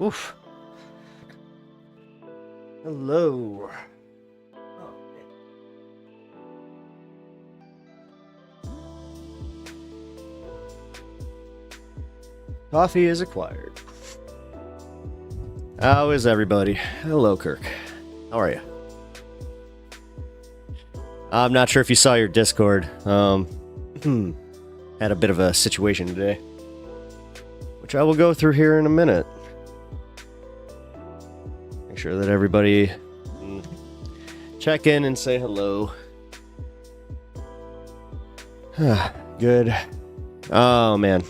Oof. Hello. Coffee is acquired. How is everybody? Hello, Kirk. How are you? I'm not sure if you saw your Discord. Had a bit of a situation today, which I will go through here in a minute. Make sure that everybody check in and say hello. Good. Oh, man.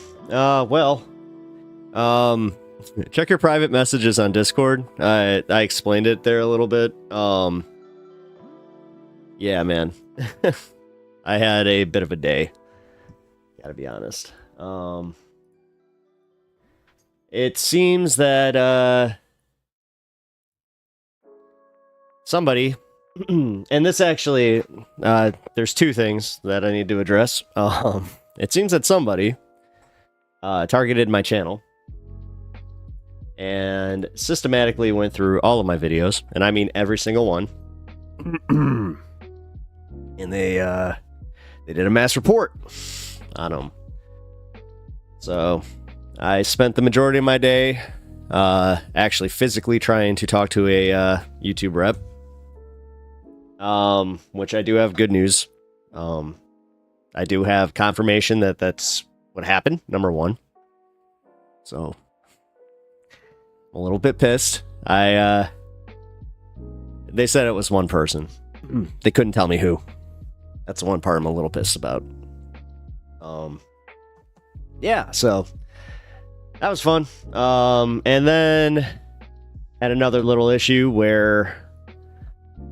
Check your private messages on Discord. I explained it there a little bit. Yeah, man. I had a bit of a day. Gotta be honest. It seems that, somebody, and this actually, there's two things that I need to address. It seems that somebody, targeted my channel and systematically went through all of my videos, and I mean every single one. And they did a mass report on them. So I spent the majority of my day actually physically trying to talk to a YouTube rep, which I do have good news. I do have confirmation that that's what happened, number one. So I'm a little bit pissed. They said it was one person. They couldn't tell me who. That's the one part I'm a little pissed about. Yeah, so that was fun. And then had another little issue where,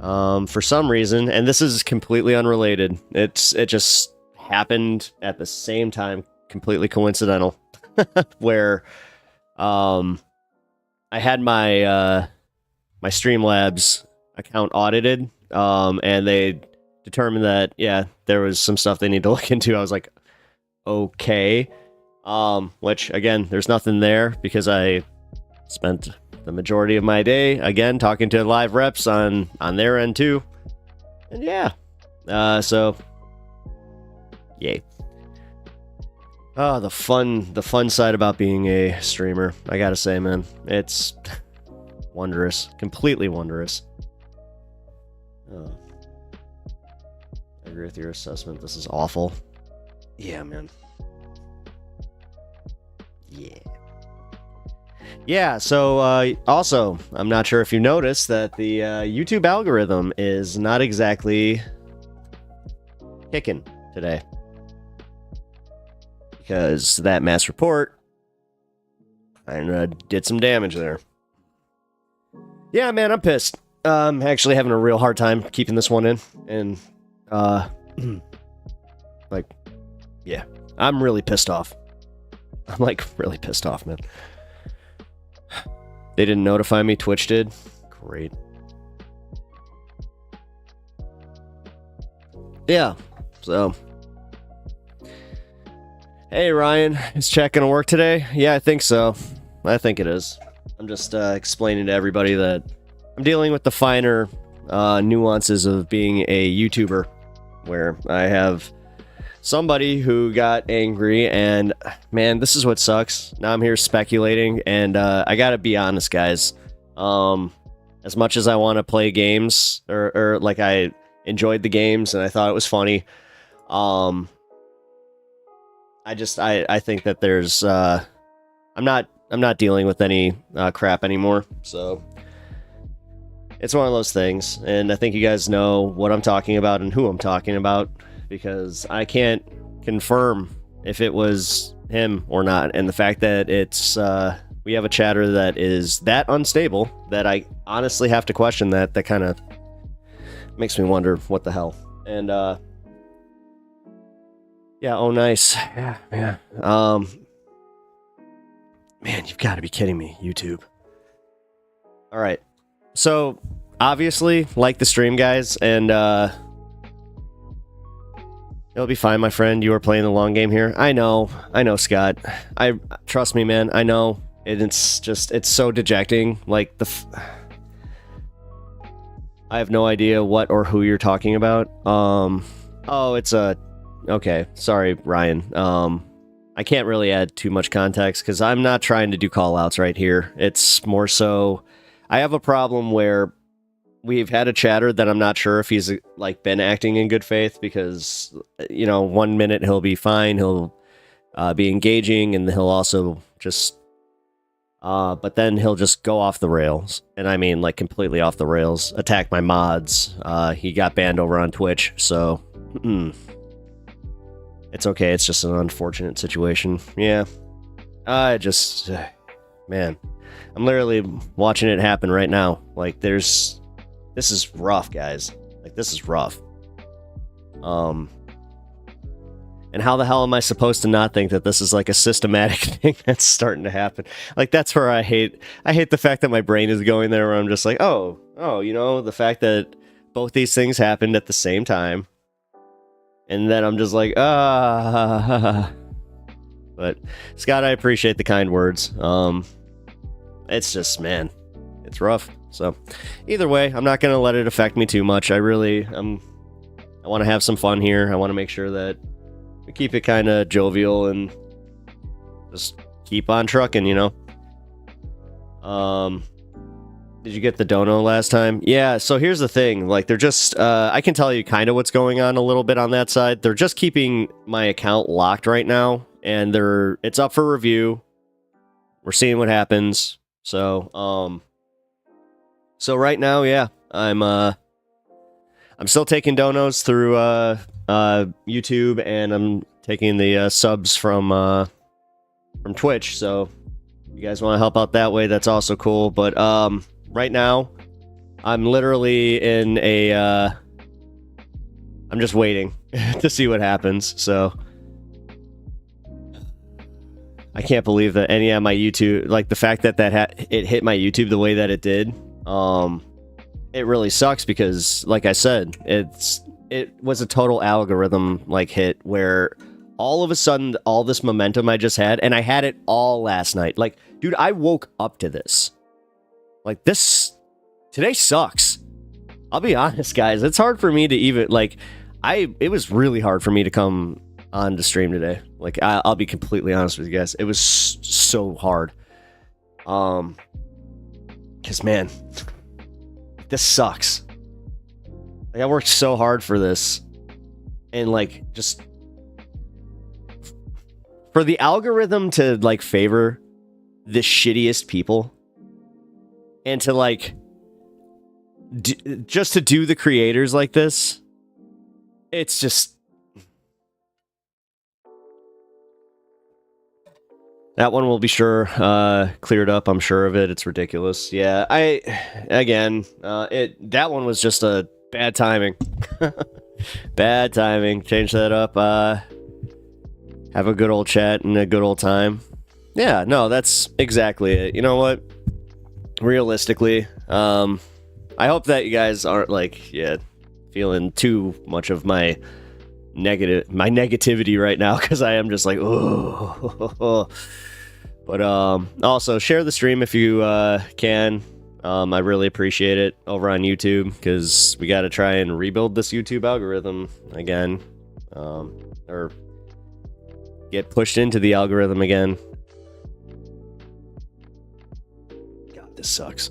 for some reason, and this is completely unrelated, it just happened at the same time, completely coincidental, where I had my my Streamlabs account audited, and they determined that, yeah, there was some stuff they need to look into. I was like, okay. Which, again, there's nothing there because I spent the majority of my day, again, talking to live reps on their end too. And yeah, so, yay. Oh, the fun side about being a streamer, I gotta say, man, it's wondrous, completely wondrous. Oh. I agree with your assessment. This is awful. Yeah, man. Yeah, so also, I'm not sure if you noticed that the YouTube algorithm is not exactly kicking today. Because that mass report did some damage there. Yeah, man, I'm pissed. I'm actually having a real hard time keeping this one in. And, like, yeah, I'm really pissed off. I'm, like, really pissed off, man. They didn't notify me. Twitch did. Great. Yeah, so. Hey, Ryan, is chat gonna work today? Yeah, I think so. I think it is. I'm just explaining to everybody that I'm dealing with the finer nuances of being a YouTuber, where I have somebody who got angry, and man, this is what sucks. Now I'm here speculating, and I gotta be honest, guys. As much as I want to play games, or like I enjoyed the games and I thought it was funny, I think that there's I'm not dealing with any crap anymore. So it's one of those things, and I think you guys know what I'm talking about and who I'm talking about, because I can't confirm if it was him or not. And the fact that it's we have a chatter that is that unstable that I honestly have to question that kind of makes me wonder what the hell. And yeah, oh nice. Yeah, man. Man, you've got to be kidding me, YouTube. All right. So, obviously, like the stream, guys, and it'll be fine, my friend. You are playing the long game here. I know, Scott. Trust me, man. I know And it's so dejecting. Like, I have no idea what or who you're talking about. Oh, it's okay. Sorry, Ryan. I can't really add too much context because I'm not trying to do call outs right here. It's more so I have a problem where we've had a chatter that I'm not sure if he's like been acting in good faith because, you know, 1 minute he'll be fine. He'll be engaging and he'll also just, but then he'll just go off the rails. And I mean, like completely off the rails, attack my mods. He got banned over on Twitch. So it's okay. It's just an unfortunate situation. Yeah. Man, I'm literally watching it happen right now. Like this is rough, guys. Like this is rough. And how the hell am I supposed to not think that this is like a systematic thing that's starting to happen? Like that's where I hate the fact that my brain is going there where I'm just like, oh, you know, the fact that both these things happened at the same time. And then I'm just like, But Scott, I appreciate the kind words. It's just, man, it's rough. So either way, I'm not going to let it affect me too much. I want to have some fun here. I want to make sure that we keep it kind of jovial and just keep on trucking, you know? Did you get the dono last time? Yeah, so here's the thing. Like, they're just, I can tell you kind of what's going on a little bit on that side. They're just keeping my account locked right now, and it's up for review. We're seeing what happens. So right now, yeah, I'm still taking donos through, YouTube, and I'm taking the, subs from Twitch, so if you guys want to help out that way, that's also cool, but, right now, I'm literally in I'm just waiting to see what happens, so I can't believe that any of my YouTube, like the fact that it hit my YouTube the way that it did, it really sucks because, like I said, it was a total algorithm like hit where all of a sudden all this momentum I just had, and I had it all last night. Like, dude, I woke up to this. Like, today sucks. I'll be honest, guys. It's hard for me to even, like, it was really hard for me to come on to stream today. Like, I'll be completely honest with you guys. It was so hard. Because, man, this sucks. Like, I worked so hard for this. And, like, just for the algorithm to, like, favor the shittiest people. And to, like, just to do the creators like this, it's just... That one will be sure cleared up, I'm sure of it. It's ridiculous. Yeah, that one was just a bad timing. Bad timing. Change that up. Have a good old chat and a good old time. Yeah, no, that's exactly it. You know what? Realistically, I hope that you guys aren't like, feeling too much of my negativity right now, because I am just like, oh. But also share the stream if you can. I really appreciate it over on YouTube, because we got to try and rebuild this YouTube algorithm again, or get pushed into the algorithm again. This sucks.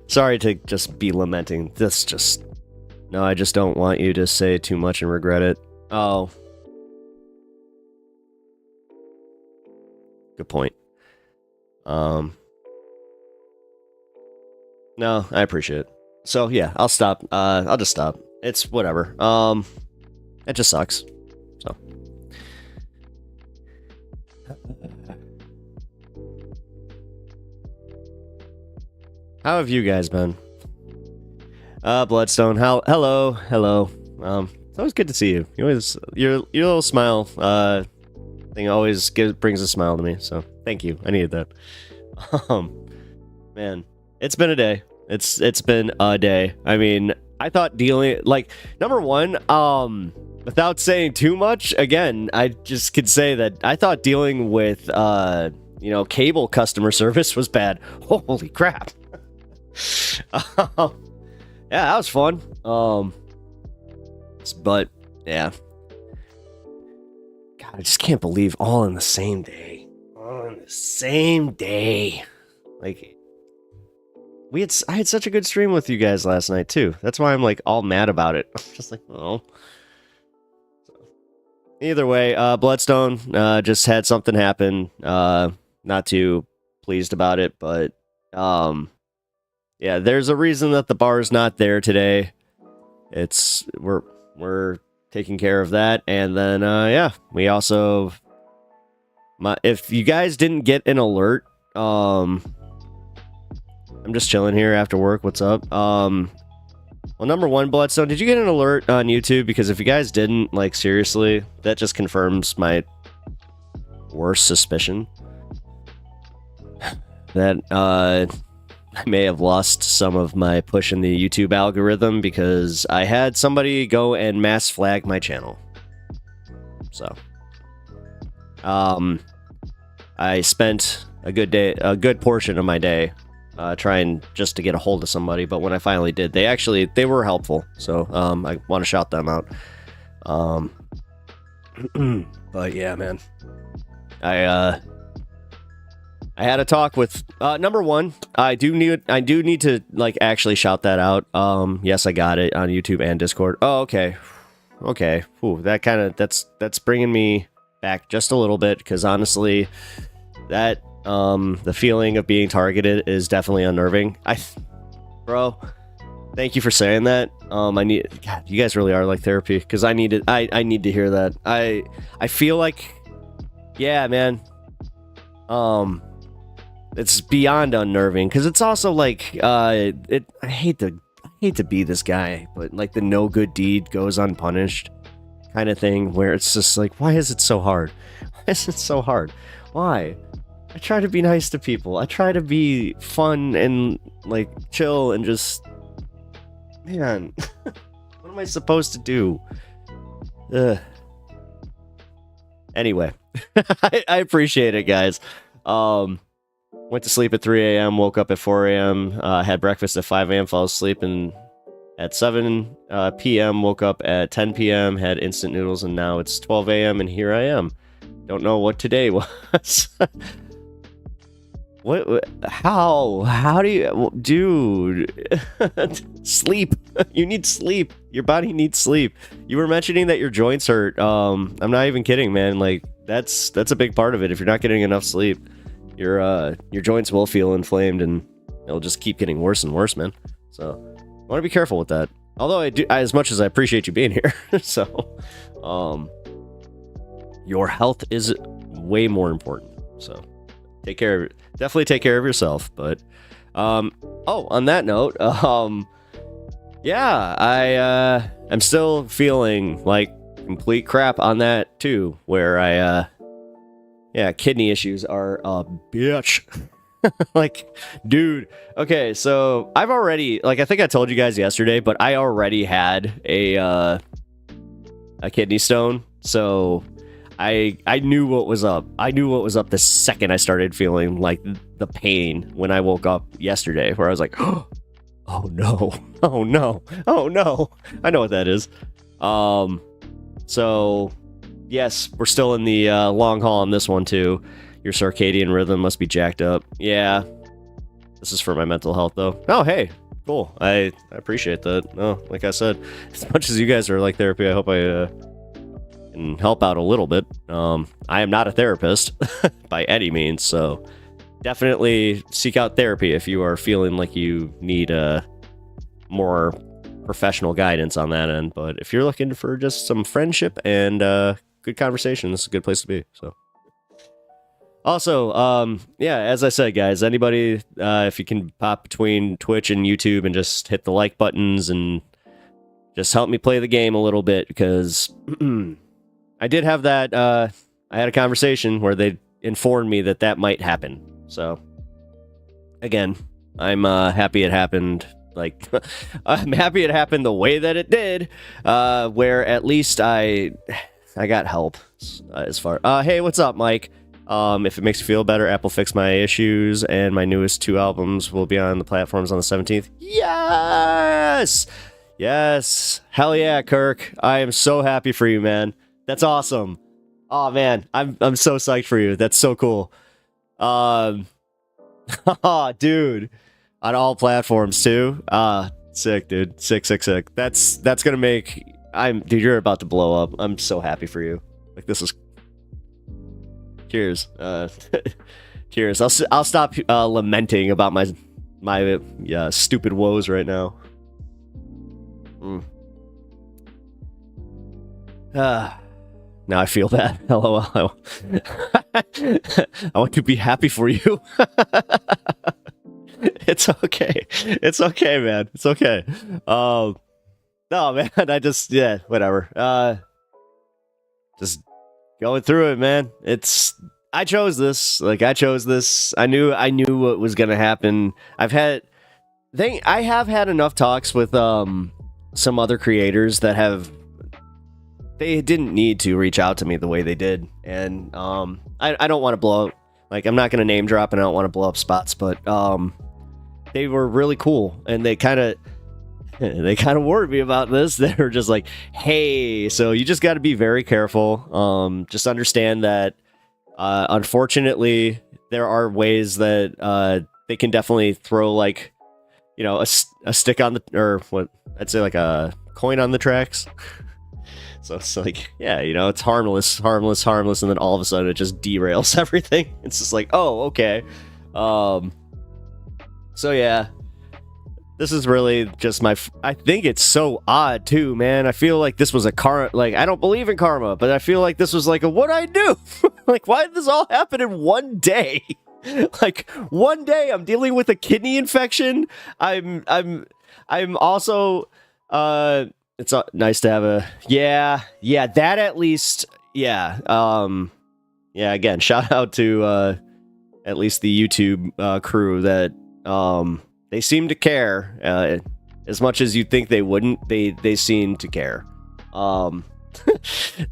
Sorry to just be lamenting. No, I just don't want you to say too much and regret it. Oh. Good point. No, I appreciate it. So yeah, I'll stop. I'll just stop. It's whatever. It just sucks. So. How have you guys been? Bloodstone, hello. It's always good to see you. Your little smile thing always brings a smile to me. So thank you. I needed that. Man, it's been a day. It's been a day. I mean, I thought dealing, like, number one, without saying too much, again, I just could say that I thought dealing with cable customer service was bad. Holy crap. Yeah, that was fun. But yeah. God, I just can't believe all in the same day. All in the same day. Like, I had such a good stream with you guys last night too. That's why I'm like all mad about it. I'm just like, oh. Either way, Bloodstone just had something happen. Not too pleased about it, but yeah, there's a reason that the bar is not there today. We're taking care of that, and then yeah, we also if you guys didn't get an alert, I'm just chilling here after work. What's up? Well, number one, Bloodstone, did you get an alert on YouTube? Because if you guys didn't, like, seriously, that just confirms my worst suspicion that I may have lost some of my push in the YouTube algorithm because I had somebody go and mass flag my channel. So, I spent a good portion of my day trying just to get a hold of somebody, but when I finally did, they were helpful, so I want to shout them out. But yeah, man, I had a talk with number one. I do need to like actually shout that out. Yes, I got it on YouTube and Discord. Oh, okay. Ooh, that's bringing me back just a little bit, because honestly, that the feeling of being targeted is definitely unnerving. Bro, thank you for saying that. God, you guys really are like therapy, because I need to hear that. I feel like, yeah, man. It's beyond unnerving, because it's also like, I hate to be this guy, but like the no good deed goes unpunished kind of thing, where it's just like, why is it so hard? Why is it so hard? Why? I try to be nice to people. I try to be fun and like chill and just, man, what am I supposed to do? Ugh. Anyway, I appreciate it, guys. Went to sleep at 3 a.m., woke up at 4 a.m., had breakfast at 5 a.m., fell asleep and at 7 p.m., woke up at 10 p.m., had instant noodles, and now it's 12 a.m., and here I am. Don't know what today was. How do you, dude, sleep. You need sleep. Your body needs sleep. You were mentioning that your joints hurt. I'm not even kidding, man. Like, that's a big part of it. If you're not getting enough sleep, your joints will feel inflamed, and it'll just keep getting worse and worse, man. So I want to be careful with that. Although as much as I appreciate you being here, so your health is way more important. So take care of it. Definitely take care of yourself. But on that note, yeah, I'm still feeling like complete crap on that too, where yeah, kidney issues are a bitch. Like, dude, okay, so I've already, like, I think I told you guys yesterday, but I already had a kidney stone, so I knew what was up. I knew what was up the second I started feeling like the pain when I woke up yesterday, where I was like, oh no, oh no, oh no. I know what that is. So yes, we're still in the long haul on this one too. Your circadian rhythm must be jacked up. Yeah, this is for my mental health though. Oh, hey, cool. I appreciate that. Oh, like I said, as much as you guys are like therapy, I hope I can help out a little bit. I am not a therapist by any means, so definitely seek out therapy if you are feeling like you need more professional guidance on that end. But if you're looking for just some friendship and good conversation, this is a good place to be. So also, yeah, as I said, guys, anybody, if you can pop between Twitch and YouTube and just hit the like buttons and just help me play the game a little bit, because I did have that, I had a conversation where they informed me that might happen. So again, I'm happy it happened. Like, I'm happy it happened the way that it did, where at least I got help as far. Hey, what's up, Mike? If it makes you feel better, Apple fixed my issues, and my newest 2 albums will be on the platforms on the 17th. Yes! Yes! Hell yeah, Kirk. I am so happy for you, man. That's awesome. Oh, man. I'm so psyched for you. That's so cool. Oh, dude. On all platforms, too. Sick, dude. Sick. That's gonna make... Dude, you're about to blow up. I'm so happy for you. Like, this is... Cheers. Cheers. I'll stop lamenting about my stupid woes right now. Now I feel bad. LOL. I want to be happy for you. It's okay. It's okay, man. It's okay. No, man. Whatever. Just going through it, man. I chose this. I knew what was gonna happen. I have had enough talks with some other creators that they didn't need to reach out to me the way they did, and I don't want to blow up. Like, I'm not gonna name drop, and I don't want to blow up spots, but they were really cool, and they kind of warned me about this. They were just like, hey, so you just got to be very careful. Just understand that, unfortunately, there are ways that they can definitely throw, like, you know, a stick on the, or what I'd say, like a coin on the tracks. So it's like, yeah, you know, it's harmless, and then all of a sudden it just derails everything. It's just like, oh, okay. So yeah. This is really just I think it's so odd too, man. I feel like this was a like, I don't believe in karma, but I feel like this was like what'd I do? Like, why did this all happen in one day? Like, one day I'm dealing with a kidney infection. I'm also, it's nice to have yeah, that at least, yeah. Yeah, again, shout out to, at least the YouTube, crew that, they seem to care, as much as you think they wouldn't. They seem to care. I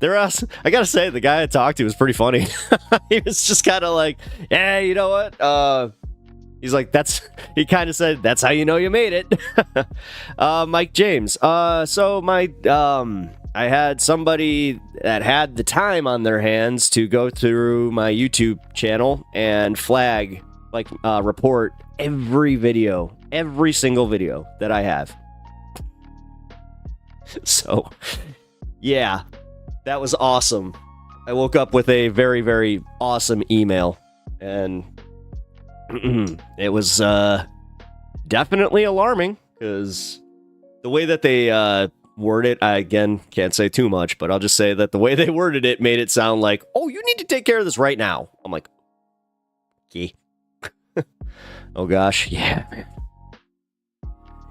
gotta say, the guy I talked to was pretty funny. He was just kind of like, yeah, you know what? He's like, he kind of said, that's how you know you made it. Mike James. So I had somebody that had the time on their hands to go through my YouTube channel and flag, like, report every single video that I have. So, yeah, that was awesome. I woke up with a very, very awesome email, and it was definitely alarming, because the way that they word it, I, again, can't say too much, but I'll just say that the way they worded it made it sound like, oh, you need to take care of this right now. I'm like, okay. Oh gosh, yeah, man.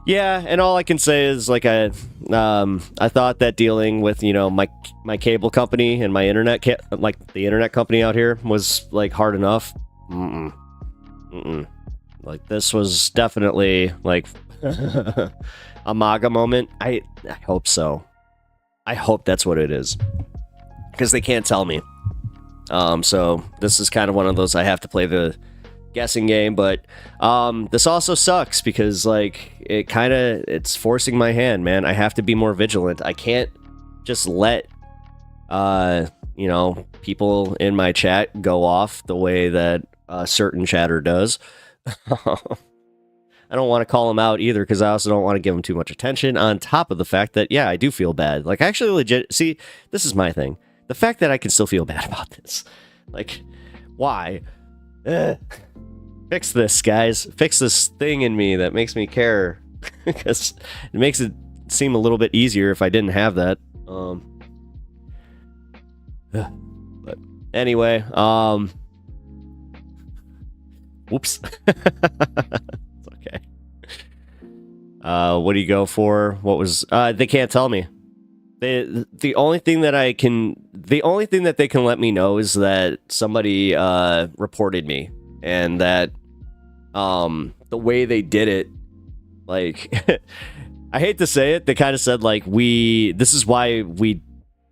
Yeah, and all I can say is, like, I thought that dealing with, you know, my cable company and my internet, the internet company out here was, like, hard enough. Like, this was definitely, like, a MAGA moment. I hope so. I hope that's what it is, because they can't tell me. So this is kind of one of those, I have to play the guessing game, but this also sucks because, like, it's forcing my hand, man. I have to be more vigilant. I can't just let you know, people in my chat go off the way that a certain chatter does. I don't want to call them out either, because I also don't want to give them too much attention, on top of the fact that, yeah, I do feel bad. Like, actually, legit, see, this is my thing. The fact that I can still feel bad about this. Like, why? Fix this, guys. Fix this thing in me that makes me care. Because it makes it seem a little bit easier if I didn't have that. But anyway, whoops. It's okay. What do you go for? What was, they can't tell me. The only thing that they can let me know is that somebody reported me, and that the way they did it, like, I hate to say it, they kind of said, like, this is why we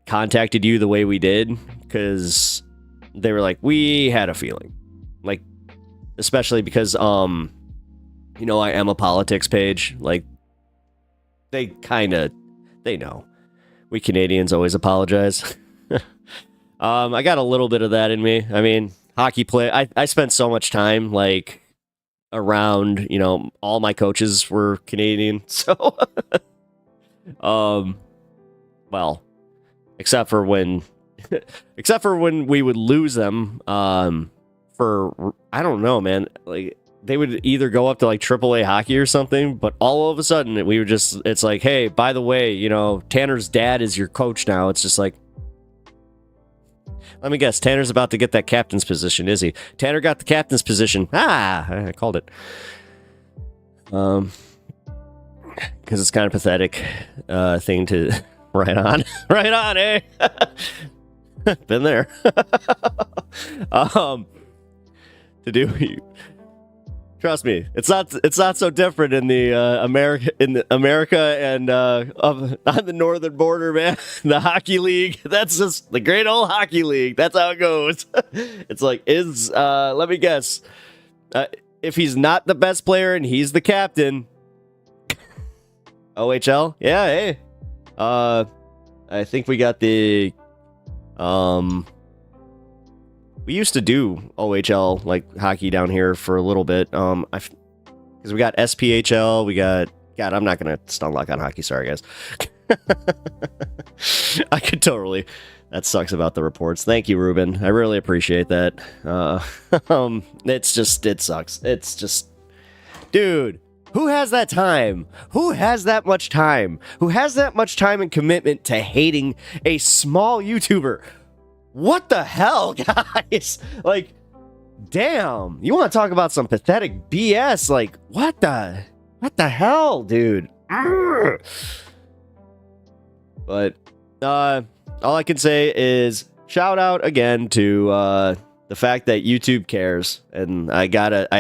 contacted you the way we did, because they were like, we had a feeling, like, especially because I am a politics page. Like, they know we Canadians always apologize. I got a little bit of that in me. I mean, hockey play. I spent so much time like around. All my coaches were Canadian, so well, except for when we would lose them. For I don't know, man. Like, they would either go up to like AAA hockey or something, but all of a sudden it's like, hey, by the way, Tanner's dad is your coach now. It's just like, let me guess, Tanner's about to get that captain's position, is he? Tanner got the captain's position. I called it. Because it's kind of pathetic thing to right on, eh? Been there. To do. Trust me, it's not so different in the America and on the northern border, man. The hockey league, that's just the great old hockey league. That's how it goes. It's like, let me guess, if he's not the best player and he's the captain, OHL, yeah, hey, I think we got the we used to do OHL, like, hockey down here for a little bit. Because we got SPHL, we got... God, I'm not going to stun lock on hockey. Sorry, guys. I could totally... That sucks about the reports. Thank you, Ruben. I really appreciate that. It sucks. It's just... Dude, who has that time? Who has that much time? Who has that much time and commitment to hating a small YouTuber? What the hell, guys? Like, damn. You want to talk about some pathetic BS? Like, what the hell, dude? But all I can say is shout out again to the fact that YouTube cares, and I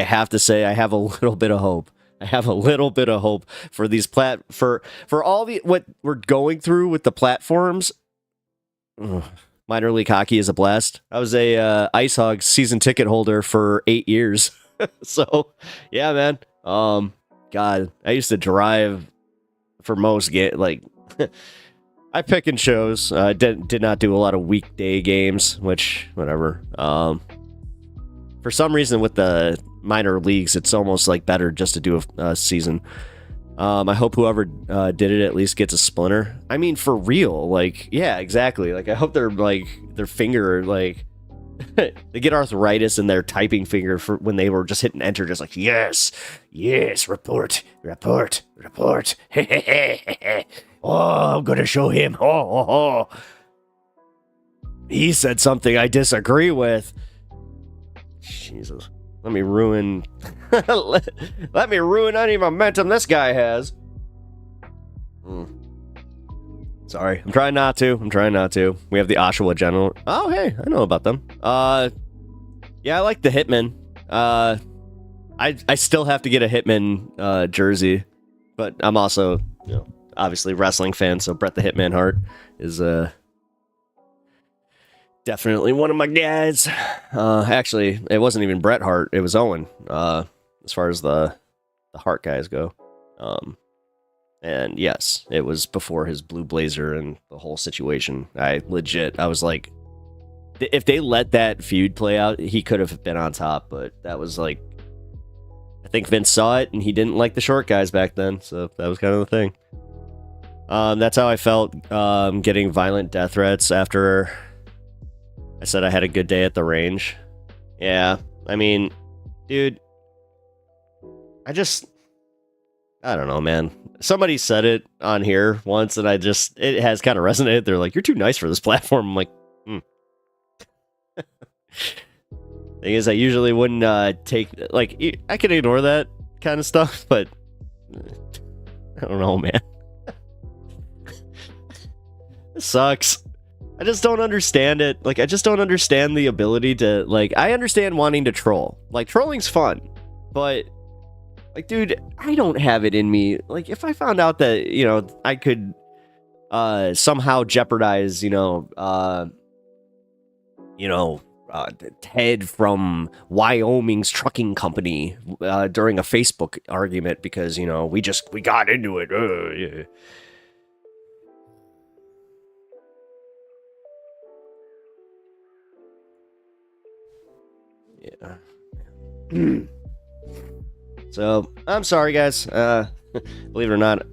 have to say I have a little bit of hope. I have a little bit of hope for these for all what we're going through with the platforms. Ugh. Minor league hockey is a blast. I was a Ice Hogs season ticket holder for 8 years. So, yeah, man. God, I used to drive for most like I pick and chose. I did not do a lot of weekday games, which whatever. For some reason with the minor leagues, it's almost like better just to do a season. I hope whoever did it at least gets a splinter. I mean, for real, like, yeah, exactly. Like, I hope their finger, like, they get arthritis in their typing finger for when they were just hitting enter, just like, yes, report. Oh, I'm gonna show him. Oh. He said something I disagree with. Jesus. Let me ruin let me ruin any momentum this guy has. Sorry. I'm trying not to. We have the Oshawa General. Oh, hey, I know about them. Yeah, I like the Hitman. I still have to get a Hitman jersey, but I'm also, obviously wrestling fan, so Bret the Hitman Hart is definitely one of my guys. Actually, it wasn't even Bret Hart. It was Owen, as far as the Hart guys go. And yes, it was before his blue blazer and the whole situation. I was like, if they let that feud play out, he could have been on top, but that was like, I think Vince saw it and he didn't like the short guys back then, so that was kind of the thing. That's how I felt getting violent death threats after I said I had a good day at the range. Yeah, I mean, dude, I don't know, man. Somebody said it on here once, and it has kind of resonated. They're like, you're too nice for this platform. I'm like, Thing is, I usually wouldn't take, like, I can ignore that kind of stuff, but I don't know, man. It sucks. I just don't understand it. Like, I just don't understand the ability to, like, I understand wanting to troll. Like, trolling's fun, but, like, dude, I don't have it in me. Like, if I found out that, I could Ted from Wyoming's trucking company during a Facebook argument because, you know, we got into it. Yeah. Yeah. So, I'm sorry, guys. Believe it or not,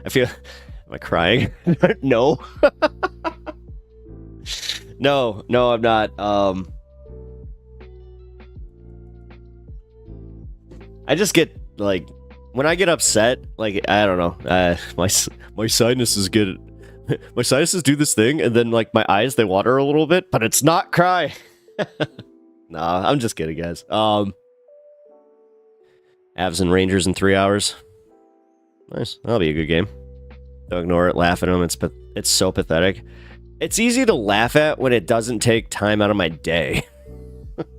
I feel... Am I crying? No. No, I'm not. I just get, like... When I get upset, like, I don't know. My sinuses get... My sinuses do this thing, and then, like, my eyes, they water a little bit, but it's not crying. Nah, I'm just kidding, guys. Avs and Rangers in 3 hours. Nice. That'll be a good game. Don't ignore it. Laugh at them. It's so pathetic. It's easy to laugh at when it doesn't take time out of my day.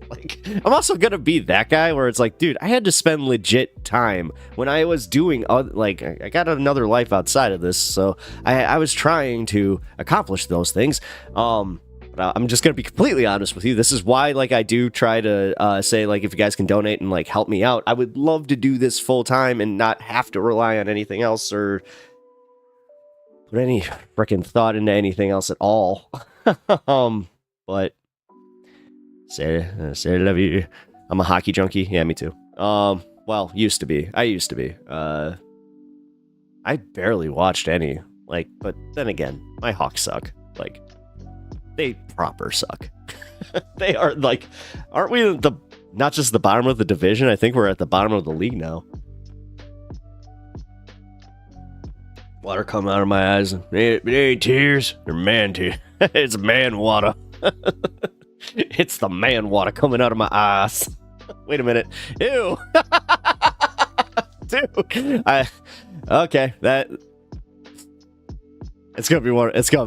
Like, I'm also gonna be that guy where it's like, dude, I had to spend legit time when I was doing, like, I got another life outside of this, so I was trying to accomplish those things. But I'm just gonna be completely honest with you. This is why, like, I do try to say, like, if you guys can donate and, like, help me out, I would love to do this full time and not have to rely on anything else or put any freaking thought into anything else at all. But say I love you. I'm a hockey junkie. Yeah, me too. Well, used to be. I used to be. I barely watched any. Like, but then again, my Hawks suck. Like, they proper suck. They are, like, aren't we not just the bottom of the division? I think we're at the bottom of the league now. Water coming out of my eyes. It ain't tears. They're man tears. It's man water. It's the man water coming out of my eyes. Wait a minute. Ew. Dude. Okay, that... It's gonna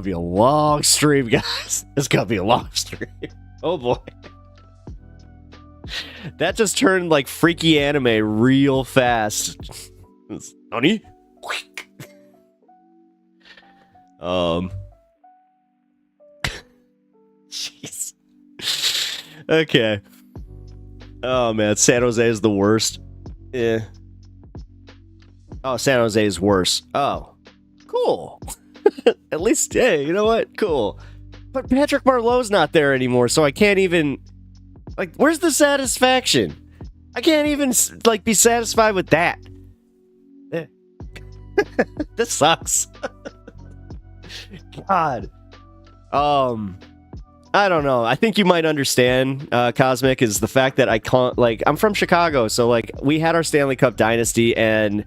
be a long stream, guys. It's gonna be a long stream. Oh boy. That just turned like freaky anime real fast. Honey? Jeez. Okay. Oh man, San Jose is the worst. Yeah. Oh, San Jose is worse. Oh. Cool. At least, hey, you know what? Cool. But Patrick Marleau's not there anymore, so I can't even... Like, where's the satisfaction? I can't even, like, be satisfied with that. This sucks. God. I don't know. I think you might understand, Cosmic, is the fact that I can't, like, I'm from Chicago, so, like, we had our Stanley Cup dynasty, and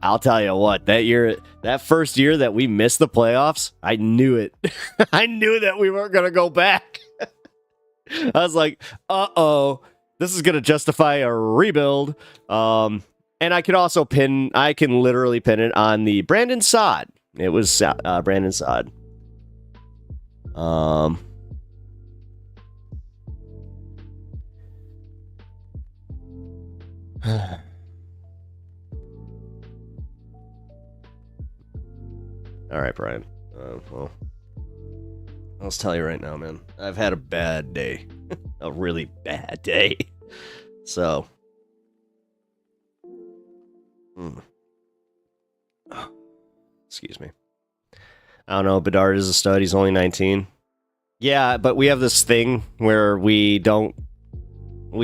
I'll tell you what, that first year that we missed the playoffs, I knew it. I knew that we weren't going to go back. I was like, uh-oh, this is going to justify a rebuild. And I can literally pin it on the Brandon Saad. It was Brandon Saad. All right, Brian. Well, I'll just tell you right now, man. I've had a bad day. A really bad day. So. Excuse me. I don't know. Bedard is a stud. He's only 19. Yeah, but we have this thing where we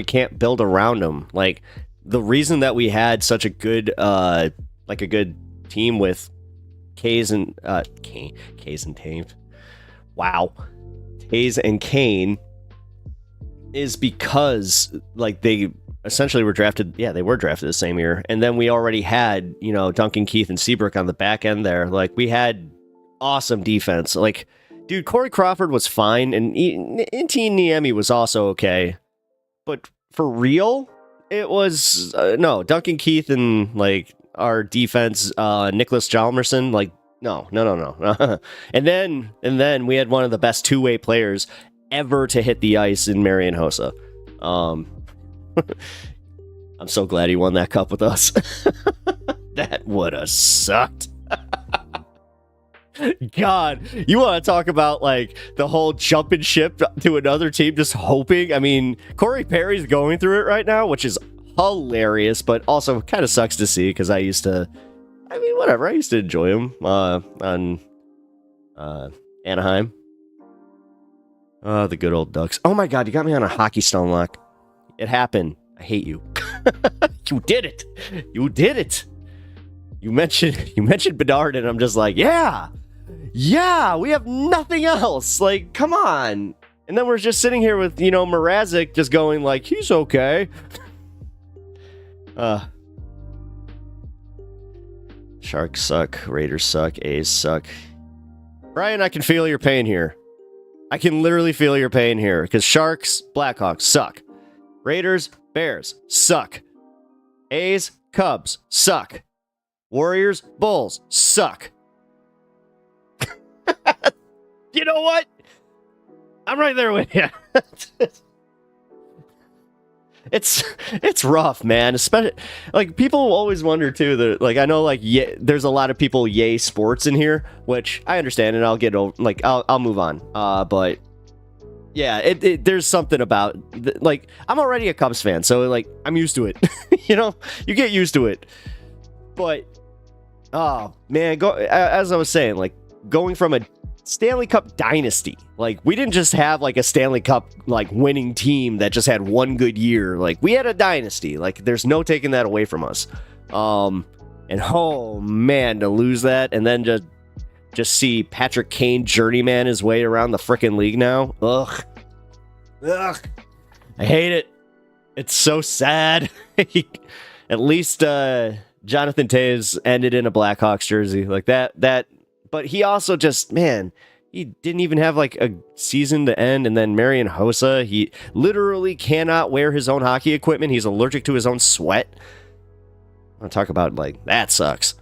can't build around him. Like, the reason that we had such a good, like a good team with Kays and Tame. Wow. Tays and Kane is because, like, they essentially were drafted. Yeah, they were drafted the same year. And then we already had, you know, Duncan Keith and Seabrook on the back end there. Like, we had awesome defense. Like, dude, Corey Crawford was fine. And Ntien Niemi was also okay. But for real, it was, no, Duncan Keith and, like, our defense, Nicholas Hjalmarsson, like, no. and then we had one of the best two-way players ever to hit the ice in Marian Hossa. I'm so glad he won that cup with us. That would have sucked. God, you want to talk about like the whole jumping ship to another team, just hoping. I mean, Corey Perry's going through it right now, which is hilarious, but also kind of sucks to see because I used to, I mean, whatever. I used to enjoy him on Anaheim. Oh, the good old Ducks. Oh my God, you got me on a hockey stone lock. It happened. I hate you. You did it. You did it. You mentioned Bedard, and I'm just like, yeah, we have nothing else. Like, come on. And then we're just sitting here with, Mrazek just going like, he's okay. Sharks suck. Raiders suck. A's suck. Brian, I can feel your pain here. I can literally feel your pain here because Sharks, Blackhawks suck. Raiders, Bears suck. A's, Cubs suck. Warriors, Bulls suck. You know what? I'm right there with you. It's rough, man. Especially like people always wonder too that like I know like there's a lot of people yay sports in here, which I understand and I'll get over, like I'll move on. But yeah, there's something about like I'm already a Cubs fan, so like I'm used to it. You get used to it. But oh man, as I was saying, like going from a Stanley Cup dynasty, like we didn't just have like a Stanley Cup like winning team that just had one good year. Like we had a dynasty. Like there's no taking that away from us. And oh man, to lose that and then just see Patrick Kane journeyman his way around the frickin' league now. Ugh. I hate it. It's so sad. At least Jonathan Toews ended in a Blackhawks jersey like that. But he also just, man, he didn't even have like a season to end. And then Marian Hossa, he literally cannot wear his own hockey equipment. He's allergic to his own sweat. I want to talk about like, that sucks.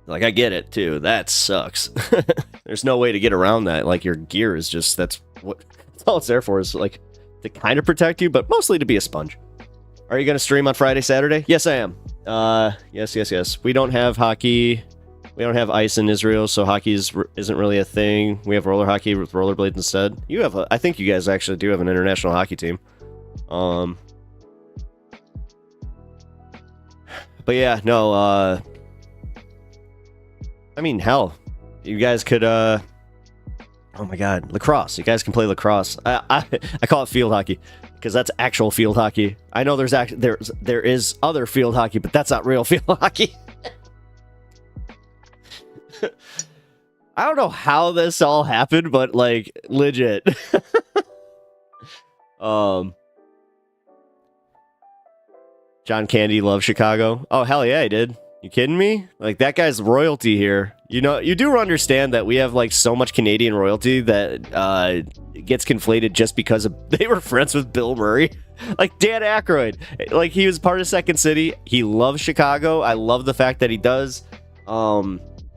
Like, I get it too. That sucks. There's no way to get around that. Like your gear is just, that's all it's there for, is like to kind of protect you, but mostly to be a sponge. Are you going to stream on Friday, Saturday? Yes, I am. Yes. We don't have hockey. We don't have ice in Israel, so hockey isn't really a thing. We have roller hockey with rollerblades instead. I think you guys actually do have an international hockey team. But yeah, no, I mean, hell, you guys could, oh my God, lacrosse. You guys can play lacrosse. I call it field hockey because that's actual field hockey. I know there is other field hockey, but that's not real field hockey. I don't know how this all happened, but like legit. John Candy loves Chicago. Oh hell yeah, he did. You kidding me? Like that guy's royalty here. You do understand that we have like so much Canadian royalty that gets conflated just because they were friends with Bill Murray. Like Dan Aykroyd, like he was part of Second City. He loves Chicago. I love the fact that he does.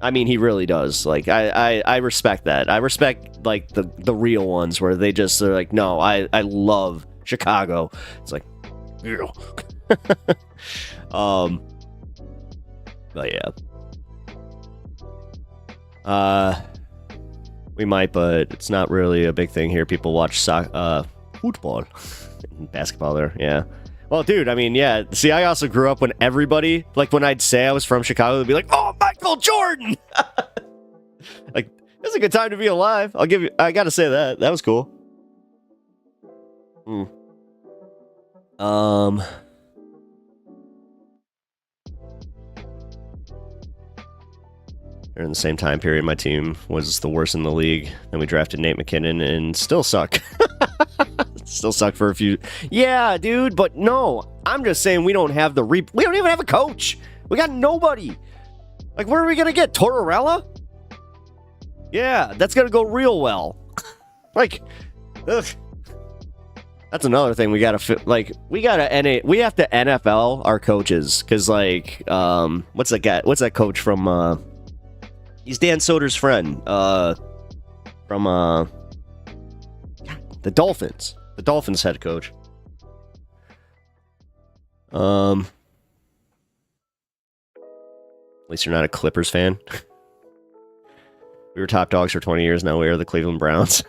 I mean, he really does. Like, I respect that. I respect, like, the real ones where they're like, no, I love Chicago. It's like, yeah. But yeah. We might, but it's not really a big thing here. People watch football and basketball there, yeah. Well, dude, I mean, yeah. See, I also grew up when everybody, like, when I'd say I was from Chicago, they'd be like, "Oh, Michael Jordan!" Like, it's a good time to be alive. I gotta say that. That was cool. During the same time period, my team was the worst in the league. Then we drafted Nate McKinnon and still suck. Still suck for a few. Yeah, dude, but no. I'm just saying we don't have we don't even have a coach. We got nobody. Like, where are we gonna get Tortorella? Yeah, that's gonna go real well. Like, ugh. That's another thing we gotta we have to NFL our coaches because like what's that coach from he's Dan Soder's friend from the Dolphins. The Dolphins head coach. At least you're not a Clippers fan. We were top dogs for 20 years. Now we are the Cleveland Browns.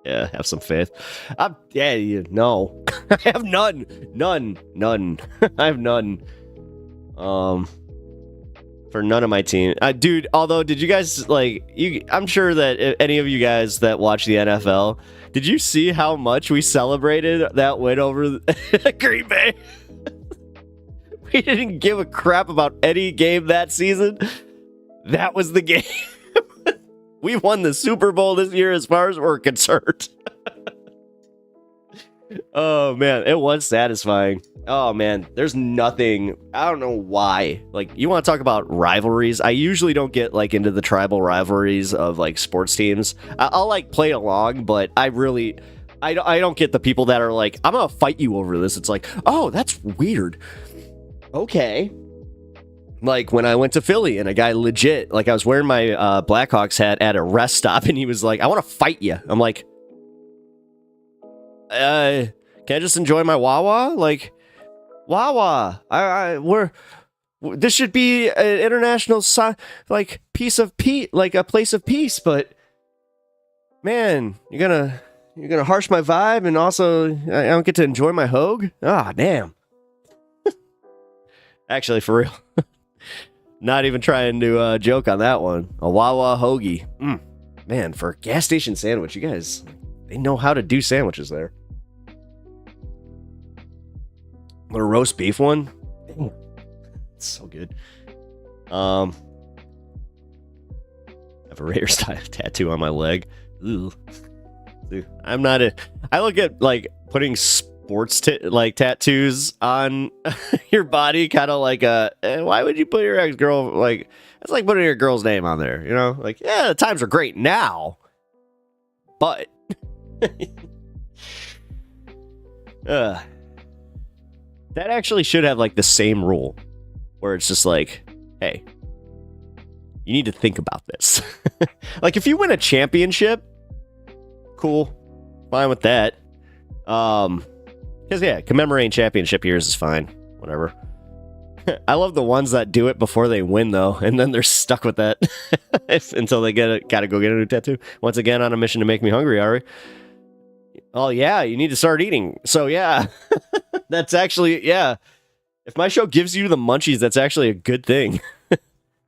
Yeah, have some faith. No. I have none. None. I have none. For none of my team. Dude, although, did you guys, I'm sure that any of you guys that watch the NFL, did you see how much we celebrated that win over Green Bay? We didn't give a crap about any game that season. That was the game. We won the Super Bowl this year as far as we're concerned. Oh, man. It was satisfying. Oh, man. There's nothing. I don't know why. You want to talk about rivalries? I usually don't get, into the tribal rivalries of, sports teams. I'll, play along, but I don't get the people that are like, I'm going to fight you over this. It's like, oh, that's weird. Okay. When I went to Philly and a guy legit, I was wearing my Blackhawks hat at a rest stop and he was like, I want to fight you. I'm like, can I just enjoy my Wawa? Wawa, this should be an international, piece of peace, a place of peace, but man, you're gonna harsh my vibe and also I don't get to enjoy my hogue? Ah, damn. Actually, for real. Not even trying to joke on that one. A Wawa hoagie. Man, for a gas station sandwich, you guys, they know how to do sandwiches there. What, a roast beef one? Damn. It's so good. I have a Raiders tattoo on my leg. Ooh. I'm not I look at putting sports tattoos on your body, kind of why would you put your ex-girl, it's like putting your girl's name on there, yeah, the times are great now, but that actually should have the same rule where it's just hey, you need to think about this. If you win a championship, cool, fine with that. Because, yeah, commemorating championship years is fine. Whatever. I love the ones that do it before they win, though, and then they're stuck with that until they gotta go get a new tattoo. Once again, on a mission to make me hungry, Ari. Oh, yeah, you need to start eating. So, yeah, that's actually, yeah. If my show gives you the munchies, that's actually a good thing.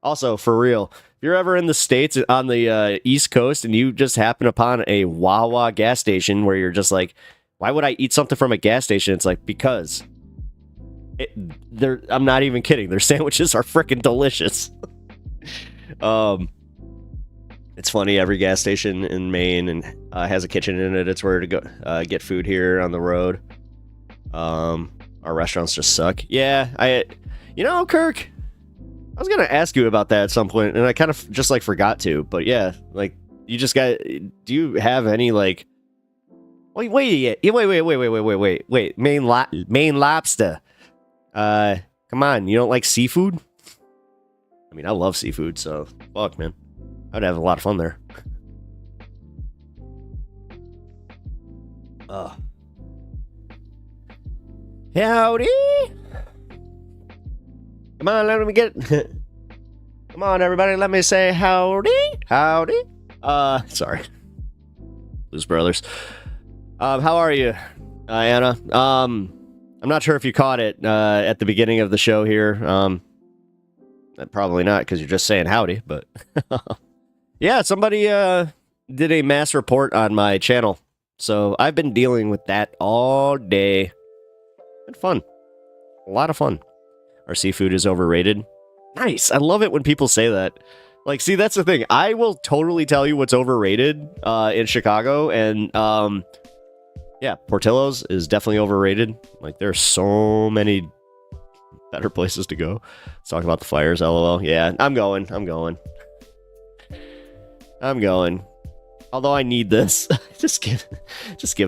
Also, for real, if you're ever in the States on the East Coast and you just happen upon a Wawa gas station where you're just why would I eat something from a gas station? It's because I'm not even kidding. Their sandwiches are freaking delicious. It's funny. Every gas station in Maine and has a kitchen in it. It's where to go get food here on the road. Our restaurants just suck. Yeah, Kirk, I was gonna ask you about that at some point, and I kind of just forgot to. But yeah, you just got. Do you have any Wait. Maine lobster. Come on, you don't like seafood? I mean, I love seafood, so fuck, man. I'd have a lot of fun there. Howdy. Come on, let me get. Come on, everybody, let me say howdy. Howdy. Sorry. Blues Brothers. How are you, Anna? I'm not sure if you caught it at the beginning of the show here. Probably not, because you're just saying howdy, but yeah, somebody did a mass report on my channel, so I've been dealing with that all day. Had fun. A lot of fun. Our seafood is overrated. Nice. I love it when people say that. See, that's the thing. I will totally tell you what's overrated in Chicago, and yeah, Portillo's is definitely overrated. There are so many better places to go. Let's talk about the fires, LOL. Yeah, I'm going. Although I need this. just give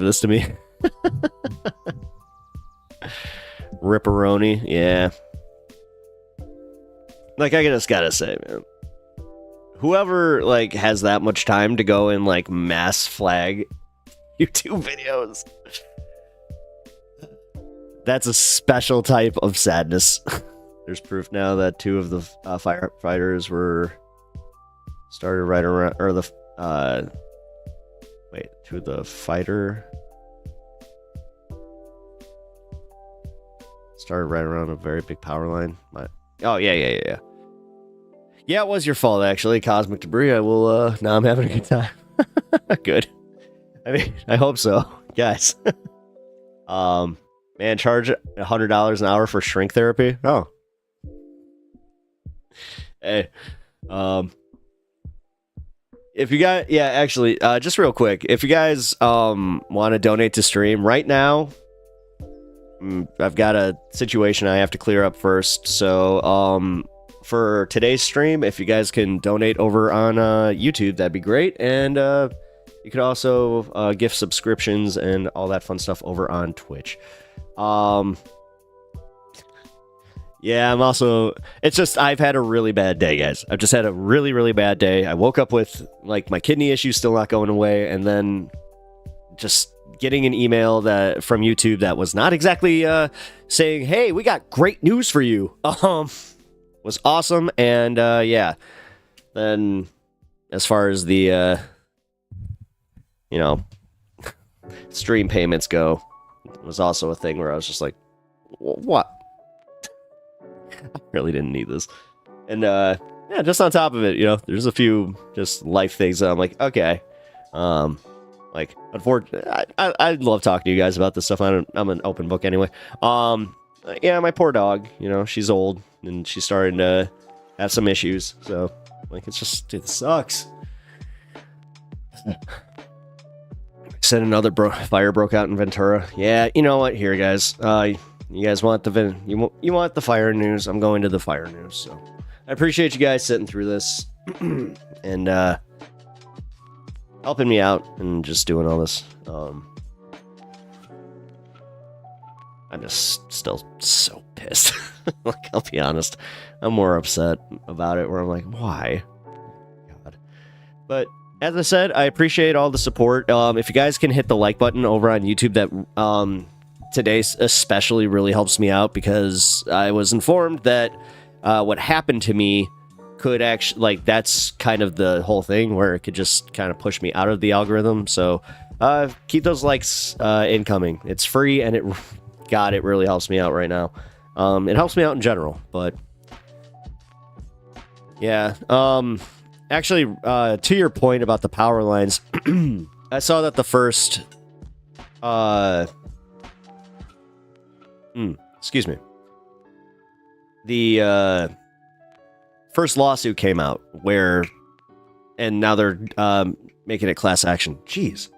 this to me. Ripperoni, yeah. I just gotta say, man. Whoever, has that much time to go and, mass flag YouTube videos. That's a special type of sadness. There's proof now that 2 of the firefighters were Started right around, or the wait, to the fighter. Started right around a very big power line. Oh yeah. Yeah, it was your fault actually. Cosmic debris. I will. Now I'm having a good time. Good. I mean, I hope so, guys. Man, charge $100 an hour for shrink therapy. Oh. Hey. If you guys, yeah, actually, just real quick, if you guys want to donate to stream right now, I've got a situation I have to clear up first. So, for today's stream, if you guys can donate over on YouTube, that'd be great. And you could also gift subscriptions and all that fun stuff over on Twitch. Yeah, I'm also... It's just, I've had a really bad day, guys. I've just had a really, really bad day. I woke up with, like, my kidney issue still not going away, and then just getting an email that from YouTube that was not exactly saying, hey, we got great news for you. Was awesome, and yeah. Then, as far as the, you know, stream payments go, it was also a thing where I was just like, what? I really didn't need this. And, yeah, just on top of it, you know, there's a few just life things that I'm like, okay. Like, unfortunately, I love talking to you guys about this stuff. I'm an open book anyway. Yeah, my poor dog, you know, she's old, and she's starting to have some issues. So, like, it's just, it sucks. Said another fire broke out in Ventura. Yeah, you know what? Here, guys. You guys want you want the fire news? I'm going to the fire news. So I appreciate you guys sitting through this and helping me out and just doing all this. I'm just still so pissed. Like, I'll be honest. I'm more upset about it where I'm like, why? God. But as I said, I appreciate all the support. If you guys can hit the like button over on YouTube, that today especially really helps me out, because I was informed that what happened to me could actually, like, that's kind of the whole thing where it could just kind of push me out of the algorithm. So keep those likes incoming. It's free, and it really helps me out right now. It helps me out in general, but yeah. Actually, to your point about the power lines, I saw that the first excuse me. The first lawsuit came out and now they're making it class action. Jeez.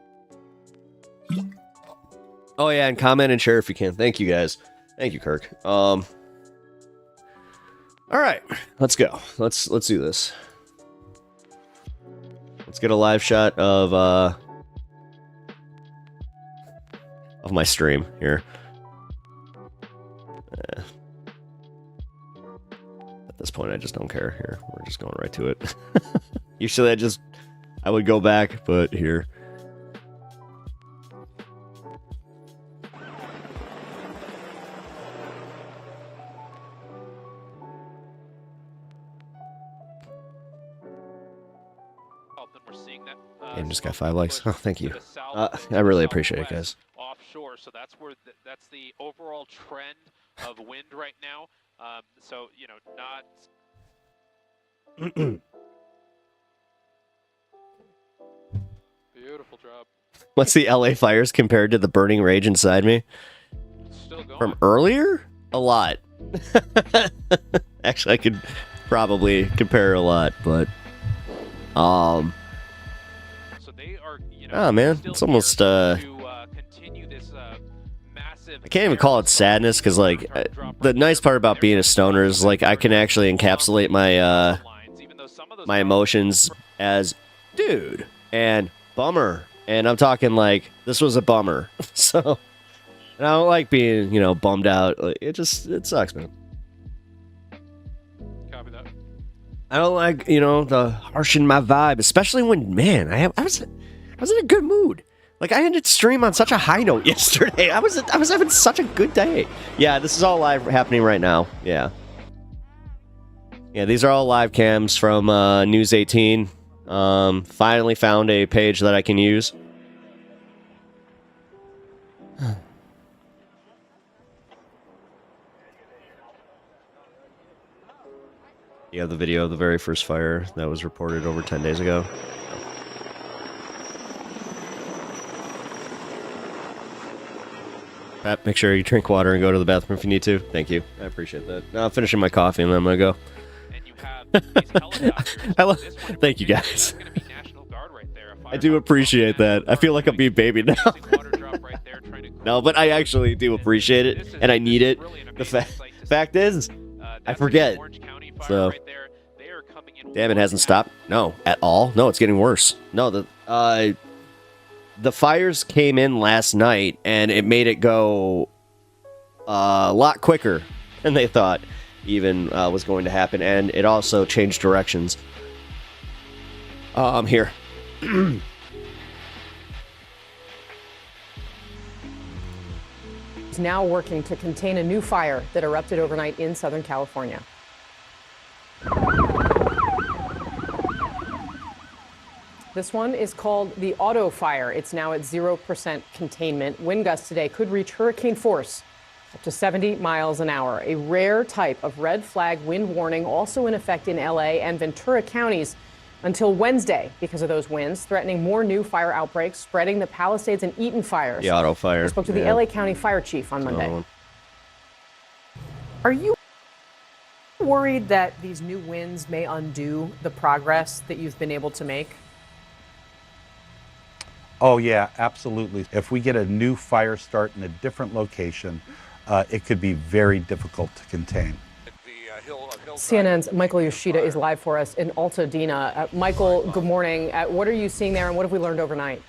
Oh yeah, and comment and share if you can. Thank you guys. Thank you, Kirk. All right, let's go. Let's do this. Let's get a live shot of my stream here. At this point, I just don't care. Here, we're just going right to it. Usually, I would go back, but here. And just got 5 likes. Oh, thank you. I really appreciate it, guys. Offshore, so that's where that's the overall trend of wind right now. So, you know, not beautiful job. What's the LA fires compared to the burning rage inside me? Still going. From earlier? A lot. Actually, I could probably compare a lot, but so they are, you know, oh man, it's almost continue this massive, I can't even call it sadness, because like the nice part about being a stoner is like I can actually encapsulate my my emotions as dude and bummer, and I'm talking like this was a bummer. So, and I don't like being, you know, bummed out. Like, it sucks, man. Copy that. I don't like, you know, the harshing my vibe, especially when, man, I was in a good mood. Like, I ended stream on such a high note yesterday. I was having such a good day. Yeah, this is all live happening right now. Yeah. Yeah, these are all live cams from News 18. Finally found a page that I can use. You have the video of the very first fire that was reported over 10 days ago. Pat, make sure you drink water and go to the bathroom if you need to. Thank you. I appreciate that. Now I'm finishing my coffee and then I'm going to go. And you have these helicopters. Thank you, guys. I do appreciate that. I feel like I'm being babied now. No, but I actually do appreciate it, and I need it. The fact is, I forget. So, damn, it hasn't stopped. No, at all. No, it's getting worse. No, the fires came in last night, and it made it go a lot quicker than they thought even was going to happen, and it also changed directions. Here. Is now working to contain a new fire that erupted overnight in Southern California. This one is called the Auto Fire. It's now at 0% containment. Wind gusts today could reach hurricane force, up to 70 miles an hour. A rare type of red flag wind warning also in effect in LA and Ventura counties until Wednesday because of those winds, threatening more new fire outbreaks, spreading the Palisades and Eaton fires. The Auto Fire. I spoke to the LA County Fire Chief on Monday. Are you worried that these new winds may undo the progress that you've been able to make? Oh, yeah, absolutely. If we get a new fire start in a different location, it could be very difficult to contain. CNN's Michael Yoshida is live for us in Altadena. Michael, good morning. What are you seeing there, and what have we learned overnight?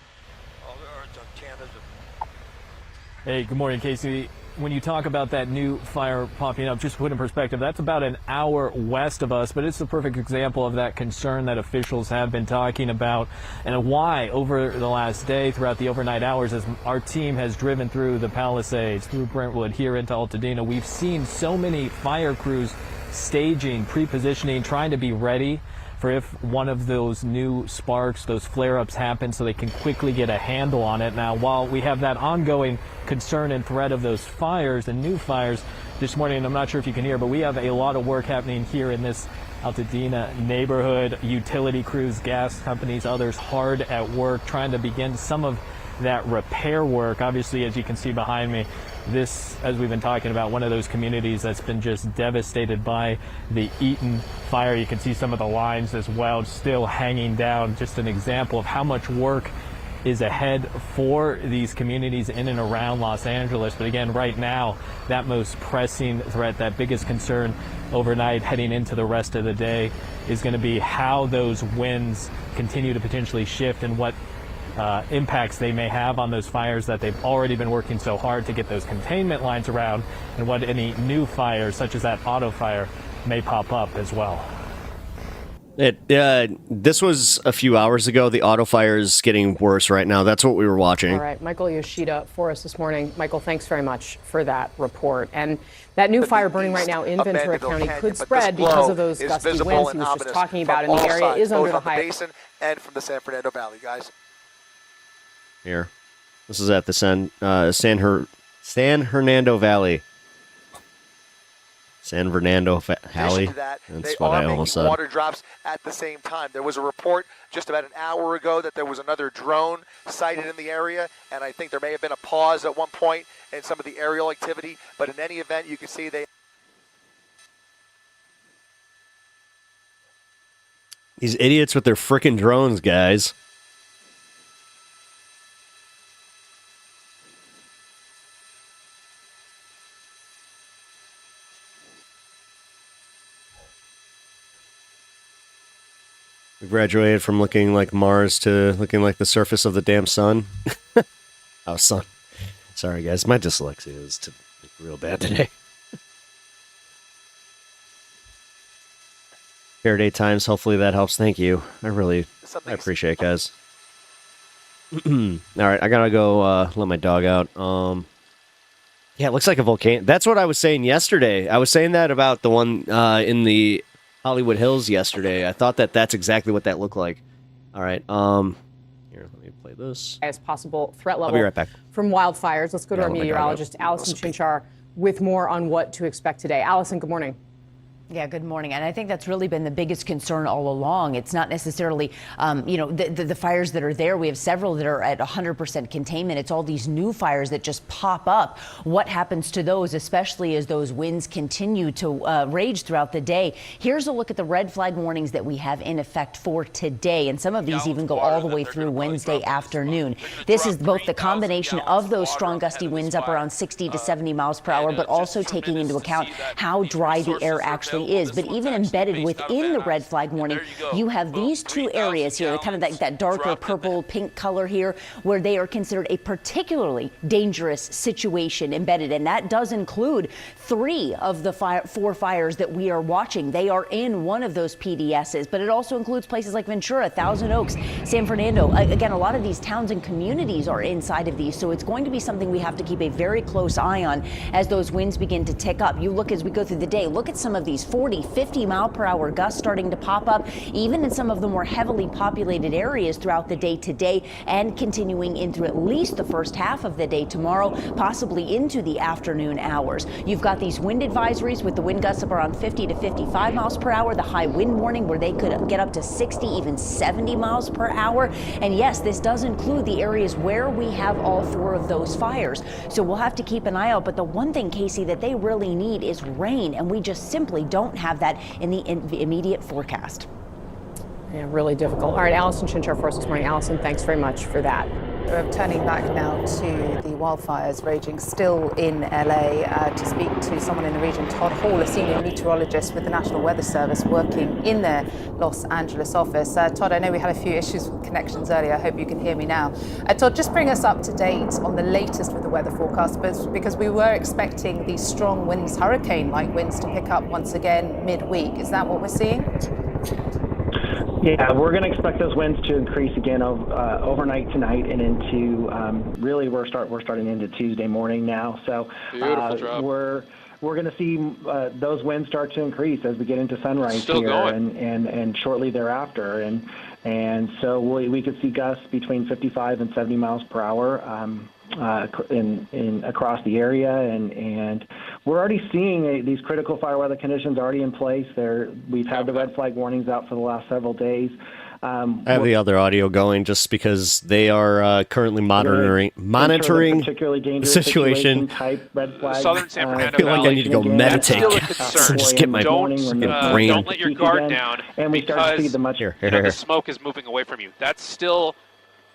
Hey, good morning, Casey. When you talk about that new fire popping up, just to put in perspective, that's about an hour west of us, but it's a perfect example of that concern that officials have been talking about and why over the last day, throughout the overnight hours, as our team has driven through the Palisades, through Brentwood, here into Altadena, we've seen so many fire crews staging, pre-positioning, trying to be ready for if one of those new sparks, those flare-ups happen so they can quickly get a handle on it. Now, while we have that ongoing concern and threat of those fires and new fires this morning, and I'm not sure if you can hear, but we have a lot of work happening here in this Altadena neighborhood. Utility crews, gas companies, others hard at work trying to begin some of that repair work. Obviously, as you can see behind me, this, as we've been talking about, one of those communities that's been just devastated by the Eaton fire. You can see some of the lines as well still hanging down. Just an example of how much work is ahead for these communities in and around Los Angeles. But again, right now, that most pressing threat, that biggest concern overnight heading into the rest of the day is going to be how those winds continue to potentially shift and what impacts they may have on those fires that they've already been working so hard to get those containment lines around, and what any new fires such as that Auto Fire may pop up as well. This was a few hours ago. The Auto Fire is getting worse right now. That's what we were watching. All right, Michael Yoshida for us this morning. Michael, thanks very much for that report. And that new fire burning right now in Ventura County could spread because of those gusty winds he was just talking about, and the area is under the high basin and from the San Fernando Valley, guys. Here, this is at the San Hernando Valley. San Fernando Valley. That's what I almost said. Water drops at the same time. There was a report just about an hour ago that there was another drone sighted in the area, and I think there may have been a pause at one point in some of the aerial activity. But in any event, you can see These idiots with their frickin' drones, guys. We graduated from looking like Mars to looking like the surface of the damn sun. Oh, sun. Sorry, guys. My dyslexia is real bad today. Faraday Times. Hopefully that helps. Thank you. I appreciate it, guys. All right, I gotta go let my dog out. Yeah, it looks like a volcano. That's what I was saying yesterday. I was saying that about the one in the Hollywood Hills yesterday. I thought that's exactly what that looked like. All right. Here, let me play this. As possible threat level. I'll be right back. From wildfires. Let's go to Yeah, our let my dog meteorologist, out. Allison Chinchar, with more on what to expect today. Allison, good morning. Yeah, good morning. And I think that's really been the biggest concern all along. It's not necessarily, the fires that are there. We have several that are at 100% containment. It's all these new fires that just pop up. What happens to those, especially as those winds continue to rage throughout the day? Here's a look at the red flag warnings that we have in effect for today. And some of these even go all the way through Wednesday afternoon. This is both the combination of those strong gusty winds up around 60 to 70 miles per hour, but also taking into account how dry the air actually is. But even embedded within the red flag warning, you have these two areas here, kind of like that darker purple pink color here, where they are considered a particularly dangerous situation embedded. And that does include 3 of the 4 fires that we are watching. They are in one of those PDSs, but it also includes places like Ventura, Thousand Oaks, San Fernando. Again, a lot of these towns and communities are inside of these. So it's going to be something we have to keep a very close eye on as those winds begin to tick up. You look as we go through the day, look at some of these 40, 50 mile per hour gusts starting to pop up, even in some of the more heavily populated areas throughout the day today, and continuing into at least the first half of the day tomorrow, possibly into the afternoon hours. You've got these wind advisories with the wind gusts up around 50 to 55 miles per hour, the high wind warning where they could get up to 60, even 70 miles per hour. And yes, this does include the areas where we have all 4 of those fires. So we'll have to keep an eye out. But the one thing, Casey, that they really need is rain, and we just simply don't have that in the immediate forecast. Yeah, really difficult. All right, Allison Chinchar for us this morning. Allison, thanks very much for that. We're turning back now to the wildfires raging still in LA to speak to someone in the region. Todd Hall, a senior meteorologist with the National Weather Service, working in their Los Angeles office. Todd, I know we had a few issues with connections earlier. I hope you can hear me now. Todd, just bring us up to date on the latest with the weather forecast, because we were expecting these strong winds, hurricane-like winds, to pick up once again midweek. Is that what we're seeing? Yeah, we're going to expect those winds to increase again overnight tonight and into really we're starting into Tuesday morning now. So we're going to see those winds start to increase as we get into sunrise here and shortly thereafter. And so we could see gusts between 55 and 70 miles per hour in across the area, and we're already seeing these critical fire weather conditions already in place. We've had the red flag warnings out for the last several days. I have the other audio going just because they are currently monitoring the situation. Type red flag. Southern San Fernando I feel like I need to go meditate. Still a concern. Just get my don't brain. let your guard down and we start to see the smoke is moving away from you. That's still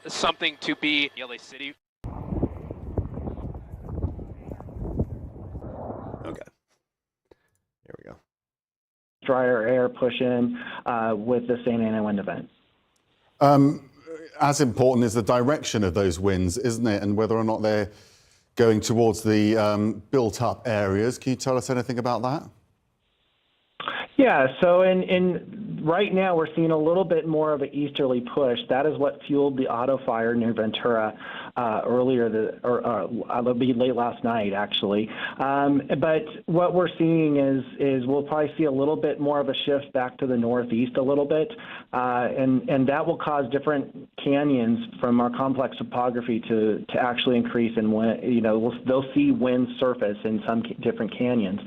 something to be LA City. Okay. There we go. Drier air push in with the Santa Ana wind event. As important is the direction of those winds, isn't it? And whether or not they're going towards the built-up areas. Can you tell us anything about that? Yeah, so in right now we're seeing a little bit more of an easterly push. That is what fueled the auto fire near Ventura it'll be late last night actually. But what we're seeing is we'll probably see a little bit more of a shift back to the northeast a little bit, and that will cause different canyons from our complex topography to actually increase. And they'll see wind surface in some different canyons.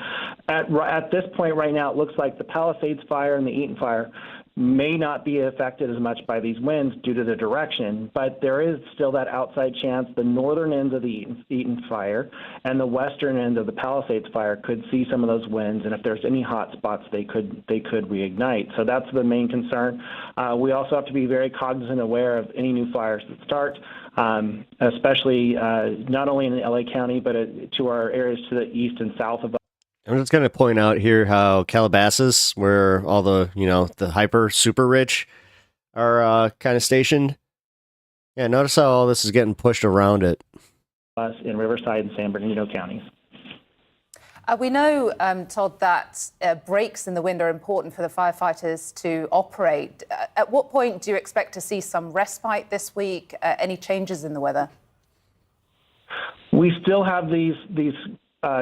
At this point right now, it looks like the Palisades fire and the Eaton fire may not be affected as much by these winds due to the direction, but there is still that outside chance the northern end of the Eaton fire and the western end of the Palisades fire could see some of those winds, and if there's any hot spots, they could reignite. So that's the main concern. We also have to be very cognizant and aware of any new fires that start, especially not only in LA County, but to our areas to the east and south of us. I'm just going to point out here how Calabasas, where all the, the hyper super rich are kind of stationed. Yeah, notice how all this is getting pushed around it. In Riverside and San Bernardino counties. We know, Todd, that breaks in the wind are important for the firefighters to operate. At what point do you expect to see some respite this week? Any changes in the weather? We still have these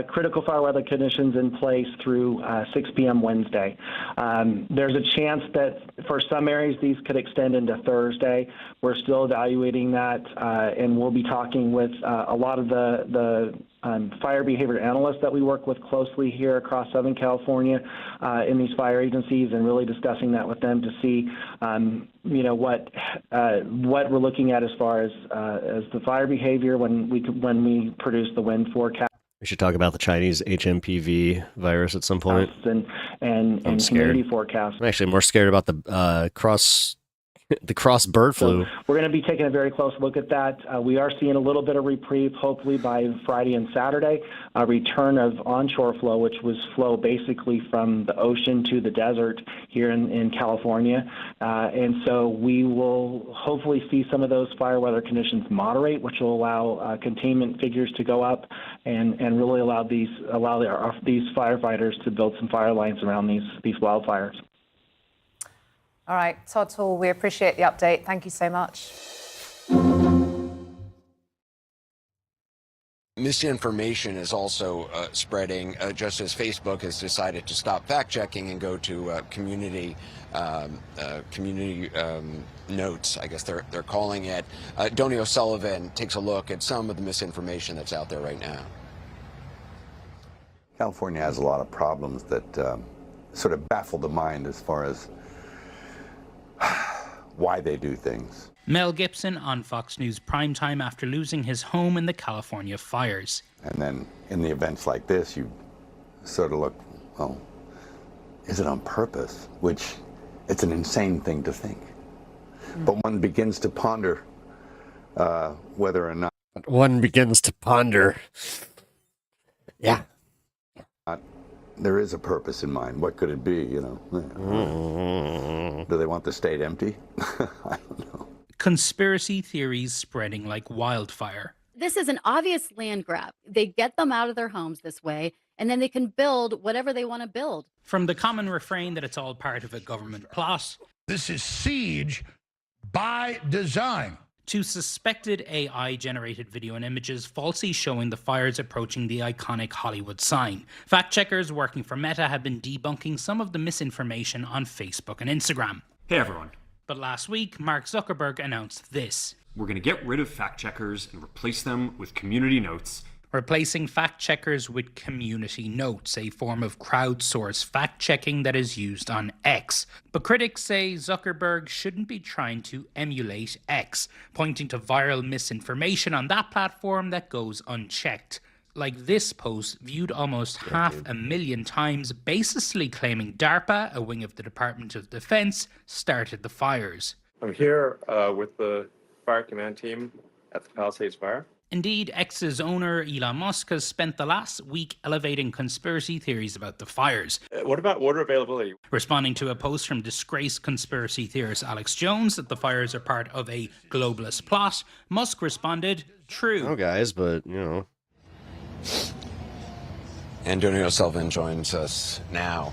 critical fire weather conditions in place through 6 p.m. Wednesday. There's a chance that for some areas these could extend into Thursday. We're still evaluating that, and we'll be talking with a lot of the fire behavior analysts that we work with closely here across Southern California in these fire agencies, and really discussing that with them to see, what we're looking at as far as the fire behavior when we produce the wind forecast. We should talk about the Chinese HMPV virus at some point. And community forecast. I'm actually more scared about the cross bird flu. So we're going to be taking a very close look at that. We are seeing a little bit of reprieve, hopefully by Friday and Saturday, a return of onshore flow, which was flow basically from the ocean to the desert here in California. And so we will hopefully see some of those fire weather conditions moderate, which will allow containment figures to go up and really allow these firefighters to build some fire lines around these wildfires. All right, Todd Hall, we appreciate the update. Thank you so much. Misinformation is also spreading, just as Facebook has decided to stop fact-checking and go to community notes, I guess they're calling it. Donnie O'Sullivan takes a look at some of the misinformation that's out there right now. California has a lot of problems that sort of baffle the mind as far as why they do things. Mel Gibson on Fox News Primetime after losing his home in the California fires. And then in the events like this, you sort of look, well, is it on purpose? Which, it's an insane thing to think. But one begins to ponder whether or not... Yeah. There is a purpose in mind. What could it be, Do they want the state empty? I don't know. Conspiracy theories spreading like wildfire. This is an obvious land grab. They get them out of their homes this way, and then they can build whatever they want to build. From the common refrain that it's all part of a government plot. This is siege by design. To suspected AI-generated video and images falsely showing the fires approaching the iconic Hollywood sign. Fact-checkers working for Meta have been debunking some of the misinformation on Facebook and Instagram. Hey everyone. But last week, Mark Zuckerberg announced this. We're going to get rid of fact-checkers and replace them with community notes. Replacing fact-checkers with community notes, a form of crowdsourced fact-checking that is used on X. But critics say Zuckerberg shouldn't be trying to emulate X, pointing to viral misinformation on that platform that goes unchecked. Like this post, viewed almost 500,000 times, baselessly claiming DARPA, a wing of the Department of Defense, started the fires. I'm here with the fire command team at the Palisades Fire. Indeed, X's owner, Elon Musk, has spent the last week elevating conspiracy theories about the fires. What about water availability? Responding to a post from disgraced conspiracy theorist Alex Jones that the fires are part of a globalist plot, Musk responded, true. Oh, guys, but, And Donnie O'Sullivan joins us now.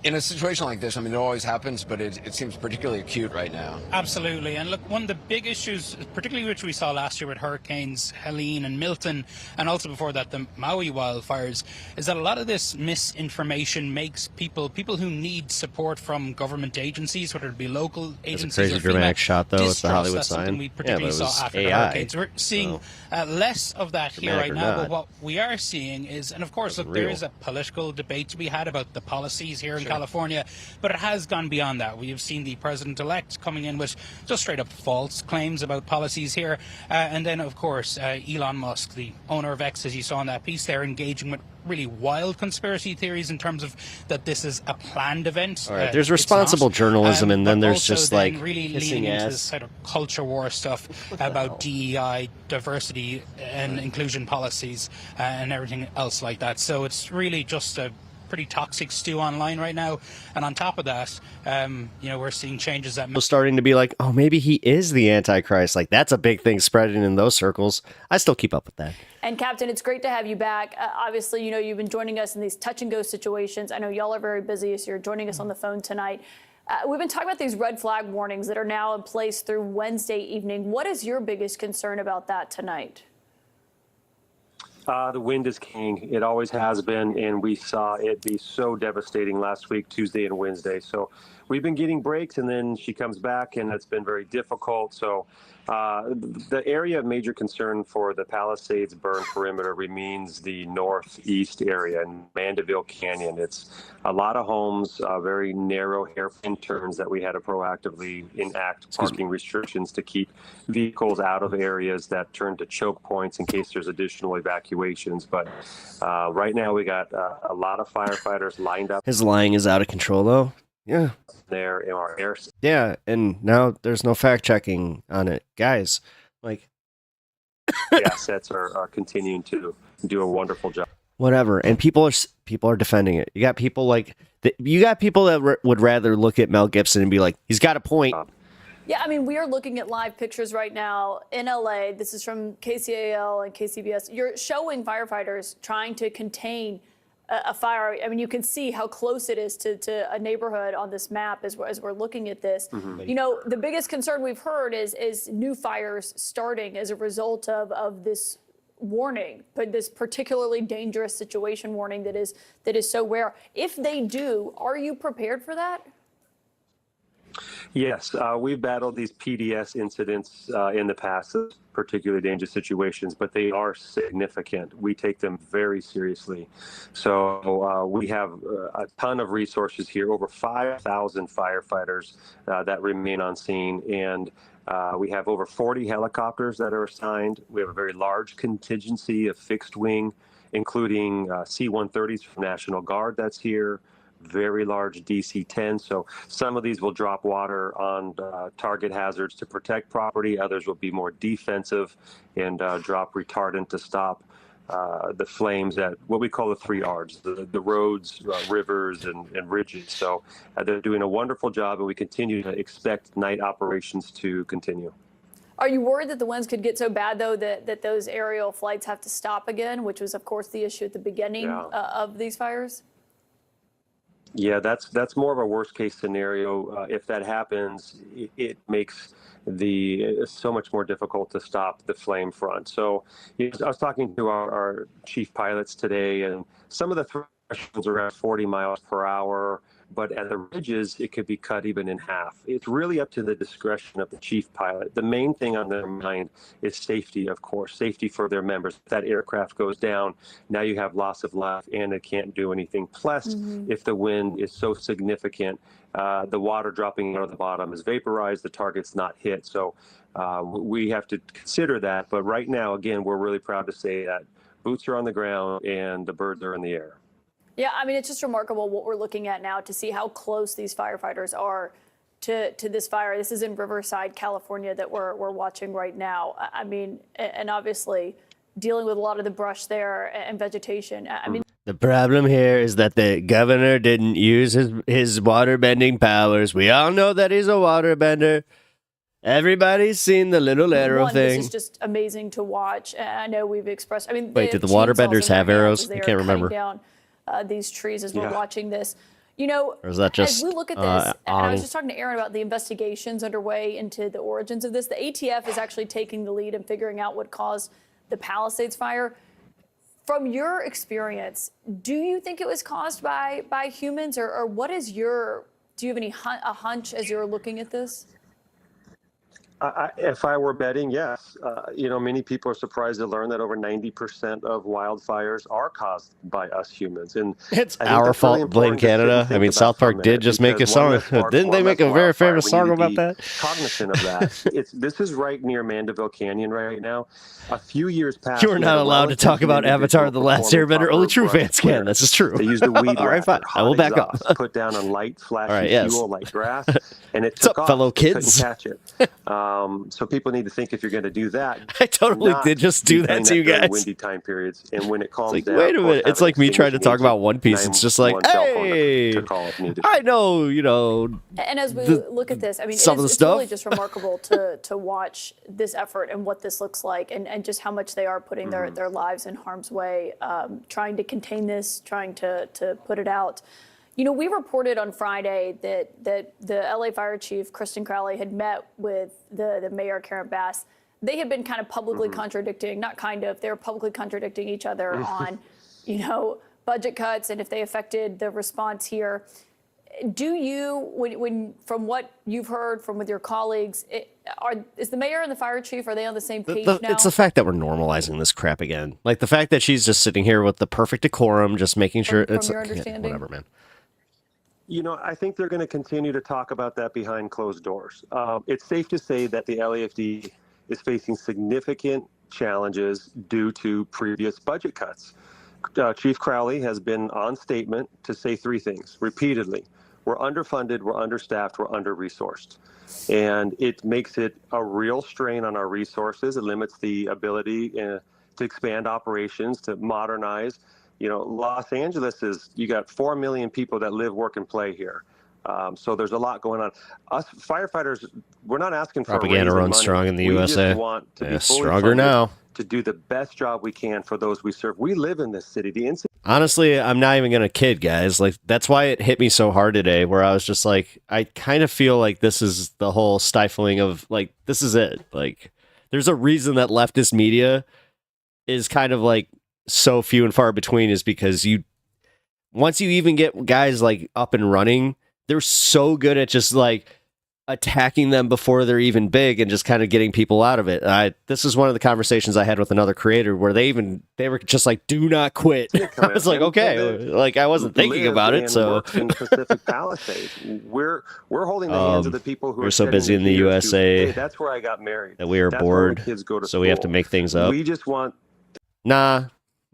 In a situation like this, it always happens, but it seems particularly acute right now. Absolutely. And look, one of the big issues, particularly which we saw last year with hurricanes Helene and Milton, and also before that the Maui wildfires, is that a lot of this misinformation makes people who need support from government agencies, whether it be local agencies It's a crazy dramatic shot, though, with the Hollywood That's something sign. we particularly saw after the AI, hurricanes. We're seeing less of that here right now, but what we are seeing is, and of course, look, there is a political debate to be had about the policies here in California, but it has gone beyond that. We have seen the president-elect coming in with just straight-up false claims about policies here, and then, of course, Elon Musk, the owner of X, as you saw in that piece there, engaging with really wild conspiracy theories in terms of that this is a planned event. All right, there's responsible journalism, and then there's just like really leaning into this sort of culture war stuff about DEI, diversity and inclusion policies, and everything else like that. So it's really just a pretty toxic stew online right now. And on top of that, we're seeing changes that starting to be like, oh, maybe he is the Antichrist. Like, that's a big thing spreading in those circles. I still keep up with that. And Captain, it's great to have you back. Obviously, you've been joining us in these touch and go situations. I know y'all are very busy, so you're joining us on the phone tonight. We've been talking about these red flag warnings that are now in place through Wednesday evening. What is your biggest concern about that tonight? The wind is king. It always has been, and we saw it be so devastating last week, Tuesday and Wednesday. So we've been getting breaks, and then she comes back, and it's been very difficult. So the area of major concern for the Palisades burn perimeter remains the northeast area in Mandeville Canyon. It's a lot of homes, very narrow hairpin turns that we had to proactively enact parking restrictions to keep vehicles out of areas that turn to choke points in case there's additional evacuations. But right now we got a lot of firefighters lined up. His lying is out of control, though. Yeah. There in our air. Yeah, and now there's no fact checking on it, guys. Like, the assets are continuing to do a wonderful job. Whatever, and people are defending it. You got people that would rather look at Mel Gibson and be like, he's got a point. Yeah, I mean, we are looking at live pictures right now in LA. This is from KCAL and KCBS. You're showing firefighters trying to contain a fire. I mean, you can see how close it is to a neighborhood on this map as we're looking at this. Mm-hmm. You know, the biggest concern we've heard is new fires starting as a result of this warning, but this particularly dangerous situation warning that is so rare. If they do, are you prepared for that? Yes, we've battled these PDS incidents in the past, particularly dangerous situations, but they are significant. We take them very seriously. So we have a ton of resources here, over 5,000 firefighters that remain on scene, and we have over 40 helicopters that are assigned. We have a very large contingency of fixed wing, including C-130s from National Guard that's here, very large DC-10. So some of these will drop water on target hazards to protect property. Others will be more defensive and drop retardant to stop the flames at what we call the 3 Rs, the roads, rivers, and ridges. So they're doing a wonderful job, and we continue to expect night operations to continue. Are you worried that the winds could get so bad, though, that those aerial flights have to stop again, which was, of course, the issue at the beginning of these fires? Yeah, that's more of a worst case scenario. If that happens, it makes so much more difficult to stop the flame front. So I was talking to our chief pilots today, and some of the thresholds are around 40 miles per hour, but at the ridges, it could be cut even in half. It's really up to the discretion of the chief pilot. The main thing on their mind is safety, of course, safety for their members. If that aircraft goes down, now you have loss of life and it can't do anything. Plus, if the wind is so significant, the water dropping out of the bottom is vaporized, the target's not hit. So we have to consider that. But right now, again, we're really proud to say that boots are on the ground and the birds are in the air. Yeah, I mean, it's just remarkable what we're looking at now to see how close these firefighters are to this fire. This is in Riverside, California, that we're watching right now. I mean, and obviously dealing with a lot of the brush there and vegetation. I mean, the problem here is that the governor didn't use his water bending powers. We all know that he's a water bender. Everybody's seen the little arrow thing. This is just amazing to watch. I know we've expressed. I mean, wait, did the water benders have arrows? I can't remember. Down these trees as we're watching this. You know, or is that just, as we look at this, and I was just talking to Aaron about the investigations underway into the origins of this. The ATF is actually taking the lead in figuring out what caused the Palisades fire. From your experience, do you think it was caused by humans, or what is do you have any a hunch as you're looking at this? If I were betting, yes. You know, many people are surprised to learn that over 90% of wildfires are caused by us humans. And it's our fault, really blame Canada. I mean, South Park did just make a song. Didn't they make a very famous song about that? Cognizant of that. This is right near Mandeville Canyon right now. A few years past, you are not allowed to talk about Avatar: The Last Airbender. Only true fans can. This is true. They used a weed all right, fine. I will back up. Put down on light, flashy fuel like grass, and it took off. Fellow kids? Couldn't catch it. So people need to think if you're going to do that. I totally did just do that to you guys. Windy time periods, and when it calms down. Wait a minute. It's like me trying to talk about One Piece. It's just like, hey, I know, you know. And as we look at this, I mean, it's really just remarkable to watch this effort and what this looks like, and just how much they are putting their lives in harm's way, trying to contain this, trying to put it out. You know, we reported on Friday that the LA Fire Chief, Kristen Crowley, had met with the mayor, Karen Bass. they have been kind of publicly contradicting, not kind of, they're publicly contradicting each other on, budget cuts and if they affected the response here. Do you, when from what you've heard from with your colleagues, is the mayor and the fire chief, are they on the same page now? It's the fact that we're normalizing this crap again. Like the fact that she's just sitting here with the perfect decorum, just making sure From it's your understanding? whatever, man. I think they're going to continue to talk about that behind closed doors. It's safe to say that the LAFD is facing significant challenges due to previous budget cuts. Chief Crowley has been on statement to say three things repeatedly. We're underfunded, we're understaffed, we're under-resourced. And it makes it a real strain on our resources. It limits the ability to expand operations, to modernize. Los Angeles you got 4 million people that live, work, and play here. So there's a lot going on. Us firefighters, we're not asking for Propaganda a raise in runs money. strong in the we USA. Just want to be fully Stronger funded now. to do the best job we can for those we serve. We live in this city. Honestly, I'm not even gonna kid, guys. Like that's why it hit me so hard today, where I was just like, I kind of feel like this is the whole stifling of like, this is it. Like, there's a reason that leftist media is kind of like so few and far between, is because once you even get guys like up and running, they're so good at just like attacking them before they're even big and just kind of getting people out of it. This is one of the conversations I had with another creator where they were just like, do not quit. I was like, okay, like I wasn't thinking about it. So in Pacific Palisades, we're holding the hands of the people who we're are so busy in the USA. Hey, that's where I got married. That we are That's where my bored. kids go to So we have to school. make things up. We just want. Nah,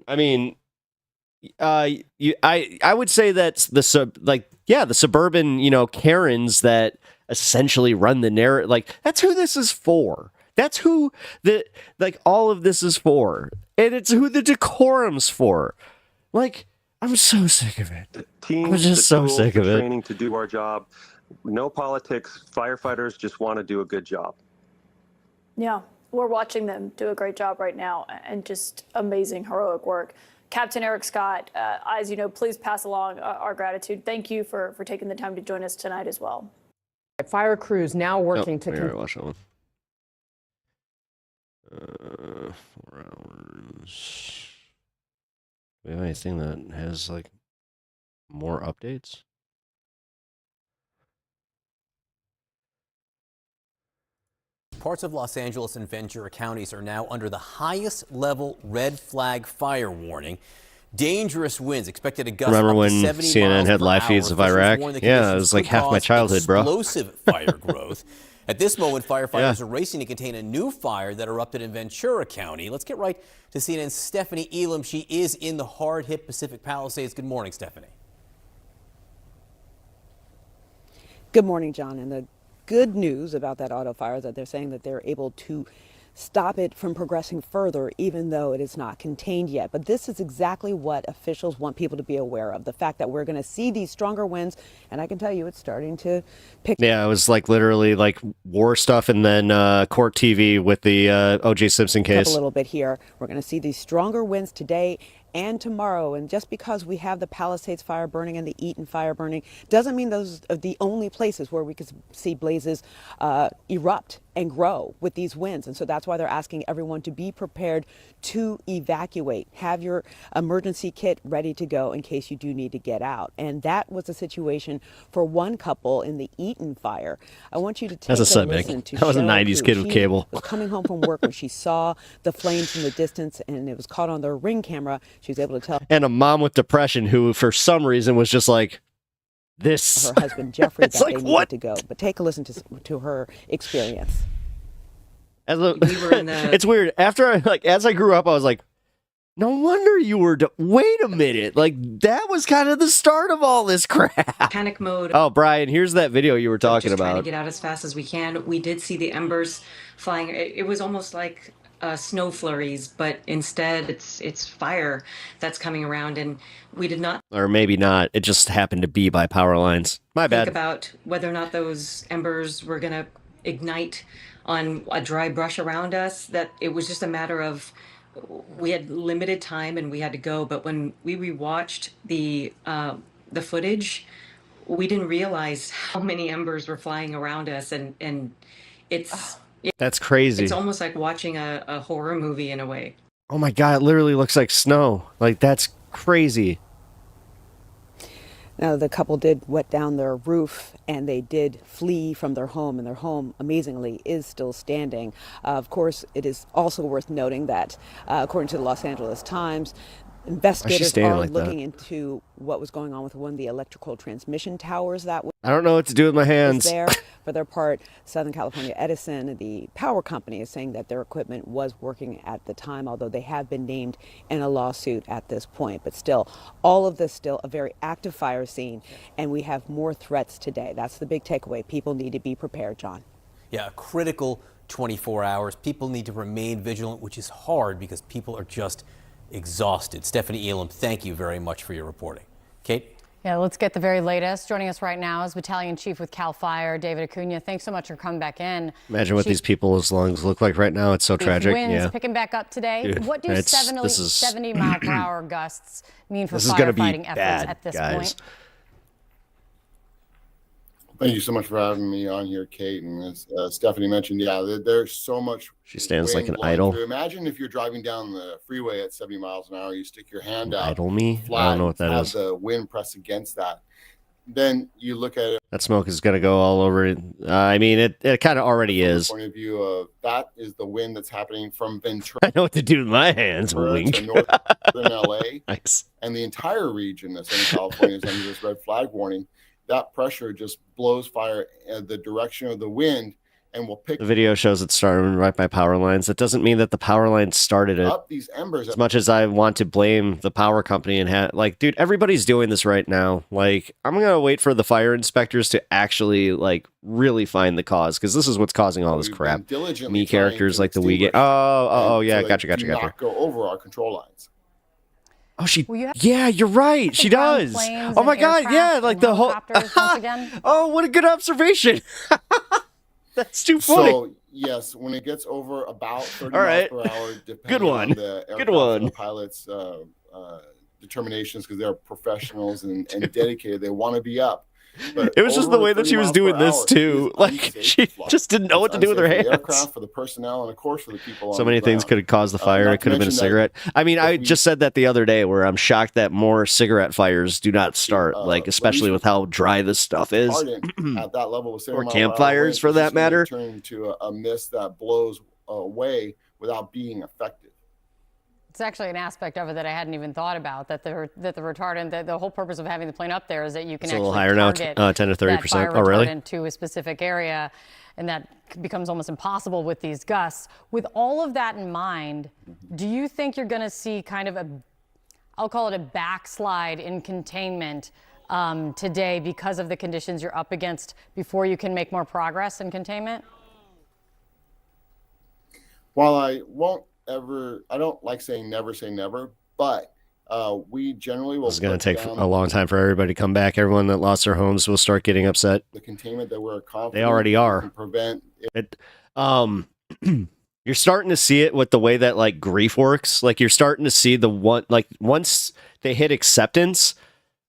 I mean, I would say that's the suburban, Karens that essentially run the narrative. Like that's who this is for. That's who all of this is for, and it's who the decorum's for. Like I'm so sick of it. I'm just so sick of it. Training to do our job. No politics. Firefighters just want to do a good job. Yeah, we're watching them do a great job right now and just amazing, heroic work. Captain Eric Scott, as you know, please pass along our gratitude. Thank you for taking the time to join us tonight as well. Fire crews now working to. We already watched that one. 4 hours. Do we have anything that has like more updates? Parts of Los Angeles and Ventura counties are now under the highest level red flag fire warning. Dangerous winds expected to gust Remember up when to 70 CNN miles had per live hour. feeds of Officials Iraq? warn the Yeah, it conditions was like could half my cause childhood, bro. Explosive fire growth. At this moment, firefighters are racing to contain a new fire that erupted in Ventura County. Let's get right to CNN's Stephanie Elam. She is in the hard-hit Pacific Palisades. Good morning, Stephanie. Good morning, John. And the good news about that auto fire is that they're saying that they're able to stop it from progressing further, even though it is not contained yet. But this is exactly what officials want people to be aware of, the fact that we're going to see these stronger winds. And I can tell you it's starting to pick. Yeah, it was like literally like war stuff and then court TV with the O.J. Simpson case. A little bit here. We're going to see these stronger winds today and tomorrow. And just because we have the Palisades fire burning and the Eaton fire burning doesn't mean those are the only places where we could see blazes erupt and grow with these winds. And so that's why they're asking everyone to be prepared to evacuate. Have your emergency kit ready to go in case you do need to get out. And that was the situation for one couple in the Eaton fire. I want you to take a listen to I was a Cheryl 90s Cruz. kid with She cable. was coming home from work when she saw the flames in the distance, and it was caught on their Ring camera. She was able to tell. And a mom with depression who, for some reason, was just like, this. Her husband Jeffrey that like, they needed to go. But take a listen to her experience. It's weird. As I grew up, I was like, no wonder you were. Wait a minute. Like, that was kind of the start of all this crap. Panic mode. Oh, Brian, here's that video you were talking Just about. trying to get out as fast as we can. We did see the embers flying. It was almost like snow flurries, but instead it's fire that's coming around, and we did not Or maybe not. It just happened to be by power lines. My think bad. about whether or not those embers were going to ignite on a dry brush around us. That it was just a matter of we had limited time and we had to go. But when we rewatched the footage, we didn't realize how many embers were flying around us, and it's That's crazy. It's almost like watching a horror movie in a way. Oh my God, it literally looks like snow. Like, that's crazy. Now, the couple did wet down their roof and they did flee from their home, and their home, amazingly, is still standing. Of course, it is also worth noting that, according to the Los Angeles Times, investigators are looking into what was going on with one of the electrical transmission towers that was I don't know what to do with my hands. there. For their part, Southern California Edison, the power company, is saying that their equipment was working at the time, although they have been named in a lawsuit at this point. But still, all of this still a very active fire scene, and we have more threats today. That's the big takeaway. People need to be prepared, John. Yeah, a critical 24 hours. People need to remain vigilant, which is hard because people are just exhausted. Stephanie Elam, thank you very much for your reporting. Kate? Yeah, let's get the very latest. Joining us right now is Battalion Chief with CAL FIRE, David Acuna. Thanks so much for coming back in. Imagine what these people's lungs look like right now. It's so tragic. Winds Yeah. picking back up today. Dude, What do 70 mile per hour gusts mean for firefighting efforts at this point? Thank you so much for having me on here, Kate. And as Stephanie mentioned, there's so much. She stands like an blowing idol. through. Imagine if you're driving down the freeway at 70 miles an hour, you stick your hand out. Idol me? Flat, I don't know what that have is. the wind press against that. Then you look at it. That smoke is going to go all over it. I mean, it kind of already From is. the point of view of that is the wind that's happening from Ventura I know what to do with my hands. to Wink. northern LA. Nice. And the entire region that's in California is under this red flag warning. That pressure just blows fire in the direction of the wind and will pick The video shows it started right by power lines. That doesn't mean that the power lines started it. up these embers. As much as I want to blame the power company and like, dude, everybody's doing this right now. Like, I'm gonna wait for the fire inspectors to actually like really find the cause, because this is what's causing all this crap. Me characters like the Wii game. Oh, yeah, gotcha. Not go over our control lines. Oh, yeah, you're right. She does. Oh my God, yeah, like the whole. Oh, what a good observation. That's too funny. So yes, when it gets over about 30 All right. miles per hour, depending Good one. on the Good aircraft one. and the pilot's determinations, because they're professionals and dedicated, they want to be up. But It was just the over way that 30 she was miles doing per this hour too. is Like, unsafe she to fly. just didn't know what to do with her Unsafe for the hands. aircraft, for the personnel, and of course for the people. So on many the things ground. could have caused the fire. not It could have to been a mention that cigarette. I mean, I we- just said that the other day, where I'm shocked that more cigarette fires do not start, like, especially with how dry this stuff is. Ardent at that level with 70 Or mile per hour campfires, winds, for it's that just gonna matter. turn into a mist that blows away without being effective. It's actually an aspect of it that I hadn't even thought about, that the retardant, that the whole purpose of having the plane up there is that you can It's a actually little higher now, target 10 to 30%. that fire Oh, really? retardant to a specific area, and that becomes almost impossible with these gusts. With all of that in mind, do you think you're going to see kind of I'll call it a backslide in containment today because of the conditions you're up against before you can make more progress in containment? While I don't like saying never say never, but we generally will. This is going put to take down a long time for everybody to come back. Everyone that lost their homes will start getting upset. the containment that we're confident They already we are. can prevent. You're starting to see it with the way that like grief works. Like, you're starting to see the one, like, once they hit acceptance,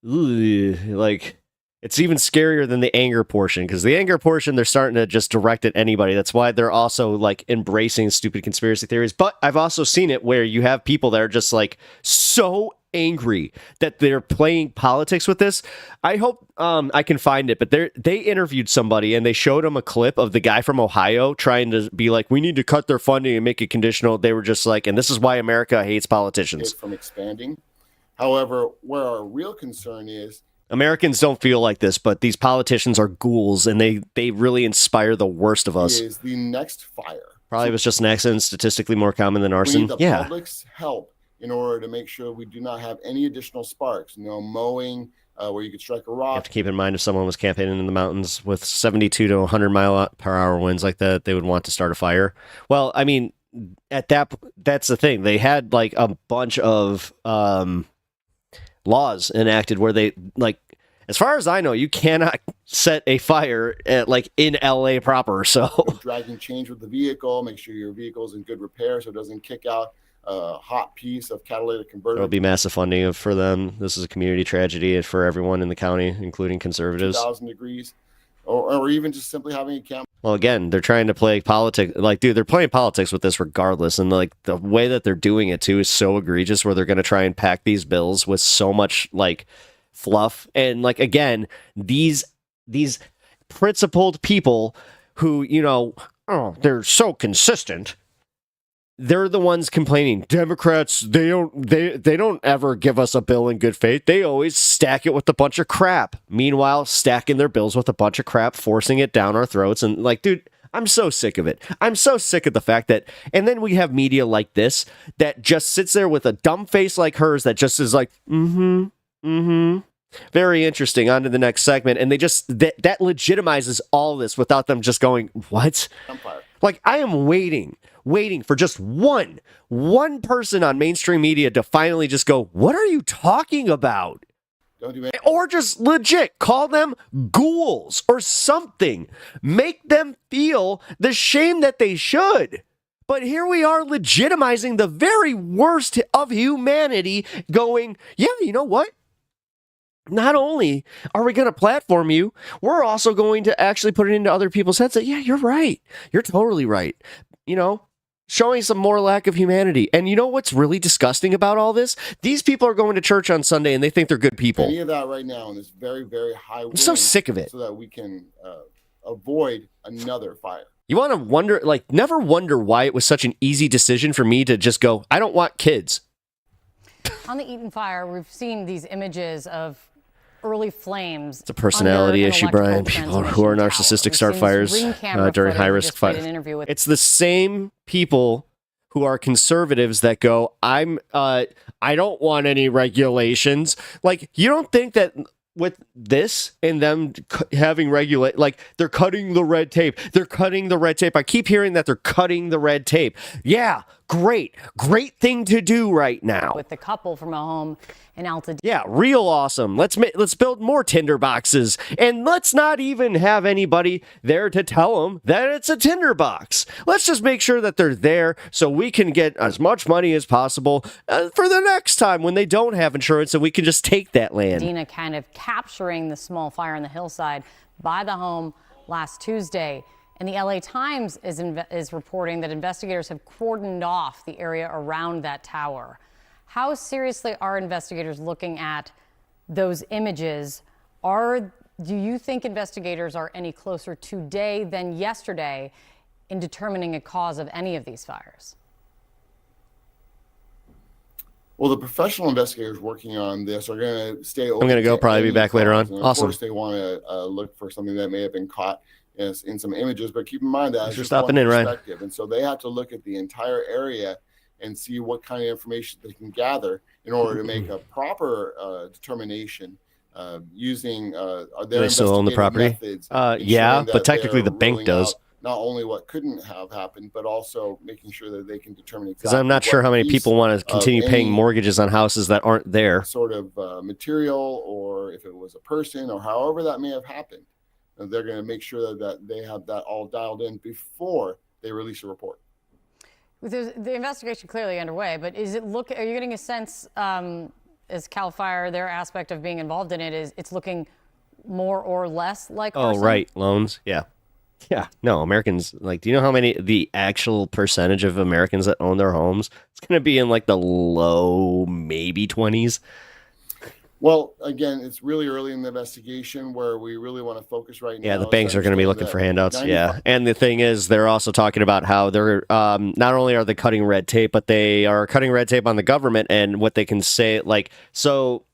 like, it's even scarier than the anger portion, because the anger portion, they're starting to just direct at anybody. That's why they're also like embracing stupid conspiracy theories. But I've also seen it where you have people that are just like so angry that they're playing politics with this. I hope I can find it, but they interviewed somebody and they showed them a clip of the guy from Ohio trying to be like, we need to cut their funding and make it conditional. They were just like, and this is why America hates politicians. From expanding. However, where our real concern is, Americans don't feel like this, but these politicians are ghouls, and they really inspire the worst of us. is the next fire. Probably was just an accident, statistically more common than We arson. need the Yeah. public's help in order to make sure we do not have any additional sparks. No mowing where you could strike a You rock. have to keep in mind, if someone was campaigning in the mountains with 72 to 100 mile per hour winds like that, they would want to start a fire. Well, I mean, that's the thing. They had like a bunch of laws enacted where they, like, as far as I know, you cannot set a fire at, like, in LA proper. So Dragging change with the vehicle, make sure your vehicle's in good repair so it doesn't kick out a hot piece of catalytic converter. there will be massive funding for them. This is a community tragedy for everyone in the county, including conservatives. 2,000 degrees. or even just simply having a camp. Well, again, they're trying to play politics. Like, dude, they're playing politics with this regardless. And like the way that they're doing it too is so egregious, where they're going to try and pack these bills with so much like fluff. And like, again, these principled people who, you know, oh, they're so consistent. They're the ones complaining. Democrats, they don't ever give us a bill in good faith. They always stack it with a bunch of crap. Meanwhile, stacking their bills with a bunch of crap, forcing it down our throats. And like, dude, I'm so sick of it. I'm so sick of the fact that, and then we have media like this that just sits there with a dumb face like hers that just is like, very interesting. On to the next segment. And they just, that legitimizes all this without them just going, what? Like, I am waiting for just one person on mainstream media to finally just go, what are you talking about? Don't do it. Or just legit call them ghouls or something. Make them feel the shame that they should. But here we are legitimizing the very worst of humanity, going, yeah, you know what? Not only are we going to platform you, we're also going to actually put it into other people's heads that, yeah, you're right. You're totally right. You know, showing some more lack of humanity. And you know what's really disgusting about all this? These people are going to church on Sunday and they think they're good people. Any of that right now in this very, very high wind, I'm so sick of it. So that we can avoid another fire. You want to wonder, like, never wonder why it was such an easy decision for me to just go, I don't want kids. On the Eaton fire, we've seen these images of early flames. It's a personality issue, Brian. People who are narcissistic start fires during high-risk fires. It's the same people who are conservatives that go, I don't want any regulations. Like, you don't think that with this and them having regulate, like, they're cutting the red tape. They're cutting the red tape. I keep hearing that they're cutting the red tape. Yeah, great thing to do right now. With the couple from a home in Altadena. Yeah, real awesome. Let's build more tinder boxes, and let's not even have anybody there to tell them that it's a tinder box. Let's just make sure that they're there so we can get as much money as possible for the next time when they don't have insurance, and we can just take that land. Dina kind of capturing the small fire on the hillside by the home last Tuesday. And the LA Times is reporting that investigators have cordoned off the area around that tower. How seriously are investigators looking at those images? Do you think investigators are any closer today than yesterday in determining a cause of any of these fires? Well, the professional investigators working on this are going to stay open. I'm going to go probably be back later on. And awesome. Of course, they want to look for something that may have been caught in some images, but keep in mind that Thanks for stopping in, Ryan. And so they have to look at the entire area and see what kind of information they can gather in order to make a proper determination using their they still own the property. Methods, yeah, but technically the bank does. Not only what couldn't have happened, but also making sure that they can determine exactly. Because I'm not sure how many people want to continue paying mortgages on houses that aren't there. Sort of material, or if it was a person, or however that may have happened. They're going to make sure that they have that all dialed in before they release a report. The investigation clearly underway, but are you getting a sense, as CAL FIRE, their aspect of being involved in it is it's looking more or less like arson? Oh, right. Loans. Yeah. Yeah. No, Americans, like, do you know how many, the actual percentage of Americans that own their homes? It's going to be in like the low, maybe 20s. Well, again, it's really early in the investigation where we really want to focus right now. Yeah, the banks are going to be looking for handouts. Yeah. And the thing is, they're also talking about how they're not only are they cutting red tape, but they are cutting red tape on the government and what they can say. Like, so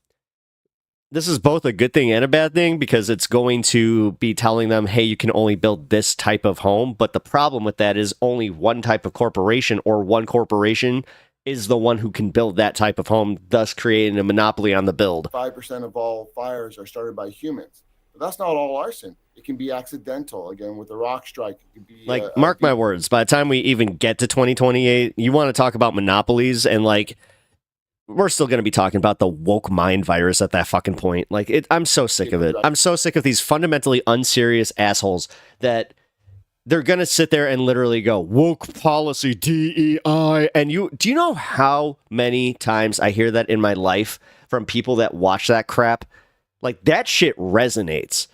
this is both a good thing and a bad thing because it's going to be telling them, hey, you can only build this type of home. But the problem with that is only one type of corporation or one corporation is the one who can build that type of home, thus creating a monopoly on the build. 5% of all fires are started by humans. But that's not all arson. It can be accidental. Again, with a rock strike, it could be like, mark my words, by the time we even get to 2028, you want to talk about monopolies, and like, we're still going to be talking about the woke mind virus at that fucking point. Like, I'm so sick of it. I'm so sick of these fundamentally unserious assholes that they're going to sit there and literally go, woke policy, DEI. And do you know how many times I hear that in my life from people that watch that crap? Like, that shit resonates.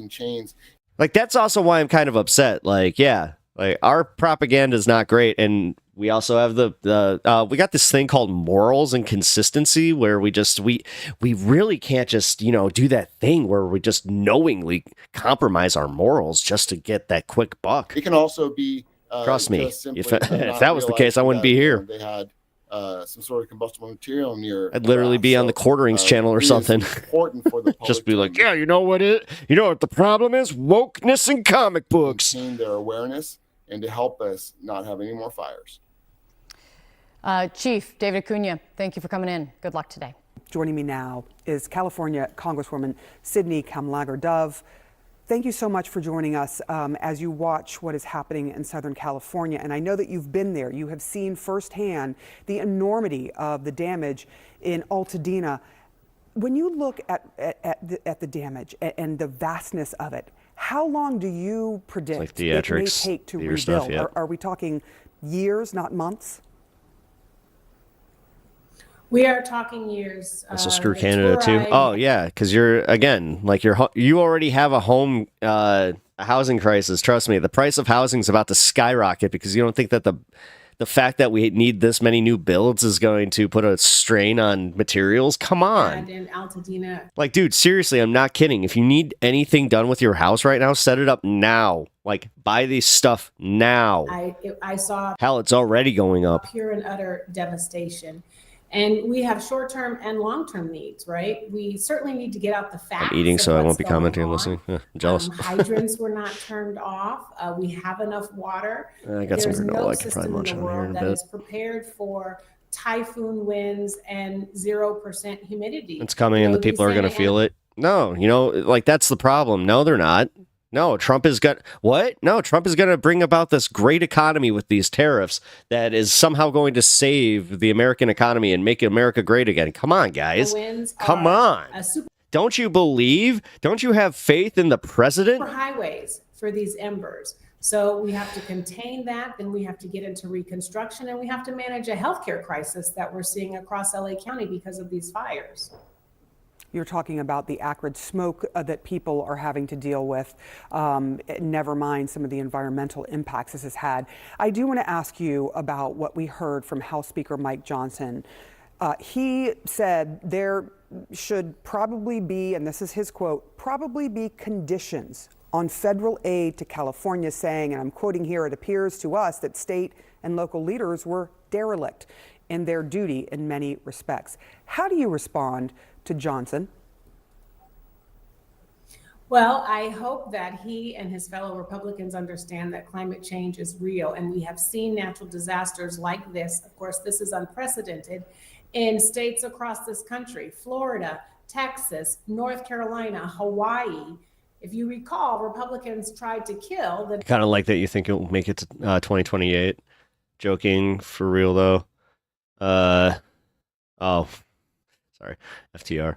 Chains. Like, that's also why I'm kind of upset. Like, yeah, like our propaganda is not great. And we also have we got this thing called morals and consistency where we really can't just, do that thing where we just knowingly compromise our morals just to get that quick buck. It can also be, trust me, just simply if not that was the case, I wouldn't be realizing here. they had some sort of combustible material near. I'd literally be on the quarterings channel or it is something. Important for the public Just be like, yeah, you know what the problem is? Wokeness in comic books. maintain their awareness and to help us not have any more fires. Chief David Acuna, thank you for coming in. Good luck today. Joining me now is California Congresswoman Sydney Kamlager-Dove. Thank you so much for joining us as you watch what is happening in Southern California. And I know that you've been there. You have seen firsthand the enormity of the damage in Altadena. When you look at the damage and the vastness of it, how long do you predict like it may take to rebuild? Stuff, yeah. Are we talking years, not months? We are talking years. This will screw Canada too. Oh yeah, because you already have a home a housing crisis. Trust me, the price of housing is about to skyrocket because you don't think that the fact that we need this many new builds is going to put a strain on materials. Come on. And in Altadena. Like, dude, seriously, I'm not kidding. If you need anything done with your house right now, set it up now. Like, buy this stuff now. I saw. Hell, it's already going up. Pure and utter devastation. And we have short-term and long-term needs, right? We certainly need to get out the facts. I'm eating, so I won't be commenting and on. listening. Yeah, I'm jealous. Hydrants were not turned off. We have enough water. I got some There's granola no I can probably system in munch the on here world in a that bit. is prepared for typhoon winds and 0% humidity. It's coming and the people are going to feel it. No, like that's the problem. No, they're not. No, Trump is what? No, Trump is going to bring about this great economy with these tariffs that is somehow going to save the American economy and make America great again. Come on, guys. Come on. Don't you believe? Don't you have faith in the president? For highways for these embers. So we have to contain that. Then we have to get into reconstruction, and we have to manage a healthcare crisis that we're seeing across LA County because of these fires. You're talking about the acrid smoke that people are having to deal with, never mind some of the environmental impacts this has had. I do want to ask you about what we heard from House Speaker Mike Johnson. He said there should probably be, and this is his quote, probably be conditions on federal aid to California, saying, and I'm quoting here, it appears to us that state and local leaders were derelict in their duty in many respects. How do you respond to Johnson? Well, I hope that he and his fellow Republicans understand that climate change is real, and we have seen natural disasters like this. Of course, this is unprecedented in states across this country: Florida, Texas, North Carolina, Hawaii. If you recall, Republicans tried to kill the. Kind of like that you think it'll make it to 2028. Joking, for real though. Oh, sorry, FTR.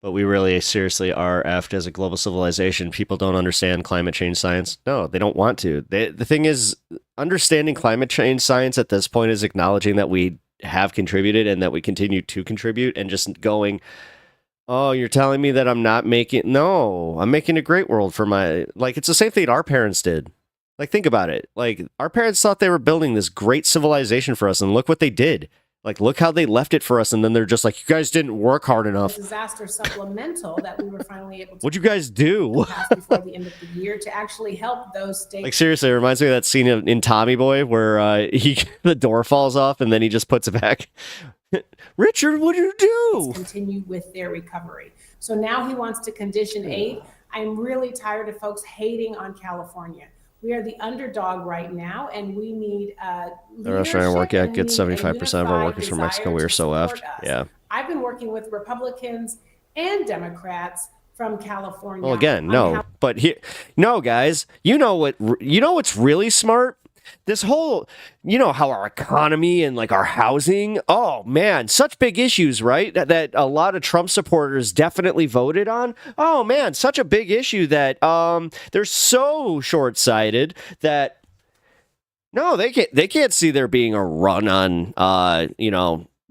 But we really seriously are effed as a global civilization. People don't understand climate change science. No, they don't want to. The thing is, understanding climate change science at this point is acknowledging that we have contributed and that we continue to contribute, and just going, oh, you're telling me that I'm not making... No, I'm making a great world for my... Like, it's the same thing our parents did. Like, think about it. Like, our parents thought they were building this great civilization for us, and look what they did. Like, look how they left it for us, and then they're just like, you guys didn't work hard enough. Disaster supplemental that we were finally able to What'd you guys do? pass before the end of the year to actually help those states. Like, seriously, it reminds me of that scene in Tommy Boy where the door falls off and then he just puts it back. Richard, what did you do? Continue with their recovery. So now he wants to condition aid. I'm really tired of folks hating on California. We are the underdog right now, and we need the restaurant I work at gets 75% of our workers from Mexico. We are so effed. Yeah. I've been working with Republicans and Democrats from California. Well, again, no. But here, no, guys, you know what's really smart? This whole, how our economy and like our housing, oh man, such big issues, right? That a lot of Trump supporters definitely voted on. Oh man, such a big issue that they're so short-sighted that no, they can't see there being a run on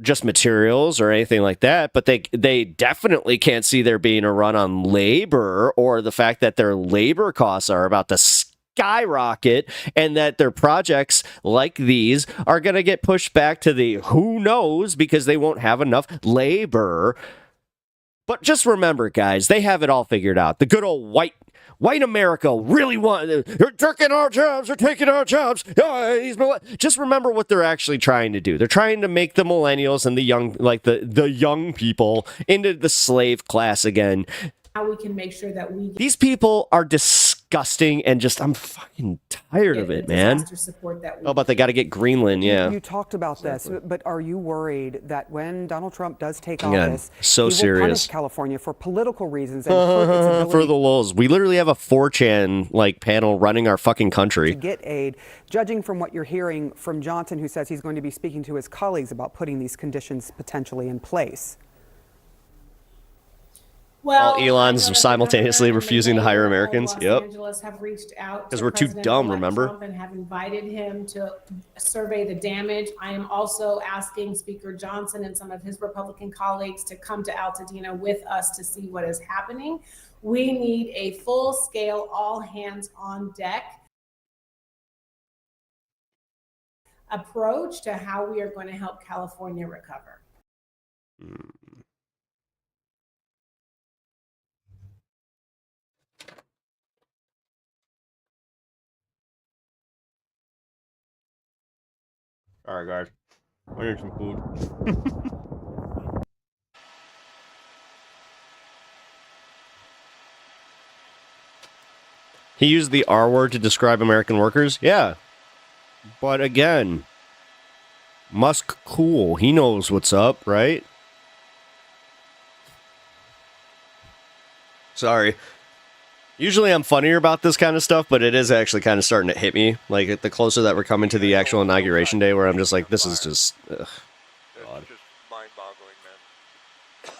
just materials or anything like that, but they definitely can't see there being a run on labor or the fact that their labor costs are about to skyrocket and that their projects like these are going to get pushed back to the who knows because they won't have enough labor. But just remember, guys, they have it all figured out. The good old white America really they're taking our jobs, they're taking our jobs. Just remember what they're actually trying to do. They're trying to make the millennials and the young, like the young people, into the slave class again. How we can make sure that These people are disgusting and just, I'm fucking tired of it, man. disaster support that we Oh, but they got to get Greenland, yeah. You talked about this, but are you worried that when Donald Trump does take Again, office, so he will serious. punish California for political reasons and for its ability For the lulz. We literally have a 4chan panel running our fucking country. to get aid? Judging from what you're hearing from Johnson, who says he's going to be speaking to his colleagues about putting these conditions potentially in place. While Elon's simultaneously refusing to hire Americans. Los Yep. Angeles have reached out Because to we're too President dumb, Elect remember? Trump and have invited him to survey the damage. I am also asking Speaker Johnson and some of his Republican colleagues to come to Altadena with us to see what is happening. We need a full-scale, all-hands-on-deck approach to how we are going to help California recover. All right, guys. I need some food. He used the R word to describe American workers? Yeah. But again, Musk cool. He knows what's up, right? Sorry. Usually I'm funnier about this kind of stuff, but it is actually kind of starting to hit me. Like, the closer that we're coming to the actual inauguration day, where I'm just like, this is just... Ugh. God. Just mind-boggling, man.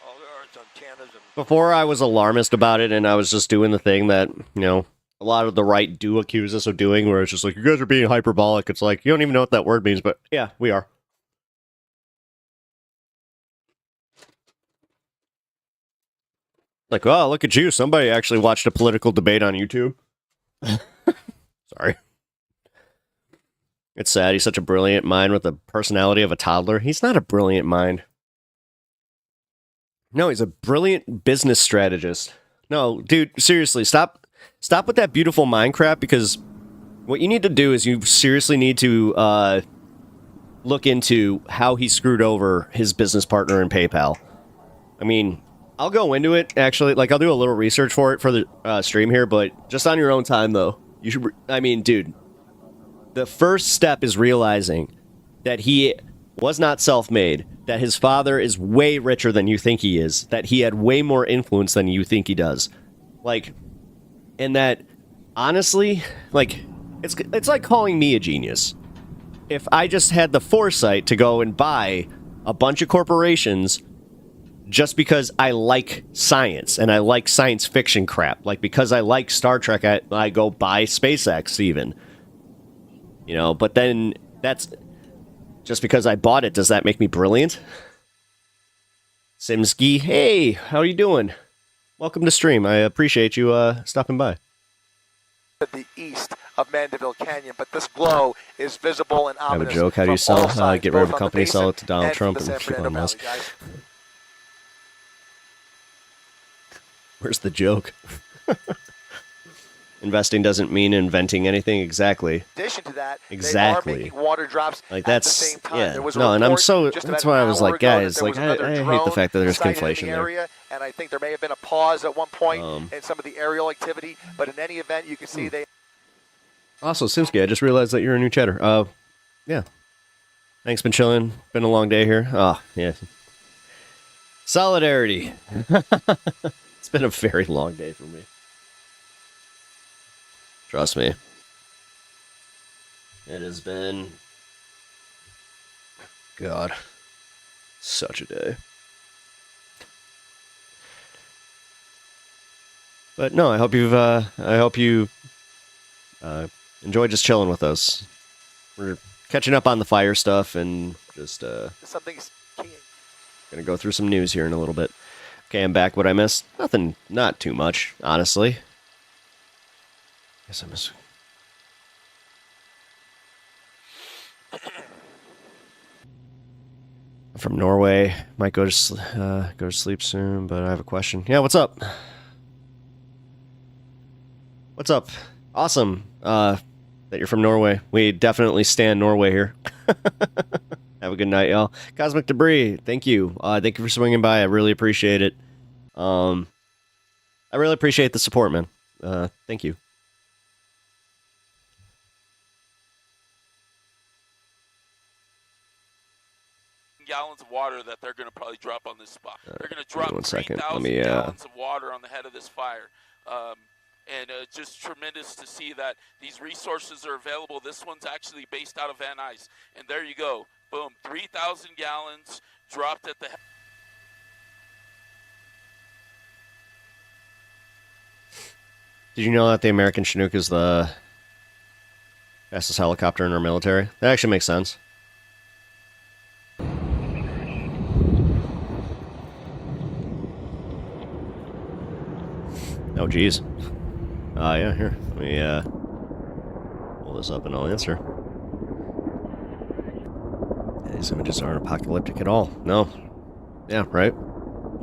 All there are antennas and... Before I was alarmist about it, and I was just doing the thing that, a lot of the right do accuse us of doing, where it's just like, you guys are being hyperbolic. It's like, you don't even know what that word means, but yeah, we are. Like, oh, look at you. Somebody actually watched a political debate on YouTube. Sorry. It's sad. He's such a brilliant mind with the personality of a toddler. He's not a brilliant mind. No, he's a brilliant business strategist. No, dude, seriously, stop with that beautiful mind crap, because what you need to do is you seriously need to look into how he screwed over his business partner in PayPal. I mean, I'll go into it, actually. Like, I'll do a little research for it for the stream here, but just on your own time, though. You should, I mean, dude, the first step is realizing that he was not self-made, that his father is way richer than you think he is, that he had way more influence than you think he does. Like, and that, honestly, like, it's like calling me a genius. If I just had the foresight to go and buy a bunch of corporations just because I like science and I like science fiction crap. Like, because I like Star Trek, I go buy SpaceX even. But then that's just because I bought it. Does that make me brilliant? Simski, hey, how are you doing? Welcome to stream. I appreciate you stopping by. To the east of Mandeville Canyon, but this glow is visible and I have ominous. a joke. How do you from all sell? sides, Get rid of a both on the company, sell it to basin Donald and Trump, the San and Fernando Elon Valley, Musk. guys. Where's the joke? Investing doesn't mean inventing anything. Exactly. In addition to that, Exactly. they are making water drops Like, at that's, the same time. yeah. There was a No, and I'm report so, just that's about why I an was hour like, ago that guys, there like, was another I hate the drone fact that there's sighted in conflation the there. area, and I think there may have been a pause at one point in some of the aerial activity, but in any event, you can see they... Also, Simski, I just realized that you're a new chatter. Yeah. Thanks, been chilling. Been a long day here. Oh, yeah. Solidarity. It's been a very long day for me. Trust me. It has been... God. Such a day. But no, I hope you enjoyed just chilling with us. we're catching up on the fire stuff and just Something's gonna go through some news here in a little bit. Okay, I'm back. What I missed? Nothing. Not too much, honestly. Guess I missed. From Norway, might go to sleep soon, but I have a question. Yeah, what's up? What's up? Awesome that you're from Norway. We definitely stand Norway here. Have a good night, y'all. Cosmic Debris, thank you. Thank you for swinging by. I really appreciate it. I really appreciate the support, man. Thank you. Gallons of water that they're going to probably drop on this spot. They're going to drop 3,000 3,000 gallons of water on the head of this fire. And just tremendous to see that these resources are available. This one's actually based out of Van Nuys. And there you go. Boom. 3,000 gallons dropped at the head. Did you know that the American Chinook is the fastest helicopter in our military? That actually makes sense. Oh, geez. Yeah, here. Let me pull this up and I'll answer. These images aren't apocalyptic at all. No. Yeah, right?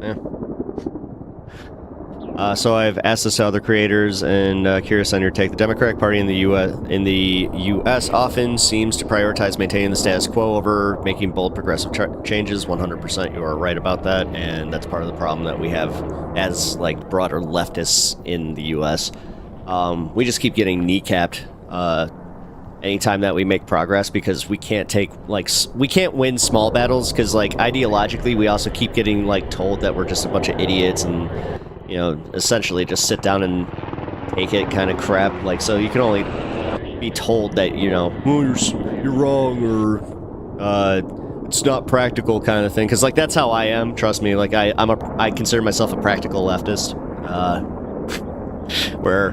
Yeah. So I've asked this to other creators and curious on your take. The Democratic Party in the U.S. often seems to prioritize maintaining the status quo over making bold progressive changes. 100% you are right about that, and that's part of the problem that we have as like broader leftists in the U.S. We just keep getting kneecapped anytime that we make progress because we can't we can't win small battles because like ideologically we also keep getting like told that we're just a bunch of idiots and essentially just sit down and take it kind of crap. Like, so you can only be told that, oh, you're wrong or it's not practical kind of thing. Because, like, that's how I am. Trust me. Like, I consider myself a practical leftist. Where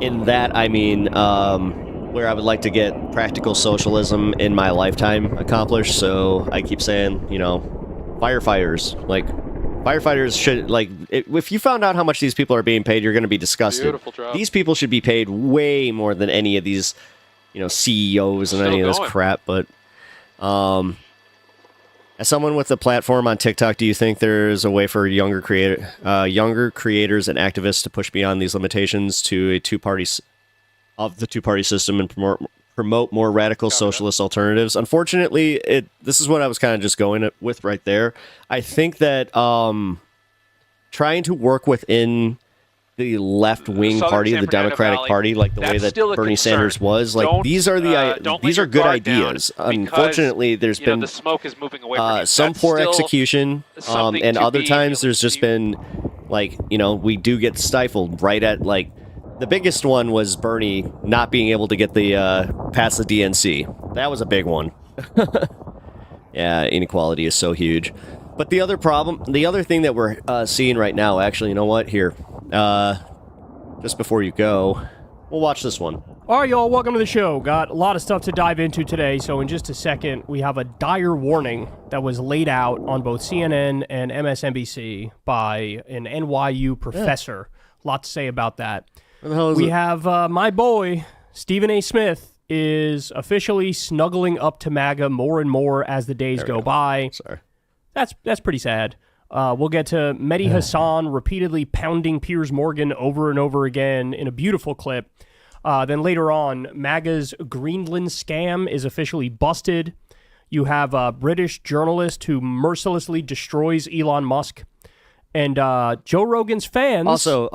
in that, I mean, where I would like to get practical socialism in my lifetime accomplished. So I keep saying, firefighters, like, firefighters should, like, if you found out how much these people are being paid, you're going to be disgusted. Beautiful job. These people should be paid way more than any of these, CEOs and Still any of this going. crap. But, as someone with a platform on TikTok, do you think there's a way for younger creators and activists to push beyond these limitations to the two-party system and promote more radical socialist alternatives? Unfortunately, this is what I was kind of just going with right there. I think that trying to work within the left-wing Southern party, San the Fernando Democratic Valley, Party, like the way that's that still a Bernie concern. Sanders was, like Don't, these are these are good ideas. Unfortunately, there's been the smoke is moving away from you. some That's poor still execution, something and to other be times there's just been like we do get stifled right at like. The biggest one was Bernie not being able to get the past the DNC. That was a big one. Yeah, inequality is so huge. But the other thing that we're seeing right now, actually, you know what? Here, just before you go, we'll watch this one. All right, y'all, welcome to the show. Got a lot of stuff to dive into today, so in just a second, we have a dire warning that was laid out on both CNN and MSNBC by an NYU professor. A lot to say about that. Where the hell is we it? have my boy, Stephen A. Smith, is officially snuggling up to MAGA more and more as the days go by. Sorry. That's pretty sad. We'll get to Mehdi Hassan repeatedly pounding Piers Morgan over and over again in a beautiful clip. Then later on, MAGA's Greenland scam is officially busted. You have a British journalist who mercilessly destroys Elon Musk. And Joe Rogan's fans... Also,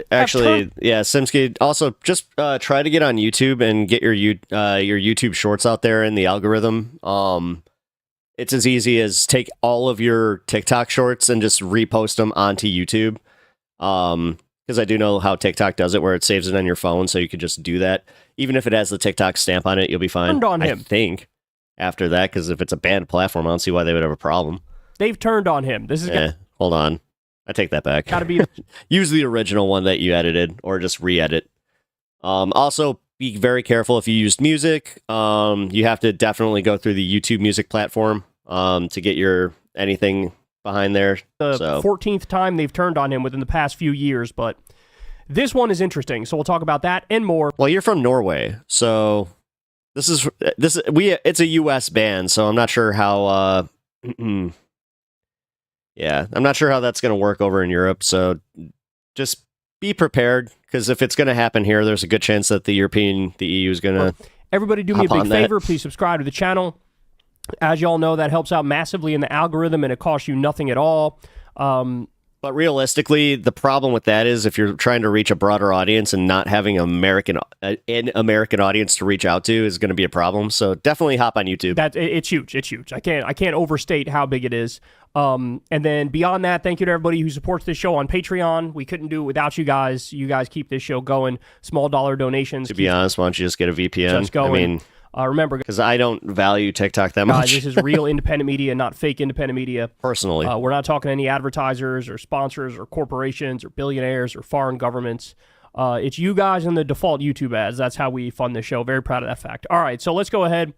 actually, yeah, Simsky, also just try to get on YouTube and get your YouTube shorts out there in the algorithm. It's as easy as take all of your TikTok shorts and just repost them onto YouTube. Because I do know how TikTok does it, where it saves it on your phone, so you could just do that. Even if it has the TikTok stamp on it, you'll be fine. Turned on I him. think, after that, because if it's a banned platform, I don't see why they would have a problem. They've turned on him. This is Hold on. I take that back. Gotta be... Use the original one that you edited, or just re-edit. Also, be very careful if you used music. You have to definitely go through the YouTube Music platform to get your anything behind there. The So 14th time they've turned on him within the past few years, but this one is interesting. So we'll talk about that and more. well, you're from Norway, so it's a U.S. ban, so I'm not sure how. Yeah, I'm not sure how that's going to work over in Europe. So just be prepared, because if it's going to happen here, there's a good chance that the EU is going to. Everybody do me a big favor. Please subscribe to the channel. As y'all know, that helps out massively in the algorithm, and it costs you nothing at all. But realistically, the problem with that is if you're trying to reach a broader audience and not having an American audience to reach out to is going to be a problem. So definitely hop on YouTube. It's huge. It's huge. I can't overstate how big it is. And then beyond that, thank you to everybody who supports this show on Patreon. We couldn't do it without you guys. You guys keep this show going. Small dollar donations. To be honest, why don't you just get a VPN? Just going. I mean, remember, because I don't value TikTok that much. This is real independent media, not fake independent media. Personally, we're not talking to any advertisers or sponsors or corporations or billionaires or foreign governments. It's you guys and the default YouTube ads. That's how we fund this show. Very proud of that fact. All right, so let's go ahead.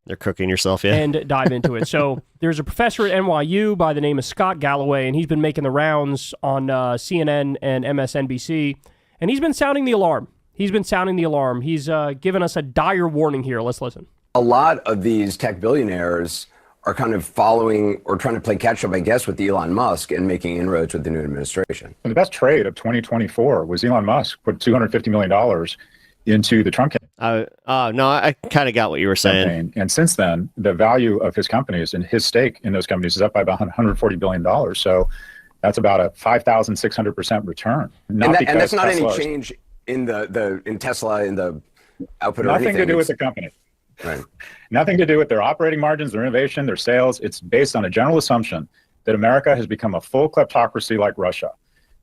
They're cooking yourself, yeah. And dive into it. So there's a professor at NYU by the name of Scott Galloway, and he's been making the rounds on CNN and MSNBC, and he's been sounding the alarm. He's given us a dire warning here. Let's listen. A lot of these tech billionaires are kind of following or trying to play catch up, I guess, with Elon Musk and making inroads with the new administration. And the best trade of 2024 was Elon Musk put $250 million into the Trump campaign. No, I kind of got what you were saying. And since then, the value of his companies and his stake in those companies is up by about $140 billion. So that's about a 5,600% return. And that's not any change in in Tesla, in the output or anything. Nothing to do with the company. Right. Nothing to do with their operating margins, their innovation, their sales. It's based on a general assumption that America has become a full kleptocracy like Russia,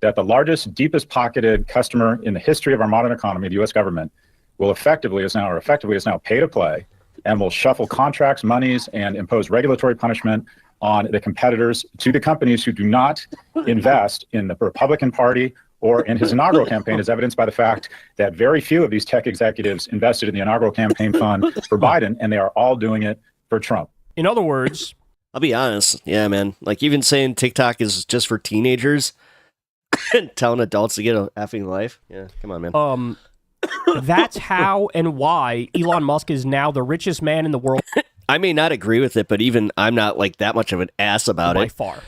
that the largest, deepest pocketed customer in the history of our modern economy, the U.S. government, will effectively is now pay to play and will shuffle contracts, monies, and impose regulatory punishment on the competitors to the companies who do not invest in the Republican Party or in his inaugural campaign, as evidenced by the fact that very few of these tech executives invested in the inaugural campaign fund for Biden, and they are all doing it for Trump. In other words, I'll be honest. Yeah, man. Like, even saying TikTok is just for teenagers and telling adults to get a effing life. Yeah, come on, man. That's how and why Elon Musk is now the richest man in the world. I may not agree with it, but even I'm not like that much of an ass about it. By far.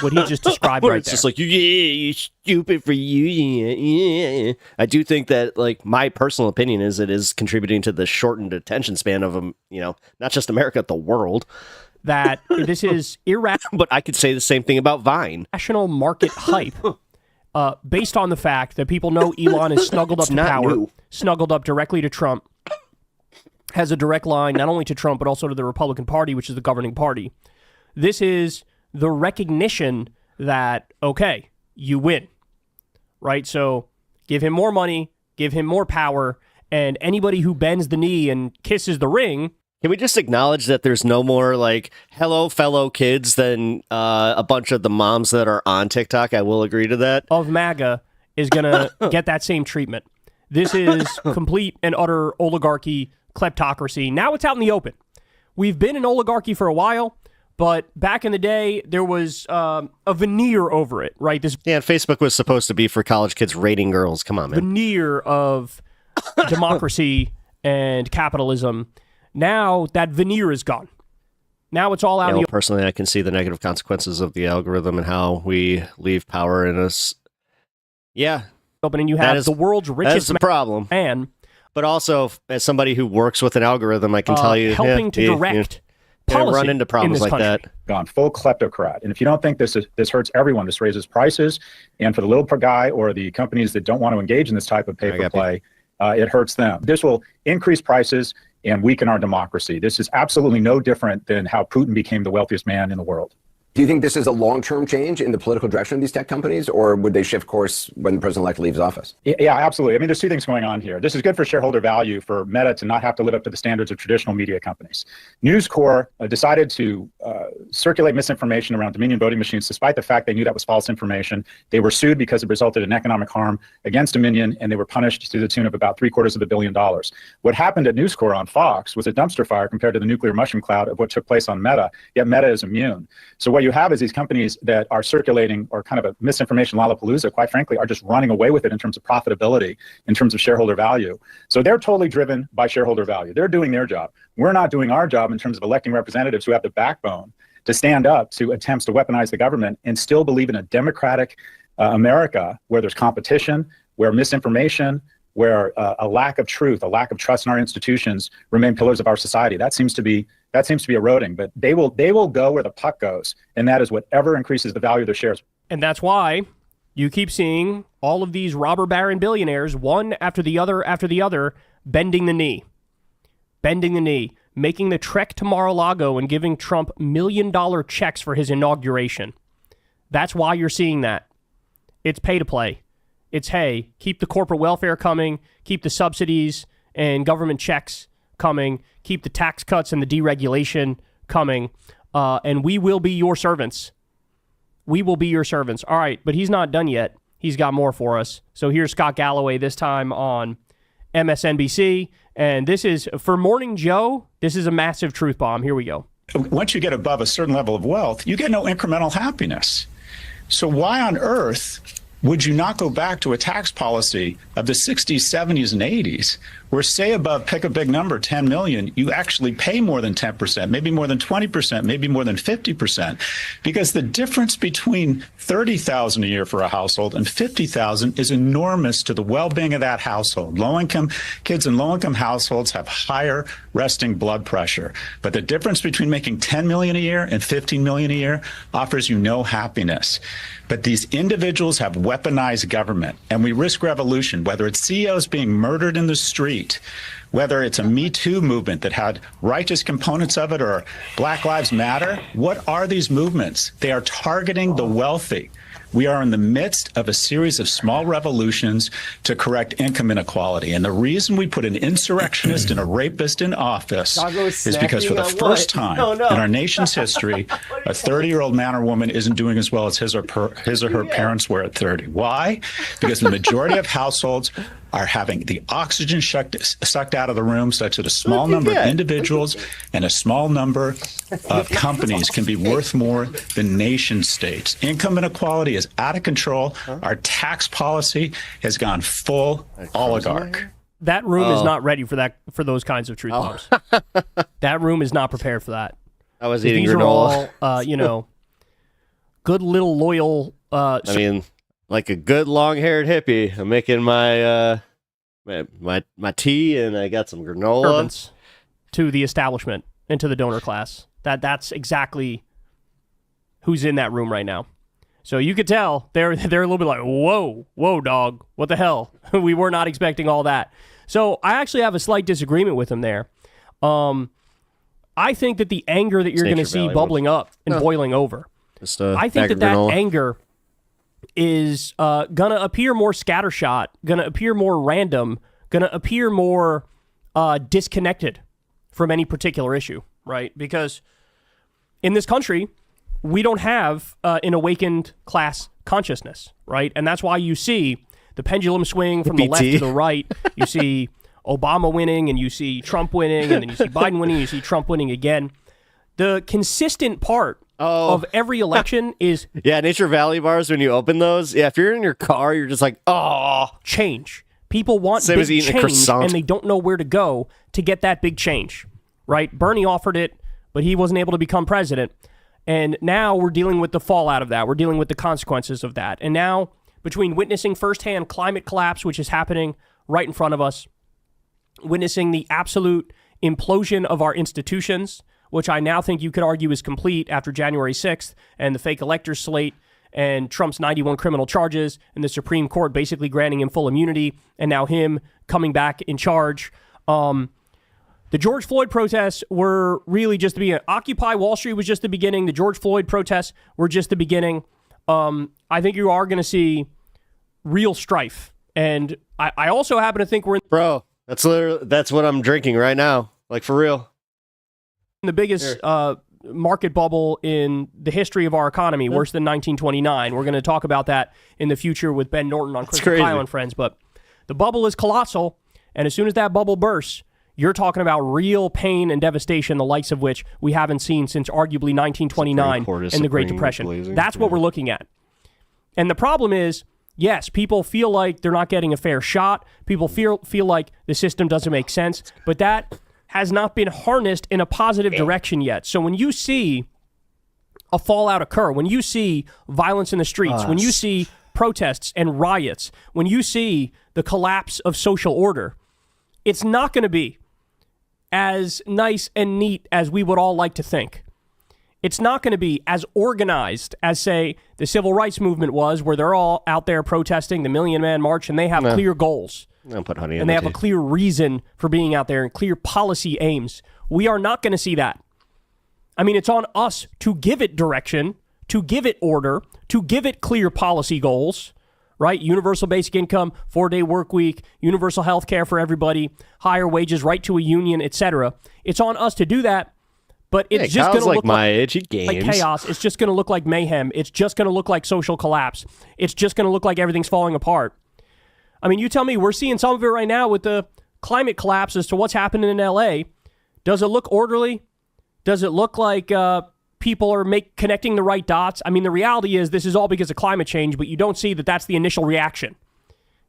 What he just described right it's there. Just like, you stupid for you. Yeah. I do think that, like, my personal opinion is it is contributing to the shortened attention span of, not just America, the world. That this is irrational. But I could say the same thing about Vine. Rational market hype. Based on the fact that people know Elon is snuggled up to power, snuggled up directly to Trump, has a direct line not only to Trump, but also to the Republican Party, which is the governing party. This is the recognition that, okay, you win, right? So give him more money, give him more power, and anybody who bends the knee and kisses the ring. Can we just acknowledge that there's no more, like, hello, fellow kids than a bunch of the moms that are on TikTok? I will agree to that. Of MAGA is going to get that same treatment. This is complete and utter oligarchy, kleptocracy. Now it's out in the open. We've been in oligarchy for a while, but back in the day, there was a veneer over it, right? Facebook was supposed to be for college kids rating girls. Come on, man. Veneer of democracy and capitalism. Now that veneer is gone. Now it's all out. Personally, I can see the negative consequences of the algorithm and how we leave power in us. Yeah. And you have the world's richest problem. Man. But also, as somebody who works with an algorithm, I can tell you, helping to direct policy run into problems like that. Gone full kleptocrat. And if you don't think this hurts everyone, this raises prices, and for the little guy or the companies that don't want to engage in this type of pay-for-play, it hurts them. This will increase prices and weaken our democracy. This is absolutely no different than how Putin became the wealthiest man in the world. Do you think this is a long-term change in the political direction of these tech companies, or would they shift course when the president-elect leaves office? Yeah, absolutely. I mean, there's two things going on here. This is good for shareholder value for Meta to not have to live up to the standards of traditional media companies. News Corp decided to circulate misinformation around Dominion voting machines, despite the fact they knew that was false information. They were sued because it resulted in economic harm against Dominion, and they were punished to the tune of about $750 million. What happened at News Corp on Fox was a dumpster fire compared to the nuclear mushroom cloud of what took place on Meta, yet Meta is immune. So what you have is these companies that are circulating, or kind of a misinformation lollapalooza, quite frankly, are just running away with it in terms of profitability, in terms of shareholder value. So they're totally driven by shareholder value. They're doing their job. We're not doing our job in terms of electing representatives who have the backbone to stand up to attempts to weaponize the government and still believe in a democratic America where there's competition, where misinformation, where a lack of truth, a lack of trust in our institutions remain pillars of our society. That seems to be eroding, but they will go where the puck goes, and that is whatever increases the value of their shares. And that's why you keep seeing all of these robber baron billionaires, one after the other, bending the knee, making the trek to Mar-a-Lago and giving Trump $1 million checks for his inauguration. That's why you're seeing that. It's pay to play. It's, hey, keep the corporate welfare coming, keep the subsidies and government checks coming, keep the tax cuts and the deregulation coming, and we will be your servants. We will be your servants. All right, but he's not done yet. He's got more for us. So here's Scott Galloway, this time on MSNBC. And this is, for Morning Joe, this is a massive truth bomb. Here we go. Once you get above a certain level of wealth, you get no incremental happiness. So why on earth would you not go back to a tax policy of the 60s, 70s, and 80s, where, say, above, pick a big number, 10 million, you actually pay more than 10%, maybe more than 20%, maybe more than 50%, because the difference between 30,000 a year for a household and 50,000 is enormous to the well-being of that household. Low-income kids in low-income households have higher resting blood pressure, but the difference between making 10 million a year and 15 million a year offers you no happiness. But these individuals have weaponized government, and we risk revolution, whether it's CEOs being murdered in the street, whether it's a Me Too movement that had righteous components of it, or Black Lives Matter. What are these movements? They are targeting the wealthy. We are in the midst of a series of small revolutions to correct income inequality. And the reason we put an insurrectionist and a rapist in office is because for the first time in our nation's history, a 30-year-old man or woman isn't doing as well as his or her parents were at 30. Why? Because the majority of households are having the oxygen sucked out of the room, such that a small number of individuals and a small number of companies can be worth more than nation states. Income inequality is out of control. Our tax policy has gone full oligarch. That room is not ready for those kinds of truth bombs. That room is not prepared for that. I was eating these granola. Are all, good little loyal. I mean, like a good long-haired hippie, I'm making my my tea, and I got some granola. Servants to the establishment and to the donor class. That's exactly who's in that room right now. So you could tell they're a little bit like, whoa, dog, what the hell? We were not expecting all that. So I actually have a slight disagreement with him there. I think that the anger that you're going to see bubbling up and boiling over, I think that anger is going to appear more scattershot, going to appear more random, going to appear more disconnected from any particular issue, right? Because in this country, we don't have an awakened class consciousness, right? And that's why you see the pendulum swing from the left to the right. You see Obama winning, and you see Trump winning, and then you see Biden winning, and you see Trump winning again. The consistent part of every election is... Yeah, Nature Valley bars, when you open those, if you're in your car, you're just like, oh. Change. People want Same big as eating change, a croissant. and they don't know where to go to get that big change, right? Bernie offered it, but he wasn't able to become president. And now we're dealing with the fallout of that. We're dealing with the consequences of that. And now, between witnessing firsthand climate collapse, which is happening right in front of us, witnessing the absolute implosion of our institutions, which I now think you could argue is complete after January 6th, and the fake electors slate, and Trump's 91 criminal charges, and the Supreme Court basically granting him full immunity, and now him coming back in charge. The George Floyd protests were really just the beginning. Occupy Wall Street was just the beginning. The George Floyd protests were just the beginning. I think you are going to see real strife. And I also happen to think we're in... Bro, that's what I'm drinking right now. Like, for real. The biggest market bubble in the history of our economy, worse than 1929. We're going to talk about that in the future with Ben Norton on Crystal Kyle and Friends. But the bubble is colossal, and as soon as that bubble bursts, you're talking about real pain and devastation, the likes of which we haven't seen since arguably 1929 and the Great Depression. That's what we're looking at. And the problem is, yes, people feel like they're not getting a fair shot. People feel like the system doesn't make sense, but that has not been harnessed in a positive direction yet. So when you see a fallout occur, when you see violence in the streets, when you see protests and riots, when you see the collapse of social order, it's not going to be as nice and neat as we would all like to think. It's not going to be as organized as, say, the civil rights movement was, where they're all out there protesting the Million Man March, and they have clear goals. Don't put honey in and they the have tea. a clear reason for being out there and clear policy aims. We are not going to see that. I mean, it's on us to give it direction, to give it order, to give it clear policy goals, right? Universal basic income, 4-day work week, universal health care for everybody, higher wages, right to a union, etc. It's on us to do that, but it's just going to look my age. He games. like chaos. It's just going to look like mayhem. It's just going to look like social collapse. It's just going to look like everything's falling apart. I mean, you tell me, we're seeing some of it right now with the climate collapse as to what's happening in L.A. Does it look orderly? Does it look like people are connecting the right dots? I mean, the reality is this is all because of climate change, but you don't see that that's the initial reaction.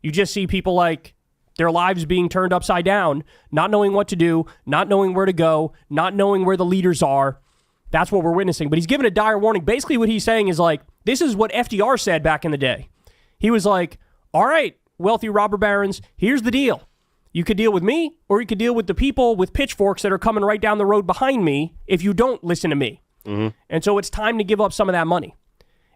You just see people like their lives being turned upside down, not knowing what to do, not knowing where to go, not knowing where the leaders are. That's what we're witnessing. But he's given a dire warning. Basically what he's saying is like, this is what FDR said back in the day. He was like, all right, wealthy robber barons, here's the deal. You could deal with me, or you could deal with the people with pitchforks that are coming right down the road behind me if you don't listen to me. Mm-hmm. And so it's time to give up some of that money.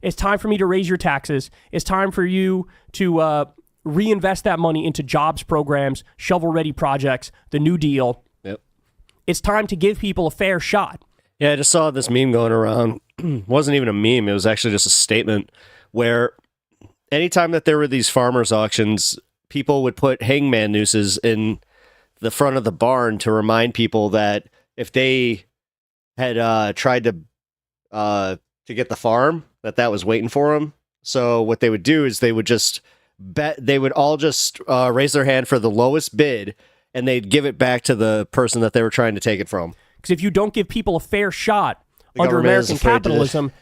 It's time for me to raise your taxes. It's time for you to reinvest that money into jobs programs, shovel-ready projects, the New Deal. Yep. It's time to give people a fair shot. Yeah, I just saw this meme going around. It wasn't even a meme. It was actually just a statement where anytime that there were these farmers auctions, people would put hangman nooses in the front of the barn to remind people that if they had tried to get the farm, that was waiting for them. So what they would do is they would just bet, they would all just raise their hand for the lowest bid, and they'd give it back to the person that they were trying to take it from. Because if you don't give people a fair shot under American capitalism,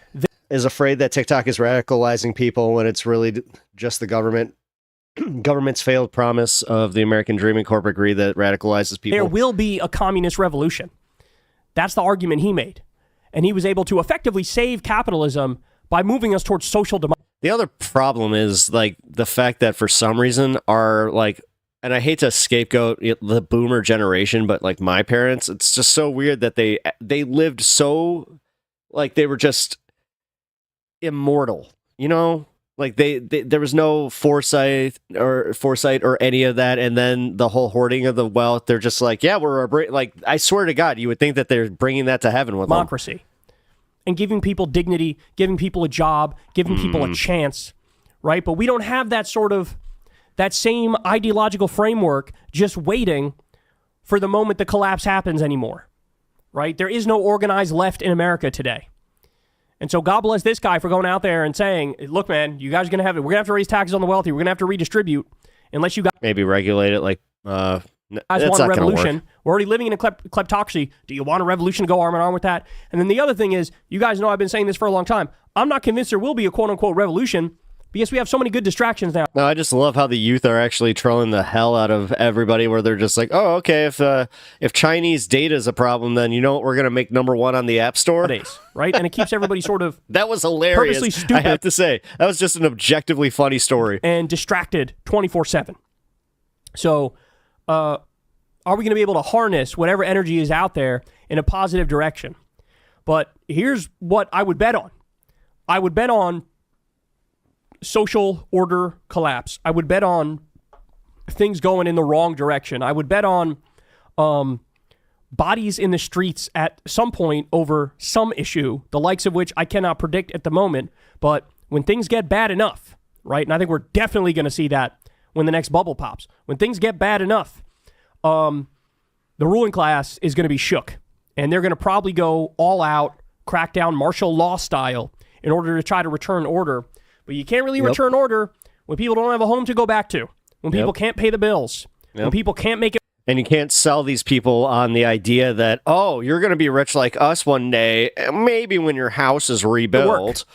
is afraid that TikTok is radicalizing people when it's really just the government's failed promise of the American dream and corporate greed that radicalizes people. There will be a communist revolution. That's the argument he made. And he was able to effectively save capitalism by moving us towards social democracy. The other problem is like the fact that for some reason our like, and I hate to scapegoat the boomer generation, but like my parents, it's just so weird that they lived so like they were just immortal, you know? Like they there was no foresight or any of that, and then the whole hoarding of the wealth. They're just like, yeah, like I swear to God, you would think that they're bringing that to heaven with democracy, and giving people dignity, giving people a job, giving people a chance, right? But we don't have that same ideological framework just waiting for the moment the collapse happens anymore, right? There is no organized left in America today. And so God bless this guy for going out there and saying, look, man, you guys are going to have it. We're going to have to raise taxes on the wealthy. We're going to have to redistribute unless you got maybe regulate it like guys want a revolution. We're already living in a kleptocracy. Do you want a revolution to go arm in arm with that? And then the other thing is, you guys know I've been saying this for a long time. I'm not convinced there will be a quote unquote revolution because we have so many good distractions now. No, I just love how the youth are actually trolling the hell out of everybody where they're just like, oh, okay, if Chinese data is a problem, then you know what, we're going to make number one on the App Store. Right? And it keeps everybody sort of that was hilarious. Purposely stupid. I have to say, that was just an objectively funny story. And distracted 24/7. So, are we going to be able to harness whatever energy is out there in a positive direction? But here's what I would bet on. I would bet on social order collapse. I would bet on things going in the wrong direction. I would bet on bodies in the streets at some point over some issue, the likes of which I cannot predict at the moment. But when things get bad enough, right, and I think we're definitely going to see that when the next bubble pops. When things get bad enough, the ruling class is going to be shook. And they're going to probably go all out crack down martial law style in order to try to return order. But you can't really return order when people don't have a home to go back to, when people can't pay the bills, when people can't make it. And you can't sell these people on the idea that, oh, you're going to be rich like us one day, maybe when your house is rebuilt.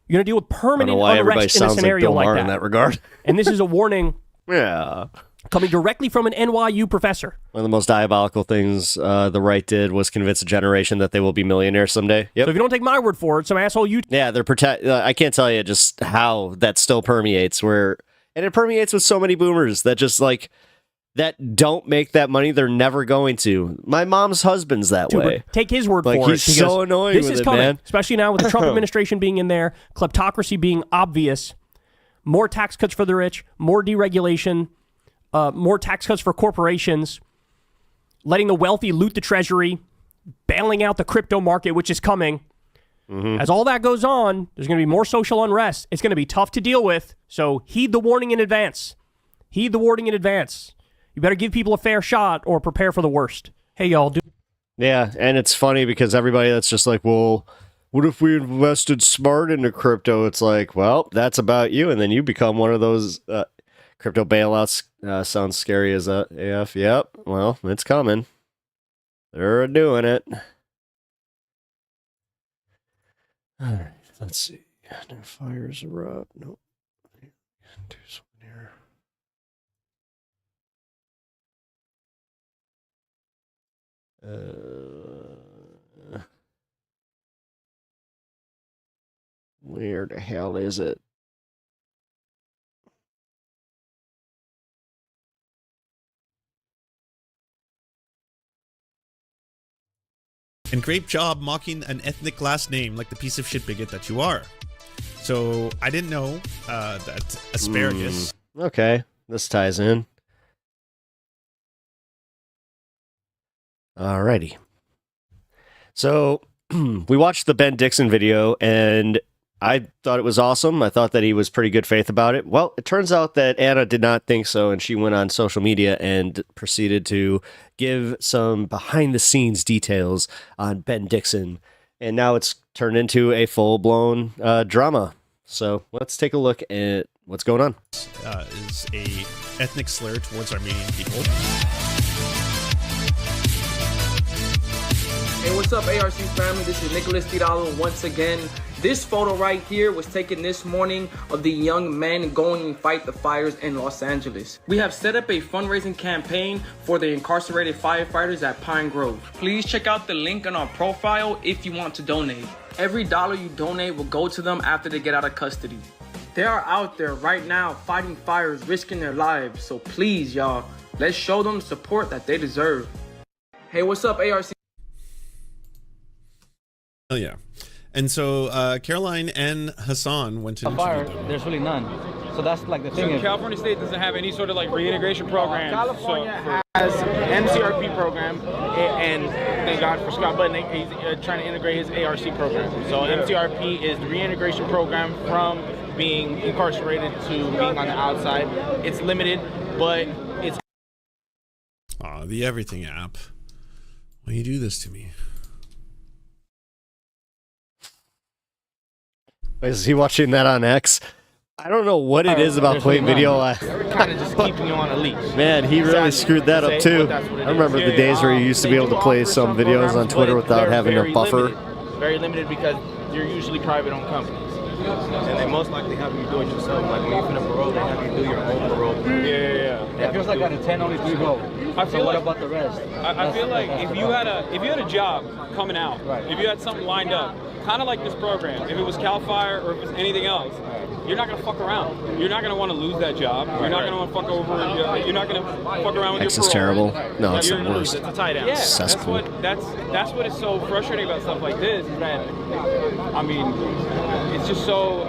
You're going to deal with permanent why everybody unrest in a sounds like scenario Bill like Maher that. in that regard. And this is a warning Yeah. coming directly from an NYU professor. One of the most diabolical things the right did was convince a generation that they will be millionaires someday. Yep. So if you don't take my word for it, some asshole you... Yeah, they're I can't tell you just how that still permeates. And it permeates with so many boomers that just like... that don't make that money, they're never going to. My mom's husband's that way. Take his word for it. He's so annoying This with is it, coming, man. especially now with the Trump administration being in there, kleptocracy being obvious, more tax cuts for the rich, more deregulation, more tax cuts for corporations, letting the wealthy loot the treasury, bailing out the crypto market, which is coming. As all that goes on, there's going to be more social unrest. It's going to be tough to deal with, so heed the warning in advance. Heed the warning in advance. You better give people a fair shot or prepare for the worst. Hey, y'all. Yeah, and it's funny because everybody that's just like, well, what if we invested smart into crypto? It's like, well, that's about you. And then you become one of those crypto bailouts. Sounds scary as AF. Yep, well, it's coming. They're doing it. All right, let's see. No fires erupt. Nope. Do something here. Where the hell is it? And great job mocking an ethnic last name like the piece of shit bigot that you are. So I didn't know that asparagus. Okay, this ties in. Alrighty. So we watched the Ben Dixon video and I thought it was awesome. I thought that he was pretty good faith about it. Well, it turns out that Anna did not think so, and she went on social media and proceeded to give some behind-the-scenes details on Ben Dixon. And now it's turned into a full-blown drama. So let's take a look at what's going on. Is a ethnic slur towards Armenian people. Hey, what's up, ARC family? This is Nicholas Tirado once again. This photo right here was taken this morning of the young men going and fight the fires in Los Angeles. We have set up a fundraising campaign for the incarcerated firefighters at Pine Grove. Please check out the link on our profile if you want to donate. Every dollar you donate will go to them after they get out of custody. They are out there right now fighting fires, risking their lives. So please, y'all, let's show them the support that they deserve. Hey, what's up, ARC? Oh, yeah. And so Caroline and Hassan went to fire. interview them. There's really none. So that's like the thing. So California State doesn't have any sort of like reintegration program. California has an MCRP program, and thank God for Scott Button, he's trying to integrate his ARC program. So MCRP is the reintegration program from being incarcerated to being on the outside. It's limited, but it's... Aw, the Everything app. Why you do this to me? Is he watching that on X? I don't know what it is about playing video. kind of just keeping you on a leash. Man, he really screwed that up too. I remember the days where you used to be able to play some videos on Twitter without having to buffer. Very limited because you're usually private-owned companies. And they most likely have you do it yourself. Like when you put up a parole, they have you do your own parole. It feels like out of 10, only 3 go. I feel what like, about the rest? I feel like if you had a job coming out, if you had something lined up, kind of like this program, if it was Cal Fire or if it was anything else, you're not gonna fuck around. You're not gonna want to lose that job. You're not gonna want to fuck over. You're not gonna fuck around with X your is parole. terrible. No, it's the worst. It's a tie down. Yeah, that's what is so frustrating about stuff like this. Is that, I mean, it's just so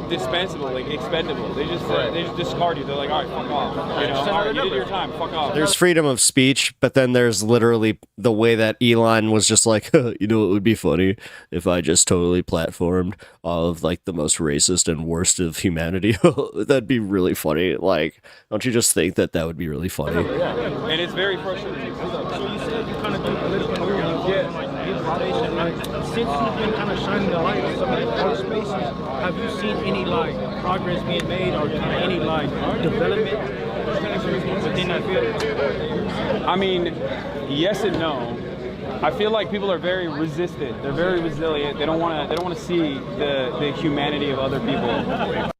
dispensable, like expendable. They just discard you. They're like, all right, fuck off. You know, all right, you did your time. Fuck off. There's freedom of speech, but then there's literally the way that Elon was just like, you know, it would be funny if I just totally platformed all of like the most racist and worst of humanity. That'd be really funny. Like, don't you just think that would be really funny? And it's very frustrating. So you said you kind of do political. Yeah. transportation, right? Since you've been kind of shining the light on some of those spaces, have you seen any like progress being made or kind of any like development within that field? I mean, yes and no. I feel like people are very resistant. They're very resilient. They don't want to see the humanity of other people.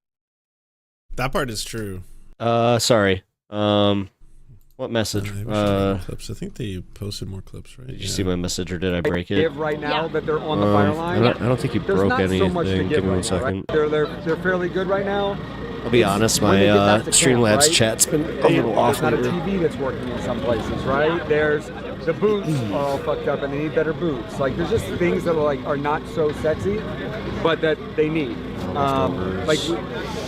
That part is true. Sorry. What message? Clips. I think they posted more clips, right? Did you see my message, or did I break it? Give right now that they're on the fire line. I don't think you There's broke not anything. so much to give Give me right one second. now, right? They're fairly good right now. I'll be honest, my Streamlabs right? chat's been a little off. There's not a TV that's working in some places, right? There's the boots are all fucked up, and they need better boots. Like there's just things that are not so sexy, but that they need. Like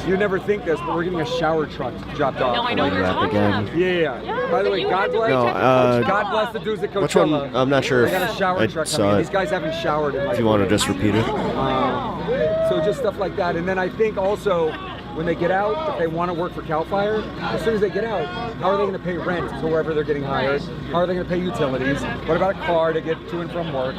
you never think this, but we're getting a shower truck dropped off. No, I know what you're talking about. Yeah. By the way, God bless. God bless the dudes at Coachella. Which one? I'm not sure They got a shower truck coming in. These guys haven't showered in like. If you want to just repeat it. So just stuff like that, and then I think also when they get out, if they want to work for CAL FIRE, as soon as they get out, how are they going to pay rent to wherever they're getting hired? How are they going to pay utilities? What about a car to get to and from work?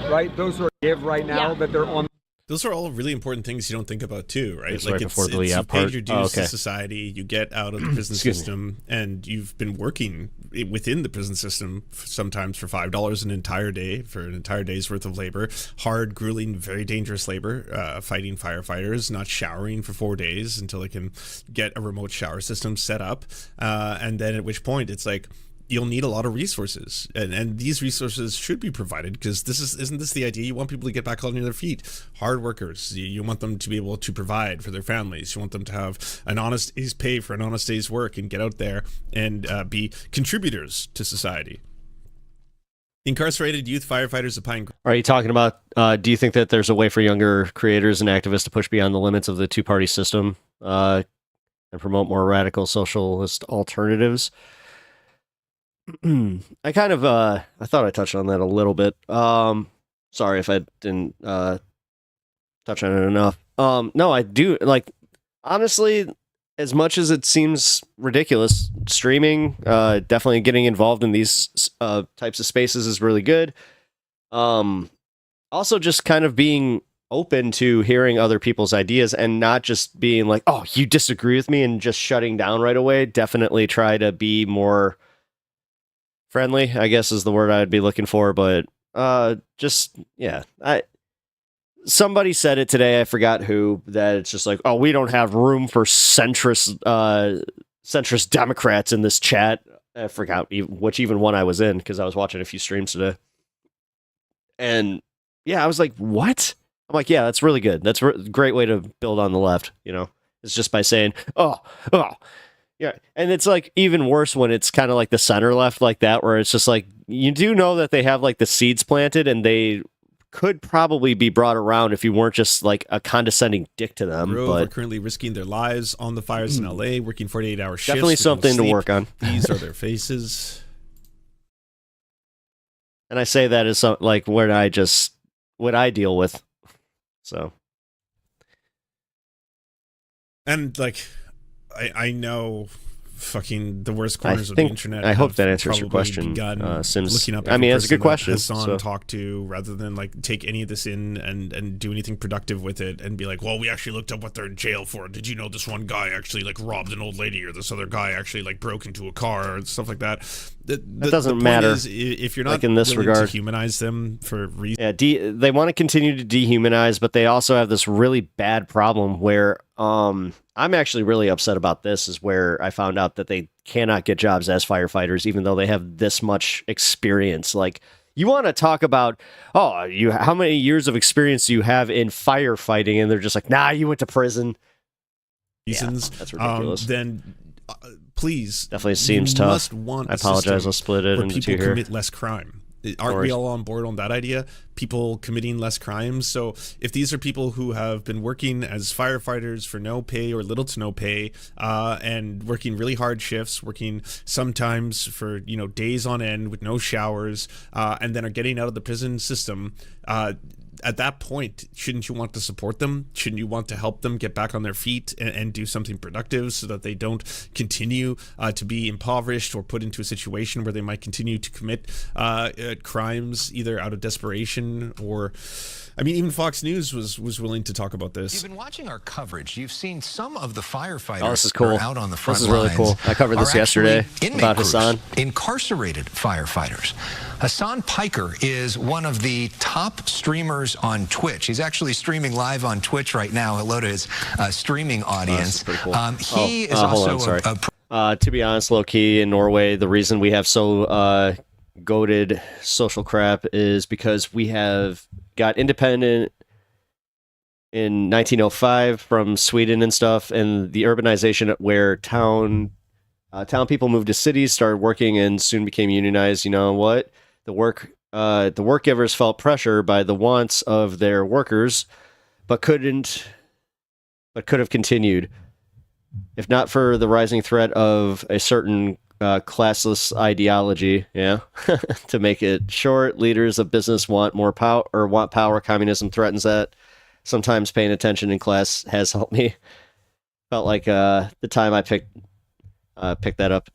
Right? Those are give right now that they're on. Those are all really important things you don't think about too, right? It's like right before the you've part. paid your dues to society, you get out of the prison system, and you've been working within the prison system sometimes for $5 an entire day, for an entire day's worth of labor, hard, grueling, very dangerous labor, fighting firefighters, not showering for 4 days until they can get a remote shower system set up, and then at which point it's like, you'll need a lot of resources, and these resources should be provided, because isn't this the idea? You want people to get back on their feet, hard workers. You want them to be able to provide for their families. You want them to have an honest day's pay for an honest day's work and get out there and be contributors to society. Incarcerated youth firefighters of Pine. Are you talking about, do you think that there's a way for younger creators and activists to push beyond the limits of the two-party system and promote more radical socialist alternatives? I kind of I thought I touched on that a little bit. Sorry if I didn't touch on it enough. No, I do, like, honestly, as much as it seems ridiculous, streaming, definitely getting involved in these types of spaces is really good. Also just kind of being open to hearing other people's ideas and not just being like, oh, you disagree with me, and just shutting down right away. Definitely try to be more friendly, I guess is the word I'd be looking for, but somebody said it today, I forgot who, that it's just like, oh, we don't have room for centrist Democrats in this chat. I forgot which even one I was in, because I was watching a few streams today. And yeah, I was like, what? I'm like, yeah, that's really good. That's a great way to build on the left, It's just by saying, oh. Yeah, and it's like even worse when it's kind of like the center left like that, where it's just like, you do know that they have like the seeds planted, and they could probably be brought around if you weren't just like a condescending dick to them. But are currently risking their lives on the fires in LA, working 48-hour shifts. Definitely something to work on. These are their faces. And I say that as like what I deal with. So. And like, I know fucking the worst corners of the internet. I hope that answers your question. Sims, looking up, I mean, it's a good question. Hassan talked to, rather than like take any of this in and do anything productive with it, and be like, well, we actually looked up what they're in jail for. Did you know this one guy actually like robbed an old lady, or this other guy actually like broke into a car, or stuff like that. That doesn't matter. Is, if you're not like in this willing regard to humanize them for reasons. Yeah, they want to continue to dehumanize, but they also have this really bad problem where I'm actually really upset about this, is where I found out that they cannot get jobs as firefighters, even though they have this much experience. Like, you want to talk about, how many years of experience do you have in firefighting? And they're just like, nah, you went to prison. Reasons. Yeah, that's ridiculous. Then please. Definitely seems tough. I apologize. I'll split it into two here. People commit less crime. Aren't we all on board on that idea? People committing less crimes. So if these are people who have been working as firefighters for no pay or little to no pay, and working really hard shifts, working sometimes for days on end with no showers, and then are getting out of the prison system, at that point, shouldn't you want to support them? Shouldn't you want to help them get back on their feet and do something productive so that they don't continue to be impoverished or put into a situation where they might continue to commit crimes either out of desperation or... I mean, even Fox News was willing to talk about this. You've been watching our coverage. You've seen some of the firefighters this is cool. who are out on the front This is really lines cool. I covered this are yesterday actually inmate about groups, Hassan. incarcerated firefighters. Hassan Piker is one of the top streamers on Twitch. He's actually streaming live on Twitch right now. Hello to his streaming audience. Pretty cool. He is hold also on, sorry. To be honest, low key in Norway, the reason we have so goated social crap is because we have got independent in 1905 from Sweden and stuff, and the urbanization where town people moved to cities, started working, and soon became unionized. You know what? The work givers felt pressure by the wants of their workers, but could have continued if not for the rising threat of a certain classless ideology. Yeah, to make it short, leaders of business want more power or want power. Communism threatens that. Sometimes paying attention in class has helped me. Felt like the time I picked that up,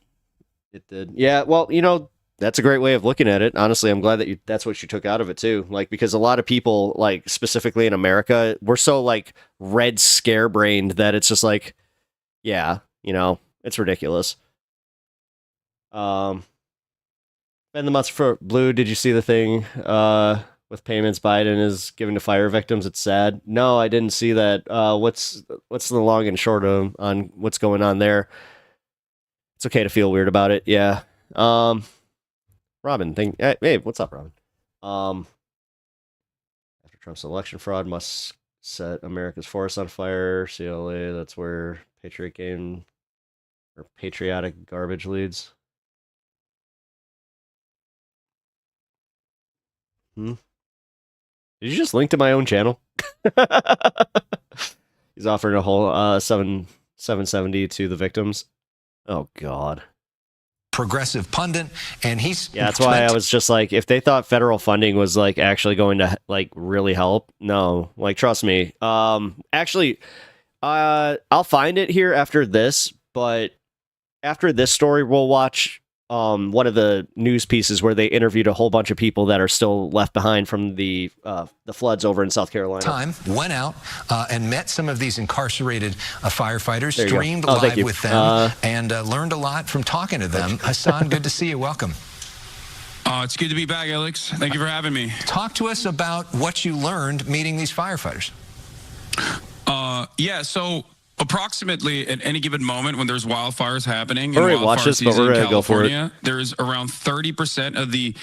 it did. Yeah, well, you know, that's a great way of looking at it. Honestly, I'm glad that that's what you took out of it too. Like, because a lot of people, like specifically in America, we're so like red scare-brained that it's just like, yeah, you know, it's ridiculous. Spend the months for Blue. Did you see the thing with payments Biden is giving to fire victims? It's sad. No, I didn't see that. What's the long and short on what's going on there? It's okay to feel weird about it. Yeah. Robin, hey, what's up, Robin? After Trump's election fraud must set America's forests on fire. CLA, that's where patriotic garbage leads. Did you just link to my own channel? He's offering a whole $770 to the victims. Oh God. Progressive pundit, and he's that's why I was just like, if they thought federal funding was like actually going to like really help, no, like trust me. Actually, I'll find it here after this, but after this story, we'll watch one of the news pieces where they interviewed a whole bunch of people that are still left behind from the floods over in South Carolina. Went out and met some of these incarcerated firefighters, There you streamed go. Thank live you. with them, and learned a lot from talking to them. Hassan, good to see you. Welcome. It's good to be back, Alex. Thank you for having me. Talk to us about what you learned meeting these firefighters. Yeah, so approximately at any given moment when there's wildfires happening All right, in watch wildfire this, but season we're in gonna go for it. California, there's around 30% of the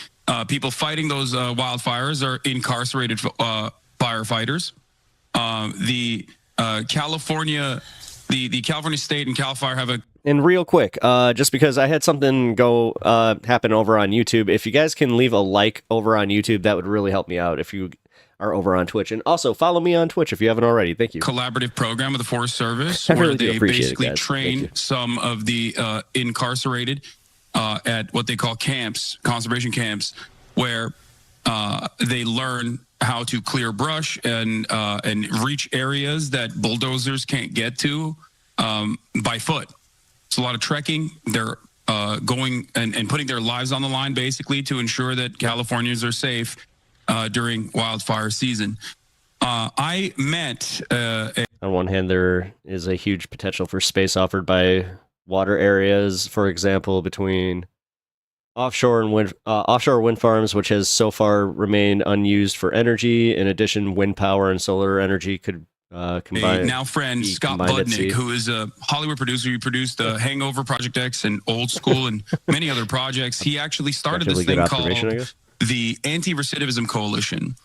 people fighting those wildfires are incarcerated firefighters. The California State and Cal Fire have a... And real quick, just because I had something go happen over on YouTube, if you guys can leave a like over on YouTube, that would really help me out if you are over on Twitch. And also follow me on Twitch if you haven't already. Thank you. Collaborative program with the Forest Service I where really do they appreciate it, basically guys. train some of the incarcerated at what they call camps, conservation camps, where they learn how to clear brush and reach areas that bulldozers can't get to by foot. It's a lot of trekking. They're going and putting their lives on the line basically to ensure that Californians are safe during wildfire season. I met on one hand, there is a huge potential for space offered by water areas, for example, between offshore wind farms, which has so far remained unused for energy. In addition, wind power and solar energy could combine. A now friend Scott Budnick, who is a Hollywood producer. He produced Hangover, Project X, and Old School, and many other projects. He actually started this thing called the Anti-Recidivism Coalition.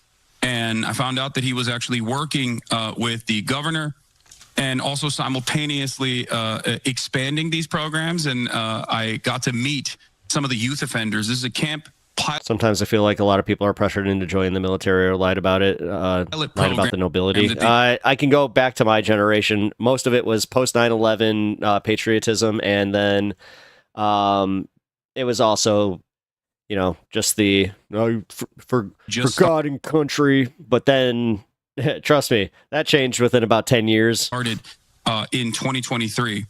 And I found out that he was actually working with the governor and also simultaneously expanding these programs. And I got to meet some of the youth offenders. This is a camp pilot. Sometimes I feel like a lot of people are pressured into joining the military or lied about it, lied about the nobility. I can go back to my generation. Most of it was post 9/11 patriotism, and then it was also, just the for God and country. But then, trust me, that changed within about 10 years. Started in 2023,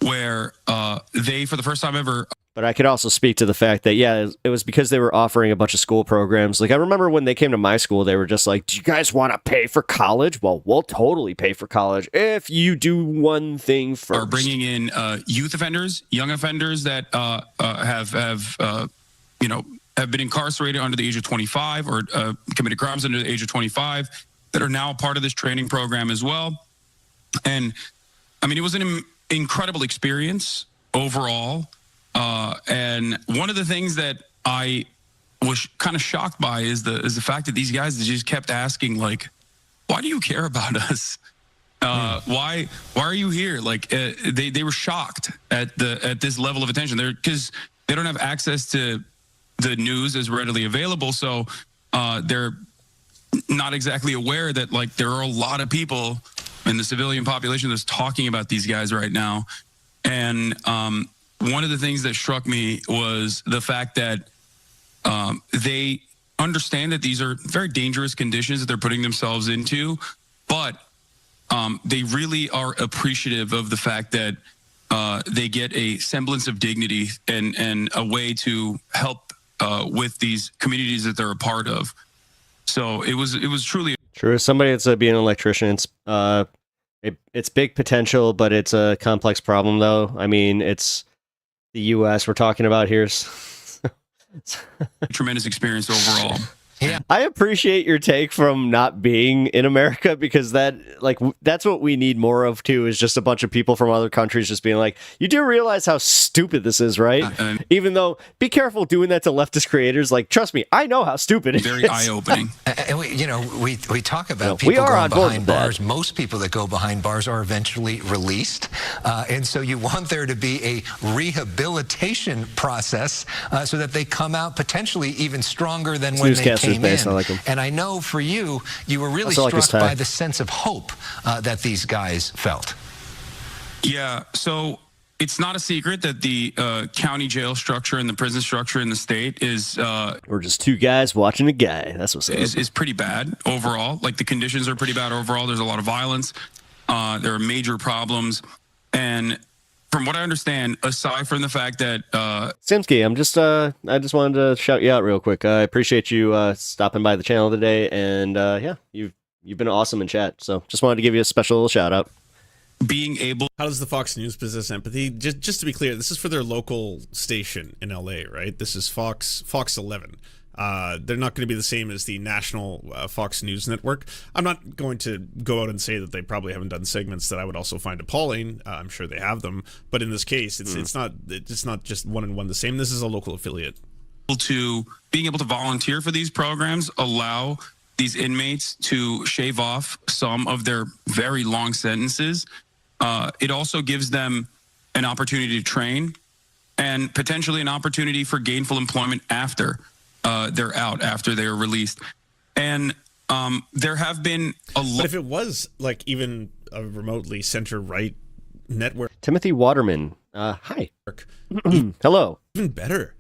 where they, for the first time ever. But I could also speak to the fact that, it was because they were offering a bunch of school programs. Like, I remember when they came to my school, they were just like, do you guys want to pay for college? Well, we'll totally pay for college if you do one thing first. Are bringing in youth offenders, young offenders that have been incarcerated under the age of 25 or committed crimes under the age of 25 that are now part of this training program as well. And, I mean, it was an incredible experience overall. And one of the things that I was kind of shocked by is the fact that these guys just kept asking, like, why do you care about us? Why are you here? Like, they were shocked at this level of attention. Because they don't have access to the news as readily available, so they're not exactly aware that, like, there are a lot of people in the civilian population that's talking about these guys right now. And one of the things that struck me was the fact that they understand that these are very dangerous conditions that they're putting themselves into, but they really are appreciative of the fact that they get a semblance of dignity and a way to help with these communities that they're a part of. So it was truly true. As somebody that's being an electrician, it's big potential, but it's a complex problem, though. I mean, it's the U.S. we're talking about here. Tremendous experience overall. Yeah, I appreciate your take from not being in America, because that's what we need more of too, is just a bunch of people from other countries just being like, you do realize how stupid this is, right? Even though, be careful doing that to leftist creators. Like, trust me, I know how stupid it is. Very eye-opening. And we talk about people going behind bars. Most people that go behind bars are eventually released. And so you want there to be a rehabilitation process so that they come out potentially even stronger than when they came in. And I know for you were really struck by the sense of hope that these guys felt. Yeah, so it's not a secret that the county jail structure and the prison structure in the state is... We're just two guys watching a guy. That's what's up. Is pretty bad overall. Like, the conditions are pretty bad overall. There's a lot of violence. There are major problems. And from what I understand, aside from the fact that... Simsky, I just wanted to shout you out real quick. I appreciate you stopping by the channel today. And you've been awesome in chat. So just wanted to give you a special little shout out. Being able... How does the Fox News possess empathy? Just to be clear, this is for their local station in LA, right? This is Fox 11. They're not going to be the same as the national Fox News network. I'm not going to go out and say that they probably haven't done segments that I would also find appalling. I'm sure they have them, but in this case, it's not just one and one the same. This is a local affiliate. Being able to volunteer for these programs allow these inmates to shave off some of their very long sentences. It also gives them an opportunity to train and potentially an opportunity for gainful employment after they're out, after they are released. And there have been a lot. But if it was like even a remotely center-right network. Timothy Waterman, hi. Hello. Even better.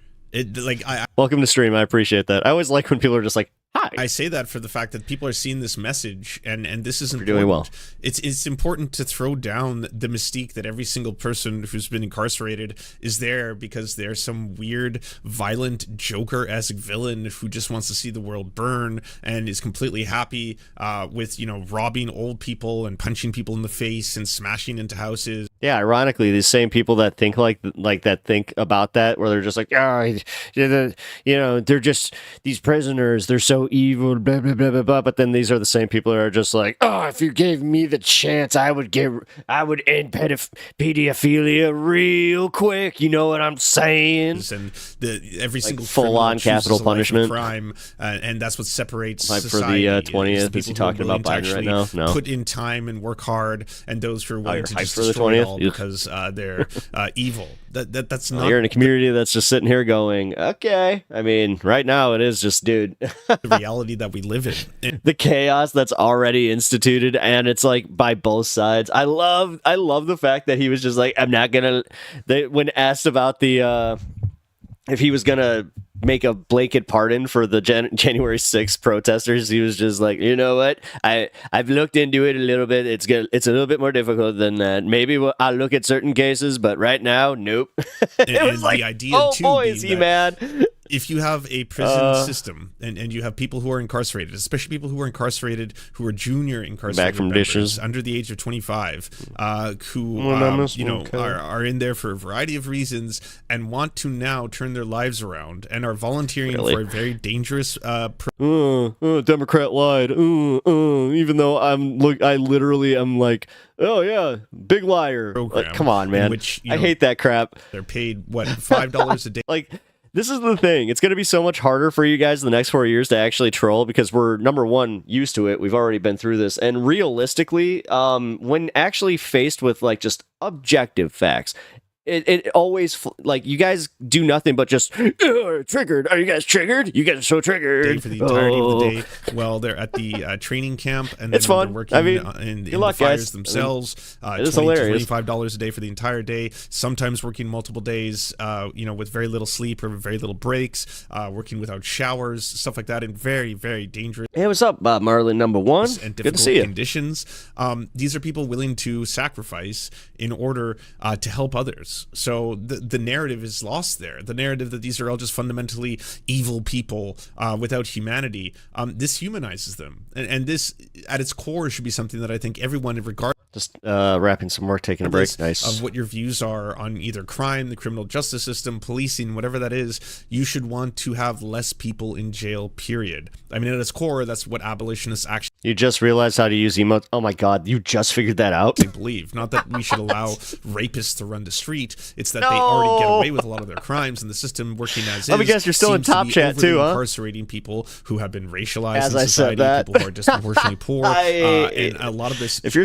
Welcome to stream. I appreciate that. I always like when people are just like, hi. I say that for the fact that people are seeing this message, and this is important. You're doing well. It's important to throw down the mystique that every single person who's been incarcerated is there because there's some weird, violent Joker-esque villain who just wants to see the world burn and is completely happy with robbing old people and punching people in the face and smashing into houses. Yeah, ironically, these same people that think like that think about that, where they're just like, they're just these prisoners, they're so evil, blah blah blah blah blah. But then these are the same people that are just like, if you gave me the chance, I would end pedophilia real quick. You know what I'm saying? And every single full-on capital punishment crime, and that's what separates like society. For the 20th, is he talking about Biden right now? No. Put in time and work hard, and those who are willing to just for the destroy 20th? it all because they're evil. That's not. You're in a community that's just sitting here going, okay. I mean, right now it is just, dude. The reality that we live in. The chaos that's already instituted, and it's like by both sides. I love the fact that he was just like, I'm not gonna. When asked about the if he was gonna make a blanket pardon for the January 6th protesters. He was just like, you know what? I've looked into it a little bit. It's a little bit more difficult than that. Maybe I'll look at certain cases, but right now, nope. It was like, the idea oh too boy, is he mad. If you have a prison system and you have people who are incarcerated, especially people who are incarcerated, who are junior incarcerated back from dishes under the age of 25, who are in there for a variety of reasons and want to now turn their lives around and are volunteering for a very dangerous Democrat lied. Even though I literally am like, oh yeah, big liar. Like, come on, man. Which, I hate that crap. They're paid what, $5 a day. Like, this is the thing. It's going to be so much harder for you guys in the next 4 years to actually troll because we're, number one, used to it. We've already been through this. And realistically, when actually faced with like just objective facts, it always, like, you guys do nothing but just triggered. Are you guys triggered? You guys are so triggered. For the entirety of the day. Well, they're at the training camp, and then it's fun. They're working in the fires guys. themselves. It is hilarious. $25 a day for the entire day. Sometimes working multiple days, with very little sleep or very little breaks. Working without showers, stuff like that, and very, very dangerous. Hey, what's up, Marlin number one? And good to see you. Conditions. These are people willing to sacrifice in order to help others. So the narrative is lost there. The narrative that these are all just fundamentally evil people without humanity. This humanizes them, and this at its core should be something that I think everyone, regardless, just wrapping some work, taking a break. Nice. Of what your views are on either crime, the criminal justice system, policing, whatever that is, you should want to have less people in jail. Period. I mean, at its core, that's what abolitionists actually. You just realized how to use emotes. Oh my God, you just figured that out? They believe. Not that we should allow rapists to run the street. It's that they already get away with a lot of their crimes, and the system working as Let me guess, you're still in Top Chat too, huh? Incarcerating people who have been racialized as in society, people who are disproportionately poor, and a lot of this. If you're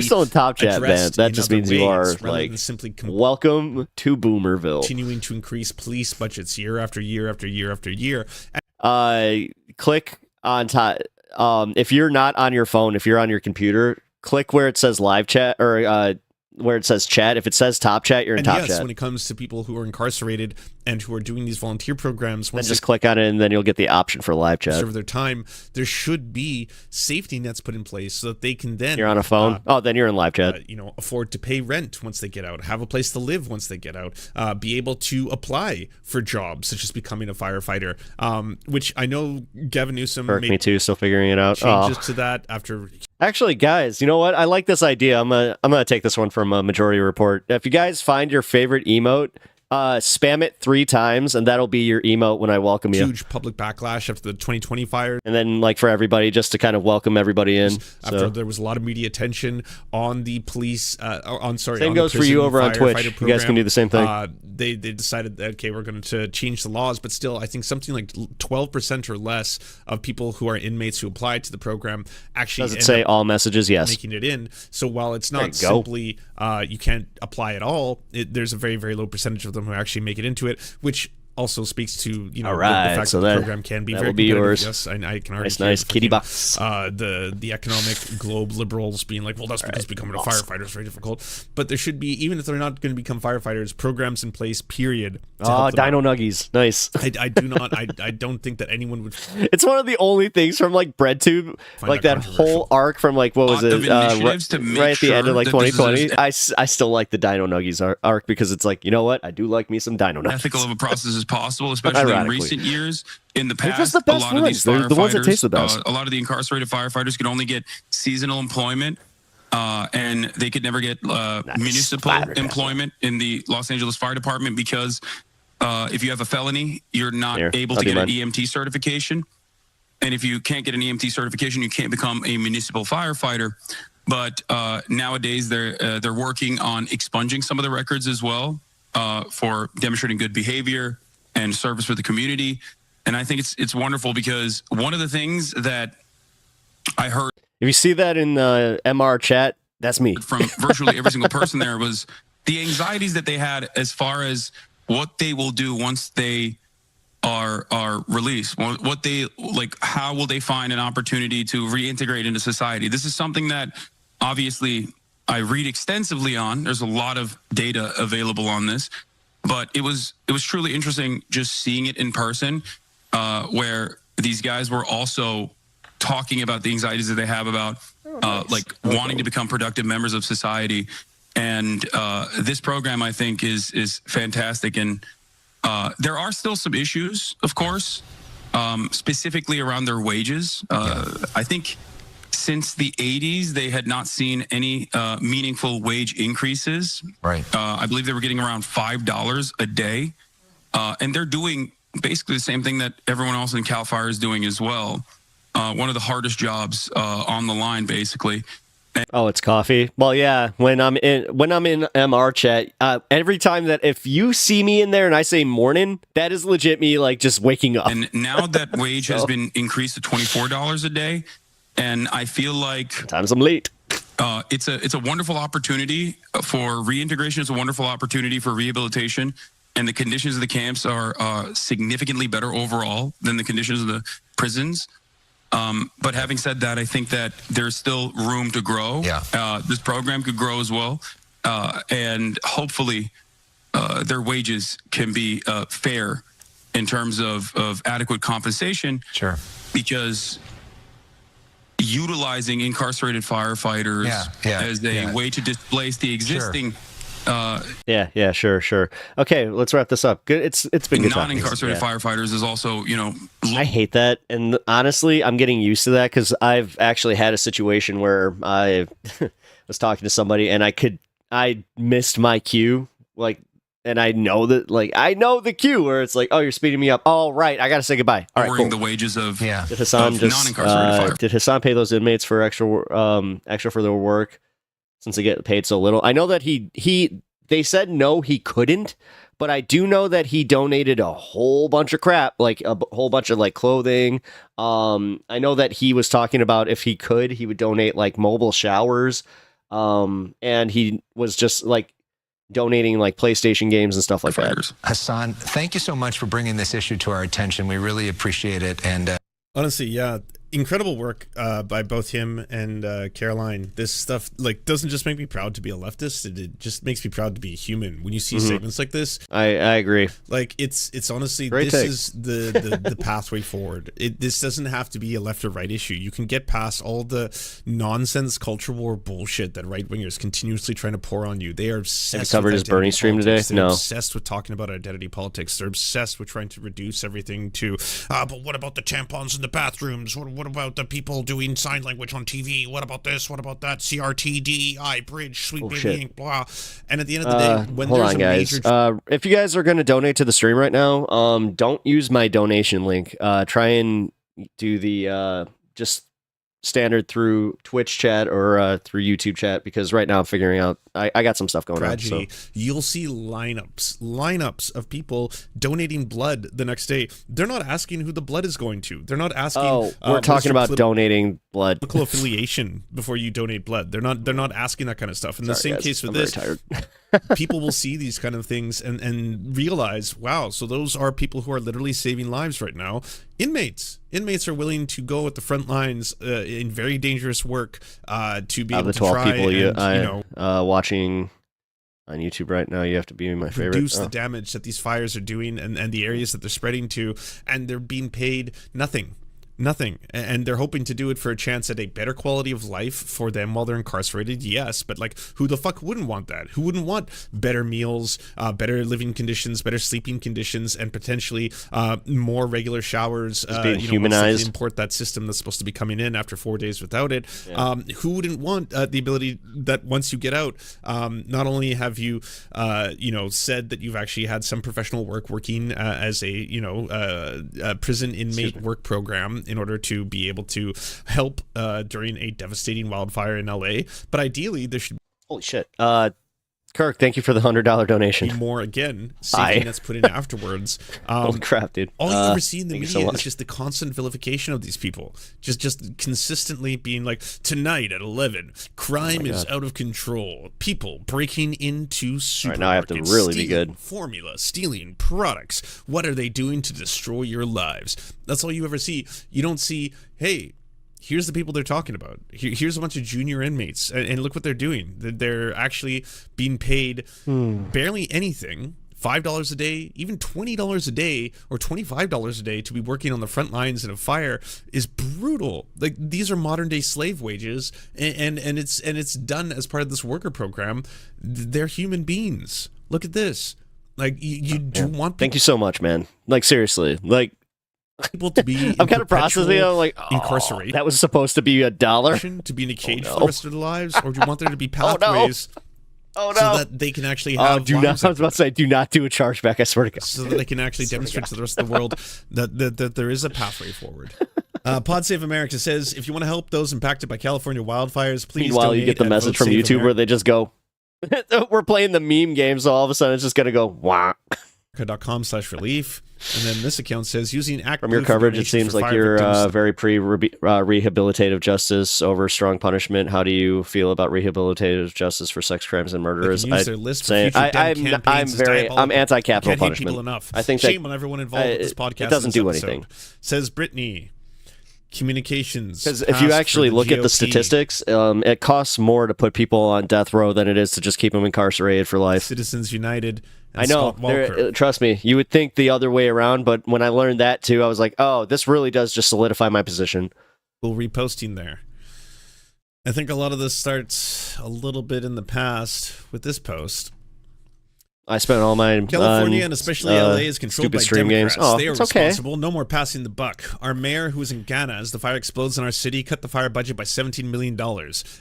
still in Top Chat, man, that just means you are like simply welcome to Boomerville. Continuing to increase police budgets year after year after year after year. Click on top. If you're not on your phone, if you're on your computer, click where it says live chat or where it says chat. If it says Top Chat, you're in Top Chat. When it comes to people who are incarcerated and who are doing these volunteer programs, then just click on it, and then you'll get the option for live chat. Serve their time. There should be safety nets put in place so that they can then. You're on a phone. Then you're in live chat. Afford to pay rent once they get out, have a place to live once they get out, be able to apply for jobs such as becoming a firefighter. Which I know Gavin Newsom. Me too. Still figuring it out. Changes to that after. Actually, guys, you know what? I like this idea. I'm gonna take this one from a Majority Report. If you guys find your favorite emote, spam it 3 times, and that'll be your emote when I welcome you. Huge public backlash after the 2020 fire. And then, like, for everybody, just to kind of welcome everybody in. After there was a lot of media attention on the police, Same goes for you over on Twitch. You guys can do the same thing. They decided that, okay, we're going to change the laws, but still, I think something like 12% or less of people who are inmates who applied to the program actually does it say all messages? Yes. Making it in. So while it's not simply you can't apply at all, there's a very, very low percentage of them who actually make it into it, which also speaks to the fact that the program can be very competitive. Yours. Yes, I can already nice kitty box. The economic globe liberals being like, well, that's because becoming a firefighter is very difficult. But there should be, even if they're not going to become firefighters, programs in place. Period. Dino Nuggies, nice. I do not. I don't think that anyone would. It's one of the only things from like BreadTube, like that whole arc from like what was it? Right at the end of like 2020. I still like the Dino Nuggies arc because it's like, you know what? I do like me some Dino Nuggies. Ethical of a process as possible, especially in recent years. In the past, the best a lot of these firefighters, the ones that taste the best. A lot of the incarcerated firefighters could only get seasonal employment, and they could never get municipal employment in the Los Angeles Fire Department because if you have a felony, you're not able to get an EMT certification. And if you can't get an EMT certification, you can't become a municipal firefighter. But nowadays, they're working on expunging some of the records as well for demonstrating good behavior and service for the community. And I think it's wonderful because one of the things that I heard. If you see that in the MR chat, that's me. From virtually every single person there was the anxieties that they had as far as what they will do once they are released. What they like, how will they find an opportunity to reintegrate into society? This is something that obviously I read extensively on. There's a lot of data available on this. but it was truly interesting just seeing it in person, where these guys were also talking about the anxieties that they have about like wanting to become productive members of society. And this program, I think, is fantastic. And there are still some issues, of course, specifically around their wages. I think since the 80s, they had not seen any meaningful wage increases. Right. I believe they were getting around $5 a day. And they're doing basically the same thing that everyone else in CAL FIRE is doing as well. One of the hardest jobs on the line, basically. Oh, it's coffee. Well, yeah. When I'm in MR chat, every time that if you see me in there and I say morning, that is legit me like just waking up. And now that wage has been increased to $24 a day, and I feel like sometimes I'm late. It's a wonderful opportunity for reintegration. It's a wonderful opportunity for rehabilitation, and the conditions of the camps are significantly better overall than the conditions of the prisons. But having said that, I think that there's still room to grow. Yeah. This program could grow as well. And hopefully their wages can be fair in terms of adequate compensation. Sure. Because utilizing incarcerated firefighters as a way to displace the existing Yeah, sure. Okay, let's wrap this up. Good. It's been good talking. non-incarcerated firefighters is also, I hate that, and honestly, I'm getting used to that because I've actually had a situation where I was talking to somebody and I missed my cue, and I know the cue where it's like, oh, you're speeding me up. Oh, right, I gotta say goodbye. All right, cool. the wages of Did Hassan did Hassan pay those inmates for extra for their work? Since they get paid so little. I know that they said no, he couldn't, but I do know that he donated a whole bunch of crap, like a whole bunch of like clothing. I know that he was talking about if he could, he would donate like mobile showers. And he was just like donating like PlayStation games and stuff like that. Hassan, thank you so much for bringing this issue to our attention. We really appreciate it. And honestly, yeah, incredible work by both him and KLEIN. This stuff doesn't just make me proud to be a leftist. It just makes me proud to be a human. When you see statements like this, I agree. It's honestly Great this take. is the pathway forward. This doesn't have to be a left or right issue. You can get past all the nonsense culture war bullshit that right wingers continuously trying to pour on you. They are obsessed. Have you covered with his Bernie stream politics. today? They're No. obsessed with talking about identity politics. They're obsessed with trying to reduce everything to but what about the tampons in the bathrooms? What about the people doing sign language on TV? What about this? What about that? CRT, DEI, bridge, sweet baby ink, blah. And at the end of the day, when hold there's on, a guys. major If you guys are going to donate to the stream right now, don't use my donation link. Try and do the just standard through Twitch chat or through YouTube chat, because right now I'm figuring out I got some stuff going tragedy, on. So. You'll see lineups of people donating blood the next day. They're not asking who the blood is going to. They're not asking. Oh, we're talking about donating blood. Political affiliation before you donate blood. They're not asking that kind of stuff. In the same guys, case with I'm this, very tired. people will see these kind of things and realize, wow, so those are people who are literally saving lives right now. Inmates are willing to go at the front lines in very dangerous work to be able the to 12 try people and, watching on YouTube right now, you have to be my favorite. Reduce the damage that these fires are doing and the areas that they're spreading to, and they're being paid nothing, and they're hoping to do it for a chance at a better quality of life for them while they're incarcerated. Yes, but who the fuck wouldn't want that? Who wouldn't want better meals, better living conditions, better sleeping conditions, and potentially more regular showers? Being humanized. Import that system that's supposed to be coming in after 4 days without it. Yeah. Who wouldn't want the ability that once you get out, not only have you said that you've actually had some professional work working as a prison inmate work program in order to be able to help during a devastating wildfire in LA, but ideally there should. Holy shit! Kirk, thank you for the $100 donation. Be more again, saving that's put in afterwards. Holy crap, dude! All you ever see in the media so is just the constant vilification of these people, just consistently being like, tonight at 11, crime is out of control. People breaking into supermarkets. All right, now I have to really be good. Formula, stealing products. What are they doing to destroy your lives? That's all you ever see. You don't see, hey, here's the people they're talking about. Here's a bunch of junior inmates, and look what they're doing. They're actually being paid barely anything $5 a day, even $20 a day or $25 a day to be working on the front lines in a fire is brutal. Like, these are modern day slave wages, and it's done as part of this worker program. They're human beings. Look at this. Like, you do want people, thank you so much, man. Like, seriously, like, people to be I'm kind of processing. I'm like, incarcerate. That was supposed to be $1 to be in a cage for the rest of their lives, or do you want there to be pathways so that they can actually have I was about to say, do not do a chargeback, I swear to God. So that they can actually demonstrate to the rest of the world that there is a pathway forward. Pod Save America says, if you want to help those impacted by California wildfires, please Meanwhile, donate you get the at message from Vote Save YouTube America. where they just go, we're playing the meme game, so all of a sudden it's just going to go, wah. .com/relief. And then this account says, using Act From your Blue for coverage, it donations seems for like fire you're victims. very pre-rehabilitative justice over strong punishment. How do you feel about rehabilitative justice for sex crimes and murderers? They can use their list for future Dem campaigns as diabolical. I'm anti-capital Can't hate punishment. people enough. I think Shame that, on everyone involved with this podcast. It doesn't in do this anything. episode. Says Brittany. Communications. Because if you actually look at the GOP. statistics, it costs more to put people on death row than it is to just keep them incarcerated for life. Citizens United. And I know. Scott Walker. Trust me. You would think the other way around, but when I learned that too, I was like, oh, this really does just solidify my position. We'll reposting there. I think a lot of this starts a little bit in the past with this post. I spent all my California and especially LA is controlled by stream Democrats. games. Oh, they are it's okay. responsible. No more passing the buck. Our mayor, who is in Ghana as the fire explodes in our city, cut the fire budget by $17 million.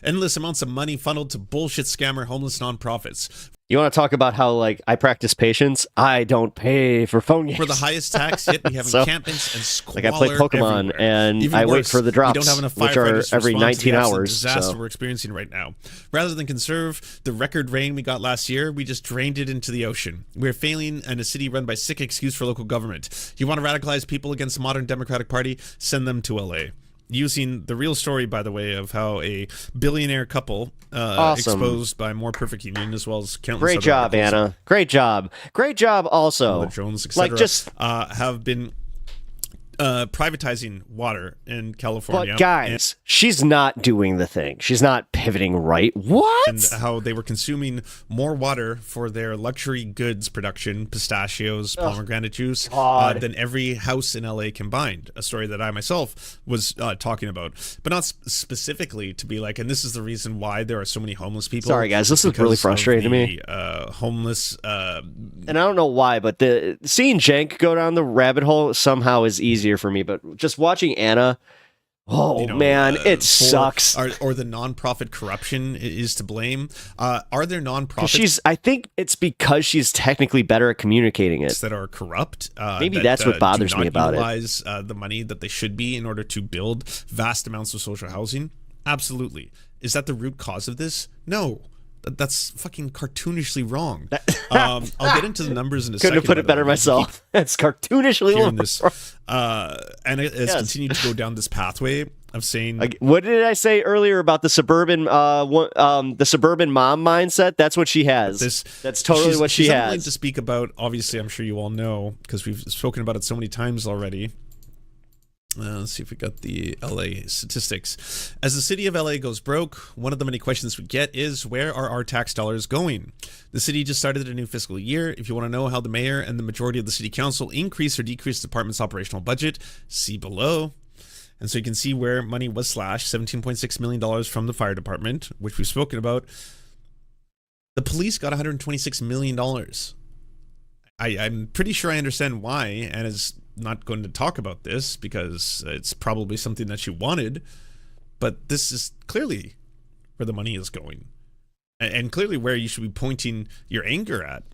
Endless amounts of money funneled to bullshit scammer homeless nonprofits. You want to talk about how, like, I practice patience? I don't pay for phone games. We're the highest tax, yet we have So, encampments and squalor like, I play Pokemon, everywhere. and Even I wait worse, for the drops, we don't have enough which are firefighters to every respond to the 19 absolute hours. disaster So. we're experiencing right now. Rather than conserve the record rain we got last year, we just drained it into the ocean. We're failing in a city run by sick excuse for local government. You want to radicalize people against the modern Democratic Party? Send them to LA. Using the real story, by the way, of how a billionaire couple Awesome. exposed by More Perfect Union, as well as countless Great other job, articles. Anna. Great job. Great job also. Mother Jones, etc. Like, just... have been privatizing water in California. But guys, she's not doing the thing. She's not pivoting right. What? And how they were consuming more water for their luxury goods production, pistachios, pomegranate juice, than every house in LA combined. A story that I myself was talking about, but not specifically to be like, and this is the reason why there are so many homeless people. Sorry, guys, this is really frustrating to me. Homeless, and I don't know why, but seeing Jenk go down the rabbit hole somehow is easier for me. But just watching Anna, man, it sucks. Or the nonprofit corruption is to blame. Are there nonprofits? I think it's because she's technically better at communicating it. That are corrupt. Maybe that's what bothers me about it. Utilize the money that they should be in order to build vast amounts of social housing. Absolutely. Is that the root cause of this? No. That's fucking cartoonishly wrong. I'll get into the numbers in a second. Couldn't have put it better myself. It's cartoonishly wrong. And it has continued to go down this pathway of saying, what did I say earlier about the suburban mom mindset? That's what she has. That's totally what she she's has. unwilling to speak about. Obviously, I'm sure you all know because we've spoken about it so many times already. Let's see if we got the LA statistics. As the city of LA goes broke, one of the many questions we get is, where are our tax dollars going? The city just started a new fiscal year. If you want to know how the mayor and the majority of the city council increase or decrease the department's operational budget, see below. And so you can see where money was slashed, $17.6 million from the fire department, which we've spoken about. The police got $126 million. I'm pretty sure I understand why, and is not going to talk about this because it's probably something that she wanted, but this is clearly where the money is going, and clearly where you should be pointing your anger at,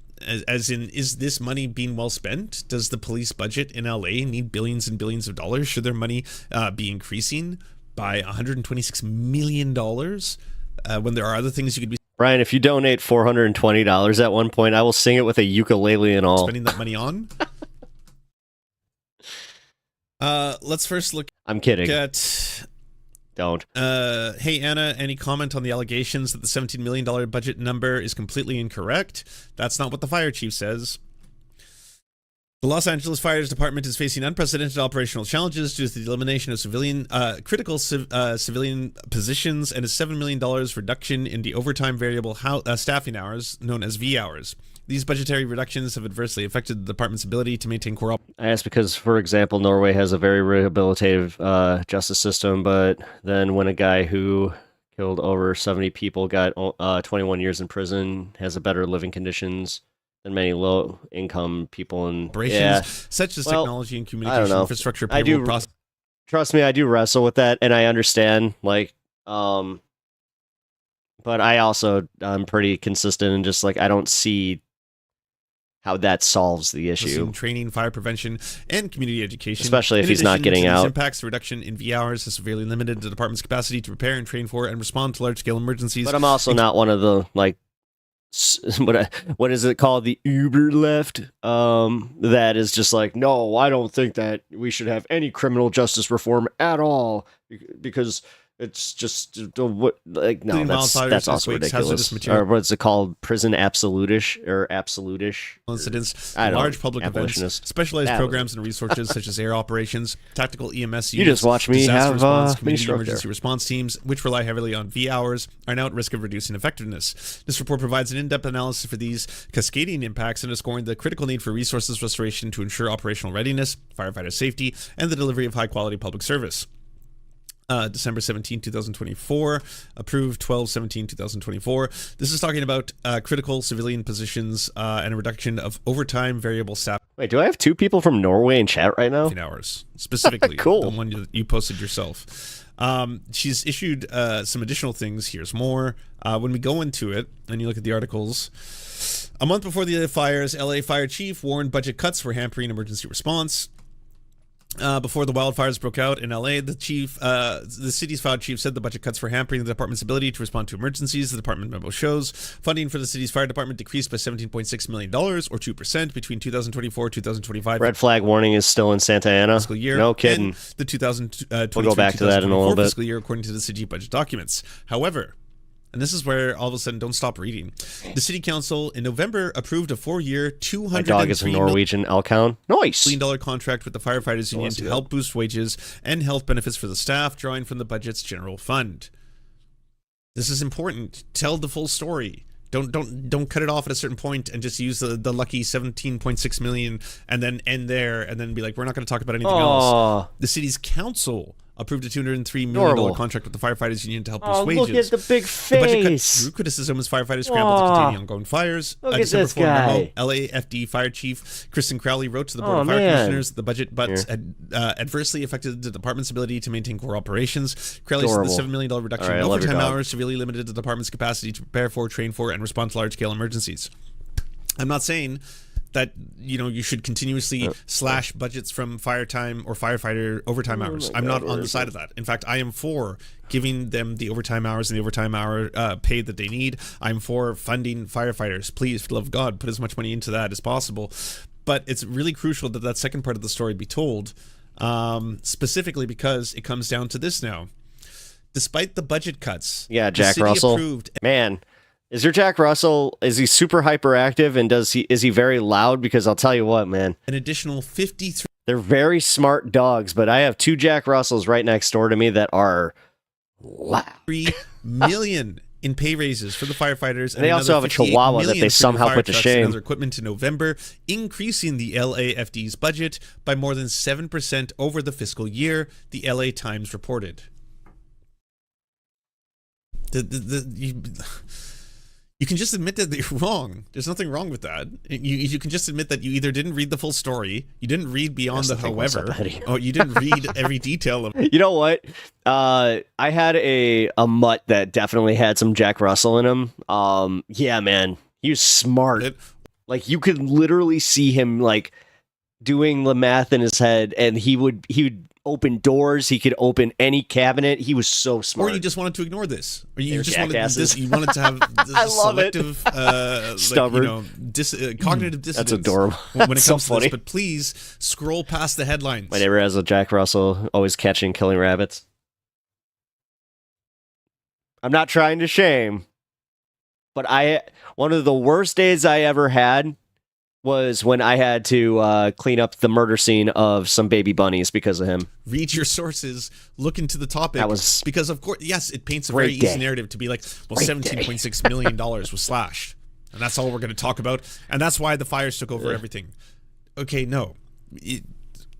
as in, is this money being well spent? Does the police budget in LA need billions and billions of dollars? Should their money be increasing by $126 million when there are other things you could be Brian, if you donate $420 at one point, I will sing it with a ukulele and all. spending that money on? Let's first look. I'm kidding. At, Don't. Hey, Anna, any comment on the allegations that the $17 million budget number is completely incorrect? That's not what the fire chief says. The Los Angeles Fire Department is facing unprecedented operational challenges due to the elimination of critical civilian positions and a $7 million reduction in the overtime variable staffing hours, known as V hours. These budgetary reductions have adversely affected the department's ability to maintain core operations. I asked because, for example, Norway has a very rehabilitative justice system, but then when a guy who killed over 70 people got 21 years in prison, has a better living conditions than many low-income people in operations, such as technology and communication infrastructure. Trust me, I do wrestle with that, and I understand. But I'm pretty consistent and just like I don't see how that solves the issue. Training, fire prevention, and community education. Especially if he's not getting out. Impacts, the reduction in V hours has severely limited the department's capacity to prepare and train for and respond to large-scale emergencies. But I'm also not one of the what is it called? The Uber left. That is just like, no, I don't think that we should have any criminal justice reform at all because it's just no. That's also ridiculous. Or what's it called? Prison absolutish. Incidents, large public events, specialized programs and resources such as air operations, tactical EMS units, you just watch me disaster have response, community emergency response teams, which rely heavily on V hours, are now at risk of reducing effectiveness. This report provides an in-depth analysis for these cascading impacts, underscoring the critical need for resources restoration to ensure operational readiness, firefighter safety, and the delivery of high-quality public service. December 17, 2024, approved 12/17/2024. This is talking about critical civilian positions and a reduction of overtime variable staff. Wait, do I have two people from Norway in chat right now? Hours, specifically. Cool. The one you posted yourself. She's issued some additional things. Here's more. When we go into it and you look at the articles, a month before the fires, LA Fire Chief warned budget cuts were hampering emergency response. Before the wildfires broke out in LA, the city's fire chief said the budget cuts were hampering the department's ability to respond to emergencies. The department memo shows funding for the city's fire department decreased by $17.6 million, or 2%, between 2024 and 2025. Red flag warning is still in Santa Ana. Fiscal year. No kidding. The 2023 we'll go back to that in a little bit. Fiscal year, according to the city budget documents. However, and this is where all of a sudden, don't stop reading. The city council in November approved a 4-year, $203 My dog is a Norwegian Elkhound. Nice. $1 million contract with the firefighters union to help boost wages and health benefits for the staff, drawing from the budget's general fund. This is important. Tell the full story. Don't cut it off at a certain point and just use the lucky 17.6 million and then end there and then be like, we're not going to talk about anything else. The city's council approved a $203 million contract with the firefighters union to help boost wages. Look at the big face. The budget cut drew criticism as firefighters scrambled to continue ongoing fires. Look at this guy. LAFD Fire Chief Kristen Crowley wrote to the Board of Fire Commissioners the budget cuts adversely affected the department's ability to maintain core operations. Crowley said the $7 million reduction in overtime hours severely limited the department's capacity to prepare for, train for, and respond to large-scale emergencies. I'm not saying that you should continuously slash budgets from fire time or firefighter overtime hours. I'm not on the side of that. In fact, I am for giving them the overtime hours and the overtime hour pay that they need. I'm for funding firefighters. Please, for the love of God, put as much money into that as possible. But it's really crucial that that second part of the story be told, specifically because it comes down to this now. Despite the budget cuts, Jack Russell, man. Is your Jack Russell, is he super hyperactive and is he very loud? Because I'll tell you what, man. An additional 53. They're very smart dogs, but I have two Jack Russells right next door to me that are loud. $3 million in pay raises for the firefighters. And they also have a Chihuahua that they somehow put to shame. Other equipment in November, increasing the LAFD's budget by more than 7% over the fiscal year, the LA Times reported. You can just admit that you're wrong. There's nothing wrong with that. You can just admit that you either didn't read the full story, you didn't read beyond the however, or you didn't read every detail of it. You know what? I had a mutt that definitely had some Jack Russell in him. Yeah, man. He was smart. Like, you could literally see him, like, doing the math in his head, and he would open doors. He could open any cabinet. He was so smart. Or you just wanted to ignore this, or you just wanted this. You wanted to have this I love selective, stubborn, cognitive dissonance. That's adorable. When it so comes to funny. this, but please scroll past the headlines. My neighbor has a Jack Russell, always catching, killing rabbits. I'm not trying to shame, but one of the worst days I ever had was when I had to clean up the murder scene of some baby bunnies because of him. Read your sources, look into the topic. That was because, of course, yes, it paints a very easy narrative to be like, well, $17.6 million was slashed. And that's all we're going to talk about. And that's why the fires took over everything. Okay, no.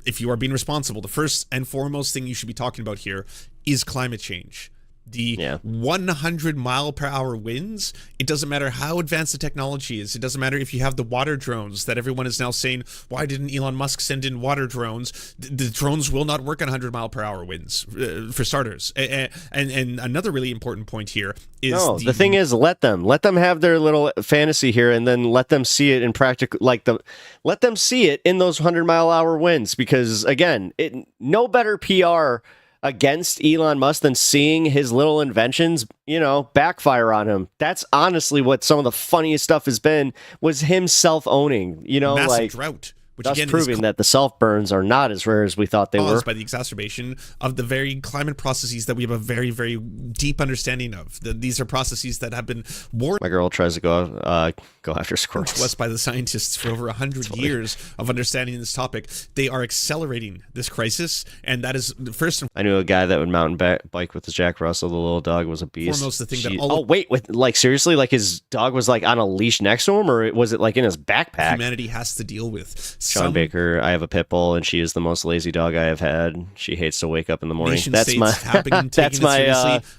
If you are being responsible, the first and foremost thing you should be talking about here is climate change. The 100-mile-per-hour winds, it doesn't matter how advanced the technology is. It doesn't matter if you have the water drones that everyone is now saying, why didn't Elon Musk send in water drones? The drones will not work on 100-mile-per-hour winds, for starters. And another really important point here is... No, the thing is, let them have their little fantasy here, and then let them see it in practical... let them see it in those 100-mile-hour winds, because, again, no better PR against Elon Musk than seeing his little inventions, backfire on him. That's honestly what some of the funniest stuff has been, was him self-owning, massive drought. Which thus again proving that the self-burns are not as rare as we thought they were. By the exacerbation of the very climate processes that we have a very, very deep understanding of. These are processes that have been warned. My girl tries to go after squirrels. To us by the scientists for over 100 years of understanding this topic. They are accelerating this crisis, and that is the first. I knew a guy that would mountain bike with his Jack Russell. The little dog was a beast. Foremost, the thing seriously, like his dog was like on a leash next to him, or was it like in his backpack? Humanity has to deal with. Sean Baker. I have a pit bull, and she is the most lazy dog I have had. She hates to wake up in the morning. Seriously.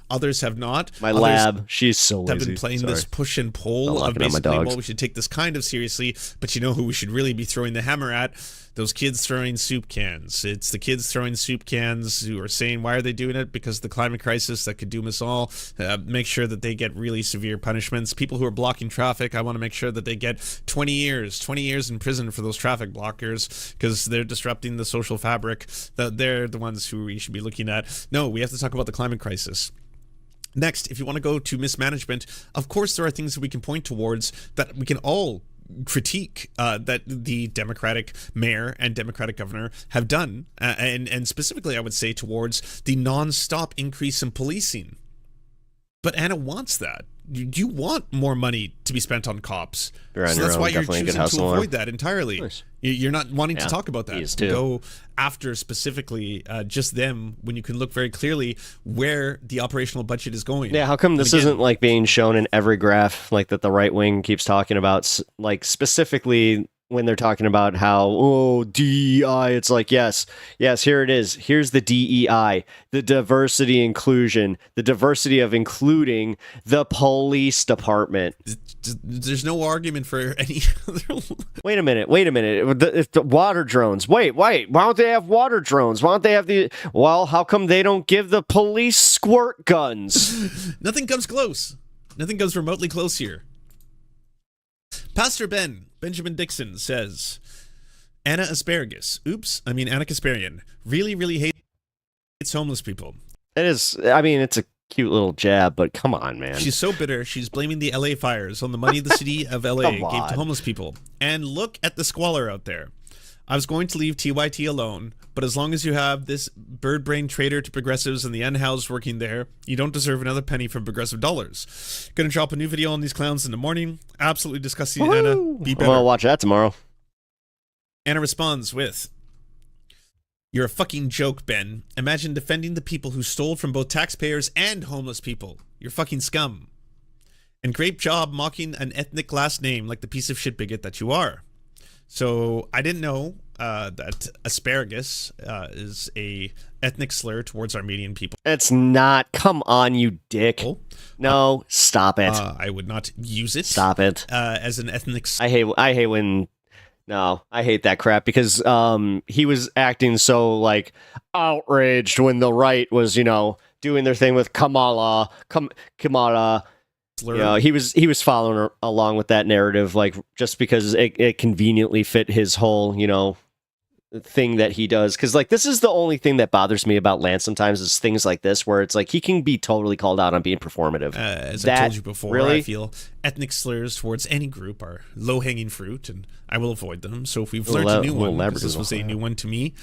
Others have not. Others lab. She's so lazy. Have been playing this push and pull of basically, well, we should take this kind of seriously, but you know who we should really be throwing the hammer at? Those kids throwing soup cans. It's the kids throwing soup cans who are saying, why are they doing it? Because of the climate crisis that could doom us all. Make sure that they get really severe punishments. People who are blocking traffic, I want to make sure that they get 20 years in prison for those traffic blockers, because they're disrupting the social fabric. They're the ones who we should be looking at. No, we have to talk about the climate crisis. Next, if you want to go to mismanagement, of course there are things that we can point towards that we can all critique that the Democratic mayor and Democratic governor have done, and specifically I would say towards the non-stop increase in policing. But Anna wants that. You want more money to be spent on cops. So that's why you're choosing to avoid that entirely. Nice. You're not wanting to talk about that. Go after specifically just them, when you can look very clearly where the operational budget is going. Yeah, how come this isn't like being shown in every graph like that the right wing keeps talking about, like specifically when they're talking about how, DEI, it's like, yes, here it is. Here's the DEI, the diversity inclusion, the diversity of including the police department. There's no argument for any other. Wait a minute. If the water drones. Wait. Why don't they have water drones? Why don't they have how come they don't give the police squirt guns? Nothing comes close. Nothing comes remotely close here. Pastor Benjamin Dixon says, Anna Kasparian really hates homeless people. It is, it's a cute little jab, but come on, man. She's so bitter, she's blaming the LA fires on the money the city of LA gave to homeless people. And look at the squalor out there. I was going to leave TYT alone, but as long as you have this bird brain traitor to progressives and the unhoused working there, you don't deserve another penny from progressive dollars. Gonna drop a new video on these clowns in the morning. Absolutely disgusting, Anna. Be better. I'll watch that tomorrow. Anna responds with, "You're a fucking joke, Ben. Imagine defending the people who stole from both taxpayers and homeless people. You're fucking scum. And great job mocking an ethnic last name like the piece of shit bigot that you are." So I didn't know that asparagus is a ethnic slur towards Armenian people. It's not. Come on, you dick. No, stop it. I would not use it. Stop it. As an ethnic slur. I hate when... No, I hate that crap, because he was acting so like outraged when the right was, doing their thing with Kamala. He was following along with that narrative, like just because it conveniently fit his whole, thing that he does. Because like this is the only thing that bothers me about Lance sometimes is things like this, where it's like he can be totally called out on being performative. As I told you before, I feel ethnic slurs towards any group are low-hanging fruit, and I will avoid them. So if we've learned a new one, because this was a new one to me.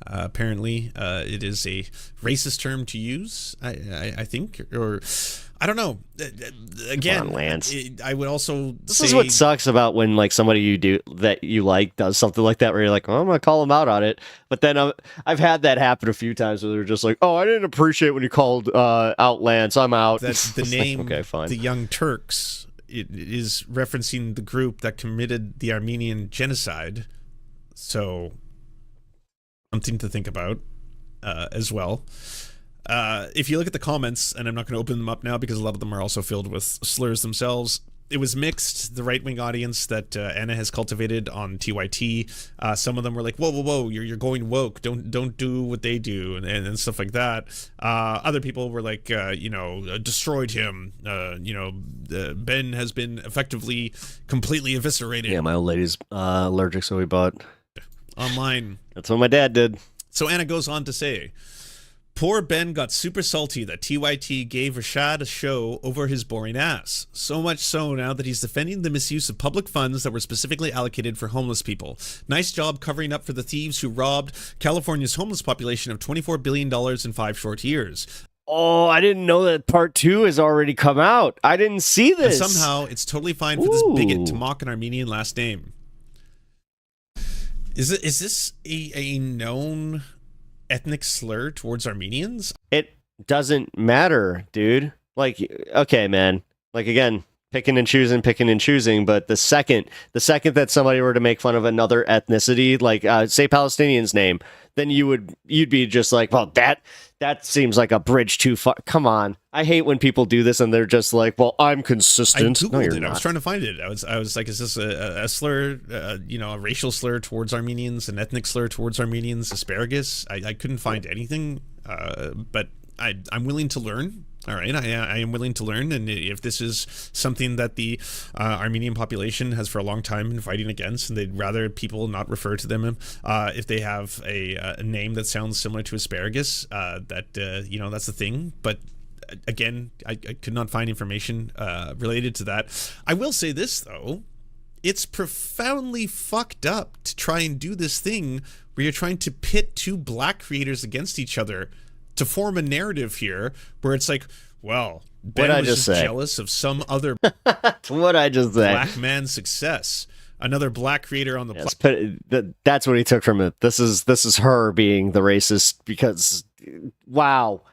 Apparently, it is a racist term to use, I think, or I don't know. Again, Come on, Lance. I would also This say is what sucks about when like somebody you like does something like that, where you're like, oh, I'm gonna call them out on it. But then I've had that happen a few times where they're just like, oh, I didn't appreciate when you called out Lance. I'm out. That's the name. Okay, fine. The Young Turks. It is referencing the group that committed the Armenian genocide. So something to think about as well. If you look at the comments, and I'm not going to open them up now because a lot of them are also filled with slurs themselves, it was mixed. The right-wing audience that Anna has cultivated on TYT, some of them were like, whoa, whoa, whoa, you're going woke. Don't do what they do, and stuff like that. Other people were like, destroyed him. Ben has been effectively completely eviscerated. Yeah, my old lady's allergic, so we bought online. That's what my dad did. So Anna goes on to say, poor Ben got super salty that TYT gave Rashad a show over his boring ass. So much so now that he's defending the misuse of public funds that were specifically allocated for homeless people. Nice job covering up for the thieves who robbed California's homeless population of $24 billion in 5 short years. Oh, I didn't know that part 2 has already come out. I didn't see this. And somehow it's totally fine for this bigot to mock an Armenian last name. Is this a known ethnic slur towards Armenians? It doesn't matter, dude. Like, okay, man. Like, again, picking and choosing, but the second that somebody were to make fun of another ethnicity, like say Palestinian's name, then you'd be just like, well, that seems like a bridge too far. Come on. I hate when people do this and they're just like, well, I'm consistent. I Googled it. I was trying to find it. I was like, is this a slur, a racial slur towards Armenians, an ethnic slur towards Armenians, asparagus? I couldn't find anything, but I'm willing to learn. All right, I am willing to learn, and if this is something that the Armenian population has for a long time been fighting against, and they'd rather people not refer to them if they have a name that sounds similar to asparagus, that's the thing. But again, I could not find information related to that. I will say this, though. It's profoundly fucked up to try and do this thing where you're trying to pit 2 black creators against each other to form a narrative here where it's like, well, Ben was just jealous of some other what I just said. Black man's success. Another black creator on the planet. That's what he took from it. This is her being the racist because, wow.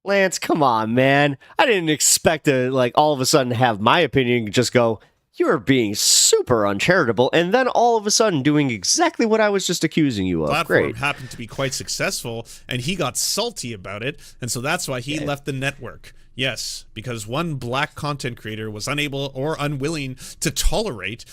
Lance, come on, man. I didn't expect to, like, all of a sudden have my opinion just go, you're being super uncharitable, and then all of a sudden doing exactly what I was just accusing you of. Platform Great. happened to be quite successful, and he got salty about it, and so that's why he left the network. Yes, because one black content creator was unable or unwilling to tolerate.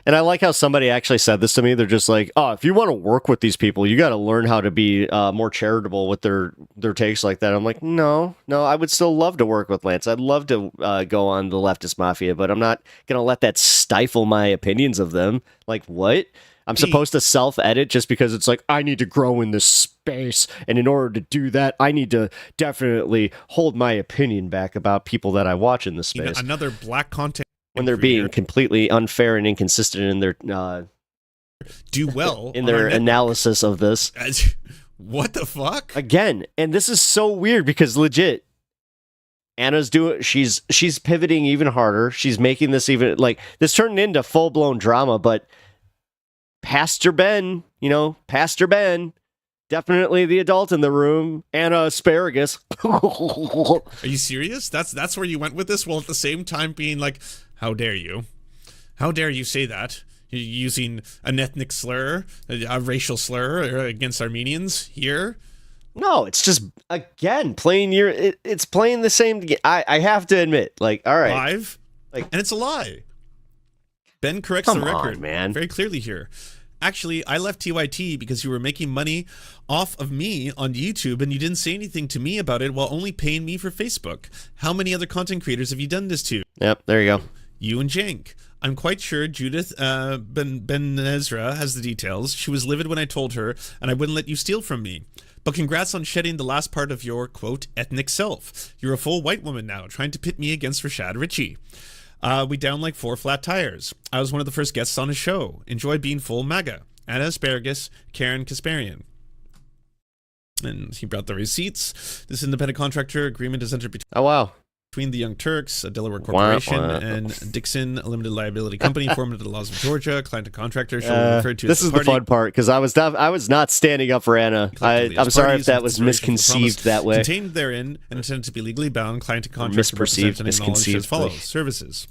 And I like how somebody actually said this to me. They're just like, oh, if you want to work with these people, you got to learn how to be more charitable with their takes like that. I'm like, no, I would still love to work with Lance. I'd love to go on the leftist mafia, but I'm not going to let that stifle my opinions of them. Like, what? I'm supposed to self-edit just because it's like, I need to grow in this space. And in order to do that, I need to definitely hold my opinion back about people that I watch in this space. Another black content when they're being completely unfair and inconsistent in their do well in their analysis of this. What the fuck? Again, and this is so weird because legit, Anna's she's pivoting even harder. She's making this even like this turned into full-blown drama, but Pastor Ben, definitely the adult in the room, Anna Asparagus. Are you serious? That's where you went with this, while at the same time being like, how dare you? How dare you say that? You're using an ethnic slur, a racial slur against Armenians here? No, it's just, again, it's playing the same. I have to admit, like, all right. Live? And it's a lie. Ben corrects the record, man. Very clearly here. Actually, I left TYT because you were making money off of me on YouTube and you didn't say anything to me about it while only paying me for Facebook. How many other content creators have you done this to? Yep, there you go. You and Jank. I'm quite sure Judith Ben Ezra has the details. She was livid when I told her, and I wouldn't let you steal from me. But congrats on shedding the last part of your, quote, ethnic self. You're a full white woman now, trying to pit me against Rashad Ritchie. We down like 4 flat tires. I was one of the first guests on his show. Enjoy being full MAGA. Anna Asparagus, Karen Kasparian. And he brought the receipts. This independent contractor agreement is entered between... Oh, wow. between the Young Turks, a Delaware corporation, and Dixon Limited Liability Company, formed under the laws of Georgia. Client and contractor shall be referred to. This is the fun part because I was not standing up for Anna. I'm sorry if that was misconceived that way. Contained therein and intended to be legally bound. Client and contractor represent and acknowledged as follows. Services.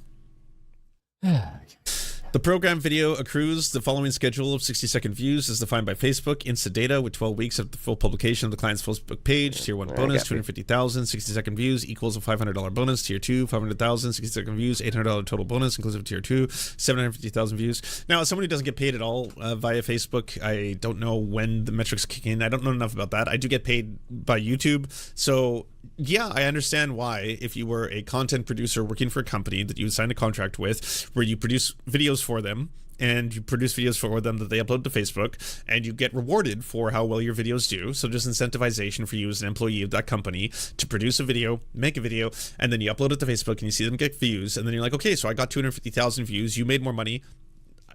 The program video accrues the following schedule of 60-second views as defined by Facebook. Insta data with 12 weeks of the full publication of the client's Facebook page. Tier 1 bonus, 250,000. 60-second views equals a $500 bonus. Tier 2, 500,000. 60-second views, $800 total bonus, inclusive Tier 2, 750,000 views. Now, as someone who doesn't get paid at all via Facebook, I don't know when the metrics kick in. I don't know enough about that. I do get paid by YouTube, so yeah, I understand why, if you were a content producer working for a company that you would sign a contract with, where you produce videos for them, and you produce videos for them that they upload to Facebook, and you get rewarded for how well your videos do. So there's incentivization for you as an employee of that company to produce a video, make a video, and then you upload it to Facebook, and you see them get views, and then you're like, okay, so I got 250,000 views, you made more money,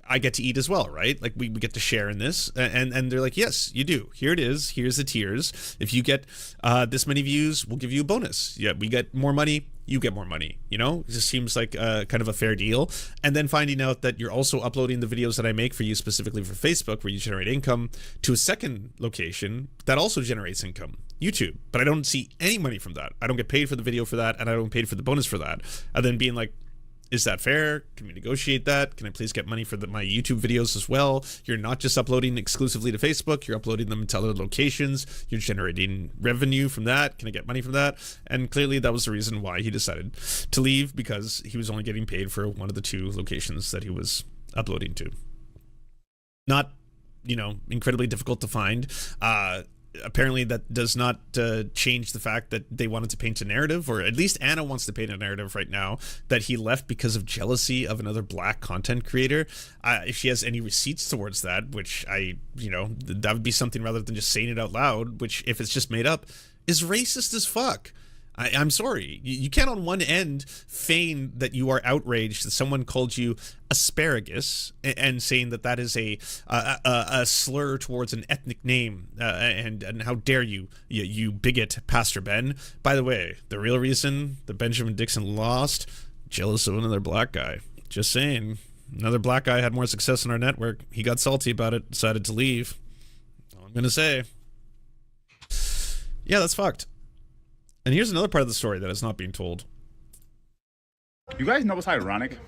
I get to eat as well, right? Like we get to share in this, and they're like, yes, you do. Here it is. Here's the tiers. If you get this many views, we'll give you a bonus. Yeah, we get more money, you get more money. You know, it just seems like kind of a fair deal. And then finding out that you're also uploading the videos that I make for you specifically for Facebook, where you generate income, to a second location that also generates income, YouTube. But I don't see any money from that. I don't get paid for the video for that, and I don't get paid for the bonus for that. And then being like, is that fair? Can we negotiate that? Can I please get money for my YouTube videos as well? You're not just uploading exclusively to Facebook. You're uploading them to other locations. You're generating revenue from that. Can I get money from that? And clearly that was the reason why he decided to leave, because he was only getting paid for one of the 2 locations that he was uploading to. Not, you know, incredibly difficult to find. Apparently that does not change the fact that they wanted to paint a narrative, or at least Anna wants to paint a narrative right now, that he left because of jealousy of another black content creator. If she has any receipts towards that, which that would be something rather than just saying it out loud, which if it's just made up, is racist as fuck. I'm sorry. You can't on one end feign that you are outraged that someone called you asparagus and saying that is a slur towards an ethnic name, and how dare you bigot, Pastor Ben. By the way, the real reason that Benjamin Dixon lost, jealous of another black guy. Just saying. Another black guy had more success in our network. He got salty about it, decided to leave. That's all I'm gonna say. Yeah, that's fucked. And here's another part of the story that is not being told. You guys know what's ironic?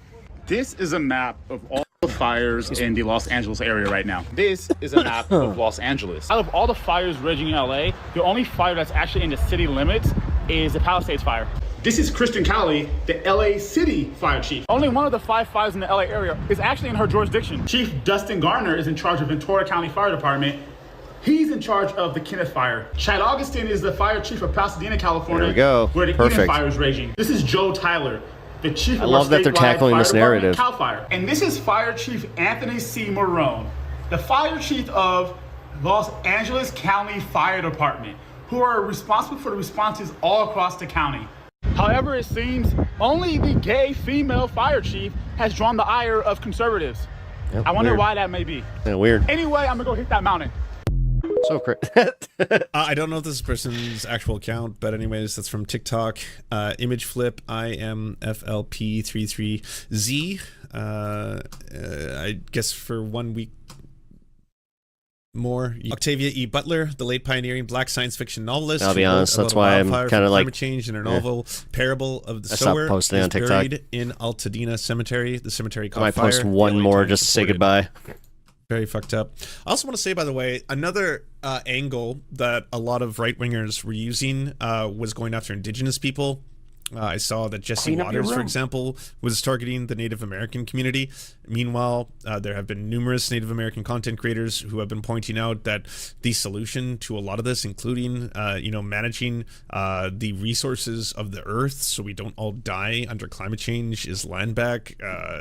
This is a map of all the fires in the Los Angeles area right now. This is a map of Los Angeles. Out of all the fires raging in LA, the only fire that's actually in the city limits is the Palisades fire. This is Kristen Cowley, the LA City Fire Chief. Only one of the 5 fires in the LA area is actually in her jurisdiction. Chief Dustin Garner is in charge of Ventura County Fire Department. He's in charge of the Kenneth Fire. Chad Augustine is the fire chief of Pasadena, California, there we go. Where the Eden Fire is raging. This is Joe Tyler, the chief of I love that they're tackling this narrative. Cal Fire. And this is Fire Chief Anthony C. Marone, the fire chief of Los Angeles County Fire Department, who are responsible for the responses all across the county. However, it seems only the gay female fire chief has drawn the ire of conservatives. Yep, I wonder weird. why that may be. Yeah, weird. Anyway, I'm gonna go hit that mountain. So I don't know if this is a person's actual account, but anyways, that's from TikTok. Image flip IMFLP33Z. I guess for 1 week more. Octavia E. Butler, the late pioneering black science fiction novelist. I'll be honest, that's why I'm kind of like climate change in her novel Parable of the I Sower. stopped posting is on TikTok. buried in Altadena Cemetery. The cemetery caught I might fire. post one more just to say goodbye. Very fucked up. I also want to say, by the way, another angle that a lot of right-wingers were using was going after indigenous people. I saw that Jesse Waters, for example, was targeting the Native American community. Meanwhile, there have been numerous Native American content creators who have been pointing out that the solution to a lot of this, including, managing the resources of the earth so we don't all die under climate change, is land back.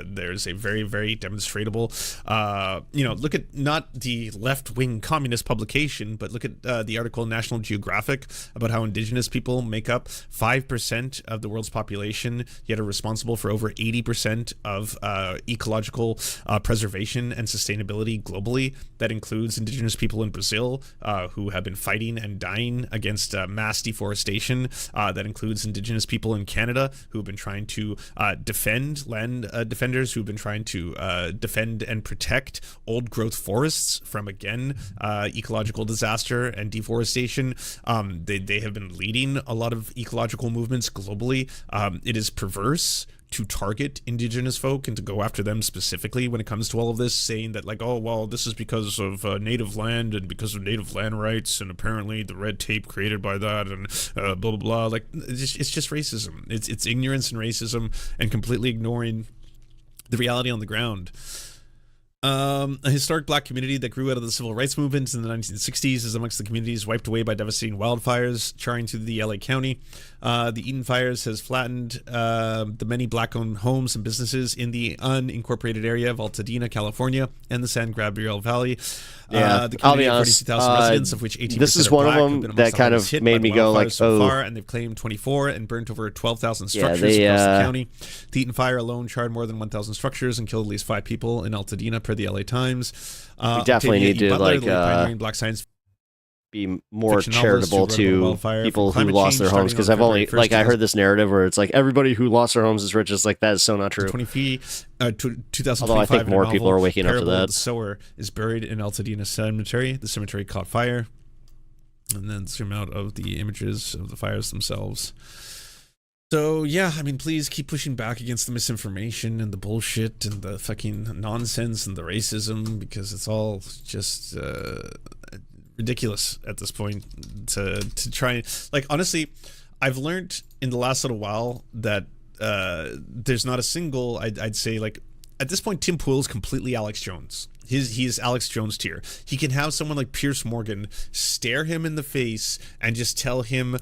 There's a very, very demonstrable, look at not the left-wing communist publication, but look at the article in National Geographic about how indigenous people make up 5% of of the world's population, yet are responsible for over 80% of ecological preservation and sustainability globally. That includes indigenous people in Brazil who have been fighting and dying against mass deforestation. That includes indigenous people in Canada who have been trying to defend land defenders who have been trying to defend and protect old growth forests from, again, ecological disaster and deforestation. They have been leading a lot of ecological movements globally. It is perverse to target indigenous folk and to go after them specifically when it comes to all of this, saying that, like, oh, well, this is because of native land and because of native land rights and apparently the red tape created by that and blah, blah, blah. Like, it's just racism. It's ignorance and racism and completely ignoring the reality on the ground. A historic black community that grew out of the civil rights movement in the 1960s is amongst the communities wiped away by devastating wildfires charring through the LA County. The Eden fires has flattened the many black-owned homes and businesses in the unincorporated area of Altadena, California, and the San Gabriel Valley. Yeah, The I'll be community of honest. 42,000 residents, of which 18% This is are one of black, have them been amongst that the kind hardest of hit made by me the go like, wildfires so oh. far, and they've claimed 24 and burnt over 12,000 Yeah, structures they, across the county. The Eaton fire alone charred more than 1,000 structures and killed at least 5 people in Altadena, per the LA Times. We definitely need to Butler, like the pioneering black science be more fiction novelist charitable who wrote about to wildfire people from who climate lost change their homes, starting because on I've only February 1st, I heard this narrative where it's like everybody who lost their homes is rich. It's like that is so not true. 2025, although I think more people are waking up to Parable of that. The Sower is buried in Altadena Cemetery. The cemetery caught fire. And then zoom out of the images of the fires themselves. So, yeah, I mean, please keep pushing back against the misinformation and the bullshit and the fucking nonsense and the racism, because it's all just ridiculous at this point to try. Like, honestly, I've learned in the last little while that there's not a single, I'd say, like, at this point, Tim Pool is completely Alex Jones. He is Alex Jones tier. He can have someone like Piers Morgan stare him in the face and just tell him,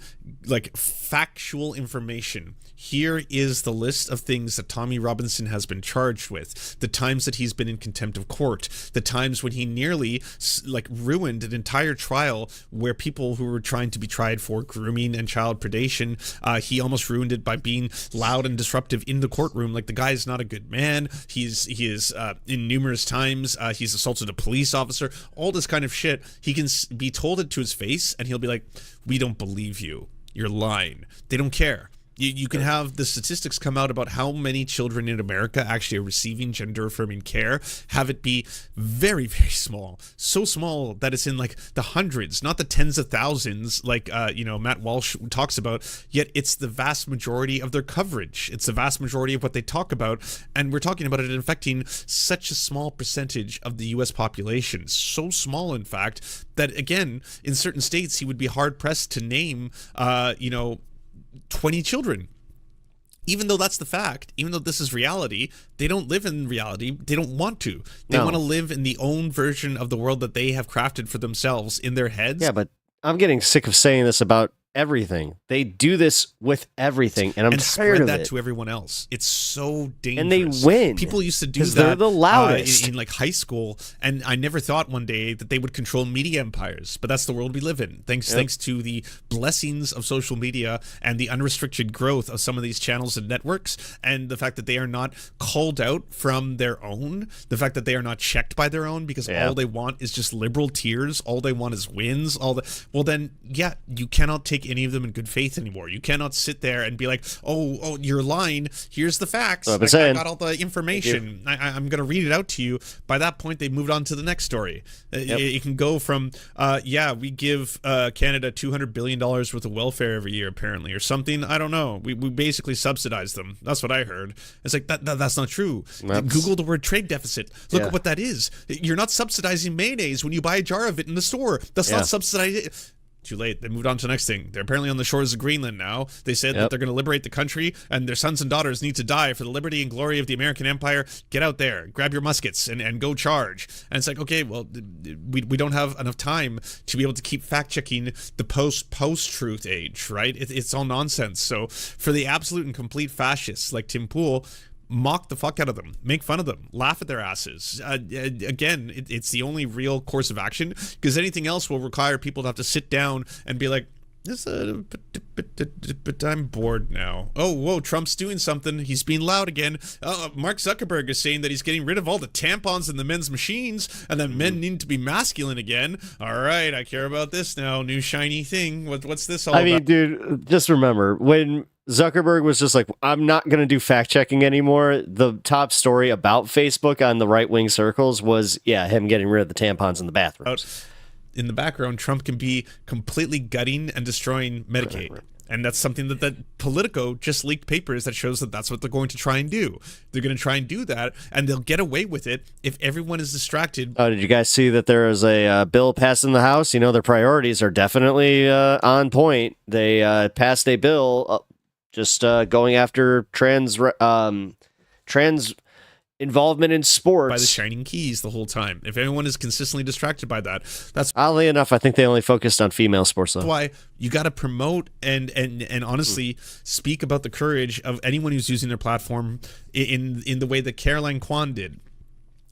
like, factual information. Here is the list of things that Tommy Robinson has been charged with, the times that he's been in contempt of court, the times when he nearly, like, ruined an entire trial where people who were trying to be tried for grooming and child predation, he almost ruined it by being loud and disruptive in the courtroom. Like, the guy is not a good man. He is in numerous times, he's assaulted a police officer, all this kind of shit. He can be told it to his face and he'll be like, we don't believe you. You're lying. They don't care. You can have the statistics come out about how many children in America actually are receiving gender-affirming care, have it be very, very small. So small that it's in, like, the hundreds, not the tens of thousands, like, Matt Walsh talks about, yet it's the vast majority of their coverage. It's the vast majority of what they talk about, and we're talking about it affecting such a small percentage of the U.S. population. So small, in fact, that, again, in certain states, he would be hard-pressed to name, 20 children. Even though that's the fact, even though this is reality, they don't live in reality. They don't want to. They want to live in the own version of the world that they have crafted for themselves in their heads. Yeah, but I'm getting sick of saying this about everything. They do this with everything, and I'm tired spread of that it. to everyone else. It's so dangerous. And they win. People used to do 'cause that. they're the loudest. In like high school, and I never thought one day that they would control media empires. But that's the world we live in. Thanks to the blessings of social media and the unrestricted growth of some of these channels and networks, and the fact that they are not called out from their own, the fact that they are not checked by their own, because all they want is just liberal tears. All they want is wins. Well, then, yeah, you cannot take any of them in good faith anymore. You cannot sit there and be like, oh, you're lying. Here's the facts. I got all the information. I'm going to read it out to you. By that point, they moved on to the next story. It can go from, we give Canada $200 billion worth of welfare every year, apparently, or something. I don't know. We basically subsidize them. That's what I heard. It's like, that's not true. Google the word trade deficit. Look at what that is. You're not subsidizing mayonnaise when you buy a jar of it in the store. That's not subsidizing. Too late. They moved on to the next thing. They're apparently on the shores of Greenland now. They said that they're going to liberate the country, and their sons and daughters need to die for the liberty and glory of the American empire. Get out there, grab your muskets, and go charge. And it's like, okay, well, we don't have enough time to be able to keep fact-checking the post-truth age, right? It's all nonsense. So for the absolute and complete fascists like Tim Pool, mock the fuck out of them, make fun of them, laugh at their asses. Again, it's the only real course of action, because anything else will require people to have to sit down and be like, But I'm bored now. Oh, whoa, Trump's doing something. He's being loud again. Mark Zuckerberg is saying that he's getting rid of all the tampons in the men's machines, and that men need to be masculine again. All right, I care about this now. New shiny thing. What's this all about? I mean, dude, just remember, when Zuckerberg was just like, I'm not going to do fact-checking anymore, the top story about Facebook on the right-wing circles was, him getting rid of the tampons in the bathrooms. In the background, Trump can be completely gutting and destroying Medicaid. Right. And that's something that Politico just leaked papers that shows that that's what they're going to try and do. They're going to try and do that, and they'll get away with it if everyone is distracted. Oh, did you guys see that there is a bill passed in the House? You know, their priorities are definitely on point. They passed a bill just going after trans involvement in sports by the shining keys the whole time. If anyone is consistently distracted by that, that's oddly enough, I think they only focused on female sports though. That's why you got to promote and honestly speak about the courage of anyone who's using their platform in the way that Caroline Kwan did,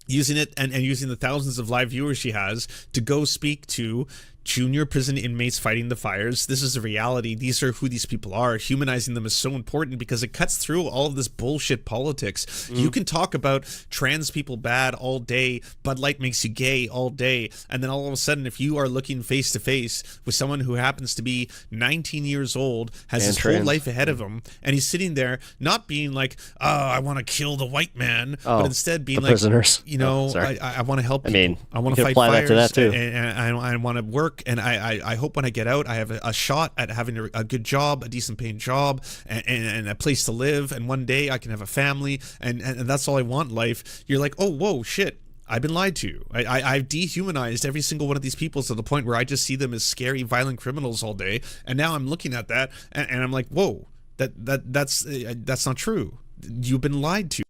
using it and using the thousands of live viewers she has to go speak to junior prison inmates fighting the fires. This is a reality. These are who these people are. Humanizing them is so important because it cuts through all of this bullshit politics. You can talk about trans people bad all day, Bud Light makes you gay all day, and then all of a sudden, if you are looking face to face with someone who happens to be 19 years old, has his whole life ahead of him, and he's sitting there not being like, oh, I want to kill the white man, but instead being like, prisoners. You know, I want to help people. I mean, I want to fight that fires, to that too. And I want to work. And I hope when I get out, I have a shot at having a good job, a decent paying job, and a place to live. And one day I can have a family. And that's all I want in life. You're like, oh, whoa, shit. I've been lied to. I've dehumanized every single one of these people to the point where I just see them as scary, violent criminals all day. And now I'm looking at that and I'm like, whoa, that's not true. You've been lied to.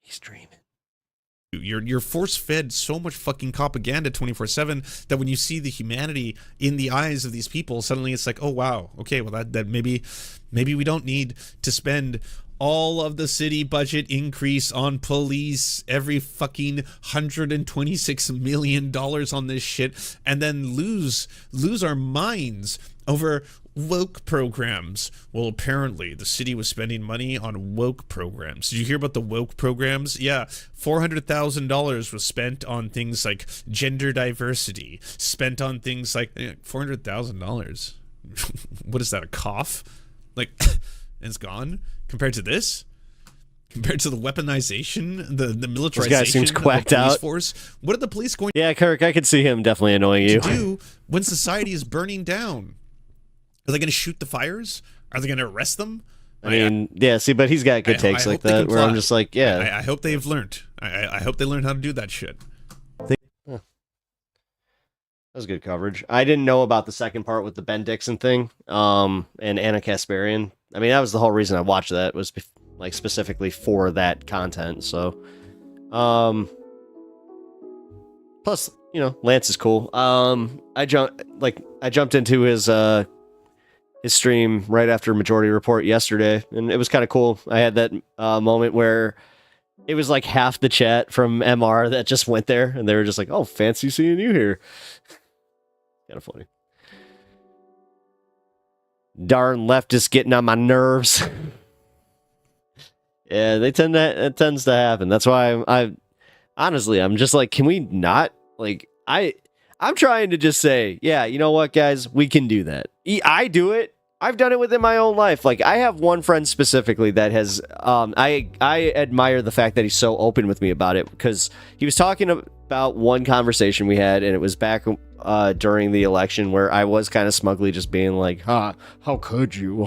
He's dreaming. You're force-fed so much fucking propaganda 24/7 that when you see the humanity in the eyes of these people, suddenly it's like, oh wow, okay, well that maybe we don't need to spend all of the city budget increase on police, every fucking $126 million on this shit, and then lose our minds over woke programs. Well, apparently the city was spending money on woke programs. Did you hear about the woke programs? Yeah, $400,000 was spent on things like gender diversity, spent on things like $400,000. What is that, a cough? Like, it's gone compared to this? Compared to the weaponization, the militarization this guy seems quacked of the police out. force? What are the police going Yeah, Kirk, I could see him definitely annoying you. to do when society is burning down? Are they going to shoot the fires? Are they going to arrest them? I mean, yeah, see, but he's got good takes like that where I'm just like, yeah. I hope they've learned. I hope they learned how to do that shit. That was good coverage. I didn't know about the second part with the Ben Dixon thing and Anna Kasparian. I mean, that was the whole reason I watched that, was like specifically for that content. So, plus, you know, Lance is cool. I jumped into his stream right after Majority Report yesterday, and it was kind of cool. I had that moment where it was like half the chat from MR that just went there, and they were just like, "Oh, fancy seeing you here." Kind of funny. Darn leftists getting on my nerves. Yeah, it tends to happen. That's why I honestly, I'm just like, can we not, like, I'm trying to just say, yeah, you know what, guys, we can do that. I do it. I've done it within my own life. Like, I have one friend specifically that has, I admire the fact that he's so open with me about it, because he was talking about one conversation we had, and it was back during the election where I was kind of smugly just being like, how could you?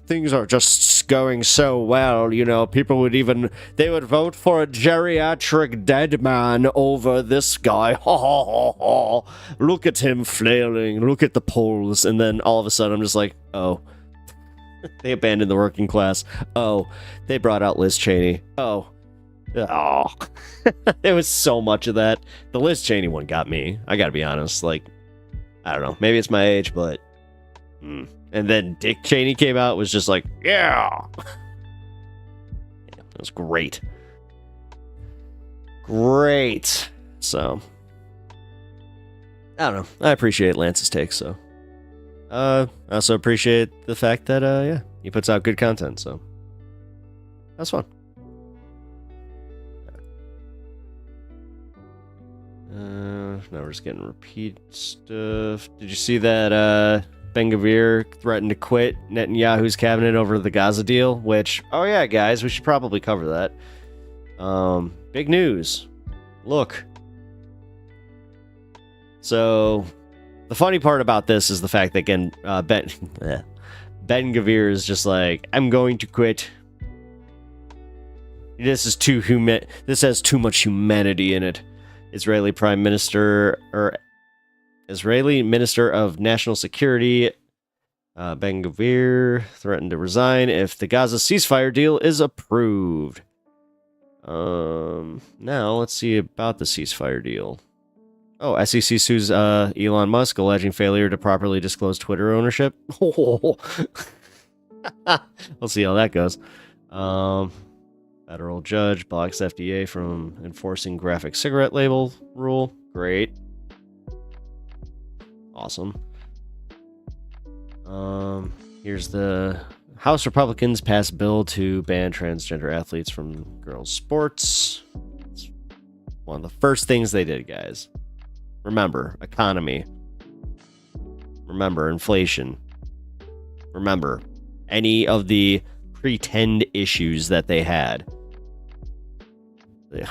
Things are just going so well, you know, people would vote for a geriatric dead man over this guy. Look at him flailing, look at the polls. And then all of a sudden I'm just like, oh, they abandoned the working class. Oh, they brought out Liz Cheney. Oh. There was so much of that. The Liz Cheney one got me. I gotta be honest. Like, I don't know. Maybe it's my age, but... And then Dick Cheney came out, was just like, yeah! It was great. Great. So, I don't know. I appreciate Lance's take, so. I also appreciate the fact that, yeah, he puts out good content, so. That's fun. Now we're just getting repeat stuff. Did you see that, Ben-Gvir threatened to quit Netanyahu's cabinet over the Gaza deal? Which, oh yeah, guys, we should probably cover that. Big news. Look. So, the funny part about this is the fact that, again, Ben-Gvir is just like, I'm going to quit. This is too This has too much humanity in it. Israeli Minister of National Security Ben-Gvir threatened to resign if the Gaza ceasefire deal is approved. Now let's see about the ceasefire deal. Oh, SEC sues Elon Musk, alleging failure to properly disclose Twitter ownership. We'll see how that goes. Federal judge blocks FDA from enforcing graphic cigarette label rule. Great. Awesome. Here's the House Republicans pass bill to ban transgender athletes from girls' sports. It's one of the first things they did, guys. Remember, economy. Remember, inflation. Remember, any of the pretend issues that they had. Ugh.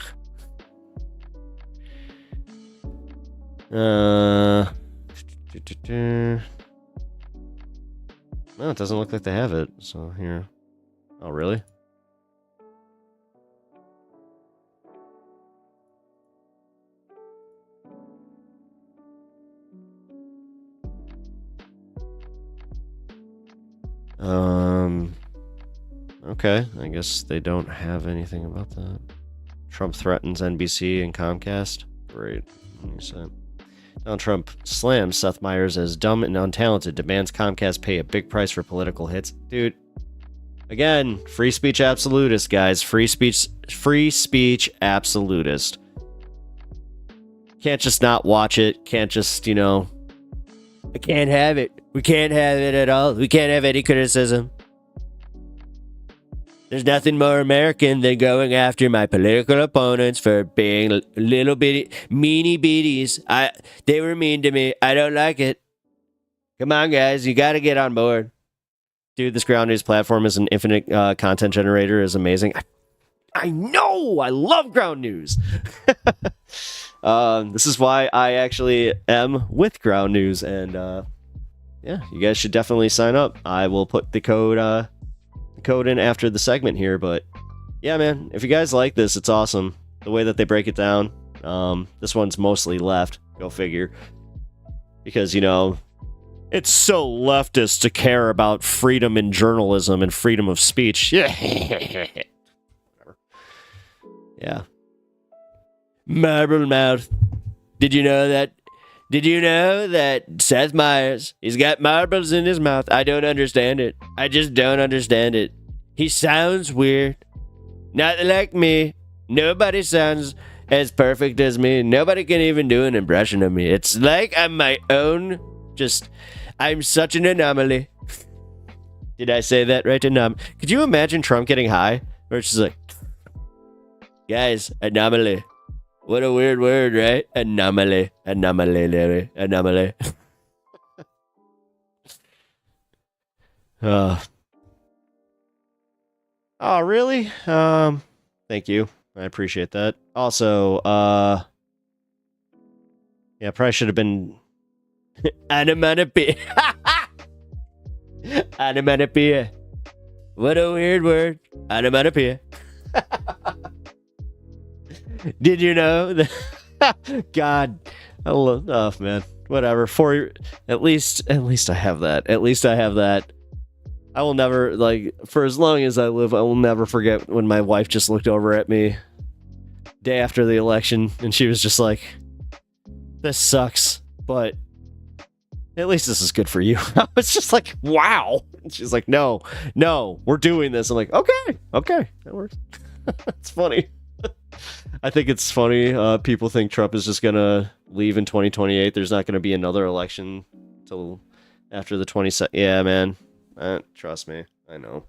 No, it doesn't look like they have it. So here. Oh, really? Okay, I guess they don't have anything about that. Trump threatens NBC and Comcast. Great. Donald Trump slams Seth Meyers as dumb and untalented, demands Comcast pay a big price for political hits. Dude, again, free speech absolutist, guys. Free speech absolutist. Can't just not watch it. Can't just, I can't have it. We can't have it at all. We can't have any criticism. There's nothing more American than going after my political opponents for being little bitty, meanie beaties. They were mean to me. I don't like it. Come on, guys. You got to get on board. Dude, this Ground News platform is an infinite content generator. Is amazing. I know. I love Ground News. This is why I actually am with Ground News. And, yeah, you guys should definitely sign up. I will put the code in after the segment here, but yeah, man, if you guys like this, it's awesome the way that they break it down. This one's mostly left, go figure, because it's so leftist to care about freedom in journalism and freedom of speech. Yeah. Yeah. Marble mouth. Did you know that Seth Meyers, he's got marbles in his mouth? I don't understand it. I just don't understand it. He sounds weird. Not like me. Nobody sounds as perfect as me. Nobody can even do an impression of me. It's like I'm my own. I'm such an anomaly. Did I say that right? Could you imagine Trump getting high? Where it's just like, guys, anomaly. What a weird word, right? Anomaly. Anomaly. Oh, really? Thank you. I appreciate that. Also, yeah, probably should have been onomatopoeia. Onomatopoeia. What a weird word. Onomatopoeia. Did you know that? God, I love. Oh man, whatever. At least I have that. At least I have that. I will never, for as long as I live, I will never forget when my wife just looked over at me day after the election and she was just like, "This sucks, but at least this is good for you." I was just like, "Wow." And she's like, "No, we're doing this." I'm like, "Okay, that works." It's funny. I think it's funny. People think Trump is just gonna leave in 2028. There's not gonna be another election till after the 22nd. Yeah, man. Trust me. I know.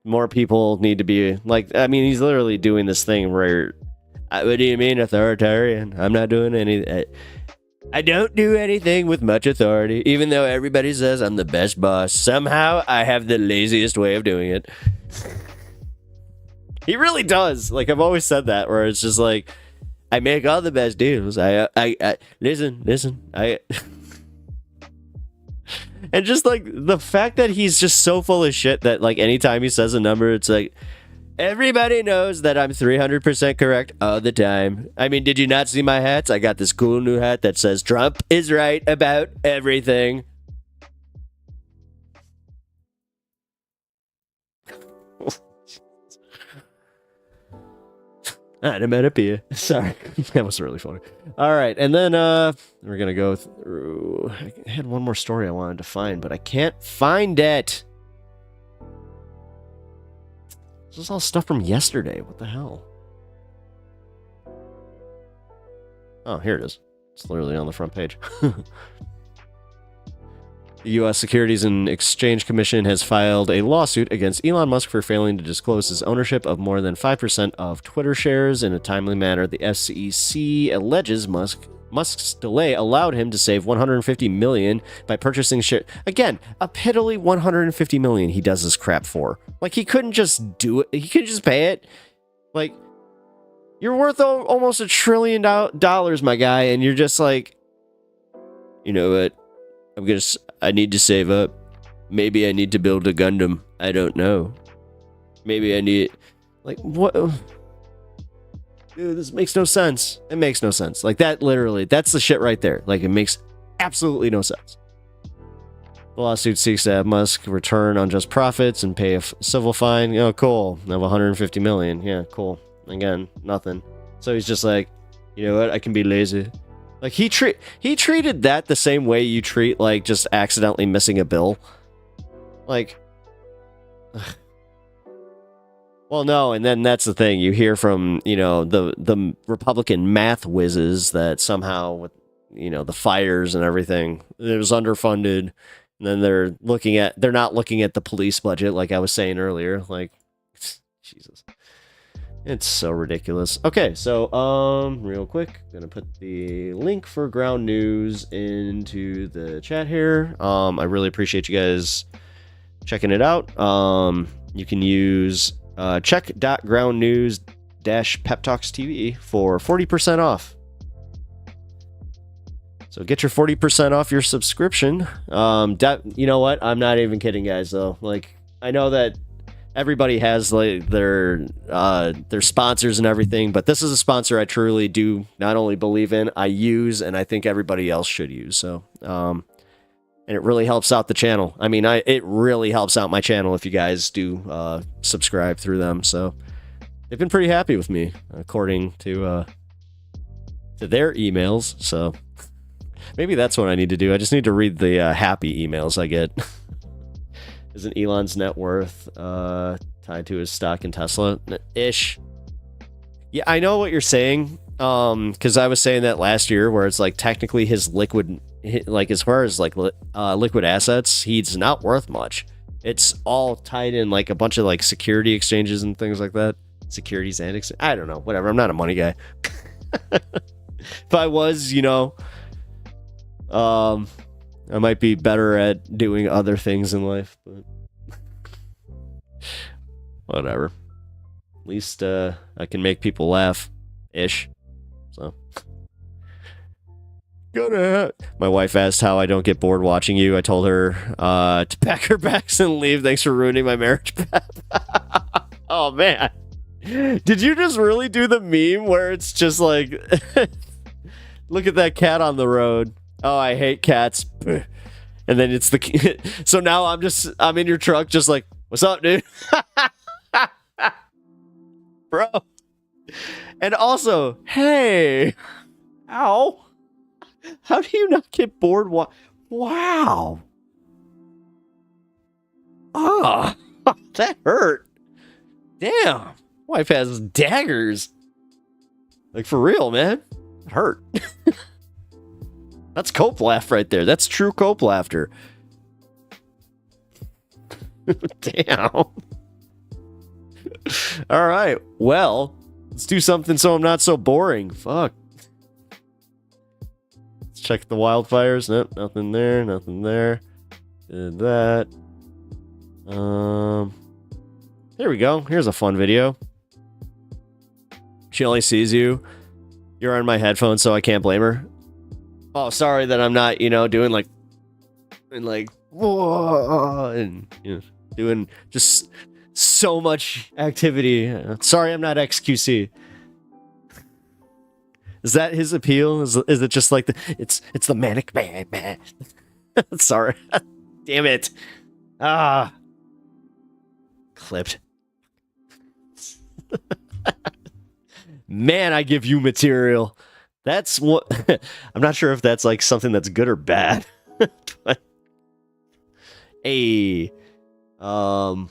More people need to be like. I mean, he's literally doing this thing where. What do you mean authoritarian? I'm not doing any. I don't do anything with much authority, even though everybody says I'm the best boss. Somehow, I have the laziest way of doing it. He really does. Like, I've always said that, where it's just like, I make all the best deals. I listen. And just like the fact that he's just so full of shit that like anytime he says a number, it's like, everybody knows that I'm 300% correct all the time. I mean, did you not see my hats? I got this cool new hat that says Trump is right about everything. Onomatopoeia. Sorry. That was really funny. All right. And then we're going to go through. I had one more story I wanted to find, but I can't find it. This is all stuff from yesterday. What the hell? Oh, here it is. It's literally on the front page. The U.S. Securities and Exchange Commission has filed a lawsuit against Elon Musk for failing to disclose his ownership of more than 5% of Twitter shares in a timely manner. The SEC alleges Musk's delay allowed him to save $150 million by purchasing shares. Again, a piddly $150 million he does this crap for. Like, he couldn't just do it. He could just pay it. Like, you're worth almost $1 trillion, my guy, and you're just like, you know what? I need to save up. Maybe I need to build a Gundam. I don't know. Maybe I need... Like, what... Dude, this makes no sense. It makes no sense. Like, that literally, that's the shit right there. Like, it makes absolutely no sense. The lawsuit seeks to have Musk return unjust profits and pay a civil fine. Oh, cool. Of $150 million. Yeah, cool. Again, nothing. So he's just like, you know what? I can be lazy. Like, he treated that the same way you treat, like, just accidentally missing a bill. Like... Well, no, and then that's the thing. You hear from, you know, the Republican math whizzes that somehow, with, you know, the fires and everything, it was underfunded. And then they're not looking at the police budget, like I was saying earlier. Like, Jesus. It's so ridiculous. Okay, so, real quick, gonna put the link for Ground News into the chat here. I really appreciate you guys checking it out. You can use... check.groundnews-pep talks TV for 40% off. So get your 40% off your subscription. You know what? I'm not even kidding, guys, though. Like, I know that everybody has like their sponsors and everything, but this is a sponsor I truly do not only believe in, I use, and I think everybody else should use. So, and it really helps out the channel. I mean, it really helps out my channel if you guys do subscribe through them. So they've been pretty happy with me, according to their emails. So maybe that's what I need to do. I just need to read the happy emails I get. Isn't Elon's net worth tied to his stock in Tesla? Ish. Yeah, I know what you're saying. Because I was saying that last year, where it's like technically his liquid, like as far as like liquid assets, he's not worth much. It's all tied in like a bunch of like security exchanges and things like that. Securities and I don't know, whatever. I'm not a money guy. If I was, you know, I might be better at doing other things in life, but whatever. At least I can make people laugh, ish. So, my wife asked how I don't get bored watching you. I told her to pack her bags and leave. Thanks for ruining my marriage. Oh man, did you just really do the meme where it's just like, look at that cat on the road. Oh, I hate cats. And then it's the so now I'm in your truck just like, what's up, dude? Bro. And also, hey, ow, how do you not get bored? Wow. Ah, that hurt. Damn. Wife has daggers. Like, for real, man. It hurt. That's cope laugh right there. That's true cope laughter. Damn. All right. Well, let's do something so I'm not so boring. Fuck. Let's check the wildfires. Nope, nothing there. Nothing there. Did that. Here we go. Here's a fun video. She only sees you. You're on my headphones, so I can't blame her. Oh, sorry that I'm not, doing like, whoa, and doing just so much activity. Sorry, I'm not XQC. Is that his appeal? Is it just like it's the manic man? Sorry, damn it. Clipped. Man, I give you material. That's what I'm not sure if that's like something that's good or bad. But hey, all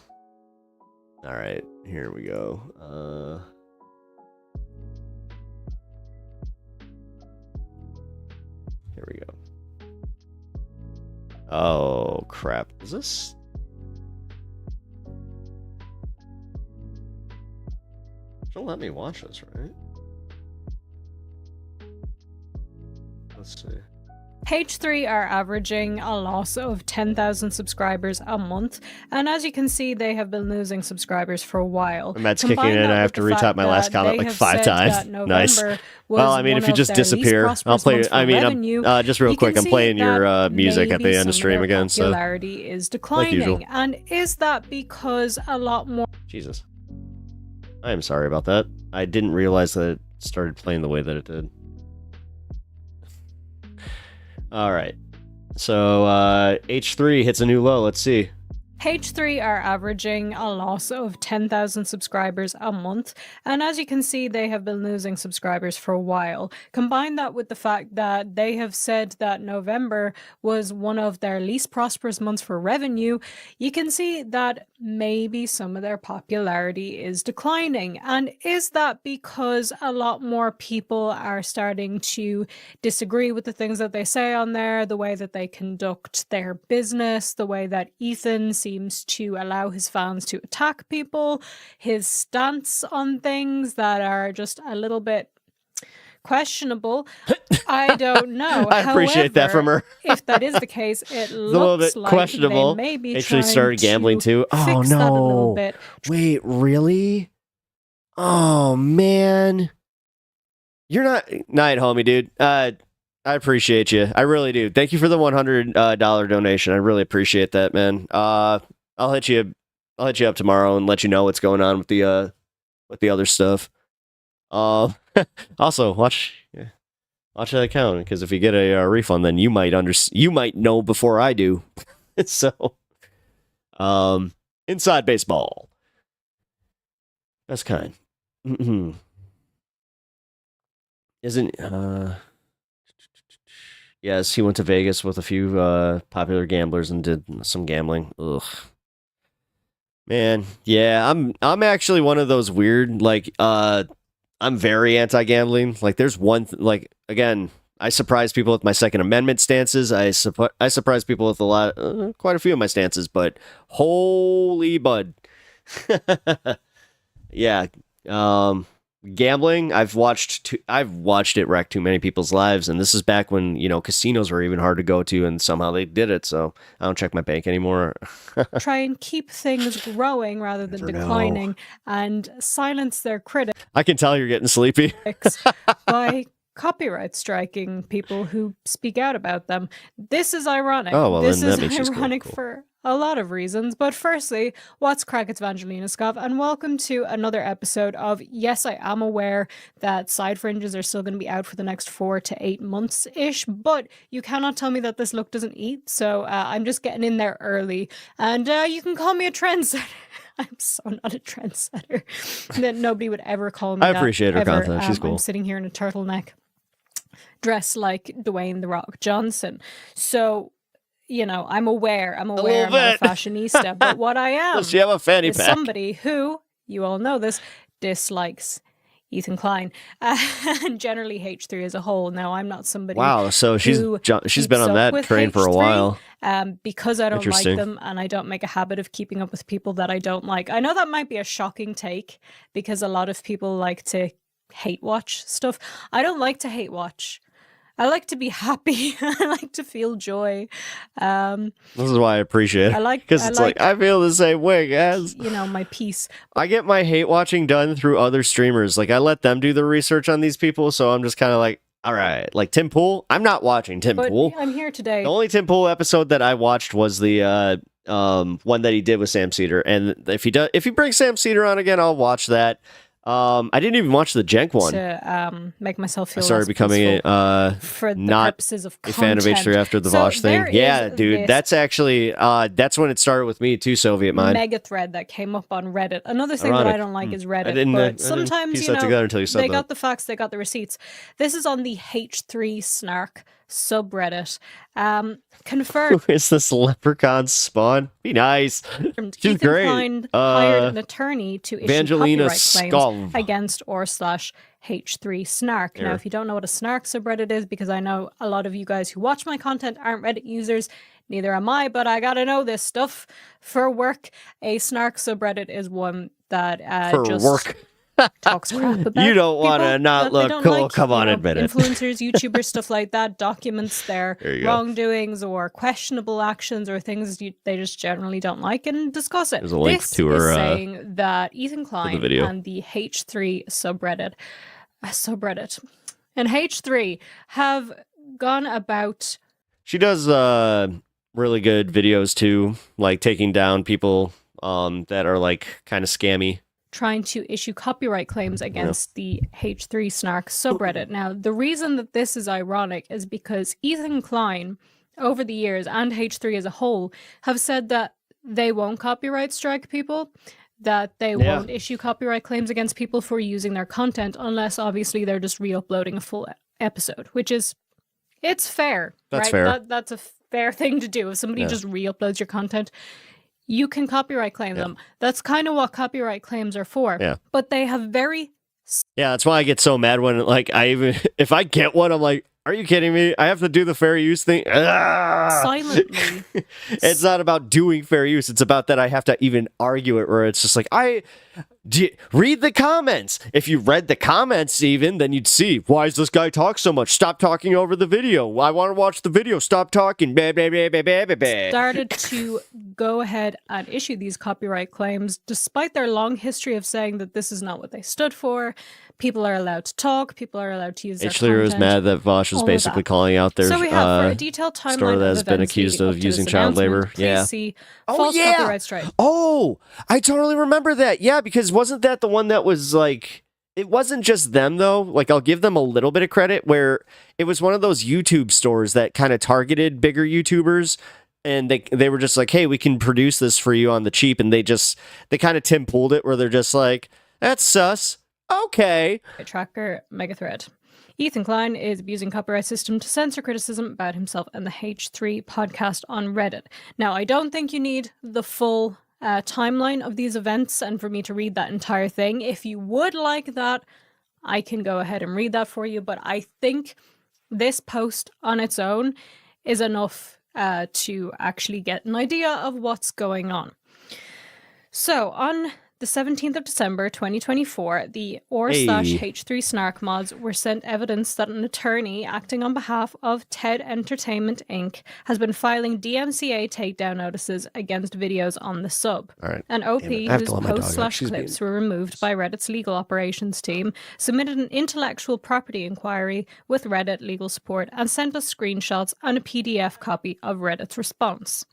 right, here we go. Here we go. Oh crap! Is this? She'll let me watch this, right? Let's see. Page 3 are averaging a loss of 10,000 subscribers a month, and as you can see, they have been losing subscribers for a while. Matt's kicking in, and I have to retype my last comment like 5 times. Nice. Well, I mean, if you just disappear, I'll play. I mean, I'm just real quick. I'm playing your music at the end of stream again. So popularity is declining, and is that because a lot more? Jesus, I am sorry about that. I didn't realize that it started playing the way that it did. All right. So H3 hits a new low. Let's see. Page 3 are averaging a loss of 10,000 subscribers a month, and as you can see, they have been losing subscribers for a while. Combine that with the fact that they have said that November was one of their least prosperous months for revenue, you can see that maybe some of their popularity is declining. And is that because a lot more people are starting to disagree with the things that they say on there, the way that they conduct their business, the way that Ethan seems to allow his fans to attack people, his stance on things that are just a little bit questionable? I don't know. I appreciate that from her. If that is the case, it looks a little bit like questionable. They may be actually started gambling too. Oh fix that a little no! bit. Wait, really? Oh man, you're not homie, dude. I appreciate you. I really do. Thank you for the $100 donation. I really appreciate that, man. I'll hit you up tomorrow and let you know what's going on with the other stuff. Also, watch that account, because if you get a refund, then you might know before I do. So, inside baseball. That's kind. Isn't Yes, he went to Vegas with a few popular gamblers and did some gambling. Ugh. Man, yeah, I'm actually one of those weird, like, I'm very anti-gambling. Like, there's one, again, I surprise people with my Second Amendment stances. I surprise people with quite a few of my stances, but holy bud. Yeah, gambling, I've watched it wreck too many people's lives, and this is back when casinos were even hard to go to, and somehow they did it. So I don't check my bank anymore. Try and keep things growing rather than declining, and silence their critics. I can tell you're getting sleepy. By copyright striking people who speak out about them. This is ironic. Oh, well, this then is that makes you ironic cool. for a lot of reasons, but firstly, what's crack? It's Evangelina Skov, and welcome to another episode of Yes, I am aware that Side Fringes are still going to be out for the next 4 to 8 months-ish, but you cannot tell me that this look doesn't eat, so I'm just getting in there early, and you can call me a trendsetter. I'm so not a trendsetter. That nobody would ever call me I that, appreciate her ever. content. She's cool. I'm sitting here in a turtleneck, dressed like Dwayne "The Rock" Johnson, so... I'm aware I'm a fashionista, but what I am Does she have a fanny is pack? somebody who, you all know this, dislikes Ethan Klein and generally H3 as a whole. Now, I'm not somebody. Wow, so she's been on that train for a while. Because I don't like Interesting. them, and I don't make a habit of keeping up with people that I don't like. I know that might be a shocking take because a lot of people like to hate watch stuff. I don't like to hate watch. I like to be happy. I like to feel joy. This is why I appreciate it. Because it's like, I feel the same way, guys. You know, my peace. I get my hate watching done through other streamers. Like, I let them do the research on these people, so I'm just kind of like, all right. Like, Tim Pool, I'm not watching Tim Pool. I'm here today. The only Tim Pool episode that I watched was the one that he did with Sam Cedar. And if he brings Sam Cedar on again, I'll watch that. I didn't even watch the Jenk one. To make myself feel I started less becoming for the not purposes of a fan of H3 after the Vosh thing. Yeah, dude, that's actually that's when it started with me too. Soviet mind. Mega thread that came up on Reddit. Another thing that I don't like is Reddit. I Sometimes piece you that together until know you said they that. got the facts, they got the receipts. This is on the H3 Snark subreddit. Confirmed. Who is this leprechaun spawn? Be nice. She's Ethan great. Klein hired an attorney to issue Evangelina copyright claims Skov. against r/H3 Snark. Now, Here. if you don't know what a Snark subreddit is, because I know a lot of you guys who watch my content aren't Reddit users, neither am I, but I gotta know this stuff for work. A Snark subreddit is one that For just work. talks crap about You don't want to people not that they look don't cool. like, Come on, you know, admit it. influencers, YouTubers, stuff like that, documents their There you go. wrongdoings or questionable actions or things they just generally don't like and discuss it. There's a link This to her, is saying that Ethan Klein video. and the H3 subreddit and H3 have gone about. She does really good videos too, like taking down people that are like kind of scammy. Trying to issue copyright claims against the H3 Snark subreddit. Now, the reason that this is ironic is because Ethan Klein, over the years, and H3 as a whole, have said that they won't copyright strike people, that they won't issue copyright claims against people for using their content, unless obviously they're just re-uploading a full episode, which is, it's fair. That's right? fair. That's a fair thing to do. If somebody just re-uploads your content, you can copyright claim them. That's kind of what copyright claims are for. Yeah. But they have very Yeah, that's why I get so mad when like if I get one, I'm like, are you kidding me? I have to do the fair use thing. silently. It's not about doing fair use. It's about that I have to even argue it where it's just like, read the comments. If you read the comments even, then you'd see, why does this guy talk so much? Stop talking over the video. I want to watch the video. Stop talking. Started to go ahead and issue these copyright claims, despite their long history of saying that this is not what they stood for. People are allowed to talk. People are allowed to use their content. H3 was mad that Vosh was all of basically that. calling out their So we have for a detailed store timeline that of has been events accused leading of up to using this child labor. announcement. Please Yeah. see false copyright strike. Oh, I totally remember that. Yeah, because wasn't that the one that was like, it wasn't just them though. Like, I'll give them a little bit of credit where it was one of those YouTube stores that kind of targeted bigger YouTubers. And they were just like, hey, we can produce this for you on the cheap. And they kind of Tim Pooled it where they're just like, that's sus. Okay. Tracker Megathread. Ethan Klein is abusing copyright system to censor criticism about himself and the H3 podcast on Reddit. Now, I don't think you need the full timeline of these events and for me to read that entire thing. If you would like that, I can go ahead and read that for you. But I think this post on its own is enough to actually get an idea of what's going on. So, on the 17th of December 2024, the r/H3 Snark mods were sent evidence that an attorney acting on behalf of TED Entertainment Inc. has been filing DMCA takedown notices against videos on the sub. All right. An OP Damn it. I have whose to let my dog out. post/clips She's were removed by Reddit's legal operations team submitted an intellectual property inquiry with Reddit legal support and sent us screenshots and a PDF copy of Reddit's response.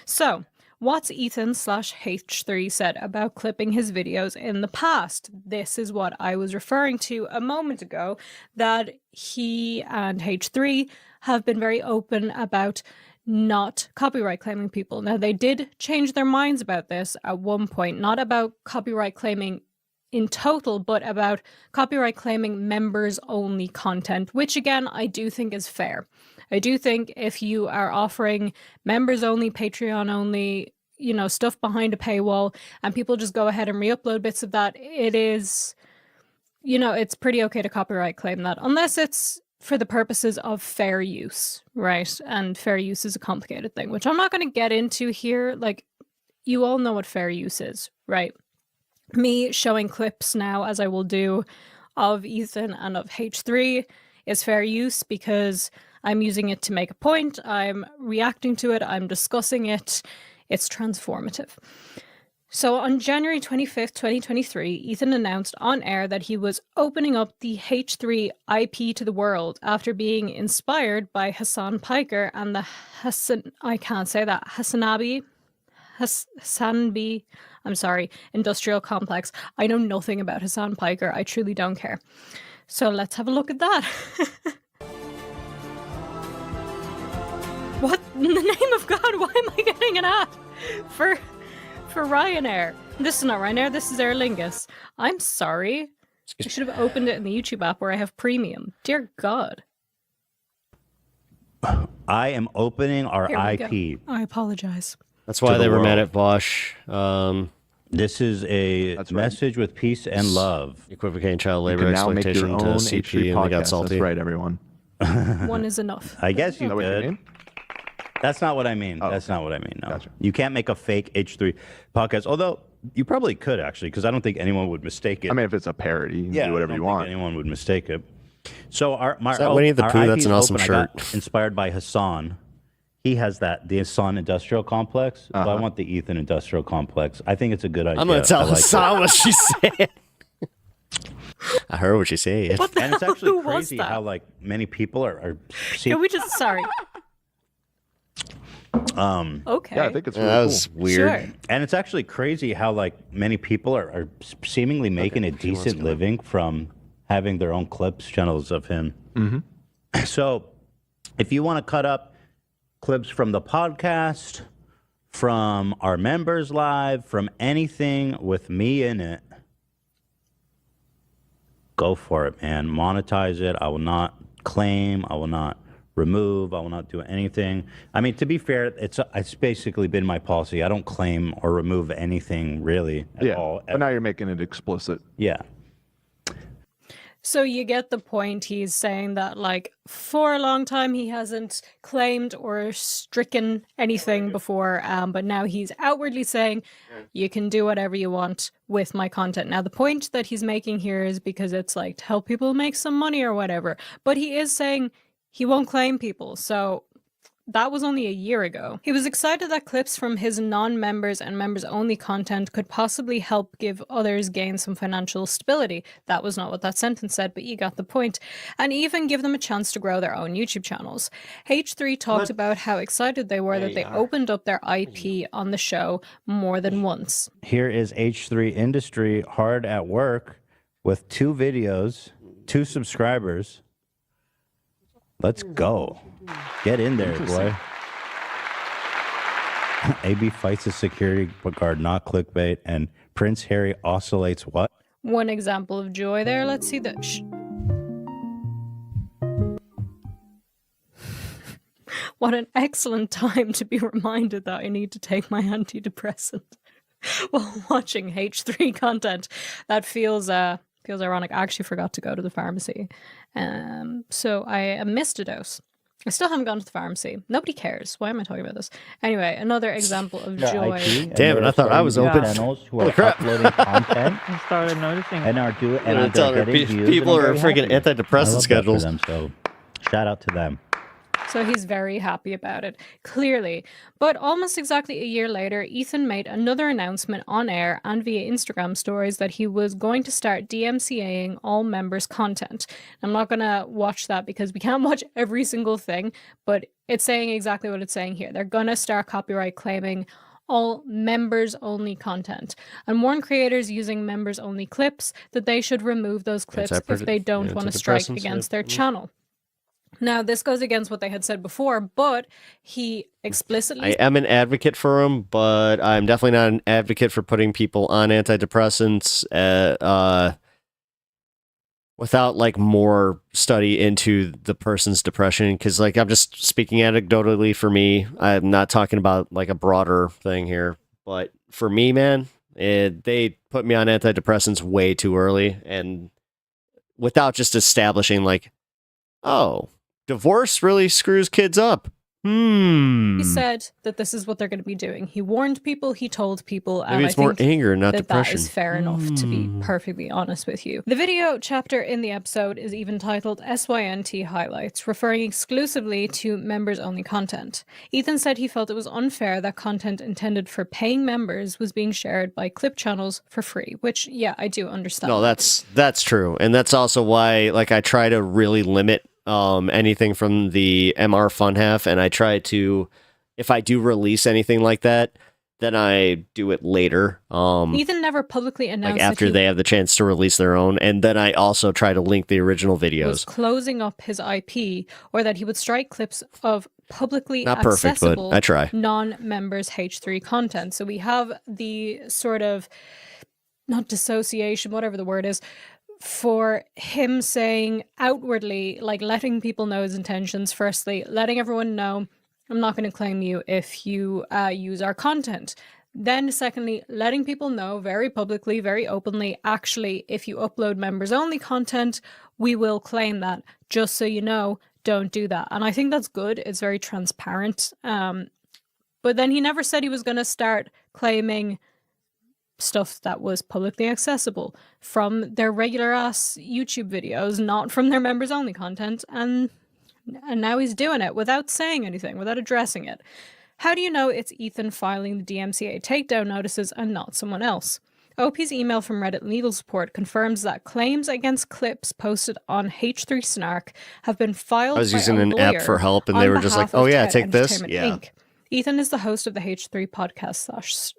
So, what's Ethan/H3 said about clipping his videos in the past? This is what I was referring to a moment ago, that he and H3 have been very open about not copyright claiming people. Now, they did change their minds about this at one point, not about copyright claiming in total, but about copyright claiming members only content, which again, I do think is fair. I do think if you are offering members only, Patreon only stuff behind a paywall and people just go ahead and re-upload bits of that, it is, it's pretty okay to copyright claim that, unless it's for the purposes of fair use, right? And fair use is a complicated thing, which I'm not going to get into here. Like, you all know what fair use is, right? Me showing clips now, as I will do, of Ethan and of H3 is fair use because I'm using it to make a point, I'm reacting to it, I'm discussing it, it's transformative. So on January 25th, 2023, Ethan announced on air that he was opening up the H3 IP to the world after being inspired by Hassan Piker and the Hassanbi, I'm sorry, industrial complex. I know nothing about Hassan Piker. I truly don't care. So let's have a look at that. What in the name of God? Why am I getting an ad for Ryanair? This is not Ryanair. This is Aer Lingus. I'm sorry. I should have opened it in the YouTube app where I have premium. Dear God. I am opening our IP. I apologize. That's why they were mad at Bosch. This is a message with peace and love. Equivocating child labor exploitation to CP, and they got salty. That's right, everyone. One is enough. I guess you Is that what you could. mean? That's not what I mean. That's not what I mean. No, gotcha. You can't make a fake H3 podcast. Although you probably could actually, because I don't think anyone would mistake it. I mean, if it's a parody, you can do whatever I you don't think want. anyone would mistake it. So Is that Winnie the Pooh? That's an awesome shirt. I got inspired by Hassan. He has the Hassan Industrial Complex. So I want the Ethan Industrial Complex. I think it's a good idea. I'm gonna tell Hassan it. what she said. I heard what she said. And it's actually Who was crazy that? how many people are Can we just, sorry. Okay. Yeah, I think it's really that cool. was weird. Sure. And it's actually crazy how many people are seemingly making a decent living from having their own clips channels of him. Mm-hmm. So if you want to cut up clips from the podcast, from our members live, from anything with me in it, go for it, man. Monetize it. I will not claim. I will not remove. I will not do anything. I mean, to be fair, it's basically been my policy. I don't claim or remove anything really at all. But now you're making it explicit. Yeah. So you get the point. He's saying that, for a long time, he hasn't claimed or stricken anything before, but now he's outwardly saying, you can do whatever you want with my content. Now, the point that he's making here is because it's to help people make some money or whatever, but he is saying he won't claim people, so that was only a year ago. He was excited that clips from his non-members and members-only content could possibly help give others gain some financial stability. That was not what that sentence said, but you got the point. And even give them a chance to grow their own YouTube channels. H3 talked about how excited they were that they opened up their IP on the show more than once. Here is H3 Industry hard at work with 2 videos, 2 subscribers. Let's go. Get in there, boy. AB fights a security guard, not clickbait, and Prince Harry oscillates what? One example of joy there. Let's see the... What an excellent time to be reminded that I need to take my antidepressant while watching H3 content. That feels ironic. I actually forgot to go to the pharmacy. So I missed a dose. I still haven't gone to the pharmacy. Nobody cares. Why am I talking about this? Anyway, another example of joy. Damn it, I thought I was open. Who are uploading content I started noticing. and are doing and I'm are telling you, getting views. people and I'm are very freaking happy. antidepressant I love that for schedules. them, so shout out to them. So he's very happy about it, clearly. But almost exactly a year later, Ethan made another announcement on air and via Instagram stories that he was going to start DMCAing all members' content. I'm not going to watch that because we can't watch every single thing, but it's saying exactly what it's saying here. They're going to start copyright claiming all members-only content and warn creators using members-only clips that they should remove those clips if they don't want to strike against their channel. Now, this goes against what they had said before, but he explicitly... I am an advocate for them, but I'm definitely not an advocate for putting people on antidepressants without more study into the person's depression. Because I'm just speaking anecdotally for me. I'm not talking about a broader thing here. But for me, man, they put me on antidepressants way too early, and without just establishing like, oh, divorce really screws kids up. He said that this is what they're going to be doing. He warned people, he told people, Maybe and it's I more think anger, not that depression. that is fair enough, to be perfectly honest with you. The video chapter in the episode is even titled SYNT Highlights, referring exclusively to members-only content. Ethan said he felt it was unfair that content intended for paying members was being shared by clip channels for free, which, yeah, I do understand. No, that's true. And that's also why, like, I try to really limit anything from the MR fun half, and I try to, if I do release anything like that, then I do it later. Ethan never publicly announced like after that he they have the chance to release their own, and then I also try to link the original was videos. closing up his IP, or that he would strike clips of publicly Not perfect, but accessible I try. non-members H3 content. So we have the sort of, not dissociation, whatever the word is, for him saying outwardly, like letting people know his intentions. Firstly, letting everyone know, I'm not going to claim you if you use our content. Then secondly, letting people know very publicly, very openly, actually, if you upload members only content, we will claim that. Just so you know, don't do that. And I think that's good. It's very transparent. But then he never said he was going to start claiming stuff that was publicly accessible from their regular ass YouTube videos, not from their members only content. And now he's doing it without saying anything, without addressing it. How do you know it's Ethan filing the DMCA takedown notices and not someone else? OP's email from Reddit legal support confirms that claims against clips posted on H3 Snark have been filed. I was by using a an app lawyer for help, and they on were just like, behalf of "Oh yeah, TED take this." Entertainment Yeah. Inc. Ethan is the host of the H3 podcast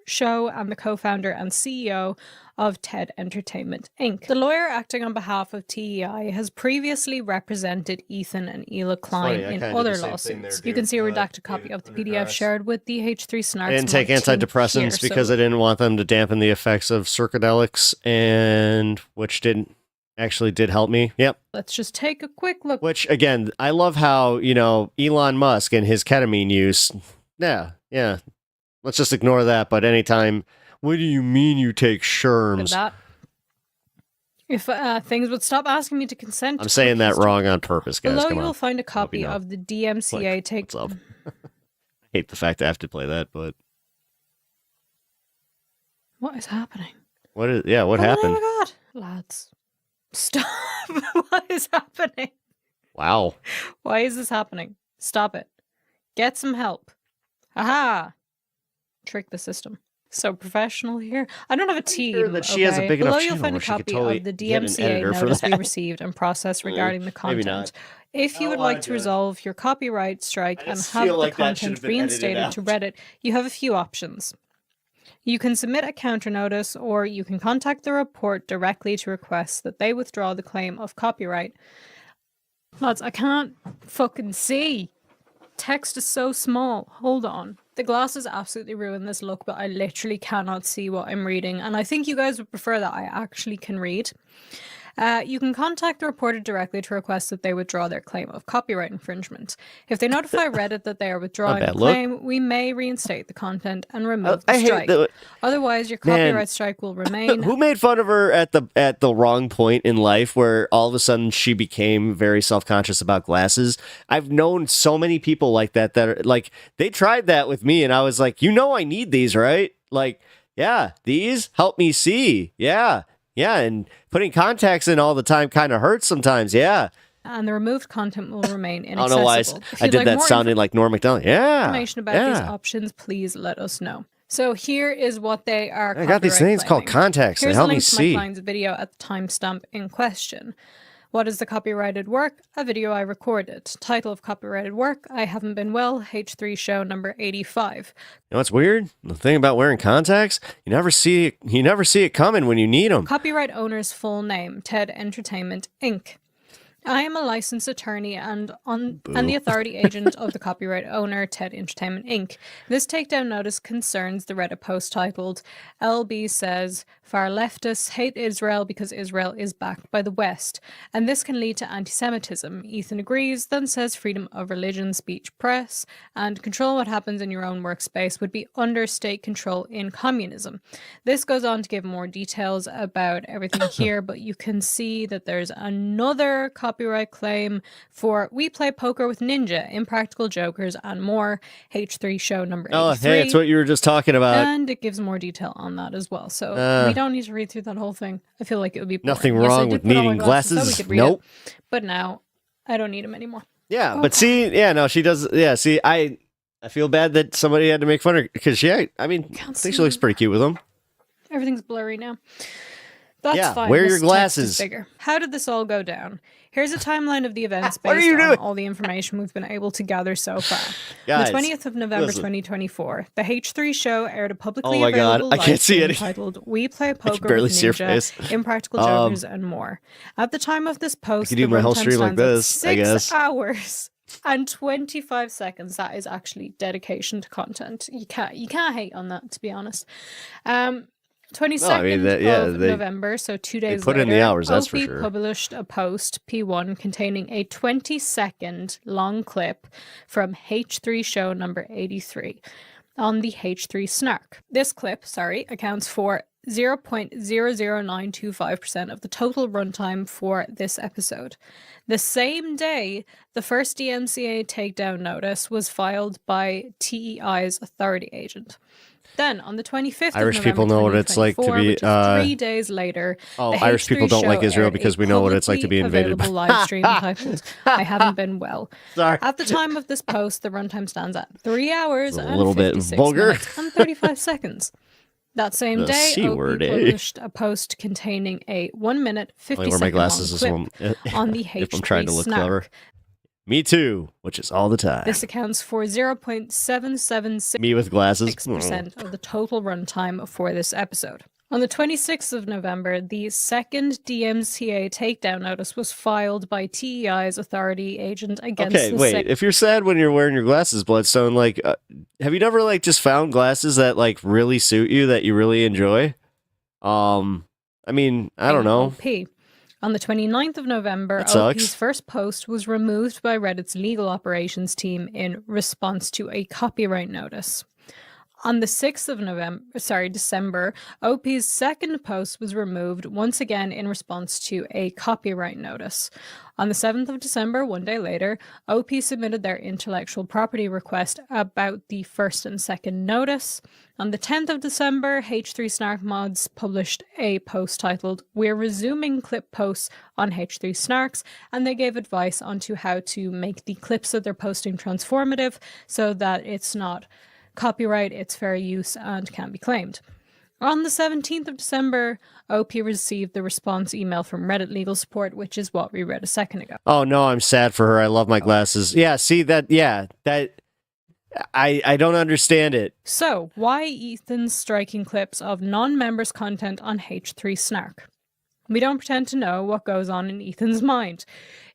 /show and the co-founder and CEO of TED Entertainment Inc. The lawyer acting on behalf of TEI has previously represented Ethan and Ela Klein funny, I in kinda did other the same thing lawsuits. there, You can dude. see a redacted copy of the PDF shared with the H3 Snarks. I didn't take Mark team antidepressants here, because so I didn't want them to dampen the effects of psychedelics, and which did help me. Yep. let's just take a quick look. Which again, I love how, Elon Musk and his ketamine use. Yeah. Let's just ignore that. But anytime, what do you mean you take At sherms? that. If things would stop asking me to consent. I'm saying that wrong on purpose, guys. Below Come you will on. find a copy know. of the DMCA take. What's up? I hate the fact I have to play that, but What is happening? what Oh happened? my god, lads, stop! What is happening? Wow. Why is this happening? Stop it. Get some help. Aha! Trick the system. So professional here. I don't have a team. sure that she has a big enough Below you'll channel find a where she could copy totally of the get an DMCA editor for notice we that. received and process regarding the Maybe content. not. If you would like to resolve your copyright strike and just have feel the like that should content have been edited reinstated to out. Reddit, you have a few options. You can submit a counter notice, or you can contact the report directly to request that they withdraw the claim of copyright. Lads, I can't fucking see. Text is so small. Hold on. The glasses absolutely ruin this look, but I literally cannot see what I'm reading. And I think you guys would prefer that I actually can read. You can contact the reporter directly to request that they withdraw their claim of copyright infringement. If they notify Reddit that they are withdrawing the bad look. claim, we may reinstate the content and remove I the hate strike. the- Otherwise, your Man. copyright strike will remain. Who made fun of her at the wrong point in life where all of a sudden she became very self-conscious about glasses? I've known so many people like that are like, they tried that with me and I was like, I need these, right? Like, yeah, these help me see. Yeah, and putting contacts in all the time kind of hurts sometimes. Yeah. And the removed content will remain I inaccessible. don't know why If I you'd did like that more sounding like Norm Macdonald. Yeah. information about these options, please let us know. So here is what they are. I got these copyright things called claiming. contacts that Here's help a me link to see. my client's video at the timestamp in question. What is the copyrighted work? A video I recorded. Title of copyrighted work: I Haven't Been Well, H3 show number 85. You know what's weird? The thing about wearing contacts, you never see it coming when you need them. Copyright owner's full name: TED Entertainment Inc. I am a licensed attorney and the authority agent of the copyright owner, TED Entertainment Inc. This takedown notice concerns the Reddit post titled, LB says, far leftists hate Israel because Israel is backed by the West, and this can lead to anti-Semitism. Ethan agrees, then says freedom of religion, speech, press, and control what happens in your own workspace would be under state control in communism. This goes on to give more details about everything here, but you can see that there's another copyright claim for We Play Poker with Ninja, Impractical Jokers, and more, H3 show number 83. Oh, hey, it's what you were just talking about. And it gives more detail on that as well. So we don't need to read through that whole thing. I feel like it would be boring. Nothing Yes, I wrong did with put on my needing glasses. so we could read Nope. it, but now I don't need them anymore. Yeah, but see, yeah, no, she does. Yeah, see, I feel bad that somebody had to make fun of her because I think she looks pretty cute with them. Everything's blurry now. That's Yeah, fine. wear This your text is glasses. bigger. How did this all go down? Here's a timeline of the events What are based you on doing? all the information we've been able to gather so far. Guys, On the 20th of November, listen. 2024, the H3 show aired a publicly Oh my God, available I can't live see stream it. titled We Play Poker barely with see your Ninja, face. Impractical Jokers, and more. At the time of this post, could do the my whole runtime stream like stands at this, I 6 guess. hours and 25 seconds. That is actually dedication to content. You can't hate on that, to be honest. 22nd of November, so 2 days put later, in the hours, that's for OP sure. published a post, P1, containing a 20-second long clip from H3 show number 83 on the H3 Snark. This clip, accounts for 0.00925% of the total runtime for this episode. The same day, the first DMCA takedown notice was filed by TEI's authority agent. Then, on the 25th Irish of November people know what it's like to 2024, be, which is 3 days later, oh, the Irish H3 people don't like show Israel aired a because we know what it's like to be publicly invaded by- available live stream titled I Haven't Been Well. Sorry. At the time of this post, the runtime stands at 3 hours It's a and little bit 56 vulgar. minutes and 35 seconds. That same The day, C OP word, eh? published a post containing a 1 minute, I 50 only wear my second glasses long clip on the H3 if I'm trying to look Snark. clever. Me too, which is all the time. This accounts for 0.776% Me with glasses. of the total runtime for this episode. On the 26th of November, the second DMCA takedown notice was filed by TEI's authority agent against Okay, the wait. If you're sad when you're wearing your glasses, Bloodstone, like, have you never like just found glasses that like really suit you that you really enjoy? I mean, I don't know. OP. On the 29th of November, That sucks. OP's first post was removed by Reddit's legal operations team in response to a copyright notice. On the 6th of December, OP's second post was removed once again in response to a copyright notice. On the 7th of December, 1 day later, OP submitted their intellectual property request about the first and second notice. On the 10th of December, H3 Snark Mods published a post titled We're Resuming Clip Posts on H3 Snarks, and they gave advice onto how to make the clips that they're posting transformative so that it's not copyright, it's fair use, and can be claimed. On the 17th of December, OP received the response email from Reddit legal support, which is what we read a second ago. Oh no, I'm sad for her. I love my glasses. Yeah, see that? Yeah, that. I don't understand it. So, why Ethan's striking clips of non-members' content on H3 Snark? We don't pretend to know what goes on in Ethan's mind.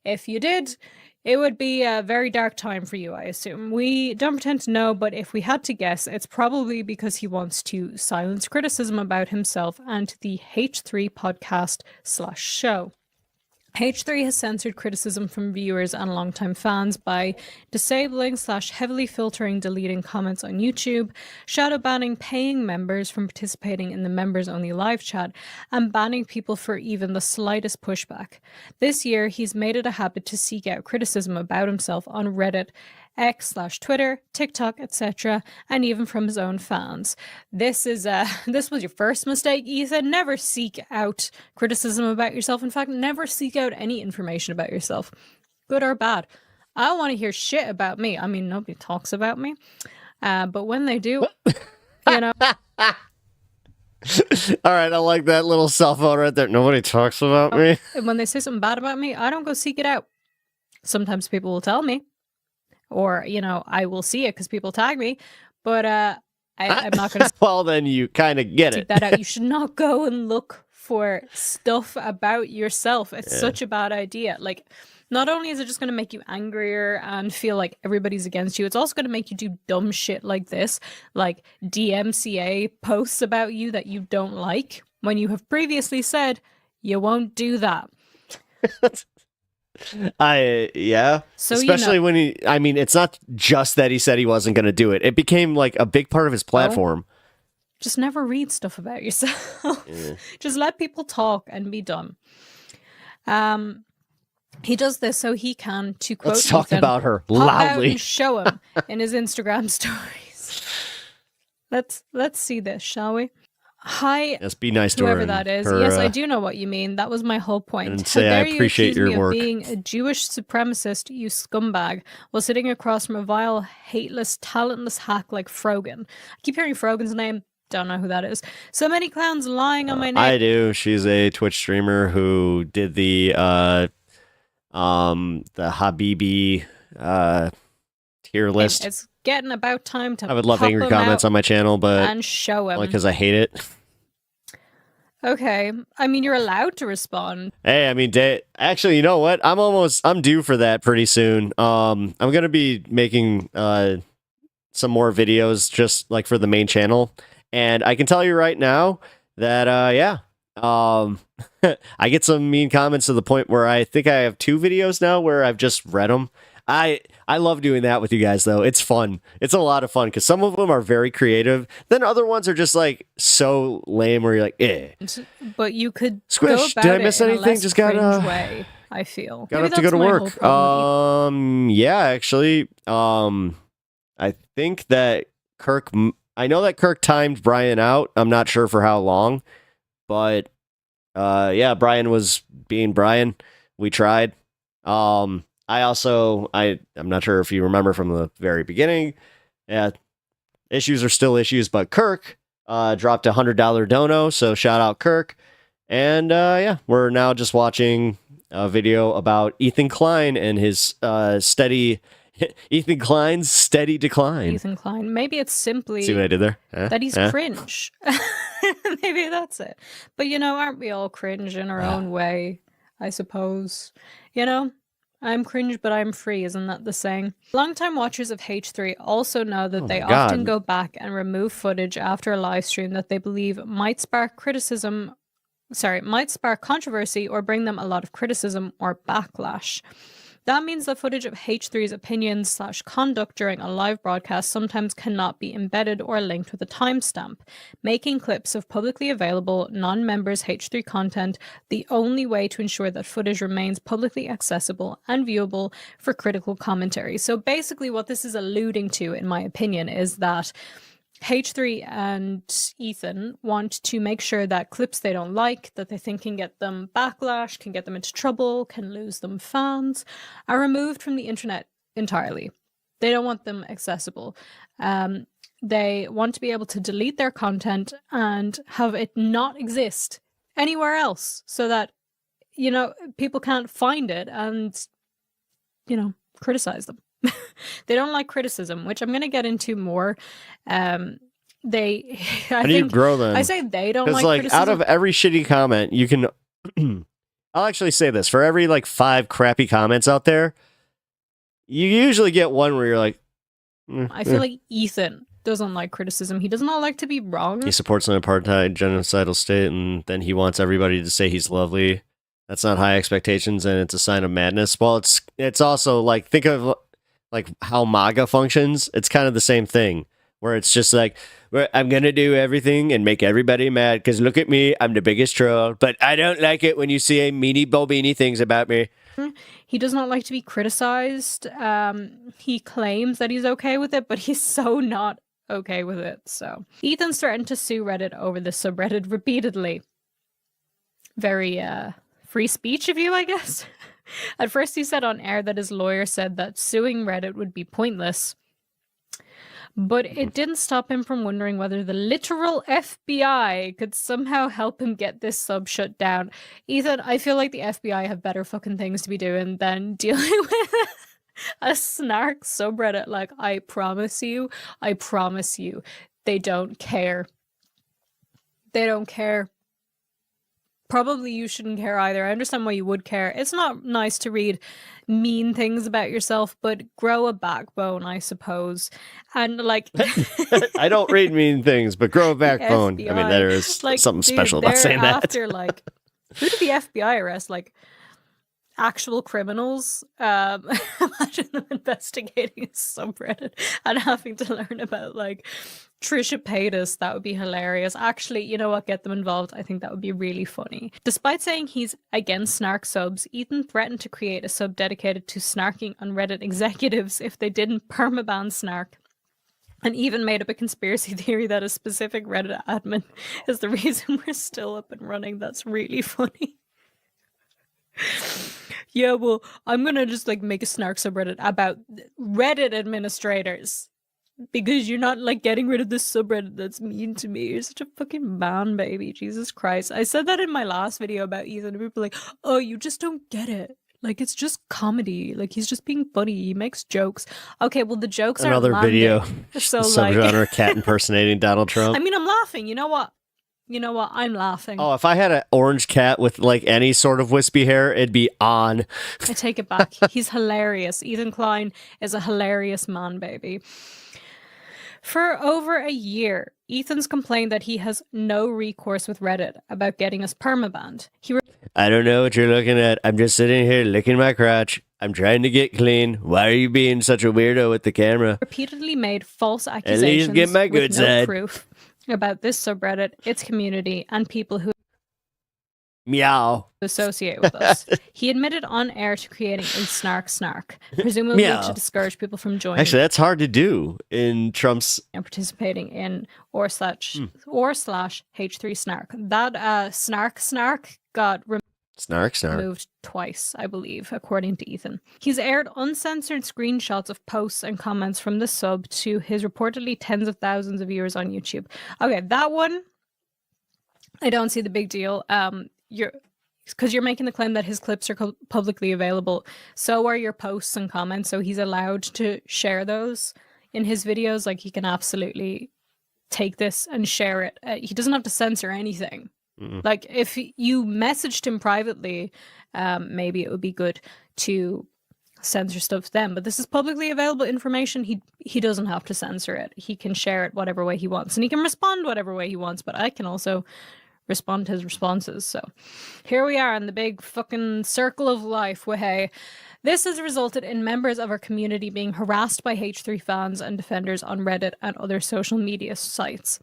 If you did, it would be a very dark time for you, I assume. We don't pretend to know, but if we had to guess, it's probably because he wants to silence criticism about himself and the H3 podcast/show. H3 has censored criticism from viewers and longtime fans by disabling/heavily filtering deleting comments on YouTube, shadow banning paying members from participating in the members-only live chat, and banning people for even the slightest pushback. This year, he's made it a habit to seek out criticism about himself on Reddit, X/Twitter, TikTok, etc., and even from his own fans. This was your first mistake, Ethan. Never seek out criticism about yourself. In fact, never seek out any information about yourself, good or bad. I don't want to hear shit about me. I mean, nobody talks about me, but when they do, you know. All right, I like that little cell phone right there. Nobody talks about me. When they say something bad about me, I don't go seek it out. Sometimes people will tell me. Or, you know, I will see it because people tag me, but I'm not going to. Well, then you kind of get seek it. that out. You should not go and look for stuff about yourself. It's such a bad idea. Like, Not only is it just going to make you angrier and feel like everybody's against you, it's also going to make you do dumb shit like this, like DMCA posts about you that you don't like, when you have previously said you won't do that. Yeah. So, especially when it's not just that he said he wasn't going to do it. It became like a big part of his platform. Just never read stuff about yourself. Yeah. Just let people talk and be done. He does this so he can, to quote Let's talk Ethan, about her pop out loudly. and show him in his Instagram stories. Let's see this, shall we? Hi, Yes, be nice to her. whoever and that is. her, Yes, I do know what you mean. That was my whole point. and How say, I dare you appreciate accuse your me work. of being a Jewish supremacist, you scumbag, while sitting across from a vile, hateless, talentless hack like Frogan. I keep hearing Frogan's name. Don't know who that is. So many clowns lying on my name. I do. She's a Twitch streamer who did the Habibi tier list. It's getting about time to I would love pop angry him comments out on my channel, but and show him. only because I hate it. Okay. I mean, you're allowed to respond. Hey, I mean, actually, you know what? I'm due for that pretty soon. I'm gonna be making some more videos just like for the main channel, and I can tell you right now that I get some mean comments to the point where I think I have 2 videos now where I've just read them. I love doing that with you guys, though. It's fun. It's a lot of fun because some of them are very creative. Then other ones are just like so lame where you're like, eh. But you could Squish, go about did I miss it in anything? A less Just gotta- cringe way, I feel. Gotta Maybe have to go that's to my whole work. problem. Yeah, actually, I think that I know that Kirk timed Brian out. I'm not sure for how long, but yeah, Brian was being Brian. We tried. I'm not sure if you remember from the very beginning. Yeah, issues are still issues, but Kirk dropped $100 dono, so shout out Kirk. And yeah, we're now just watching a video about Ethan Klein and his Ethan Klein's steady decline. Ethan Klein. Maybe it's simply See what I did there? that he's cringe. Maybe that's it. But aren't we all cringe in our own way, I suppose? I'm cringe, but I'm free. Isn't that the saying? Longtime watchers of H3 also know that they often go back and remove footage after a live stream that they believe might spark controversy or bring them a lot of criticism or backlash. That means the footage of H3's opinions/conduct during a live broadcast sometimes cannot be embedded or linked with a timestamp, making clips of publicly available non-members H3 content the only way to ensure that footage remains publicly accessible and viewable for critical commentary. So basically what this is alluding to, in my opinion, is that H3 and Ethan want to make sure that clips they don't like, that they think can get them backlash, can get them into trouble, can lose them fans, are removed from the internet entirely. They don't want them accessible. They want to be able to delete their content and have it not exist anywhere else so that, people can't find it and, criticize them. They don't like criticism, which I'm going to get into more. How do you grow them? I say they don't Because like criticism. out of every shitty comment, you can. I'll actually say this: for every 5 crappy comments out there, you usually get one where you're like, I feel like Ethan doesn't like criticism. He does not like to be wrong. he supports an apartheid genocidal state, and then he wants everybody to say he's lovely. That's not high expectations, and it's a sign of madness. Well, it's also think of how MAGA functions. It's kind of the same thing, where it's just I'm going to do everything and make everybody mad because look at me, I'm the biggest troll, but I don't like it when you say meanie bobini things about me. He does not like to be criticized. He claims that he's okay with it, but he's so not okay with it. So Ethan's threatened to sue Reddit over the subreddit repeatedly. Very free speech of you, I guess. At first he said on air that his lawyer said that suing Reddit would be pointless. But it didn't stop him from wondering whether the literal FBI could somehow help him get this sub shut down. Ethan, I feel like the FBI have better fucking things to be doing than dealing with a snark subreddit. I promise you, they don't care. They don't care. probably you shouldn't care either. I understand why you would care. It's not nice to read mean things about yourself, but grow a backbone, I suppose. And like, I don't read mean things, but grow a backbone. I mean, there is like, something special about saying that. After, like, who did the FBI arrest? Like, actual criminals. Imagine them investigating a subreddit and having to learn about like Trisha Paytas. That would be hilarious. Actually, you know what? Get them involved. I think that would be really funny. Despite saying he's against snark subs, Ethan threatened to create a sub dedicated to snarking on Reddit executives if they didn't permaban snark. And even made up a conspiracy theory that a specific Reddit admin is the reason we're still up and running. That's really funny. Yeah, well, I'm gonna just like make a snark subreddit about Reddit administrators because you're not like getting rid of this subreddit that's mean to me. You're such a fucking man, baby. Jesus Christ. I said that in my last video about Ethan, and people were like, oh, you just don't get it. Like, it's just comedy. Like, he's just being funny. He makes jokes. Okay, well, the jokes are another video. So Subgenre like, cat impersonating Donald Trump. I mean, I'm laughing. You know what? I'm laughing. Oh, if I had an orange cat with like any sort of wispy hair, it'd be on. I take it back. He's hilarious. Ethan Klein is a hilarious man, baby. For over a year, Ethan's complained that he has no recourse with Reddit about getting us permabanned. I don't know what you're looking at. I'm just sitting here licking my crotch. I'm trying to get clean. Why are you being such a weirdo with the camera? Repeatedly made false accusations At least get my good with no side. proof about this subreddit, its community, and people who Meow. associate with us. He admitted on air to creating a snark, presumably Meow. to discourge people from joining. Actually, that's hard to do in Trump's. And participating in or slash H3 snark. That snark got Snark. removed twice, I believe, according to Ethan. He's aired uncensored screenshots of posts and comments from the sub to his reportedly tens of thousands of viewers on YouTube. Okay, that one, I don't see the big deal. You're making the claim that his clips are publicly available. So are your posts and comments. So he's allowed to share those in his videos. Like, he can absolutely take this and share it. He doesn't have to censor anything. Like, if you messaged him privately, maybe it would be good to censor stuff then. But this is publicly available information. He doesn't have to censor it. He can share it whatever way he wants. And he can respond whatever way he wants. But I can also respond to his responses. So here we are in the big fucking circle of life. Hey, this has resulted in members of our community being harassed by H3 fans and defenders on Reddit and other social media sites.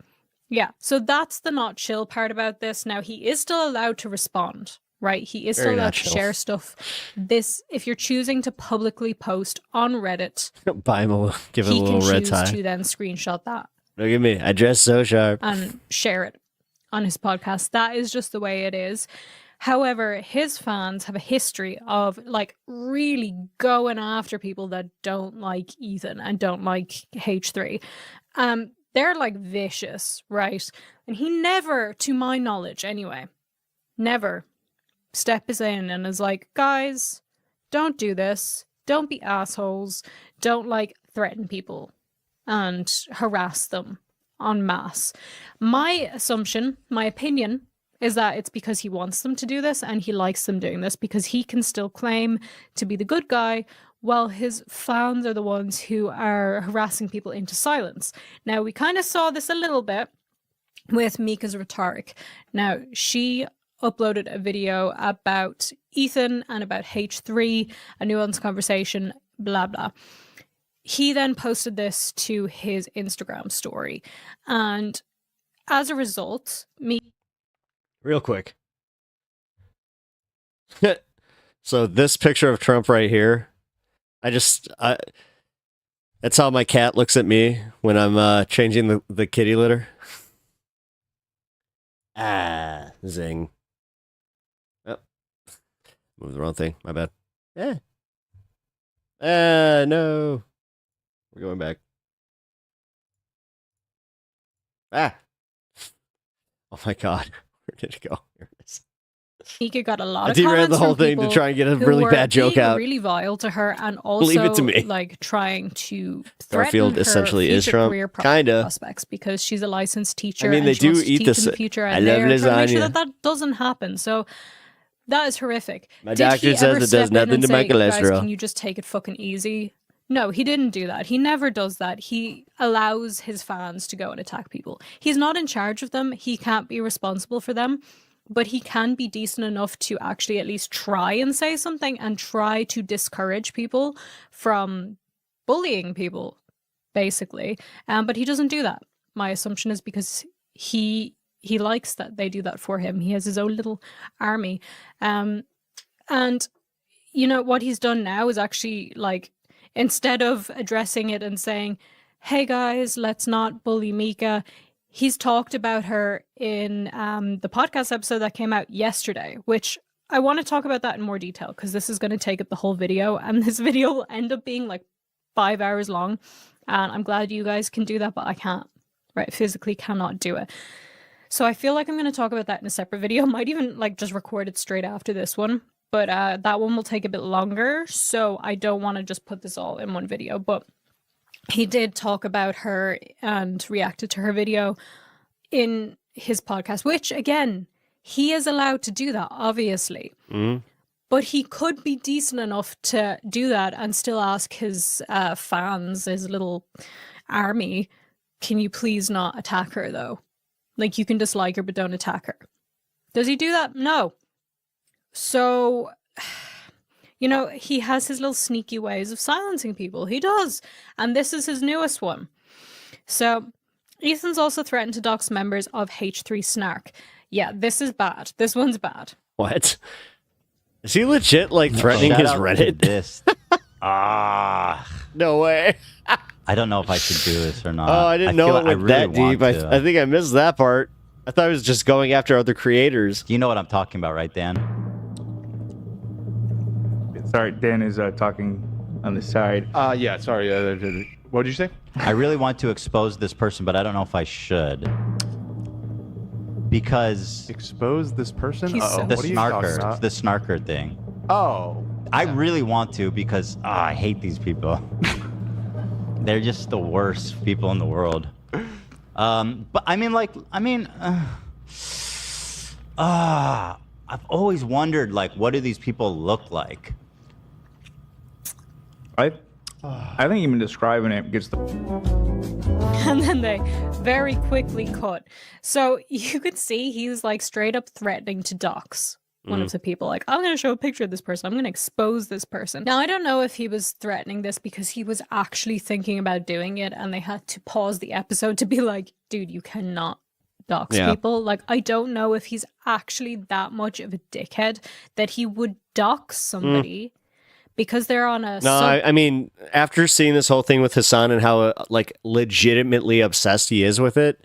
Yeah, so that's the not chill part about this. Now, he is still allowed to respond, right? He is still allowed to share stuff. If you're choosing to publicly post on Reddit, Buy him give him a little red tie. He can choose to then screenshot that. Look at me. I dress so sharp. And share it on his podcast. That is just the way it is. However, his fans have a history of like really going after people that don't like Ethan and don't like H3. They're like vicious, right? And he never, to my knowledge anyway, never steps in and is like, guys, don't do this. Don't be assholes. Don't like threaten people and harass them en masse. My assumption, my opinion, is that it's because he wants them to do this and he likes them doing this because he can still claim to be the good guy while his fans are the ones who are harassing people into silence. Now, we kind of saw this a little bit with Mika's rhetoric. Now, she uploaded a video about Ethan and about H3, a nuanced conversation, blah, blah. He then posted this to his Instagram story. And as a result, Real quick. So this picture of Trump right here, that's how my cat looks at me when I'm changing the kitty litter. Zing. Oh, moved the wrong thing. My bad. No. We're going back. Oh my God. Where did it go? Here it is. Mika got a lot I of derailed comments the whole from thing to people try and get a who really were bad joke being out. really vile to her, and Leave it also to me. like trying to threaten Garfield her essentially is future Trump. career Kinda. prospects because she's a licensed teacher. I mean, and they she do wants to eat teach this. in the future, I and love they're trying to make sure lasagna. that doesn't happen. So that is horrific. My Did doctor he says ever it does step in nothing and to my say, "Guys, cholesterol"? can you just take it fucking easy? No, he didn't do that. He never does that. He allows his fans to go and attack people. He's not in charge of them. He can't be responsible for them, but he can be decent enough to actually at least try and say something and try to discourage people from bullying people, basically. But he doesn't do that. My assumption is because he likes that they do that for him. He has his own little army. And you know what he's done now is actually like, instead of addressing it and saying, hey guys, let's not bully Mika, he's talked about her in the podcast episode that came out yesterday, which I want to talk about that in more detail because this is going to take up the whole video, and this video will end up being like 5 hours long. And I'm glad you guys can do that, but I can't, right? Physically cannot do it. So I feel like I'm going to talk about that in a separate video. Might even like just record it straight after this one. But that one will take a bit longer, so I don't want to just put this all in one video. But he did talk about her and reacted to her video in his podcast, which, again, he is allowed to do that, obviously. Mm. But he could be decent enough to do that and still ask his fans, his little army, can you please not attack her, though? Like, you can dislike her, but don't attack her. Does he do that? No. So, you know, he has his little sneaky ways of silencing people. He does. And this is his newest one. So, Ethan's also threatened to dox members of H3 Snark. Yeah, this is bad. This one's bad. What? Is he legit, like, threatening Shout his out to Reddit? This. No way. I don't know if I should do this or not. Oh, I didn't know it went that deep. want to. I think I missed that part. I thought it was just going after other creators. You know what I'm talking about, right, Dan? Sorry, Dan is talking on the side. Yeah, sorry. What did you say? I really want to expose this person, but I don't know if I should. Because... Expose this person? The snarker. The snarker thing. Oh. I really want to because I hate these people. They're just the worst people in the world. But I mean, I've always wondered, like, what do these people look like? I think even describing it gets the... And then they very quickly cut. So you could see he's like straight up threatening to dox one of the people. Like, I'm going to show a picture of this person. I'm going to expose this person. Now, I don't know if he was threatening this because he was actually thinking about doing it and they had to pause the episode to be like, dude, you cannot dox people. Like, I don't know if he's actually that much of a dickhead that he would dox somebody because they're on a... No, I mean, after seeing this whole thing with Hassan and how, like, legitimately obsessed he is with it,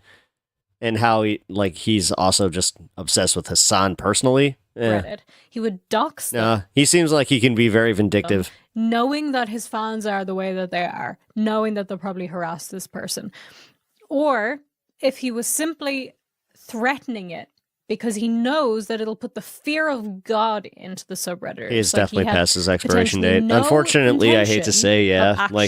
and how he's also just obsessed with Hassan personally. Reddit. He would dox them. Nah, he seems like he can be very vindictive. Knowing that his fans are the way that they are, knowing that they'll probably harass this person. Or if he was simply threatening it because he knows that it'll put the fear of God into the subredditors. He is definitely past his expiration date. Unfortunately, I hate to say,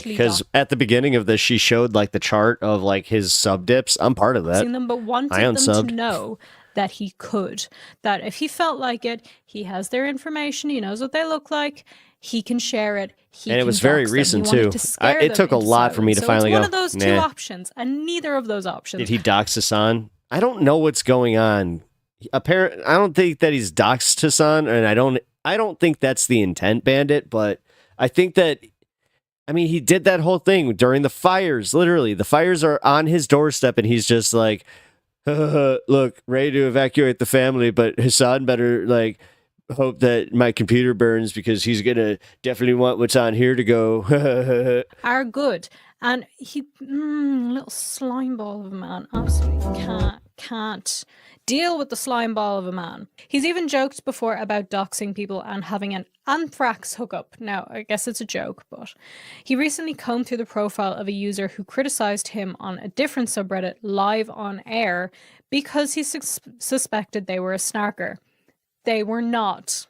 because at the beginning of this, she showed like the chart of like his sub dips. I'm part of that. Seeing them, but wanted them to know that he could. That if he felt like it, he has their information. He knows what they look like. He can share it. And it was very recent too. It took a lot for me to finally go. It's one of those two options, and neither of those options. Did he dox Hassan? I don't know what's going on. I don't think that he's doxed Hassan, and I don't think that's the intent, Bandit. But I think that, I mean, he did that whole thing during the fires. Literally, the fires are on his doorstep, and he's just like, "Look, ready to evacuate the family, but Hassan better like hope that my computer burns because he's gonna definitely want what's on here to go." Are good, and he little slime ball of a man. Absolutely can't deal with the slime ball of a man. He's even joked before about doxing people and having an anthrax hookup. Now, I guess it's a joke, but he recently combed through the profile of a user who criticized him on a different subreddit live on air because he suspected they were a snarker. They were not.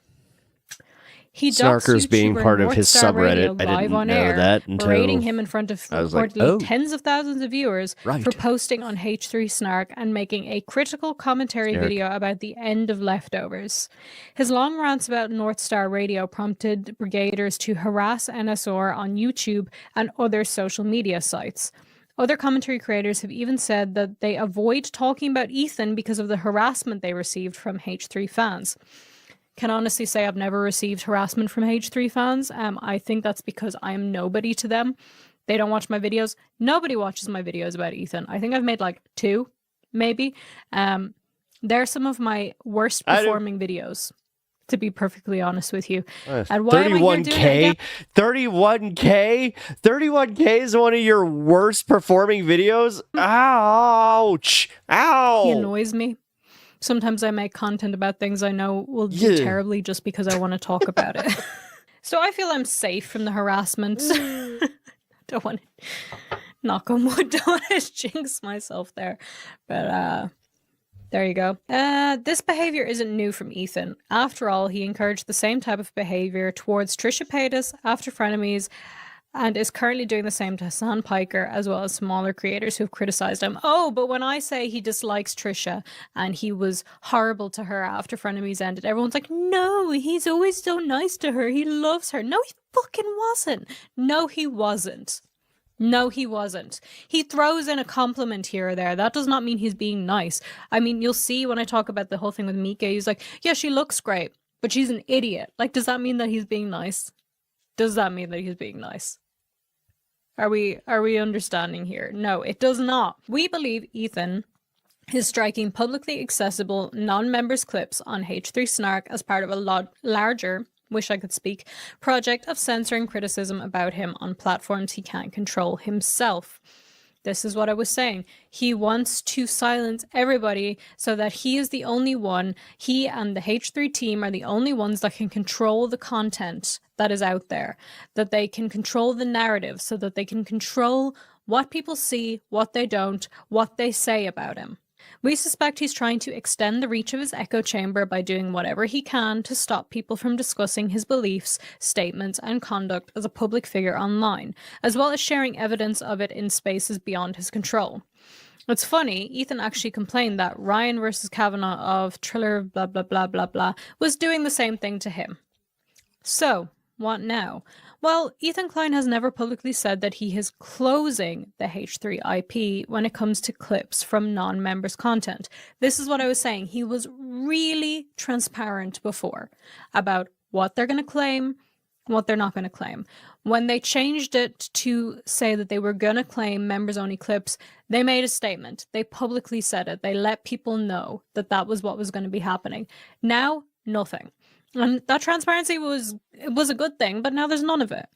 He Snarkers doxed being YouTuber part of his Northstar Radio subreddit. I live didn't on know air, that until berating him in front of I was like, reportedly oh. tens of thousands of viewers Right. for posting on H3 Snark and making a critical commentary Snark. video about the end of Leftovers. His long rants about Northstar Radio prompted brigaders to harass NSR on YouTube and other social media sites. Other commentary creators have even said that they avoid talking about Ethan because of the harassment they received from H3 fans. Can honestly say I've never received harassment from H3 fans. I think that's because I am nobody to them. They don't watch my videos. Nobody watches my videos about Ethan. I think I've made like 2, maybe. They're some of my worst performing videos, to be perfectly honest with you. And why am I here doing it again? 31K? 31K is one of your worst performing videos? Ouch! Ow! He annoys me. Sometimes I make content about things I know will do terribly just because I want to talk about it. So I feel I'm safe from the harassment. Don't want to knock on wood, don't want to jinx myself there. But there you go. This behavior isn't new from Ethan. After all, he encouraged the same type of behavior towards Trisha Paytas, After Frenemies, and is currently doing the same to Hassan Piker, as well as smaller creators who've criticized him. Oh, but when I say he dislikes Trisha and he was horrible to her after Frenemies ended, everyone's like, no, he's always so nice to her. He loves her. No, he fucking wasn't. No, he wasn't. No, he wasn't. He throws in a compliment here or there. That does not mean he's being nice. I mean, you'll see when I talk about the whole thing with Mika, he's like, yeah, she looks great, but she's an idiot. Like, does that mean that he's being nice? Does that mean that he's being nice? Are we understanding here? No, it does not. We believe Ethan is striking publicly accessible non-members clips on H3 Snark as part of a larger, wish I could speak, project of censoring criticism about him on platforms he can't control himself. This is what I was saying. He wants to silence everybody so that he is the only one. He and the H3 team are the only ones that can control the content that is out there, that they can control the narrative so that they can control what people see, what they don't, what they say about him. We suspect he's trying to extend the reach of his echo chamber by doing whatever he can to stop people from discussing his beliefs, statements, and conduct as a public figure online, as well as sharing evidence of it in spaces beyond his control. It's funny, Ethan actually complained that Ryan versus Kavanaugh of Triller blah blah blah blah blah was doing the same thing to him. So, what now? Well, Ethan Klein has never publicly said that he is closing the H3 IP when it comes to clips from non-members' content. This is what I was saying. He was really transparent before about what they're going to claim, what they're not going to claim. When they changed it to say that they were going to claim members-only clips, they made a statement. They publicly said it. They let people know that that was what was going to be happening. Now, nothing. And that transparency was a good thing, but now there's none of it.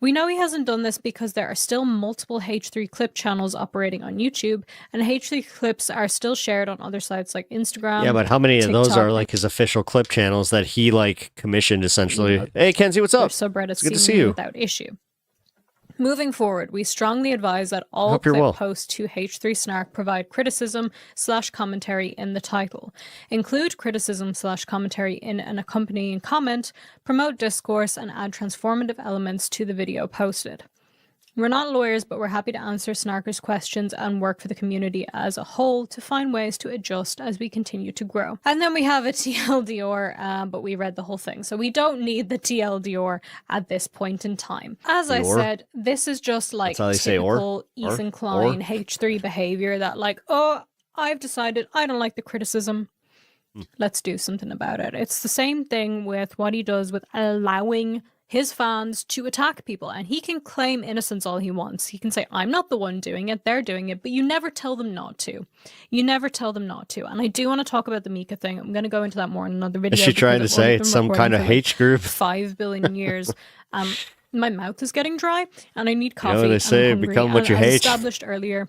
We know he hasn't done this because there are still multiple H3 clip channels operating on YouTube, and H3 clips are still shared on other sites like Instagram. Yeah, but how many of those TikTok, are like his official clip channels that he like commissioned essentially? Yeah. Hey, Kenzie, what's up? Subreddits good to see you. Without issue. Moving forward, we strongly advise that all clip posts to H3 Snark provide criticism/commentary in the title, include criticism/commentary in an accompanying comment, promote discourse, and add transformative elements to the video posted. We're not lawyers, but we're happy to answer Snarkers' questions and work for the community as a whole to find ways to adjust as we continue to grow. And then we have a TLDR, but we read the whole thing, so we don't need the TLDR at this point in time. As I said, this is just like typical Ethan Klein H3 behavior that like, oh, I've decided I don't like the criticism. Let's do something about it. It's the same thing with what he does with allowing his fans to attack people, and he can claim innocence all he wants. He can say, I'm not the one doing it, they're doing it, but you never tell them not to. You never tell them not to. And I do want to talk about the Mika thing. I'm going to go into that more in another video. Is she trying to say it's some kind of hate group? 5 billion years. My mouth is getting dry, and I need coffee. You know what they say, become what you hate. As established earlier,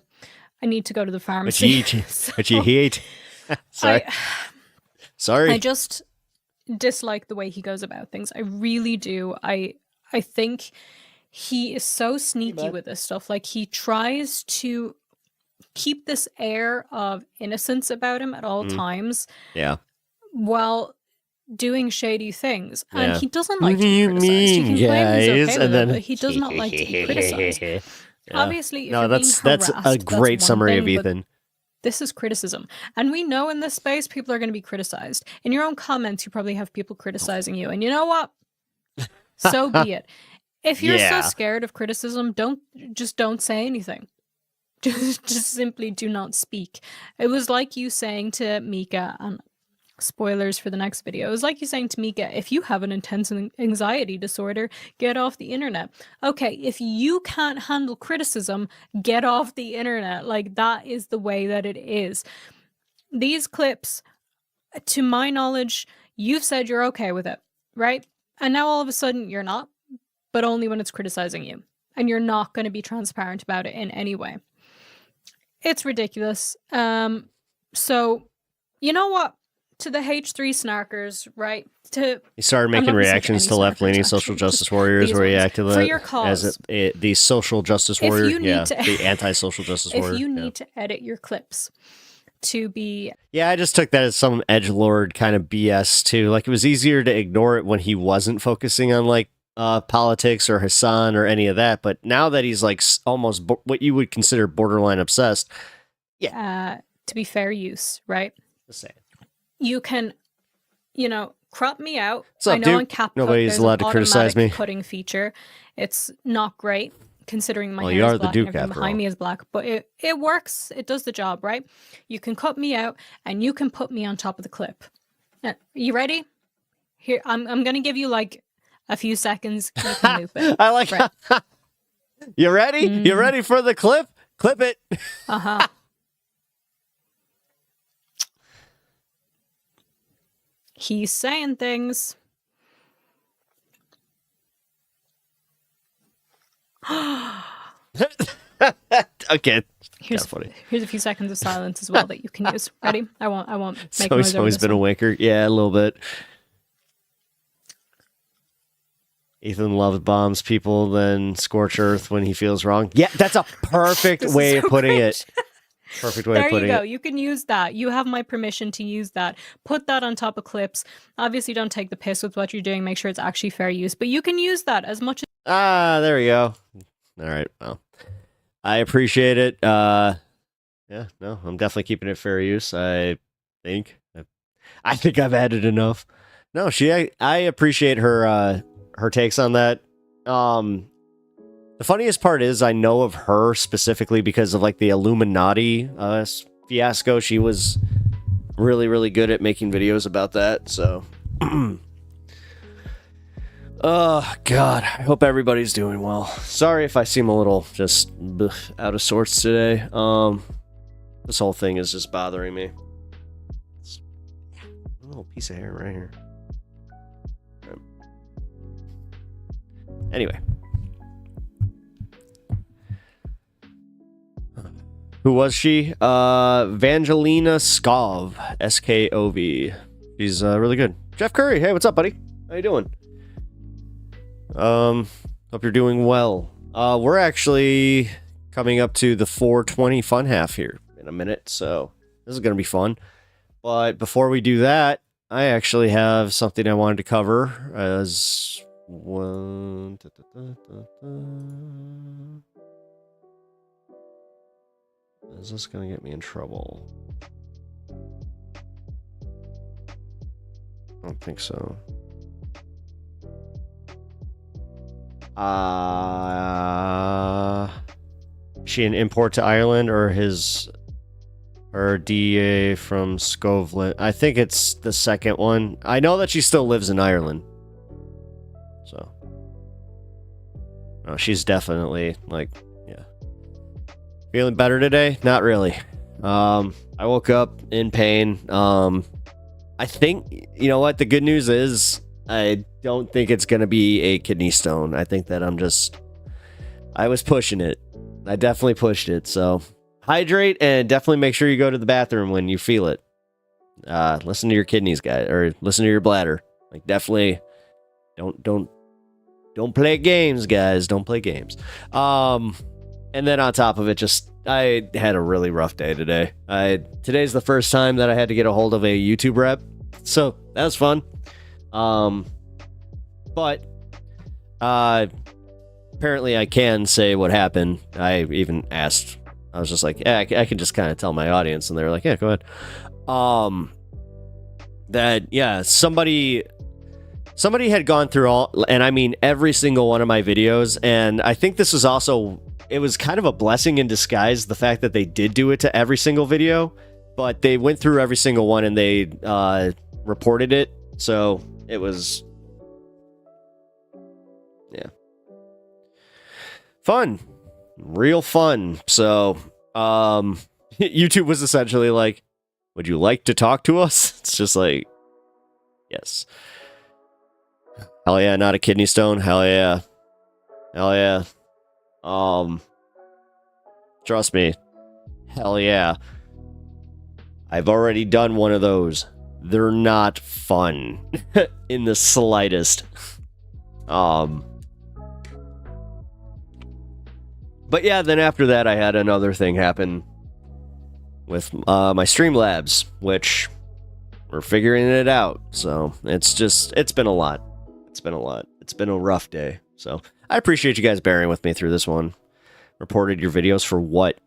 I need to go to the pharmacy. What you hate. Sorry. Sorry. I just dislike the way he goes about things. I really do. I think he is so sneaky with this stuff. Like, he tries to keep this air of innocence about him at all times. Yeah. While doing shady things, and Yeah. he doesn't like What to do be you criticized. mean, He can claim he's guys? okay And with then- it, but he does not like to be criticized. Yeah. Obviously, if No, you're that's being a harassed, great that's one summary of thing, but Ethan. this is criticism. And we know in this space, people are going to be criticized. In your own comments, you probably have people criticizing you. And you know what? So be it. If you're Yeah. so scared of criticism, don't say anything. Just simply do not speak. It was like you saying to Mika, and spoilers for the next video, it was like you saying to Mika, if you have an intense anxiety disorder, get off the internet. Okay, if you can't handle criticism, get off the internet. Like, that is the way that it is. These clips, to my knowledge, you've said you're okay with it, right? And now all of a sudden you're not, but only when it's criticizing you. And you're not going to be transparent about it in any way. It's ridiculous. So, you know what? To the H3 snarkers, right? He started I'm making not gonna say reactions any to left-leaning snarkers, social actually, justice just warriors these where he ones. acted For your as cause. the social justice If warrior. you need Yeah, to- the anti-social justice warrior. If you yeah. need to edit your clips to be Yeah, I just took that as some edgelord kind of BS too. Like, it was easier to ignore it when he wasn't focusing on like politics or Hassan or any of that. But now that he's like almost what you would consider borderline obsessed, to be fair use, right? Just saying. You can, crop me out. What's up, I know dude? on CapCut Nobody's there's allowed an to criticize automatic me. cutting feature. It's not great considering my Well, hair you is are the black Duke, and everything after behind all. me is black, but it works. It does the job, right? You can cut me out and you can put me on top of the clip. You ready? Here, I'm gonna give you like a few seconds. You can loop it. I like. Right. You ready? You ready for the clip? Clip it. Uh-huh. He's saying things. Okay. Here's Kinda funny. here's a few seconds of silence as well that you can use. Ready? I won't make So noise he's over always this been a one. winker. Yeah, a little bit. Ethan loves bombs people, then scorch earth when he feels wrong. Yeah, that's a perfect This is way so of putting cringe. it. Perfect way There of you putting go. it. You can use that. You have my permission to use that. Put that on top of clips. Obviously, don't take the piss with what you're doing. Make sure it's actually fair use. But you can use that as much as Ah, there we go. All right. Well, I appreciate it. Yeah, no, I'm definitely keeping it fair use. I think I've added enough. No, I appreciate her takes on that. The funniest part is I know of her specifically because of like the Illuminati fiasco. She was really, really good at making videos about that. So, oh God, I hope everybody's doing well. Sorry if I seem a little just out of sorts today. This whole thing is just bothering me. It's a little piece of hair right here. Anyway. Who was she? Vangelina Skov. Skov. She's really good. Jeff Curry. Hey, what's up, buddy? How you doing? Hope you're doing well. We're actually coming up to the 420 fun half here in a minute, so this is going to be fun. But before we do that, I actually have something I wanted to cover as one. Is this going to get me in trouble? I don't think so. She an import to Ireland or her DA from Scotland? I think it's the second one. I know that she still lives in Ireland. So. Oh, she's definitely like, yeah. Feeling better today? Not really. I woke up in pain. I think, you know what? The good news is I don't think it's going to be a kidney stone. I think that I was pushing it. I definitely pushed it. So hydrate and definitely make sure you go to the bathroom when you feel it. Listen to your kidneys, guys, or listen to your bladder. Like, definitely don't play games, guys. Don't play games. And then on top of it, I had a really rough day today. Today's the first time that I had to get a hold of a YouTube rep So that was fun. But apparently I can say what happened. I even asked. I was just like, yeah, I can just kind of tell my audience, and they were like, yeah, go ahead. That, yeah, somebody had gone through all, and I mean every single one of my videos, and I think this was also, it was kind of a blessing in disguise, the fact that they did do it to every single video, but they went through every single one and they reported it, so it was, yeah, fun, real fun. So YouTube was essentially like, would you like to talk to us? It's just like, yes. Hell yeah, not a kidney stone. Hell yeah. Hell yeah. Trust me. Hell yeah. I've already done one of those. They're not fun in the slightest. But yeah, then after that I had another thing happen with my Streamlabs, which we're figuring it out. So it's been a lot. It's been a rough day. So I appreciate you guys bearing with me through this one. Reported your videos for what?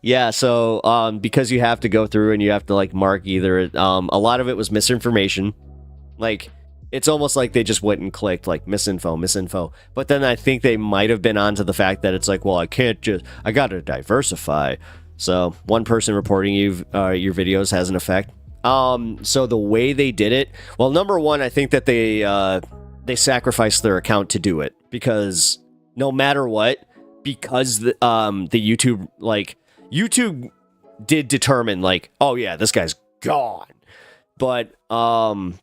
Yeah, so because you have to go through and you have to like mark either a lot of it was misinformation. Like, it's almost like they just went and clicked like misinfo. But then I think they might have been onto the fact that it's like, well, I gotta diversify. So one person reporting your videos has an effect. So the way they did it, well, number one, I think that they sacrificed their account to do it, because no matter what, because the YouTube, like, YouTube did determine like, oh yeah, this guy's gone. But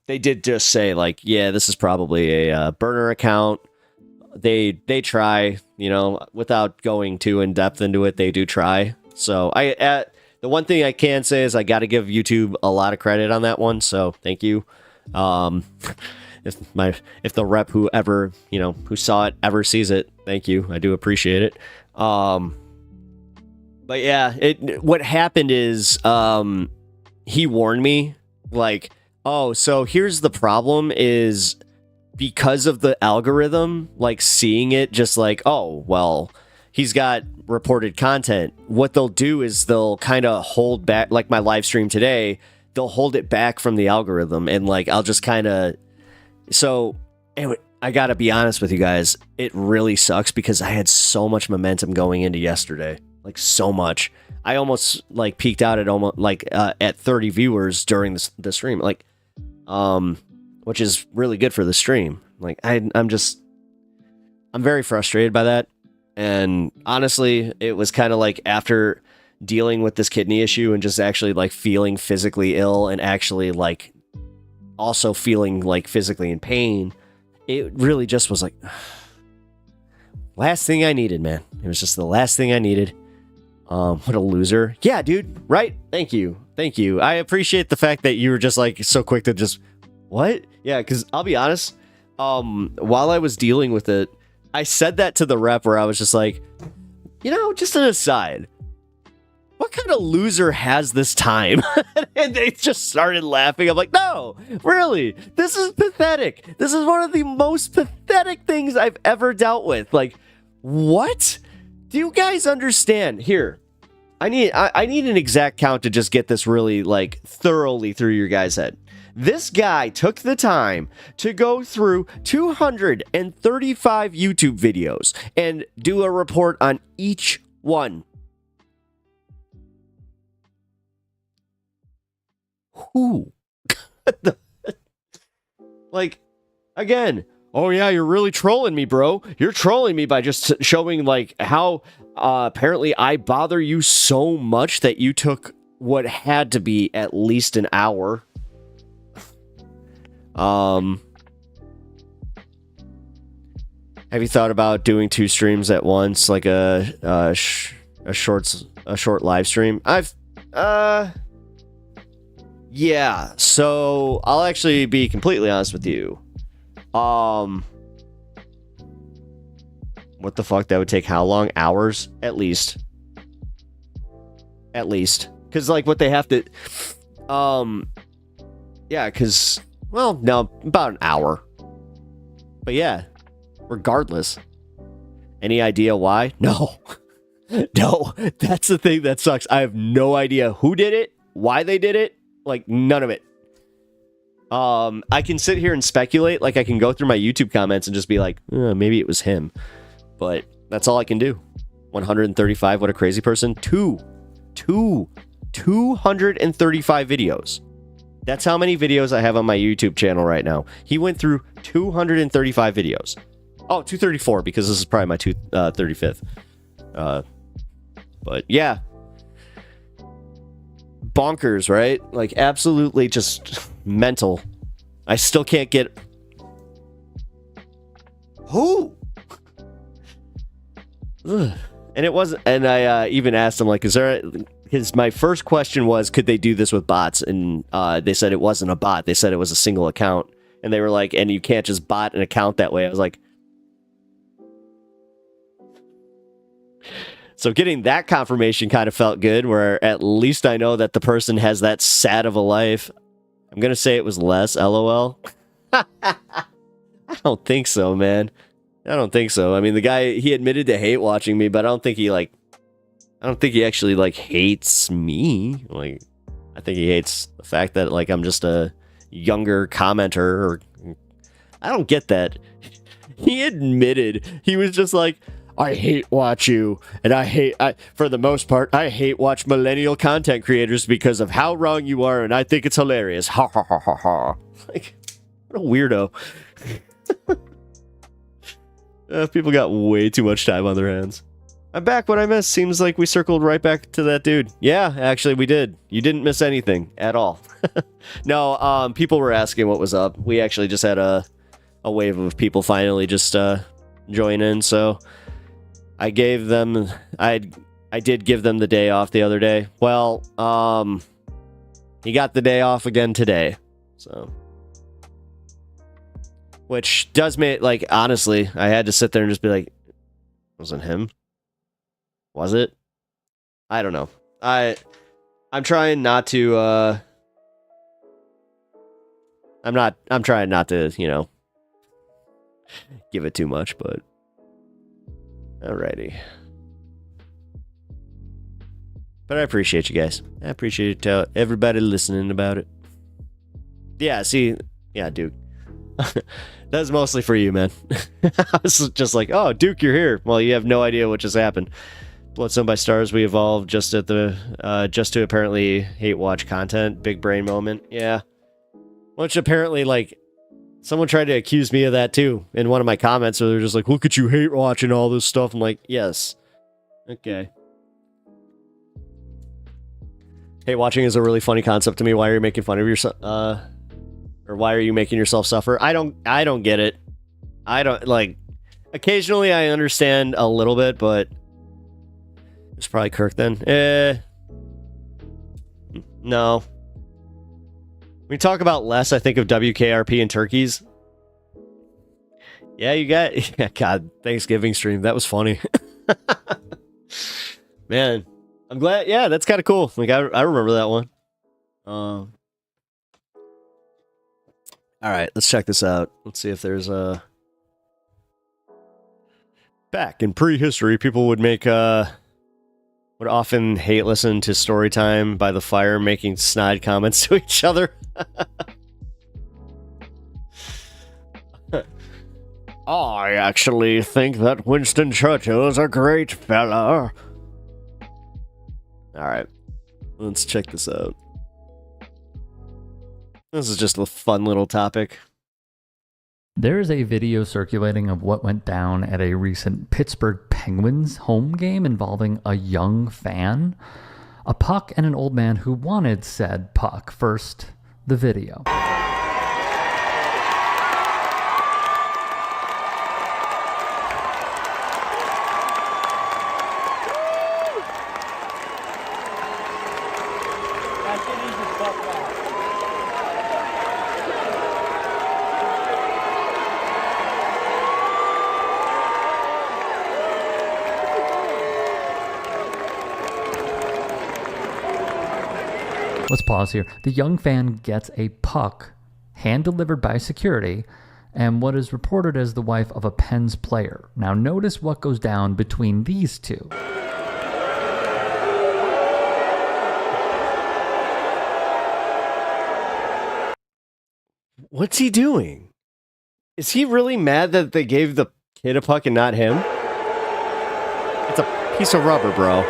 they did just say like, yeah, this is probably a burner account. They try, you know, without going too in depth into it, they do try. So the one thing I can say is I got to give YouTube a lot of credit on that one. So thank you. If the rep who saw it ever sees it, thank you. I do appreciate it. But yeah, what happened is he warned me. Like, oh, so here's the problem is because of the algorithm, like seeing it just like, oh, well, he's got reported content. What they'll do is they'll kind of hold back, like my live stream today, they'll hold it back from the algorithm. And like, I'll just kind of, so anyway, I got to be honest with you guys. It really sucks because I had so much momentum going into yesterday, like so much. I almost like peaked out at almost like at 30 viewers during the stream, like, which is really good for the stream. Like I'm very frustrated by that. And honestly, it was kind of like after dealing with this kidney issue and just actually like feeling physically ill and actually like also feeling like physically in pain, it really just was like last thing I needed, man. It was just the last thing I needed. What a loser. Yeah, dude. Right? Thank you. I appreciate the fact that you were just like so quick to just what? Yeah, because I'll be honest, while I was dealing with it, I said that to the rep where I was just like, you know, just an aside, what kind of loser has this time? And they just started laughing. I'm like, no, really, this is pathetic. This is one of the most pathetic things I've ever dealt with. Like, what? Do you guys understand? Here, I need an exact count to just get this really like thoroughly through your guys' head. This guy took the time to go through 235 YouTube videos and do a report on each one. Who? Like, again, oh yeah, you're really trolling me, bro. You're trolling me by just showing like how apparently I bother you so much that you took what had to be at least an hour. Have you thought about doing 2 streams at once, like a short live stream? Yeah. So I'll actually be completely honest with you. What the fuck? That would take how long? Hours? At least. Because, like, what they have to... Yeah, because... Well, no, about an hour. But yeah, regardless. Any idea why? No. No, that's the thing that sucks. I have no idea who did it, why they did it, like, none of it. I can sit here and speculate, like, I can go through my YouTube comments and just be like, maybe it was him. But that's all I can do. 135, what a crazy person. 235 videos. That's how many videos I have on my YouTube channel right now. He went through 235 videos. Oh, 234, because this is probably my 35th. But yeah. Bonkers, right? Like, absolutely just mental. I still can't get... Who? Ugh. And it wasn't... And I even asked him, like, is there... Because my first question was, could they do this with bots? And they said it wasn't a bot. They said it was a single account. And they were like, and you can't just bot an account that way. I was like... So getting that confirmation kind of felt good, where at least I know that the person has that sad of a life. I'm going to say it was less, LOL. I don't think so, man. I don't think so. I mean, the guy, he admitted to hate watching me, but I don't think he actually, like, hates me. Like, I think he hates the fact that, like, I'm just a younger commenter. Or I don't get that. He admitted, he was just like, I hate watch you, and for the most part, I hate watch millennial content creators because of how wrong you are, and I think it's hilarious. Ha ha ha ha ha. Like, what a weirdo. People got way too much time on their hands. I'm back. What I missed? Seems like we circled right back to that dude. Yeah, actually, we did. You didn't miss anything at all. No, people were asking what was up. We actually just had a wave of people finally just join in, so... I gave them, I did give them the day off the other day. Well, he got the day off again today. So, which does make, like, honestly, I had to sit there and just be like, wasn't him? Was it? I don't know. I'm trying not to, I'm trying not to, you know, give it too much, but alrighty. But I appreciate you guys. I appreciate everybody listening about it. Yeah, see, yeah, Duke. That's mostly for you, man. I was just like, oh, Duke, you're here. Well, you have no idea what just happened. Bloodstone by Stars, we evolved just to apparently hate watch content. Big brain moment. Yeah. Which apparently, like, someone tried to accuse me of that too in one of my comments, so they're just like, look at you hate watching all this stuff. I'm like, yes. Okay. Hate watching is a really funny concept to me. Why are you making fun of yourself? Or why are you making yourself suffer? I don't get it. I don't, like, occasionally I understand a little bit, but it's probably Kirk then. No. When you talk about less, I think of WKRP and turkeys. Yeah, you got... Yeah, God, Thanksgiving stream. That was funny. Man, I'm glad... Yeah, that's kind of cool. Like, I remember that one. All right, let's check this out. Let's see if there's a... Back in prehistory, people would make... would often hate listen to story time by the fire, making snide comments to each other. I actually think that Winston Churchill is a great fella. Alright, let's check this out. This is just a fun little topic. There is a video circulating of what went down at a recent Pittsburgh Penguins home game involving a young fan, a puck, and an old man who wanted said puck. First, the video. Let's pause here. The young fan gets a puck hand-delivered by security and what is reported as the wife of a Pens player. Now notice what goes down between these two. What's he doing? Is he really mad that they gave the kid a puck and not him? It's a piece of rubber, bro.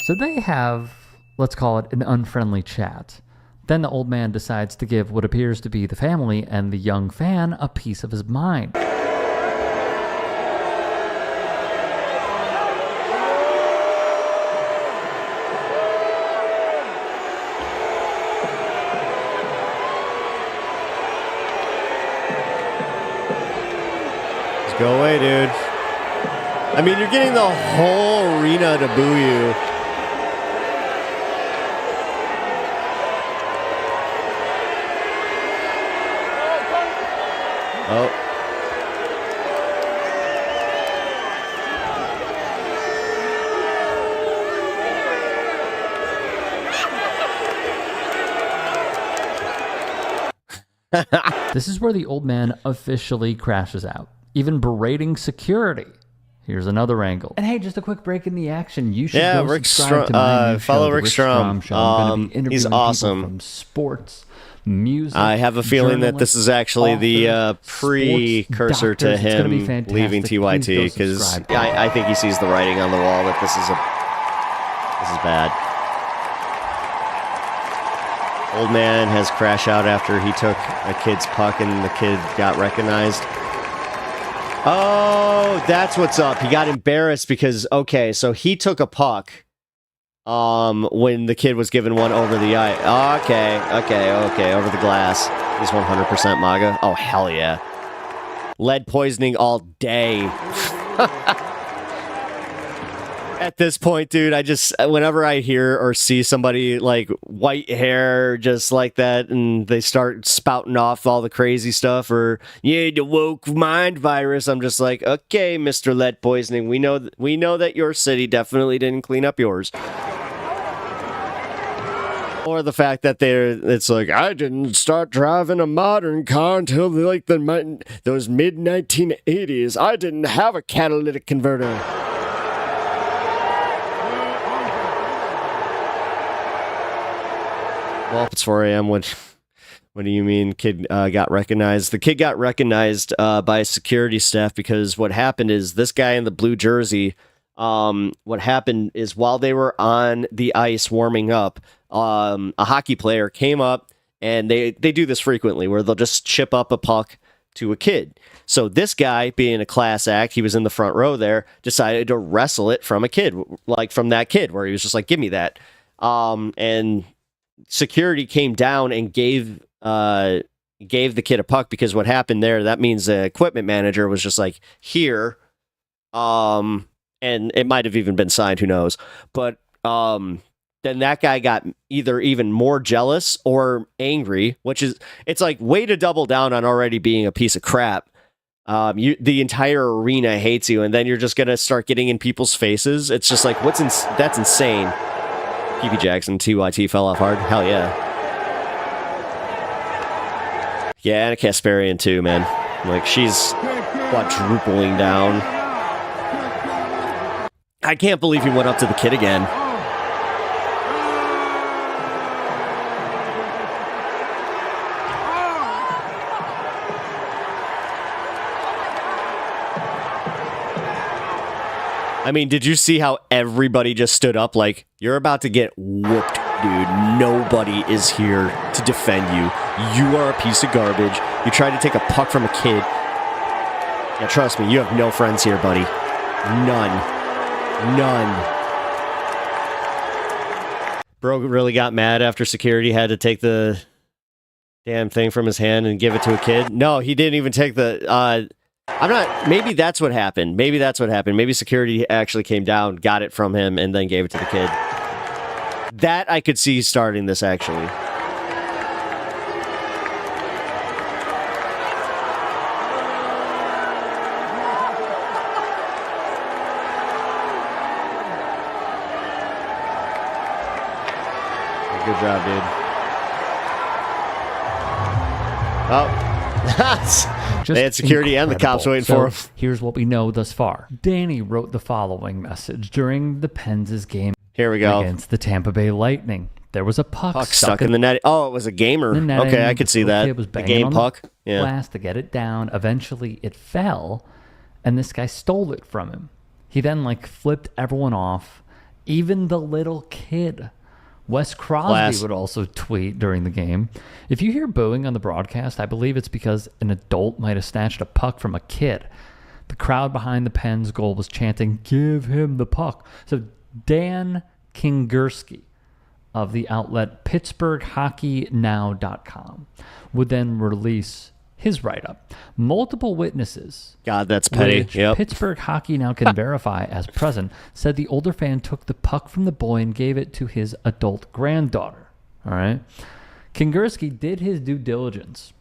So they have, let's call it, an unfriendly chat. Then the old man decides to give what appears to be the family and the young fan a piece of his mind. Go away, dude. I mean, you're getting the whole arena to boo you. Oh. This is where the old man officially crashes out, even berating security. Here's another angle. And hey, just a quick break in the action. You should go Rick subscribe to my new follow show, The Rick Strom. Show. I'm going to be interviewing He's people awesome. from sports, music. I have a feeling that this is actually the precursor to doctors. It's gonna be him fantastic. leaving Please TYT go because subscribe. I think he sees the writing on the wall that this is bad. Old man has crashed out after he took a kid's puck and the kid got recognized. Oh, that's what's up. He got embarrassed because, okay, so he took a puck when the kid was given one over the eye. Okay, over the glass. He's 100% MAGA. Oh, hell yeah. Lead poisoning all day. At this point, dude, whenever I hear or see somebody like white hair just like that and they start spouting off all the crazy stuff or, yeah, the woke mind virus, I'm just like, okay, Mr. Lead Poisoning, we know that your city definitely didn't clean up yours. Or the fact that it's like, I didn't start driving a modern car until like those mid-1980s. I didn't have a catalytic converter. Well, it's 4 a.m. What do you mean kid got recognized? The kid got recognized by security staff because what happened is this guy in the blue jersey, what happened is while they were on the ice warming up, a hockey player came up and they do this frequently where they'll just chip up a puck to a kid. So this guy, being a class act, he was in the front row there, decided to wrestle it from a kid, like from that kid where he was just like, give me that. And security came down and gave the kid a puck because what happened there, that means the equipment manager was just like, here, and it might have even been signed, who knows, but then that guy got either even more jealous or angry, it's like way to double down on already being a piece of crap. The entire arena hates you, and then you're just gonna start getting in people's faces. It's just like, that's insane. PB Jackson, TYT fell off hard. Hell yeah. Yeah, and a Kasparian too, man. Like, she's quadrupling down. I can't believe he went up to the kid again. I mean, did you see how everybody just stood up like, you're about to get whooped, dude. Nobody is here to defend you. You are a piece of garbage. You tried to take a puck from a kid. Yeah, trust me, you have no friends here, buddy. None. Bro really got mad after security had to take the damn thing from his hand and give it to a kid. No, he didn't even take the... maybe that's what happened. Maybe security actually came down, got it from him, and then gave it to the kid. That I could see starting this, actually. Good job, dude. Oh, they had security and the cops waiting for him. Here's what we know thus far. Danny wrote the following message during the Pens' game. Here we go. Against the Tampa Bay Lightning. There was a puck stuck in the net. Oh, it was a gamer. Okay, I could see that. Was the game puck. Yeah. Glass to get it down. Eventually, it fell, and this guy stole it from him. He then flipped everyone off, even the little kid. Wes Crosby would also tweet during the game. If you hear booing on the broadcast, I believe it's because an adult might have snatched a puck from a kid. The crowd behind the Pens' goal was chanting, "Give him the puck." So Dan Kingerski of the outlet PittsburghHockeyNow.com would then release his write-up. Multiple witnesses, God, that's petty. which Pittsburgh Hockey Now can verify as present, said the older fan took the puck from the boy and gave it to his adult granddaughter. All right. Kingerski did his due diligence.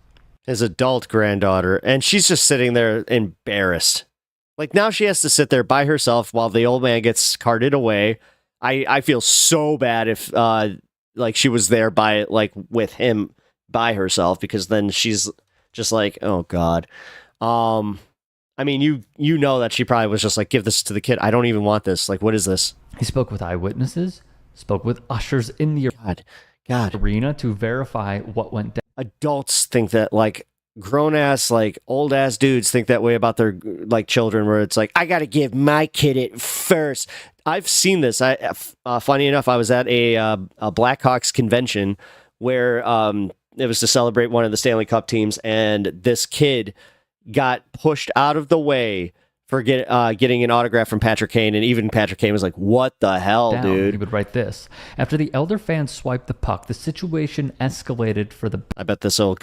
His adult granddaughter, and she's just sitting there embarrassed. Now she has to sit there by herself while the old man gets carted away. I feel so bad if she was there by with him by herself, because then she's just oh God. I mean, you know that she probably was just give this to the kid. I don't even want this. What is this? He spoke with eyewitnesses, spoke with ushers in the arena to verify what went down. Adults think that grown-ass, old-ass dudes think that way about their children, where it's I gotta give my kid it first. I've seen this. Funny enough, I was at a Blackhawks convention where it was to celebrate one of the Stanley Cup teams, and this kid got pushed out of the way for getting an autograph from Patrick Kane, and even Patrick Kane was like, "What the hell, dude?" He would write this. After the elder fan swiped the puck, the situation escalated for the... I bet this will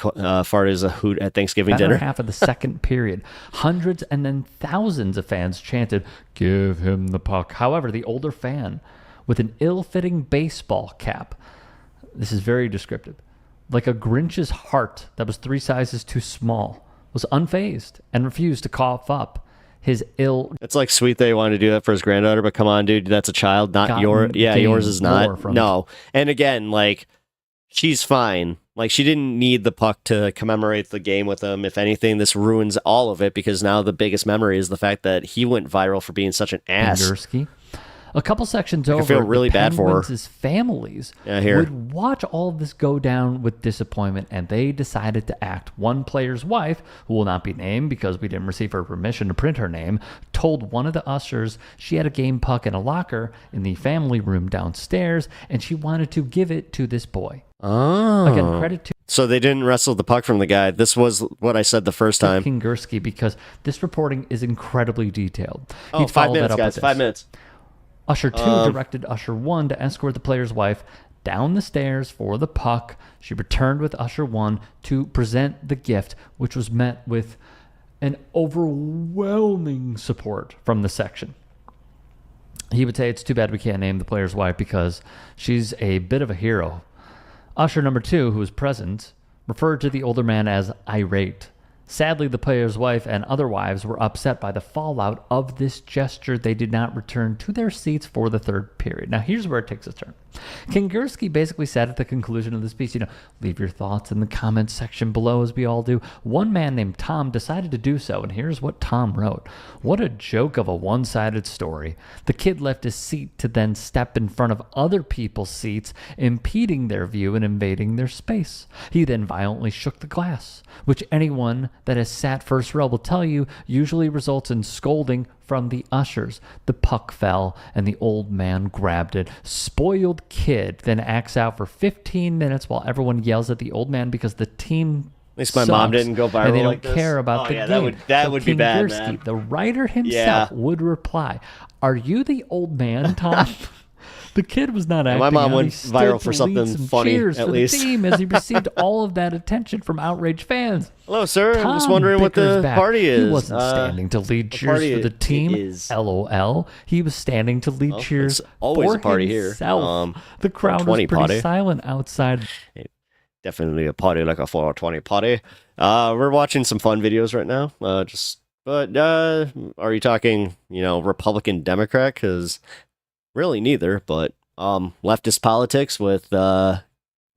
fart as a hoot at Thanksgiving better dinner. half of the second period. Hundreds and then thousands of fans chanted, "Give him the puck." However, the older fan, with an ill-fitting baseball cap, this is very descriptive, like a Grinch's heart that was 3 sizes too small, was unfazed and refused to cough up his ill... It's sweet that he wanted to do that for his granddaughter, but come on, dude, that's a child, not your... Yeah, yours is not. No. And again, she's fine. She didn't need the puck to commemorate the game with him. If anything, this ruins all of it, because now the biggest memory is the fact that he went viral for being such an ass. Kingerski. A couple sections over, I feel really bad for her. Penguins' families here would watch all of this go down with disappointment, and they decided to act. One player's wife, who will not be named because we didn't receive her permission to print her name, told one of the ushers she had a game puck in a locker in the family room downstairs, and she wanted to give it to this boy. Oh. Again, credit to... So they didn't wrestle the puck from the guy. This was what I said the first time. Kingerski, because this reporting is incredibly detailed. Oh, 5 minutes, guys. 5 minutes. Usher 2 directed Usher 1 to escort the player's wife down the stairs for the puck. She returned with Usher 1 to present the gift, which was met with an overwhelming support from the section. He would say, "It's too bad we can't name the player's wife because she's a bit of a hero." Usher number 2, who was present, referred to the older man as irate. Sadly, the player's wife and other wives were upset by the fallout of this gesture. They did not return to their seats for the third period. Now, here's where it takes a turn. Kingerski basically said at the conclusion of this piece, leave your thoughts in the comments section below, as we all do. One man named Tom decided to do so, and here's what Tom wrote. "What a joke of a one-sided story. The kid left his seat to then step in front of other people's seats, impeding their view and invading their space. He then violently shook the glass, which anyone that has sat first row will tell you usually results in scolding from the ushers. The puck fell, and the old man grabbed it. Spoiled kid then acts out for 15 minutes while everyone yells at the old man because the team At least my mom didn't go viral and they like don't this. care about the game." That would be bad, Kingerski, man. the writer himself, would reply, "Are you the old man, Tom?" The kid was not acting. My mom out. went He stood viral to for lead something some funny, cheers at for least. the team as he received all of that attention from outraged fans. Hello, sir. I'm just Tom wondering what the bickers back. party is. He wasn't standing to lead the cheers party for the team. is- LOL. He was standing to lead cheers it's always for a party himself. here. The crowd was 420 pretty party. silent outside. Definitely a party like a 420 party. We're watching some fun videos right now. Are you talking, Republican, Democrat? Because really neither, but leftist politics with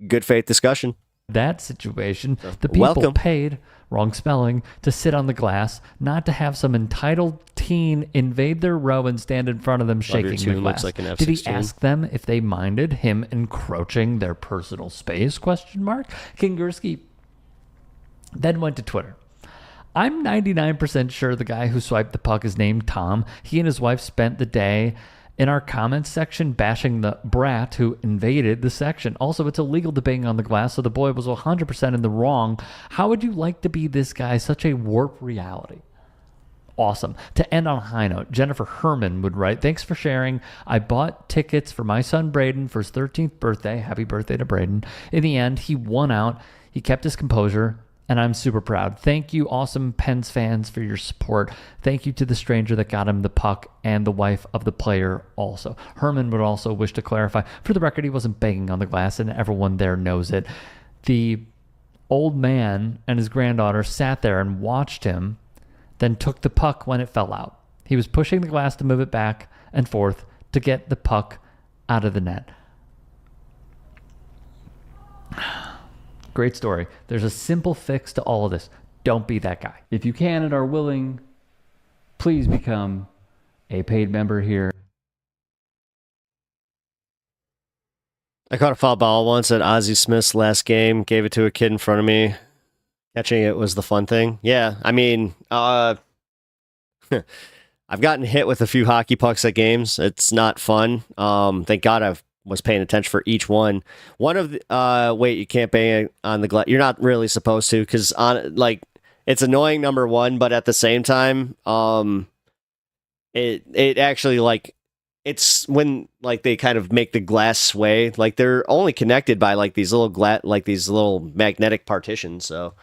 good faith discussion. That situation, the people welcome. paid, wrong spelling, to sit on the glass, not to have some entitled teen invade their row and stand in front of them Love your shaking the tune, glass. looks like an Did he F-16. ask them if they minded him encroaching their personal space? King Gursky then went to Twitter. I'm 99% sure the guy who swiped the puck is named Tom. He and his wife spent the day in our comments section bashing the brat who invaded the section. Also, it's illegal to bang on the glass, so the boy was 100% in the wrong. How would you like to be this guy? Such a warped reality. Awesome. To end on a high note, Jennifer Herman would write, thanks for sharing. I bought tickets for my son Braden for his 13th birthday. Happy birthday to Braden. In the end, he won out. He kept his composure, and I'm super proud. Thank you, awesome Pens fans, for your support. Thank you to the stranger that got him the puck and the wife of the player also. Herman would also wish to clarify, for the record, he wasn't banging on the glass, and everyone there knows it. The old man and his granddaughter sat there and watched him, then took the puck when it fell out. He was pushing the glass to move it back and forth to get the puck out of the net. Great story. There's a simple fix to all of this. Don't be that guy. If you can and are willing, please become a paid member here. I caught a foul ball once at Ozzie Smith's last game. Gave it to a kid in front of me. Catching it was the fun thing. Yeah, I mean, I've gotten hit with a few hockey pucks at games. It's not fun. Thank God I was paying attention for each one. One of the, wait, you can't bang on the glass. You're not really supposed to, because it's annoying, number one, but at the same time, it actually it's when they kind of make the glass sway. They're only connected by these little magnetic partitions. So.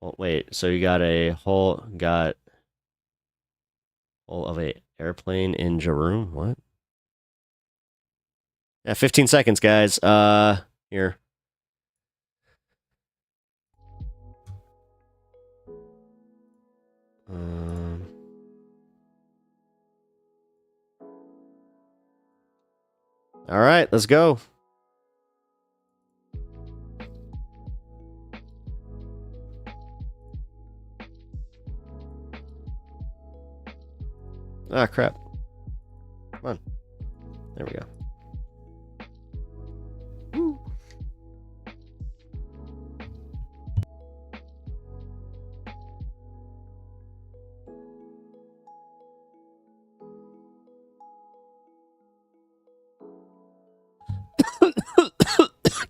Oh, wait, so you got hole of a airplane in Jeroen? What? Yeah, 15 seconds, guys. Here. All right, let's go. Ah, crap. Come on. There we go.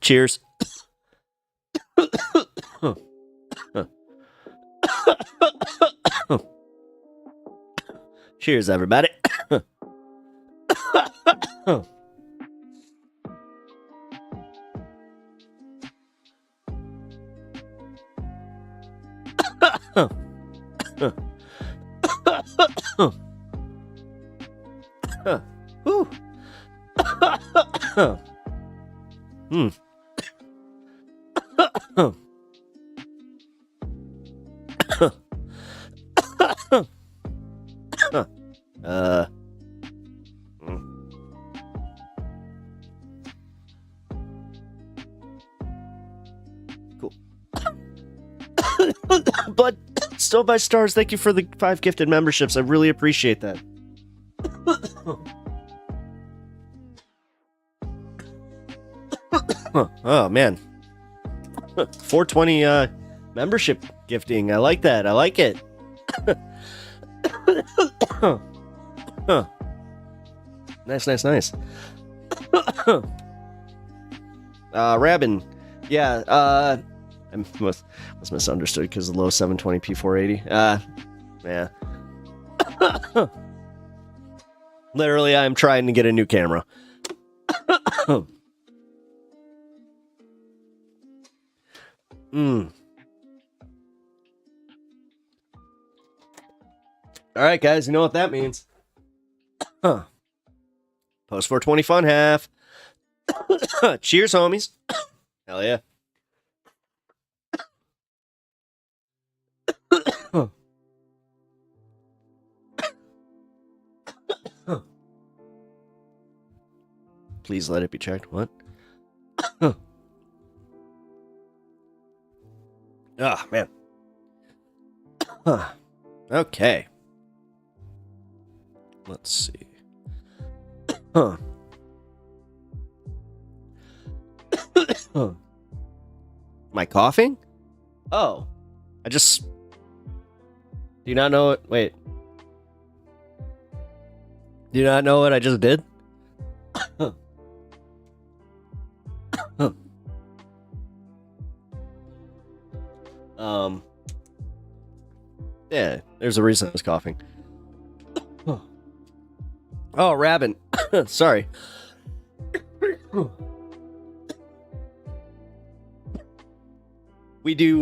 Cheers. Cheers, everybody. Woo. Cool. But still by stars, thank you for the 5 gifted memberships. I really appreciate that. Oh man. 420 membership gifting. I like that. I like it. Nice. Rabin. Yeah, I was misunderstood because of the low 720p 480. Yeah. Literally, I'm trying to get a new camera. All right, guys, you know what that means. Post 420 fun half. Cheers, homies. Hell yeah. Please let it be checked. What? Ah, man. Okay. Let's see. Am I coughing? Oh. I just... Do you not know it? Wait. Do you not know what I just did? Yeah, there's a reason I was coughing. Oh, Rabin. Sorry. We do,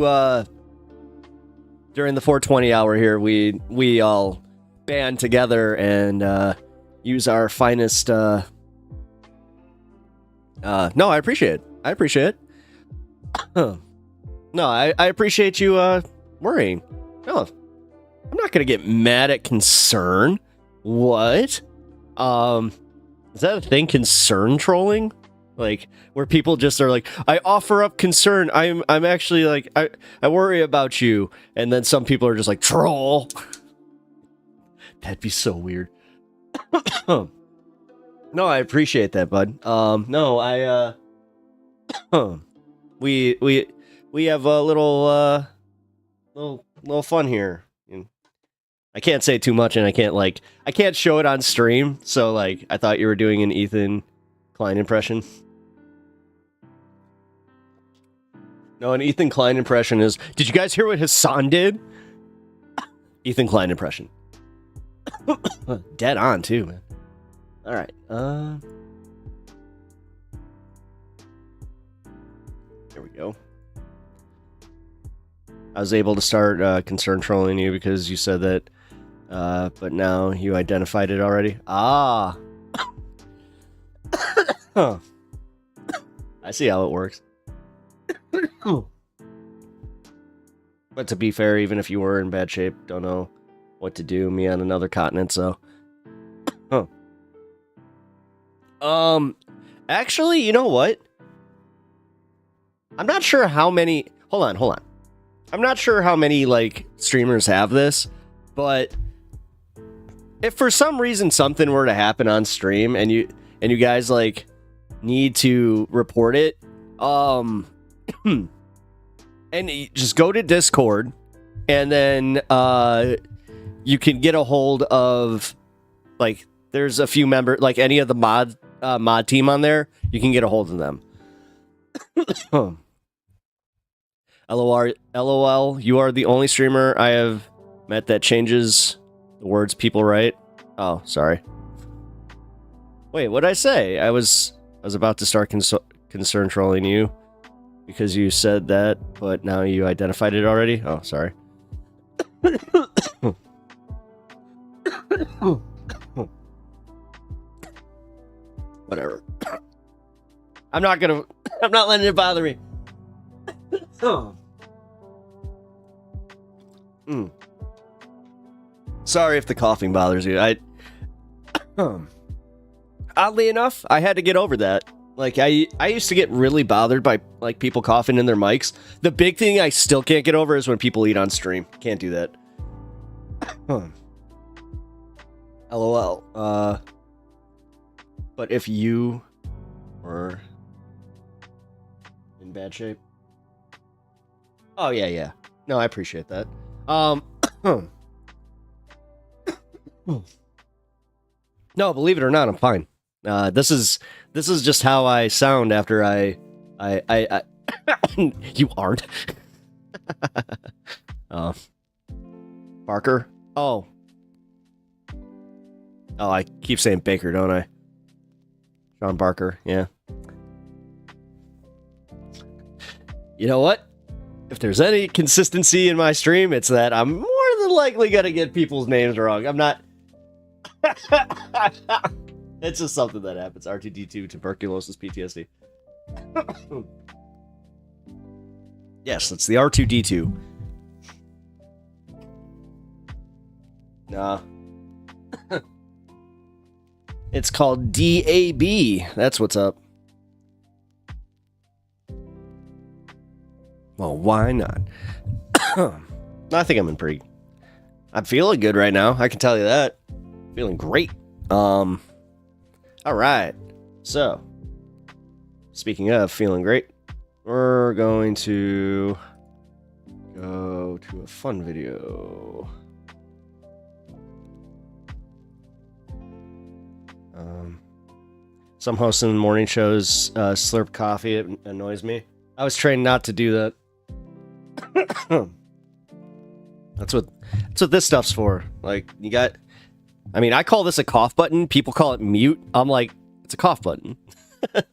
during the 420 hour here, we all band together and, use our finest, no, I appreciate it. I appreciate it. No, I appreciate you, worrying. No, I'm not gonna get mad at concern. What? Is that a thing? Concern trolling? Like, where people just are like, I offer up concern. I'm actually like, I worry about you. And then some people are just like, troll. That'd be so weird. No, I appreciate that, bud. No, we have a little fun here. I can't say too much, and I can't show it on stream. So, like, I thought you were doing an Ethan Klein impression. No, an Ethan Klein impression is. Did you guys hear what Hassan did? Ethan Klein impression. Dead on too, man. All right. There we go. I was able to start concern trolling you because you said that, but now you identified it already. Ah. Huh. I see how it works. But to be fair, even if you were in bad shape, don't know what to do. Me on another continent, so. Actually, you know what? I'm not sure how many. Hold on. I'm not sure how many like streamers have this, but if for some reason something were to happen on stream and you guys like need to report it, and you just go to Discord and then you can get a hold of like there's a few members like any of the mod team on there, you can get a hold of them. LOL, you are the only streamer I have met that changes the words people write. Oh, sorry. Wait, what'd I say? I was about to start concern trolling you because you said that, but now you identified it already? Oh, sorry. Whatever. I'm not letting it bother me. Sorry if the coughing bothers you. Oddly enough, I had to get over that. Like I used to get really bothered by like people coughing in their mics. The big thing I still can't get over is when people eat on stream. Can't do that. LOL. But if you were in bad shape. Oh yeah. No, I appreciate that. No, believe it or not, I'm fine. This is just how I sound after I you aren't. Barker? Oh, I keep saying Baker, don't I? Sean Barker, yeah. You know what? If there's any consistency in my stream, it's that I'm more than likely gonna get people's names wrong. I'm not. It's just something that happens. R2D2, tuberculosis, PTSD. Yes, it's the R2D2. Nah. It's called DAB. That's what's up. Well, why not? I think I'm feeling good right now. I can tell you that. Feeling great. All right. So, speaking of feeling great, we're going to go to a fun video. Some hosts in the morning shows slurp coffee. It annoys me. I was trained not to do that. That's what this stuff's for. Like, you got... I mean, I call this a cough button. People call it mute. I'm like, it's a cough button.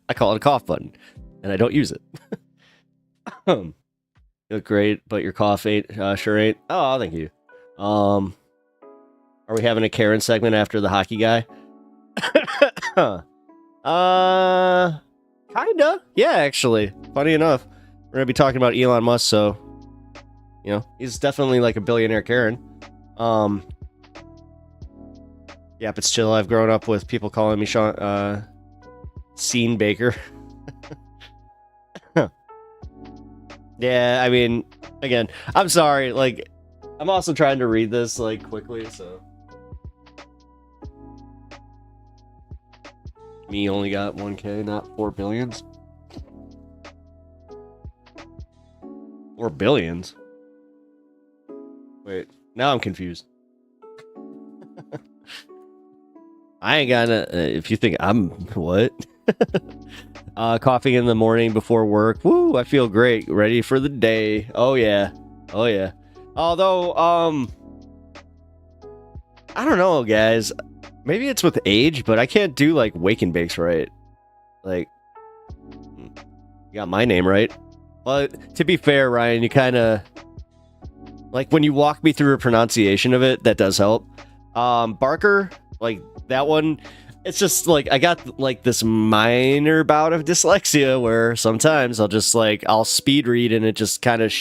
I call it a cough button. And I don't use it. You look great, but your cough sure ain't. Oh, thank you. Are we having a Karen segment after the hockey guy? Kinda. Yeah, actually. Funny enough. We're gonna be talking about Elon Musk, so you know, he's definitely like a billionaire Karen. Yep, it's chill. I've grown up with people calling me Scene Baker. Yeah, I mean, again, I'm sorry, like, I'm also trying to read this, like, quickly, so. Me only got 1K, not 4 billions. 4 billions? Wait, now I'm confused. I ain't gonna, if you think I'm, what? Coffee in the morning before work. Woo, I feel great. Ready for the day. Oh, yeah. Oh, yeah. Although, I don't know, guys. Maybe it's with age, but I can't do, like, wake and bakes right. Like, you got my name right. But to be fair, Ryan, you kind of, like, when you walk me through a pronunciation of it, that does help. Barker, like, that one, it's just, like, I got, like, this minor bout of dyslexia where sometimes I'll speed read and it just kind of,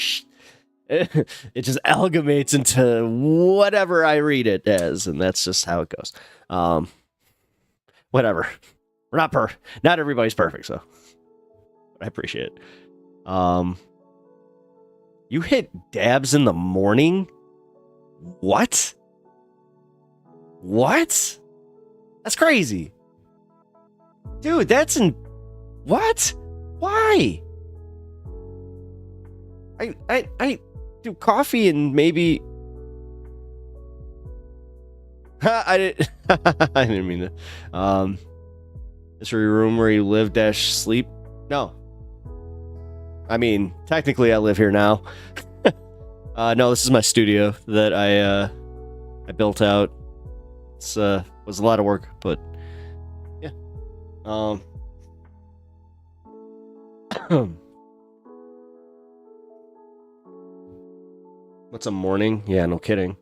it just amalgamates into whatever I read it as, and that's just how it goes. Whatever. We're not everybody's perfect, so I appreciate it. You hit dabs in the morning? What? That's crazy. Dude, what? Why? I do coffee and maybe... I didn't mean to. Is your room where you live / sleep? No. I mean, technically I live here now. No, this is my studio that I built out. It's was a lot of work, but yeah. What's a morning? Yeah, no kidding.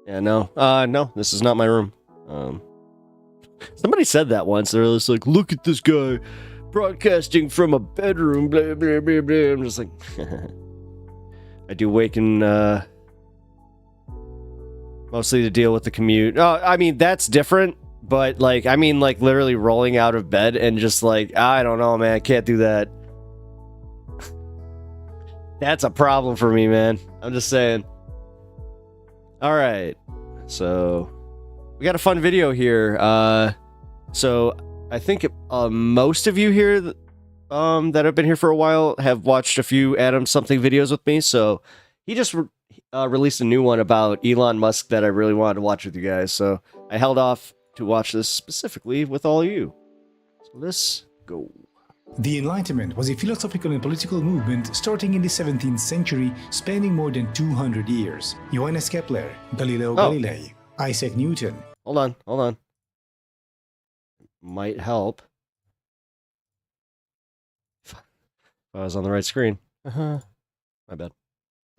Yeah, no. No, this is not my room. Somebody said that once. They're just like, look at this guy broadcasting from a bedroom, blah, blah, blah, blah. I'm just like, I do wake and, mostly to deal with the commute. Oh, I mean, that's different, but, like, I mean, like, literally rolling out of bed and just, like, I don't know, man, I can't do that. That's a problem for me, man. I'm just saying. All right. So, we got a fun video here. So, I think most of you here that have been here for a while have watched a few Adam Something videos with me. So, he just released a new one about Elon Musk that I really wanted to watch with you guys. So, I held off to watch this specifically with all of you. So, let's go. The Enlightenment was a philosophical and political movement starting in the 17th century, spanning more than 200 years. Johannes Kepler, Galileo Galilei, Isaac Newton. Hold on. Might help. If I was on the right screen. My bad.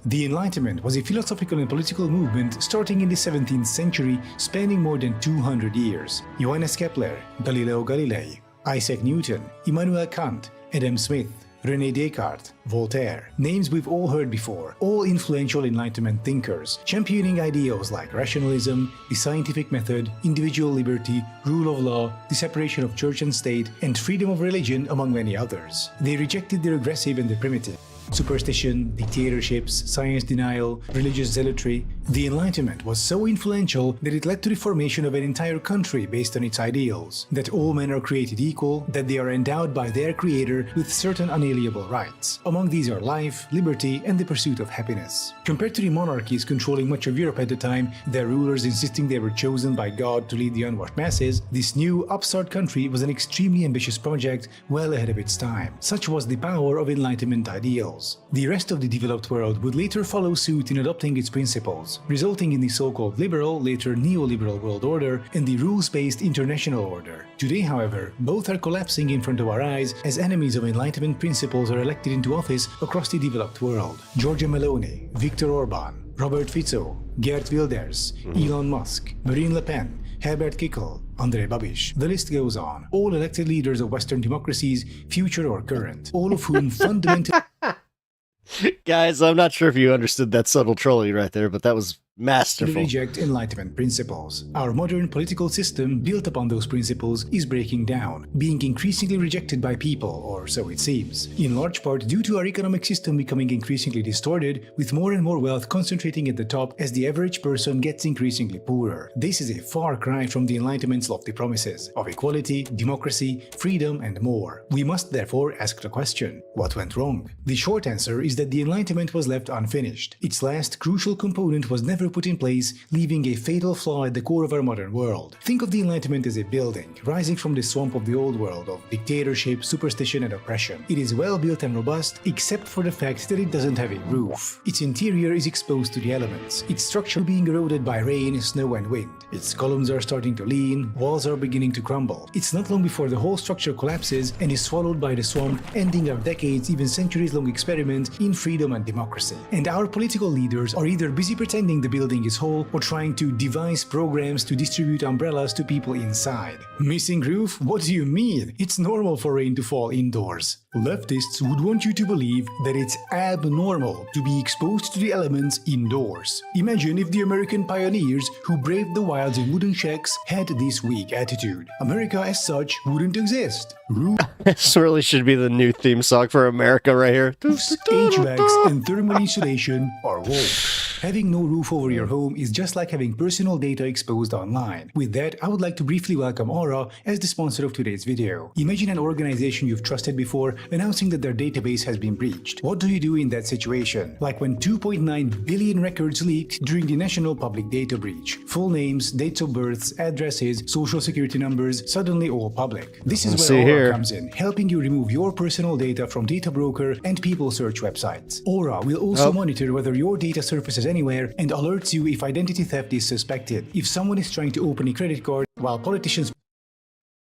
The Enlightenment was a philosophical and political movement starting in the 17th century, spanning more than 200 years. Johannes Kepler, Galileo Galilei, Isaac Newton, Immanuel Kant, Adam Smith, René Descartes, Voltaire, names we've all heard before, all influential Enlightenment thinkers, championing ideals like rationalism, the scientific method, individual liberty, rule of law, the separation of church and state, and freedom of religion, among many others. They rejected the regressive and the primitive. Superstition, dictatorships, science denial, religious zealotry. The Enlightenment was so influential that it led to the formation of an entire country based on its ideals, that all men are created equal, that they are endowed by their creator with certain unalienable rights. Among these are life, liberty, and the pursuit of happiness. Compared to the monarchies controlling much of Europe at the time, their rulers insisting they were chosen by God to lead the unwashed masses, this new upstart country was an extremely ambitious project well ahead of its time. Such was the power of Enlightenment ideals. The rest of the developed world would later follow suit in adopting its principles, resulting in the so-called liberal, later neoliberal world order and the rules-based international order. Today, however, both are collapsing in front of our eyes as enemies of Enlightenment principles are elected into office across the developed world. Giorgia Meloni, Viktor Orban, Robert Fico, Geert Wilders, Elon Musk, Marine Le Pen, Herbert Kickl, Andrej Babiš. The list goes on. All elected leaders of Western democracies, future or current, all of whom fundamentally... Guys, I'm not sure if you understood that subtle trolling right there, but that was masterful. Reject Enlightenment principles. Our modern political system, built upon those principles, is breaking down, being increasingly rejected by people, or so it seems. In large part due to our economic system becoming increasingly distorted, with more and more wealth concentrating at the top as the average person gets increasingly poorer. This is a far cry from the Enlightenment's lofty promises of equality, democracy, freedom, and more. We must therefore ask the question, what went wrong? The short answer is that the Enlightenment was left unfinished. Its last crucial component was never put in place, leaving a fatal flaw at the core of our modern world. Think of the Enlightenment as a building, rising from the swamp of the old world of dictatorship, superstition, and oppression. It is well built and robust, except for the fact that it doesn't have a roof. Its interior is exposed to the elements, its structure being eroded by rain, snow, and wind. Its columns are starting to lean, walls are beginning to crumble. It's not long before the whole structure collapses and is swallowed by the swamp, ending our decades, even centuries-long experiment in freedom and democracy. And our political leaders are either busy pretending the building is whole or trying to devise programs to distribute umbrellas to people inside. Missing roof? What do you mean? It's normal for rain to fall indoors. Leftists would want you to believe that it's abnormal to be exposed to the elements indoors. Imagine if the American pioneers who braved the wilds in wooden shacks had this weak attitude. America as such wouldn't exist. This really should be the new theme song for America right here. HVACs and thermal insulation are woke. Having no roof over your home is just like having personal data exposed online. With that, I would like to briefly welcome Aura as the sponsor of today's video. Imagine an organization you've trusted before announcing that their database has been breached. What do you do in that situation? Like when 2.9 billion records leaked during the National Public Data Breach. Full names, dates of births, addresses, social security numbers, suddenly all public. This is where Aura comes in, helping you remove your personal data from data broker and people search websites. Aura will also monitor whether your data surfaces anywhere and alerts you if identity theft is suspected. If someone is trying to open a credit card while politicians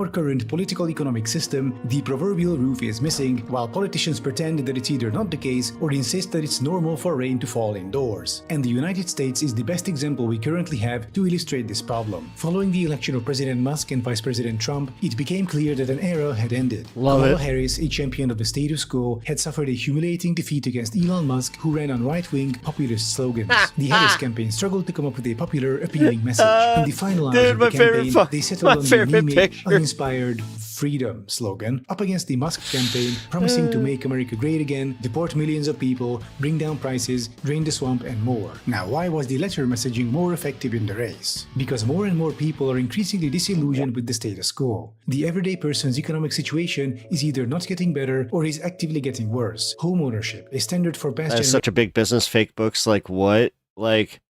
our current political economic system, the proverbial roof is missing, while politicians pretend that it's either not the case or insist that it's normal for rain to fall indoors. And the United States is the best example we currently have to illustrate this problem. Following the election of President Musk and Vice President Trump, it became clear that an era had ended. Kamala Harris, a champion of the status quo, had suffered a humiliating defeat against Elon Musk, who ran on right-wing populist slogans. The Harris campaign struggled to come up with a popular, appealing message. In the final hours of the campaign, they settled on the inspired freedom slogan up against the Musk campaign, promising to make America great again, deport millions of people, bring down prices, drain the swamp, and more. Now, why was the latter messaging more effective in the race? Because more and more people are increasingly disillusioned with the status quo. The everyday person's economic situation is either not getting better or is actively getting worse. Home ownership, a standard for past That's such a big business. Fake books, like what? Like,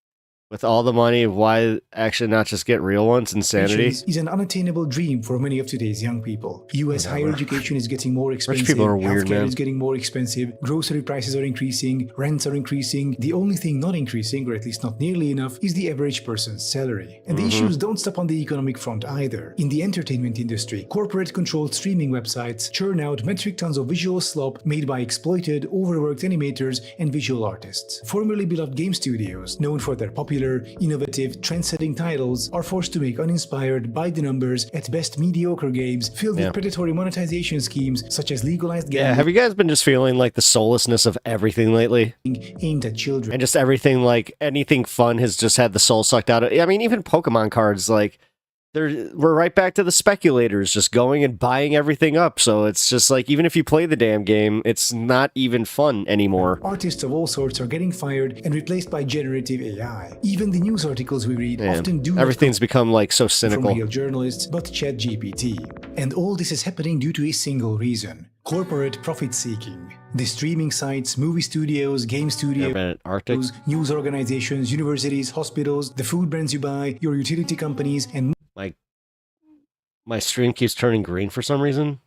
with all the money, why actually not just get real ones? Insanity is an unattainable dream for many of today's young people. U.S. higher education is getting more expensive. Rich people are weird, healthcare is getting more expensive. Grocery prices are increasing. Rents are increasing. The only thing not increasing, or at least not nearly enough, is the average person's salary. And the issues don't stop on the economic front either. In the entertainment industry, corporate-controlled streaming websites churn out metric tons of visual slop made by exploited, overworked animators and visual artists. Formerly beloved game studios, known for their popular popular, innovative, trend-setting titles are forced to make uninspired, by-the-numbers, at best mediocre games filled with predatory monetization schemes such as legalized gambling. Yeah, have you guys been just feeling like the soullessness of everything lately? Aimed at children. And just everything, like, anything fun has just had the soul sucked out of it. I mean, even Pokemon cards, like, we're right back to the speculators just going and buying everything up. So it's just like, even if you play the damn game, it's not even fun anymore. Artists of all sorts are getting fired and replaced by generative AI. Even the news articles we read often do everything's become like so cynical. From real journalists, but ChatGPT. And all this is happening due to a single reason: corporate profit-seeking. The streaming sites, movie studios, game studios, news organizations, universities, hospitals, the food brands you buy, your utility companies, and my stream keeps turning green for some reason.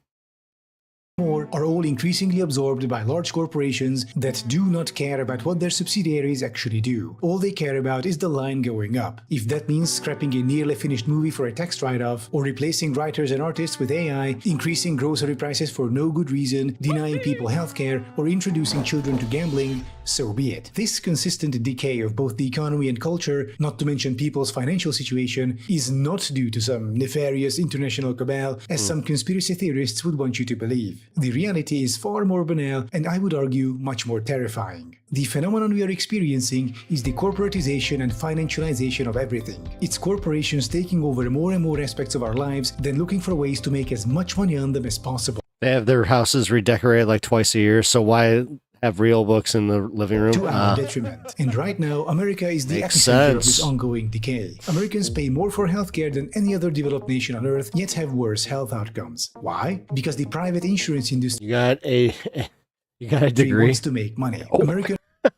More are all increasingly absorbed by large corporations that do not care about what their subsidiaries actually do. All they care about is the line going up. If that means scrapping a nearly finished movie for a tax write-off, or replacing writers and artists with AI, increasing grocery prices for no good reason, denying people healthcare, or introducing children to gambling, so be it. This consistent decay of both the economy and culture, not to mention people's financial situation, is not due to some nefarious international cabal, as some conspiracy theorists would want you to believe. The reality is far more banal and, I would argue, much more terrifying. The phenomenon we are experiencing is the corporatization and financialization of everything. It's corporations taking over more and more aspects of our lives, then looking for ways to make as much money on them as possible. They have their houses redecorated like twice a year, so why have real books in the living room? To our detriment. And right now, America is the epicenter of this ongoing decay. Americans pay more for healthcare than any other developed nation on earth, yet have worse health outcomes. Why? Because the private insurance industry you got a degree wants to make money. American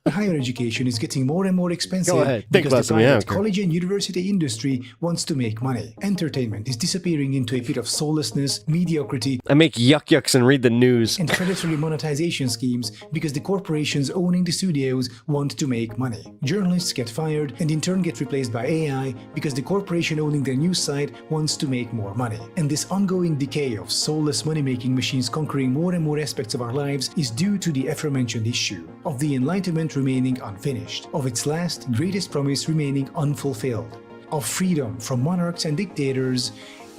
higher education is getting more and more expensive because the private college and university industry wants to make money. Entertainment is disappearing into a pit of soullessness, mediocrity. I make yucks and read the news. And predatory monetization schemes because the corporations owning the studios want to make money. Journalists get fired and in turn get replaced by AI because the corporation owning their news site wants to make more money. And this ongoing decay of soulless money-making machines conquering more and more aspects of our lives is due to the aforementioned issue of the Enlightenment remaining unfinished, of its last greatest promise remaining unfulfilled, of freedom from monarchs and dictators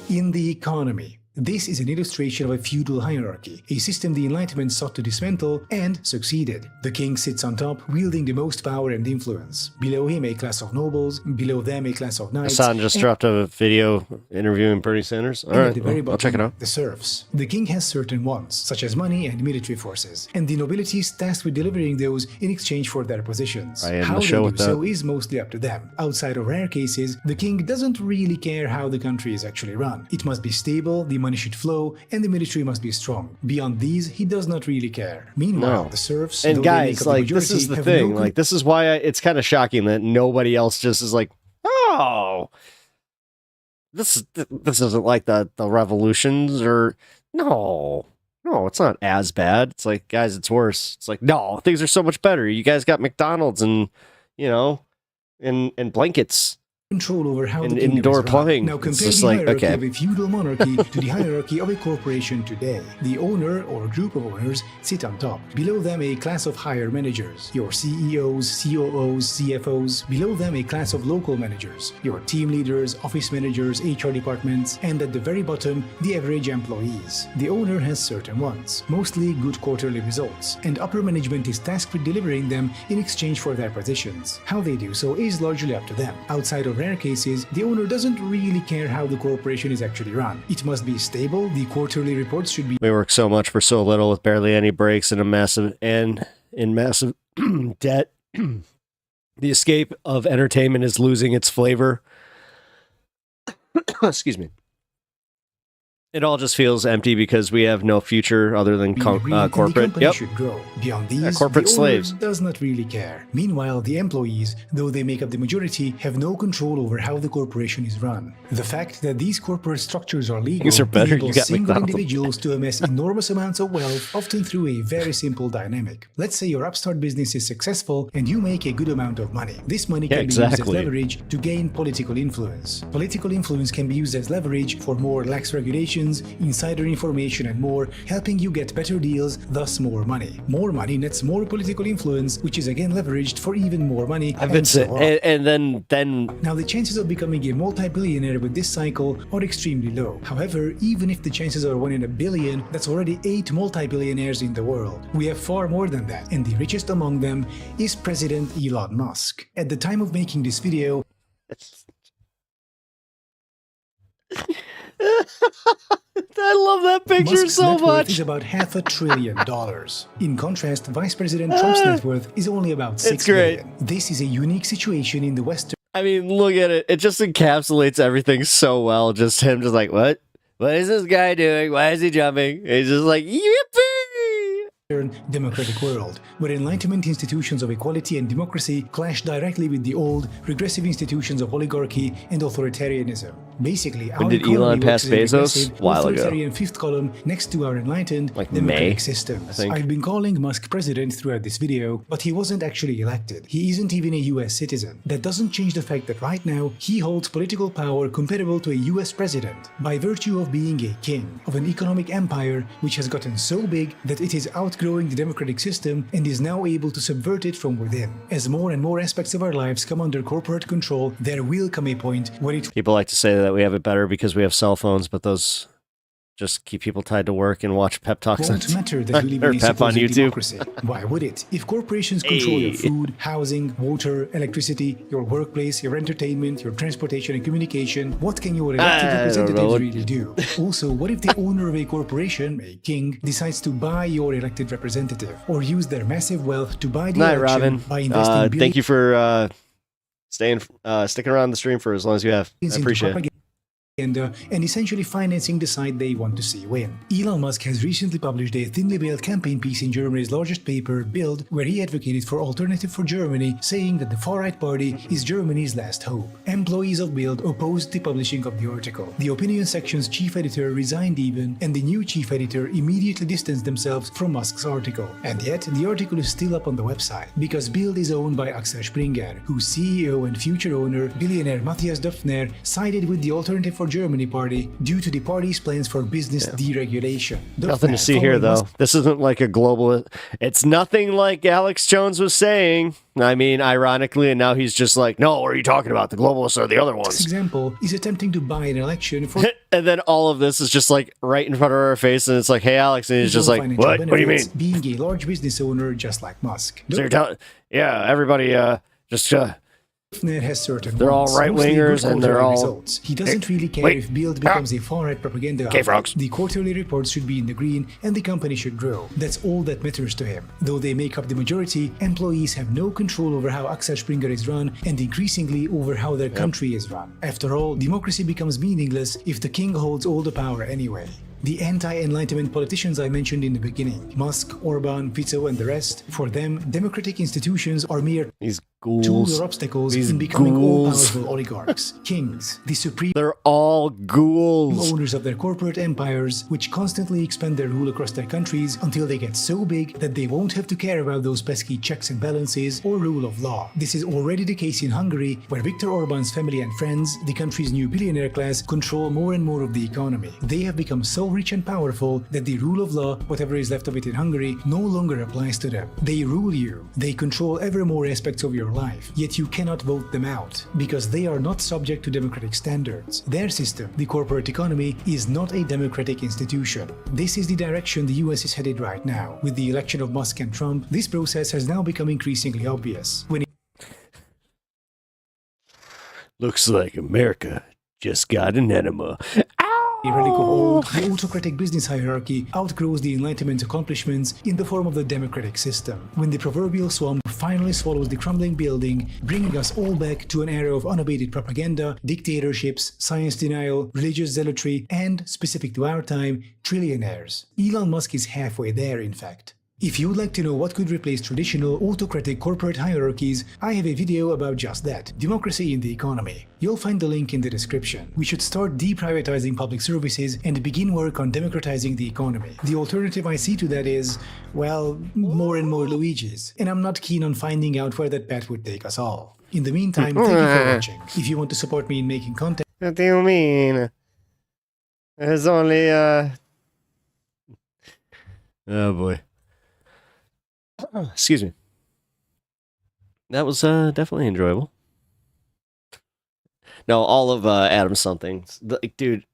in the economy. This is an illustration of a feudal hierarchy, a system the Enlightenment sought to dismantle and succeeded. The king sits on top, wielding the most power and influence. Below him, a class of nobles, below them, a class of knights. Hassan just dropped a video interviewing Bernie Sanders. All right, I'll check it out. The serfs. The king has certain wants, such as money and military forces, and the nobility is tasked with delivering those in exchange for their positions. How they do so is mostly up to them. Outside of rare cases, the king doesn't really care how the country is actually run. It must be stable, the money should flow, and the military must be strong. Beyond these, he does not really care. Meanwhile, the serfs, and guys, like, this is the thing. Like, this is why it's kind of shocking that nobody else just is like, oh, this isn't like the revolutions, or no, it's not as bad. It's like, guys, it's worse. It's like, no, things are so much better. You guys got McDonald's and, and blankets. Control over how and the indoor plumbing. Now compare the hierarchy of a feudal monarchy to the hierarchy of a corporation today. The owner or group of owners sit on top. Below them, a class of higher managers, your CEOs, COOs, CFOs. Below them, a class of local managers, your team leaders, office managers, HR departments, and at the very bottom, the average employees. The owner has certain wants, mostly good quarterly results, and upper management is tasked with delivering them in exchange for their positions. How they do so is largely up to them. Outside of rare cases, the owner doesn't really care how the corporation is actually run. It must be stable, the quarterly reports should be... We work so much for so little with barely any breaks and massive debt. The escape of entertainment is losing its flavor. Excuse me. It all just feels empty because we have no future other than corporate. Yep. Should grow. Beyond these, corporate the slaves does not really care. Meanwhile, the employees, though they make up the majority, have no control over how the corporation is run. The fact that these corporate structures are legal enables single individuals to amass enormous amounts of wealth, often through a very simple dynamic. Let's say your upstart business is successful and you make a good amount of money. This money can be used as leverage to gain political influence. Political influence can be used as leverage for more lax regulations connections, insider information, and more, helping you get better deals, thus more money. More money nets more political influence, which is again leveraged for even more money. I've been saying, and then now the chances of becoming a multi-billionaire with this cycle are extremely low. However, even if the chances are 1 in a billion, that's already 8 multi-billionaires in the world. We have far more than that, and the richest among them is President Elon Musk. At the time of making this video, I love that picture Musk's so net worth much. is about $500 billion. In contrast, Vice President Trump's net worth is only about $6 billion. This is a unique situation in the Western. I mean, look at it. It just encapsulates everything so well. Just him just like, what? What is this guy doing? Why is he jumping? He's just like, yippee! Democratic world, where Enlightenment institutions of equality and democracy clash directly with the old, regressive institutions of oligarchy and authoritarianism. Basically, When did Elon pass Bezos? A while ago. Authoritarian fifth column next to our enlightened Like democratic May, systems. I think. I've been calling Musk president throughout this video, but he wasn't actually elected. He isn't even a US citizen. That doesn't change the fact that right now, he holds political power comparable to a US president by virtue of being a king of an economic empire which has gotten so big that it is outgrowing the democratic system and is now able to subvert it from within. As more and more aspects of our lives come under corporate control, there will come a point when it People like to say that we have it better because we have cell phones, but those just keep people tied to work and watch pep talks won't matter that you live or in a pep on supposed YouTube. democracy. Why would it? If corporations control your Hey. food, housing, water, electricity, your workplace, your entertainment, your transportation and communication, what can your elected I don't representatives know. really do? Also, what if the owner of a corporation, a king, decides to buy your elected representative or use their massive wealth to buy the Night, election Robin. by investing Thank you for sticking around the stream for as long as you have. I into appreciate it. propaganda and essentially financing the side they want to see win. Elon Musk has recently published a thinly veiled campaign piece in Germany's largest paper, Bild, where he advocated for Alternative for Germany, saying that the far-right party is Germany's last hope. Employees of Bild opposed the publishing of the article. The opinion section's chief editor resigned even, and the new chief editor immediately distanced themselves from Musk's article. And yet, the article is still up on the website, because Bild is owned by Axel Springer, whose CEO and future owner, billionaire Matthias Döpfner, sided with the Alternative for Germany party due to the party's plans for business deregulation. Nothing to Döpfner, see here, following though. Musk- This isn't like a global. It's nothing like Alex Jones was saying. I mean, ironically, and now he's just like, no, what are you talking about? The globalists are the other This ones. example is attempting to buy an election for And then all of this is just like right in front of our face, and it's like, hey, Alex, and he's just like, financial what? What do you mean? benefits, being a large business owner just like Musk. So you're telling, yeah, everybody, just Döpfner has certain They're all wants, mostly right-wingers good and they're quarterly all- results. He doesn't really care Wait. if Bild becomes a far-right propaganda Okay, outlet. frogs. The quarterly reports should be in the green and the company should grow. That's all that matters to him. Though they make up the majority, employees have no control over how Axel Springer is run and increasingly over how their country is run. After all, democracy becomes meaningless if the king holds all the power anyway. The anti-enlightenment politicians I mentioned in the beginning, Musk, Orban, Fico, and the rest, for them, democratic institutions are mere tools ghouls. or obstacles These in becoming ghouls. all-powerful oligarchs, kings, the supreme They're all ghouls. owners of their corporate empires, which constantly expand their rule across their countries until they get so big that they won't have to care about those pesky checks and balances or rule of law. This is already the case in Hungary, where Viktor Orban's family and friends, the country's new billionaire class, control more and more of the economy. They have become so rich and powerful that the rule of law, whatever is left of it in Hungary, no longer applies to them. They rule you. They control ever more aspects of your life, yet you cannot vote them out, because they are not subject to democratic standards. Their system, the corporate economy, is not a democratic institution. This is the direction the US is headed right now. With the election of Musk and Trump, this process has now become increasingly obvious. When Looks like America just got an enema. a relic of old, the autocratic business hierarchy outgrows the Enlightenment's accomplishments in the form of the democratic system. When the proverbial swamp finally swallows the crumbling building, bringing us all back to an era of unabated propaganda, dictatorships, science denial, religious zealotry, and, specific to our time, trillionaires. Elon Musk is halfway there, in fact. If you would like to know what could replace traditional autocratic corporate hierarchies, I have a video about just that, democracy in the economy. You'll find the link in the description. We should start deprivatizing public services and begin work on democratizing the economy. The alternative I see to that is, well, more and more Luigis. And I'm not keen on finding out where that path would take us all. In the meantime, thank you for watching. If you want to support me in making content, What do you mean? There's only oh boy. Excuse me. That was definitely enjoyable. No, all of Adam's something. Dude,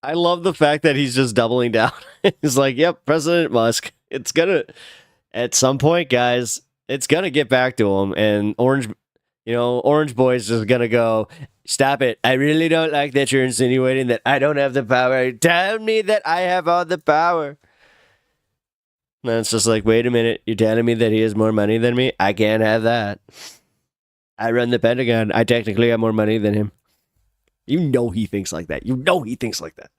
I love the fact that he's just doubling down. He's like, yep, President Musk. It's gonna, at some point, guys, it's gonna get back to him. And Orange Boy's just gonna go, stop it. I really don't like that you're insinuating that I don't have the power. Tell me that I have all the power. And it's just like, wait a minute. You're telling me that he has more money than me? I can't have that. I run the Pentagon. I technically have more money than him. You know he thinks like that. You know he thinks like that.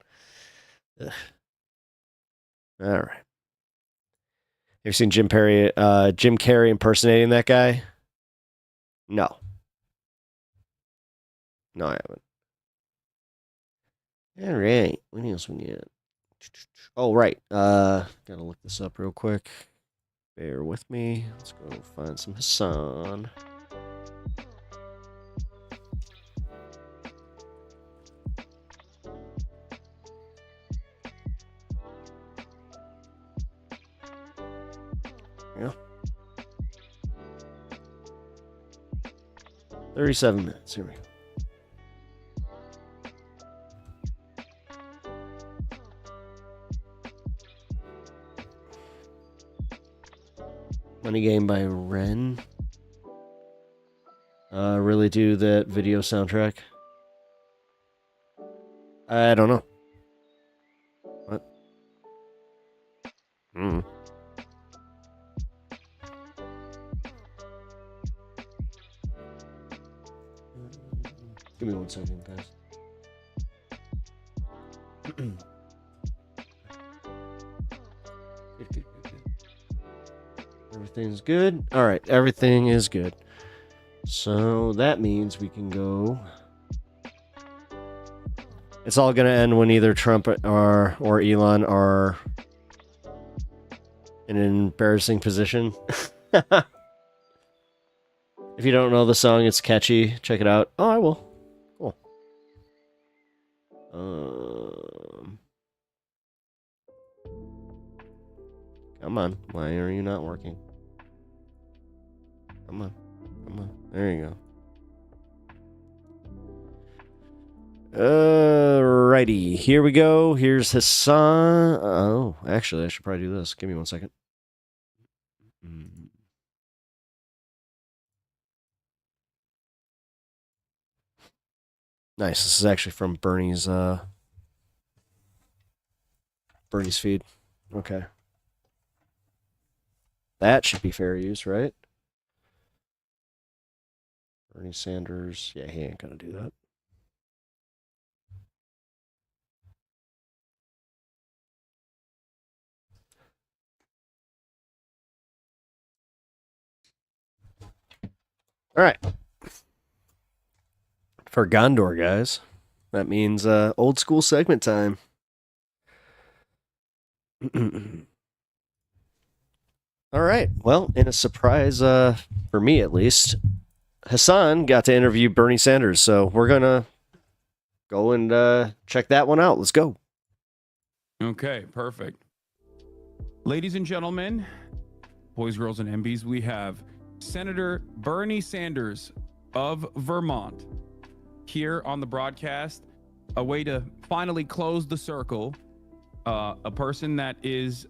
Ugh. All right. You seen Jim Carrey impersonating that guy? No. No, I haven't. All right. What else we got? Oh, right. Gotta look this up real quick. Bear with me. Let's go find some Hassan. Yeah. 37 minutes. Here we go. Money Game by Ren. Really do that video soundtrack? I don't know. What? Give me 1 second, guys. Good. Everything's good. All right, everything is good. So that means we can go. It's all going to end when either Trump or Elon are in an embarrassing position. If you don't know the song, it's catchy. Check it out. Oh, I will. Cool. Come on. Why are you not working? Come on. There you go. Alrighty. Here we go. Here's Hassan. Oh, actually, I should probably do this. Give me 1 second. Nice. This is actually from Bernie's feed. Okay. That should be fair use, right? Bernie Sanders. Yeah, he ain't gonna do that. All right. For Gondor, guys, that means old school segment time. All right. Well, in a surprise, for me at least, Hassan got to interview Bernie Sanders. So we're going to go and check that one out. Let's go. Okay, perfect. Ladies and gentlemen, boys, girls, and MBs, we have Senator Bernie Sanders of Vermont here on the broadcast. A way to finally close the circle. A person that is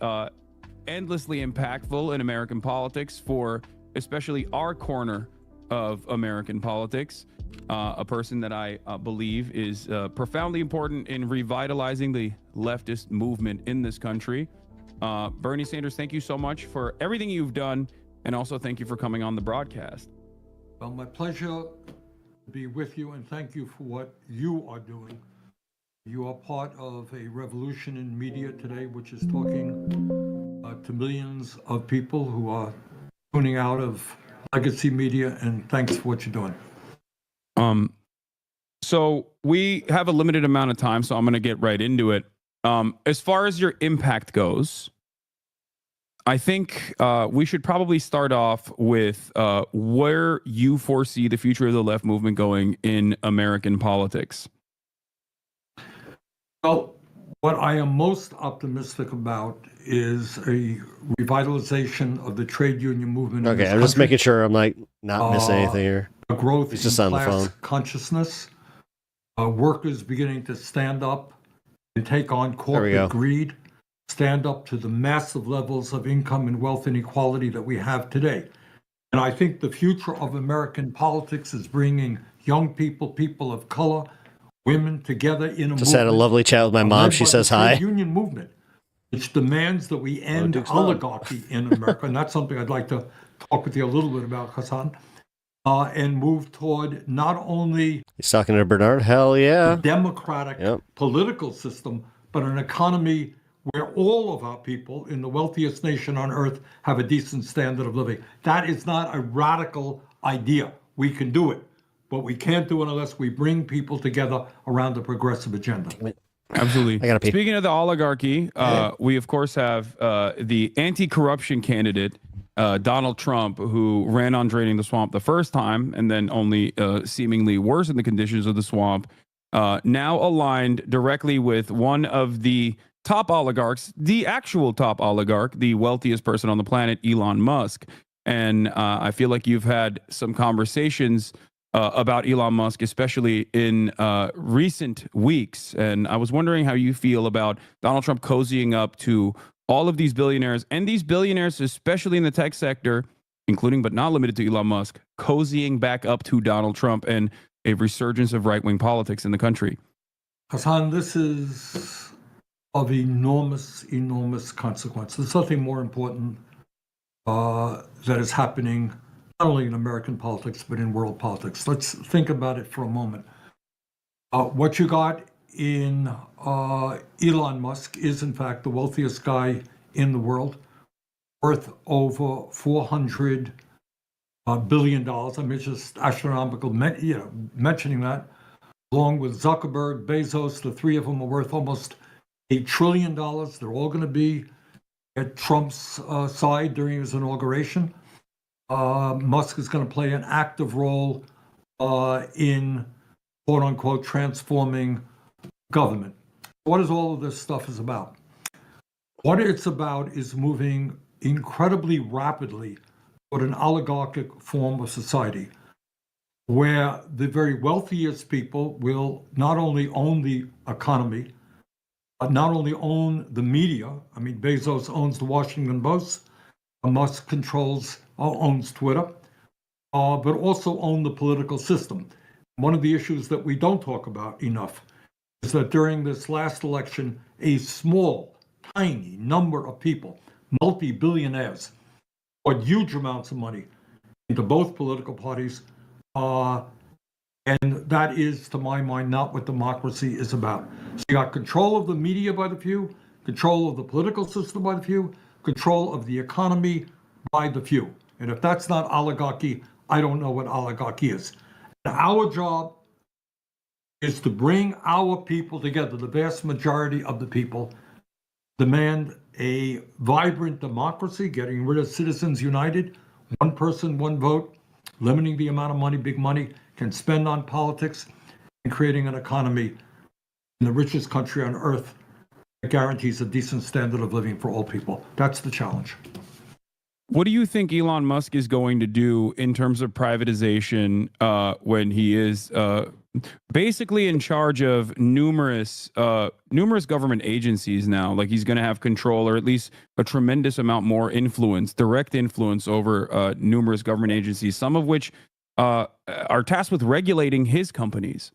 endlessly impactful in American politics for especially our corner of American politics. A person that I believe is profoundly important in revitalizing the leftist movement in this country. Bernie Sanders, thank you so much for everything you've done, and also thank you for coming on the broadcast. Well, my pleasure to be with you, and thank you for what you are doing. You are part of a revolution in media today, which is talking to millions of people who are tuning out of legacy media, and thanks for what you're doing. So we have a limited amount of time, so I'm going to get right into it. As far as your impact goes, I think we should probably start off with where you foresee the future of the left movement going in American politics. Well, What I am most optimistic about is a revitalization of the trade union movement. Okay, I'm just making sure I'm like not missing anything here. A growth He's just in on the class phone. consciousness, workers beginning to stand up and take on There we corporate go. greed, stand up to the massive levels of income and wealth inequality that we have today. And I think the future of American politics is bringing young people, people of color, women together in a Just had a lovely chat with my mom. led She by says the trade hi. union movement, which demands that we end Duke's mom. oligarchy in America. And that's something I'd like to talk with you a little bit about, Hassan, and move toward not only He's talking to Bernard. Hell yeah. the democratic political system, but an economy where all of our people in the wealthiest nation on earth have a decent standard of living. That is not a radical idea. We can do it, but we can't do it unless we bring people together around a progressive agenda. Absolutely. I gotta pee. Speaking of the oligarchy, we of course have the anti-corruption candidate, Donald Trump, who ran on draining the swamp the first time and then only seemingly worsened the conditions of the swamp, now aligned directly with one of the top oligarchs, the actual top oligarch, the wealthiest person on the planet, Elon Musk. And I feel like you've had some conversations about Elon Musk, especially in recent weeks. And I was wondering how you feel about Donald Trump cozying up to all of these billionaires, and these billionaires, especially in the tech sector, including but not limited to Elon Musk, cozying back up to Donald Trump and a resurgence of right-wing politics in the country. Hassan, this is of enormous, enormous consequence. There's something more important that is happening not only in American politics, but in world politics. Let's think about it for a moment. What you got in Elon Musk is, in fact, the wealthiest guy in the world, worth over $400 billion. I mean, it's just astronomical, mentioning that. Along with Zuckerberg, Bezos, the three of them are worth almost $8 trillion. They're all going to be at Trump's side during his inauguration. Musk is going to play an active role in, quote unquote, transforming government. What is all of this stuff is about? What it's about is moving incredibly rapidly toward an oligarchic form of society, where the very wealthiest people will not only own the economy, but not only own the media. I mean, Bezos owns the Washington Post, Musk owns Twitter, but also own the political system. One of the issues that we don't talk about enough is that during this last election, a small, tiny number of people, multi-billionaires, poured huge amounts of money into both political parties. And that is, to my mind, not what democracy is about. So you got control of the media by the few, control of the political system by the few, control of the economy by the few. And if that's not oligarchy, I don't know what oligarchy is. And our job is to bring our people together, the vast majority of the people, demand a vibrant democracy, getting rid of Citizens United, one person, one vote, limiting the amount of money big money can spend on politics, and creating an economy in the richest country on earth that guarantees a decent standard of living for all people. That's the challenge. What do you think Elon Musk is going to do in terms of privatization when he is basically in charge of numerous government agencies now? Like, he's going to have control, or at least a tremendous amount more influence, direct influence over numerous government agencies, some of which are tasked with regulating his companies.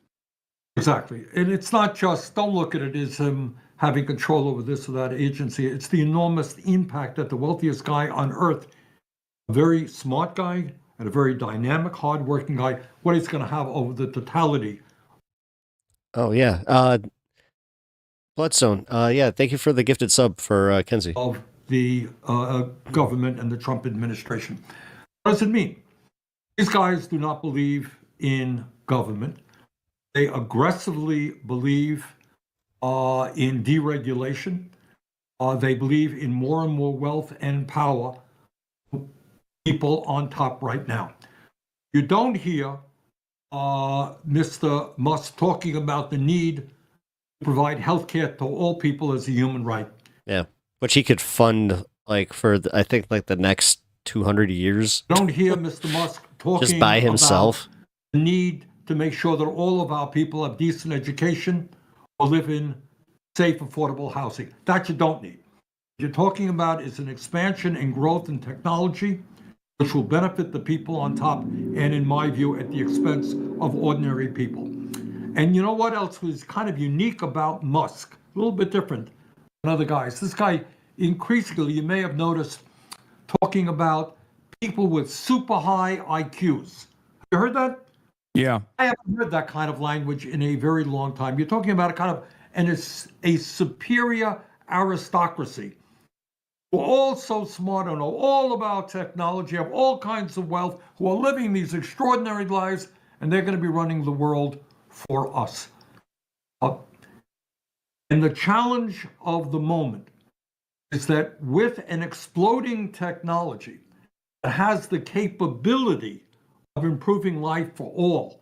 Exactly. And it's not just, don't look at it as him having control over this or that agency. It's the enormous impact that the wealthiest guy on earth, a very smart guy and a very dynamic, hardworking guy, what he's going to have over the totality. Oh, yeah. Bloodstone. Yeah, thank you for the gifted sub for Kenzie. Of the government and the Trump administration. What does it mean? These guys do not believe in government. They aggressively believe in deregulation. They believe in more and more wealth and power, people on top right now. You don't hear Mr. Musk talking about the need provide health care to all people as a human right. Yeah, which he could fund like for I think like the next 200 years. Don't hear Mr. Musk talking just by himself. about the need to make sure that all of our people have decent education or live in safe, affordable housing. That you don't need. What you're talking about is an expansion and growth in technology, which will benefit the people on top, and in my view, at the expense of ordinary people. And you know what else was kind of unique about Musk? A little bit different than other guys. This guy, increasingly, you may have noticed, talking about people with super high IQs. Have you heard that? Yeah. I haven't heard that kind of language in a very long time. You're talking about a kind of a superior aristocracy who are all so smart and know all about technology, have all kinds of wealth, who are living these extraordinary lives, and they're going to be running the world for us. And the challenge of the moment is that with an exploding technology that has the capability of improving life for all,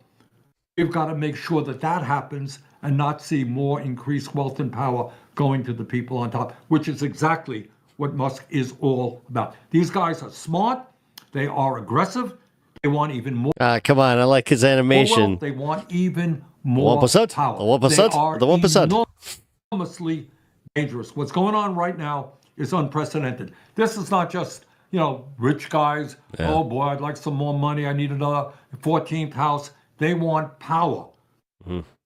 we've got to make sure that that happens and not see more increased wealth and power going to the people on top, which is exactly what Musk is all about. These guys are smart. They are aggressive. They want even more. Come on, I like his animation. Wealth. They want even more 1%, power. the 1%, They are the 1%. enormously dangerous. What's going on right now is unprecedented. This is not just, rich guys. Yeah. Oh boy, I'd like some more money. I need another 14th house. They want power.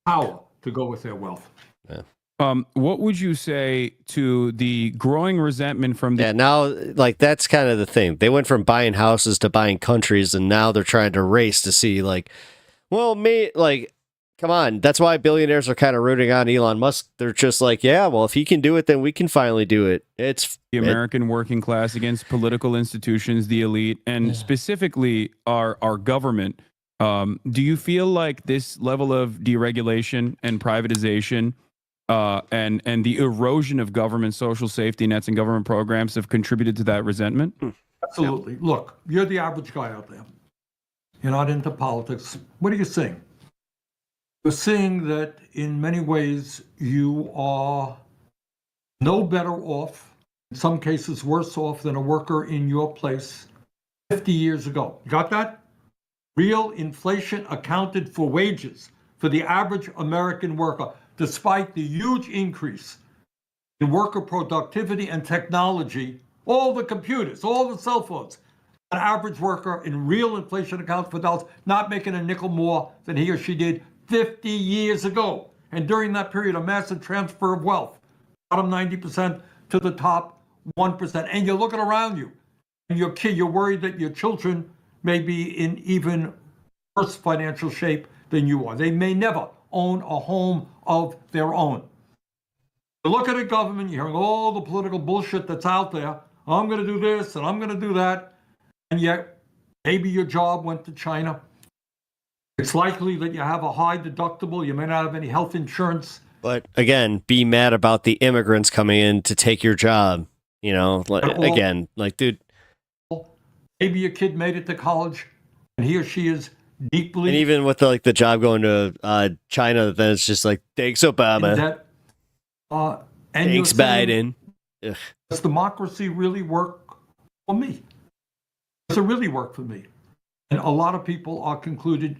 Power to go with their wealth. Yeah. What would you say to the growing resentment from the... Yeah, now, like, that's kind of the thing. They went from buying houses to buying countries, and now they're trying to race to see, like, come on. That's why billionaires are kind of rooting on Elon Musk. They're just like, yeah, well, if he can do it, then we can finally do it. It's the American working class against political institutions, the elite, and specifically our government. Do you feel like this level of deregulation and privatization and the erosion of government social safety nets and government programs have contributed to that resentment? Absolutely. Look, you're the average guy out there. You're not into politics. What are you seeing? You're seeing that in many ways you are no better off, in some cases worse off than a worker in your place 50 years ago. You got that? Real inflation accounted for wages for the average American worker, despite the huge increase in worker productivity and technology, all the computers, all the cell phones. An average worker in real inflation accounts for dollars, not making a nickel more than he or she did 50 years ago. And during that period, a massive transfer of wealth, bottom 90% to the top 1%. And you're looking around you, and you're worried that your children may be in even worse financial shape than you are. They may never own a home of their own. You look at a government, you're hearing all the political bullshit that's out there. I'm going to do this and I'm going to do that. And yet, maybe your job went to China. It's likely that you have a high deductible. You may not have any health insurance. But again, be mad about the immigrants coming in to take your job. Dude. Maybe your kid made it to college and he or she is deeply... And even with the job going to China, then it's just like, thanks, Obama. Thanks, Biden. Ugh. Does democracy really work for me? Does it really work for me? And a lot of people are concluding,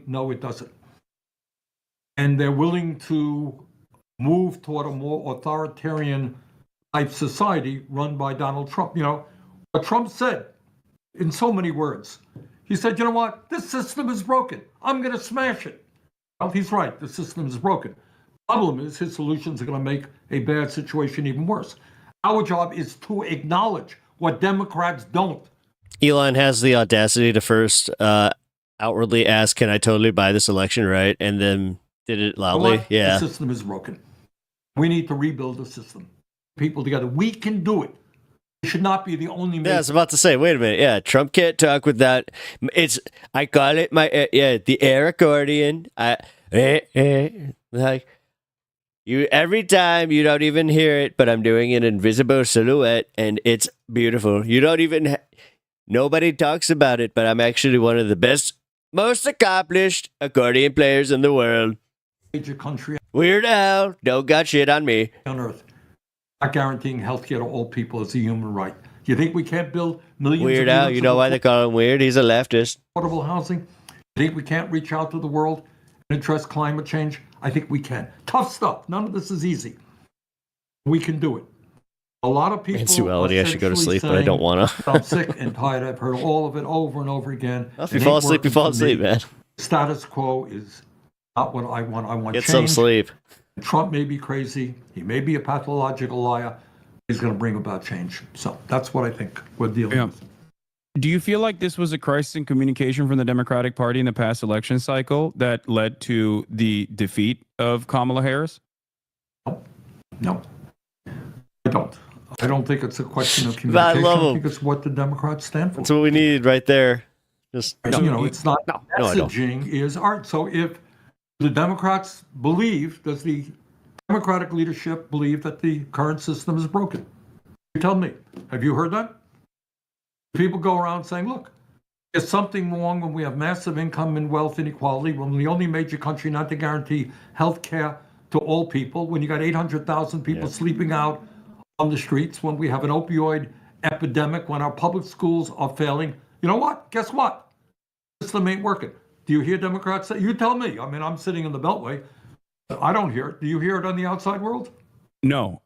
no, it doesn't. And they're willing to move toward a more authoritarian type society run by Donald Trump. What Trump said in so many words, he said, you know what? This system is broken. I'm going to smash it. Well, he's right. The system is broken. Problem is his solutions are going to make a bad situation even worse. Our job is to acknowledge what Democrats don't. Elon has the audacity to first outwardly ask, can I totally buy this election right? And then did it loudly. Yeah. The system is broken. We need to rebuild the system. People together. We can do it. We should not be the only... Yeah, I was about to say, wait a minute. Yeah, Trump can't talk with that. I call it the air accordion. Every time you don't even hear it, but I'm doing an invisible silhouette and it's beautiful. You don't even... Nobody talks about it, but I'm actually one of the best, most accomplished accordion players in the world. major country Weird Al, don't got shit on me. on earth not guaranteeing health care to all people as a human right. Do you think we can't build millions Weird of Al, units you know of why they call him weird? He's a leftist. affordable housing? Do you think we can't reach out to the world and address climate change? I think we can. Tough stuff. None of this is easy. We can do it. A lot of people Sensuality, I should go to sleep, but I don't want to. I'm sick and tired. I've heard all of it over and over again. If you fall asleep, you fall asleep, man. Status quo is not what I want. I want Get change. some sleep. Trump may be crazy. He may be a pathological liar. He's going to bring about change. So that's what I think we're dealing with. Do you feel like this was a crisis in communication from the Democratic Party in the past election cycle that led to the defeat of Kamala Harris? No, I don't. I don't think it's a question of communication. I think it's what the Democrats stand for. That's what we need right there. Just it's not I don't. messaging is art. So if the Democrats believe, does the Democratic leadership believe that the current system is broken? You tell me. Have you heard that? People go around saying, look, there's something wrong when we have massive income and wealth inequality, when we're the only major country not to guarantee health care to all people, when you got 800,000 people sleeping out on the streets, when we have an opioid epidemic, when our public schools are failing. You know what? Guess what? The system ain't working. Do you hear Democrats say? You tell me. I mean, I'm sitting in the Beltway. I don't hear it. Do you hear it on the outside world? No,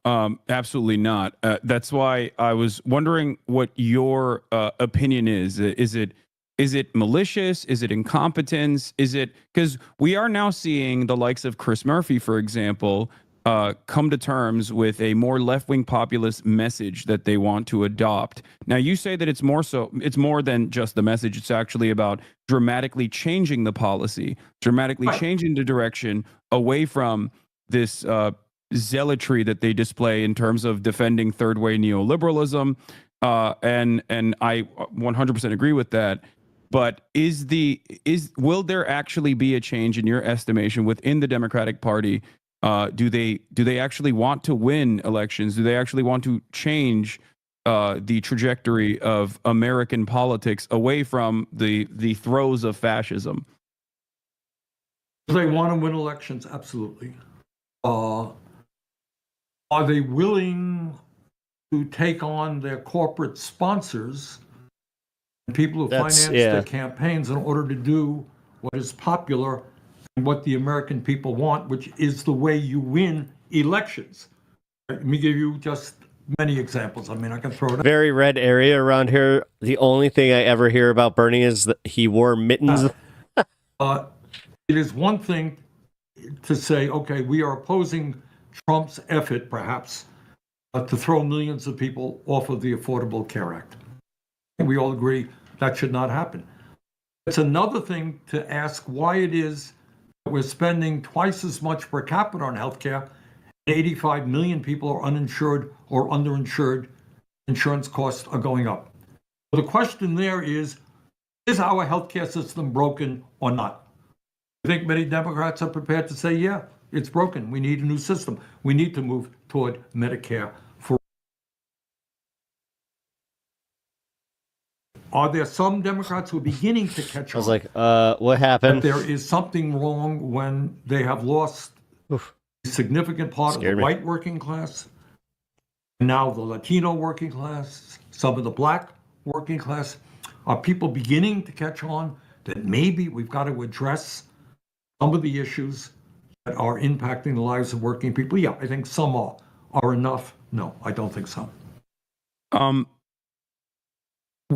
absolutely not. That's why I was wondering what your opinion is. Is it malicious? Is it incompetence? Is it because we are now seeing the likes of Chris Murphy, for example, come to terms with a more left-wing populist message that they want to adopt. Now, you say that it's more than just the message. It's actually about dramatically changing the policy, dramatically changing the direction away from this zealotry that they display in terms of defending third-way neoliberalism. And I 100% agree with that. But will there actually be a change in your estimation within the Democratic Party? Do they actually want to win elections? Do they actually want to change the trajectory of American politics away from the throes of fascism? Do they want to win elections? Absolutely. Are they willing to take on their corporate sponsors and people who finance their campaigns in order to do what is popular and what the American people want, which is the way you win elections? Let me give you just many examples. I mean, I can throw it out. Very red area around here. The only thing I ever hear about Bernie is that he wore mittens. It is one thing to say, okay, we are opposing Trump's effort, perhaps, to throw millions of people off of the Affordable Care Act. And we all agree that should not happen. It's another thing to ask why it is that we're spending twice as much per capita on healthcare. 85 million people are uninsured or underinsured. Insurance costs are going up. The question there is our healthcare system broken or not? I think many Democrats are prepared to say, yeah, it's broken. We need a new system. We need to move toward Medicare for. Are there some Democrats who are beginning to catch on? I was like, what happened? That there is something wrong when they have lost a significant part of the white working class, now the Latino working class, some of the black working class. Are people beginning to catch on that maybe we've got to address some of the issues that are impacting the lives of working people? Yeah, I think some are enough. No, I don't think so.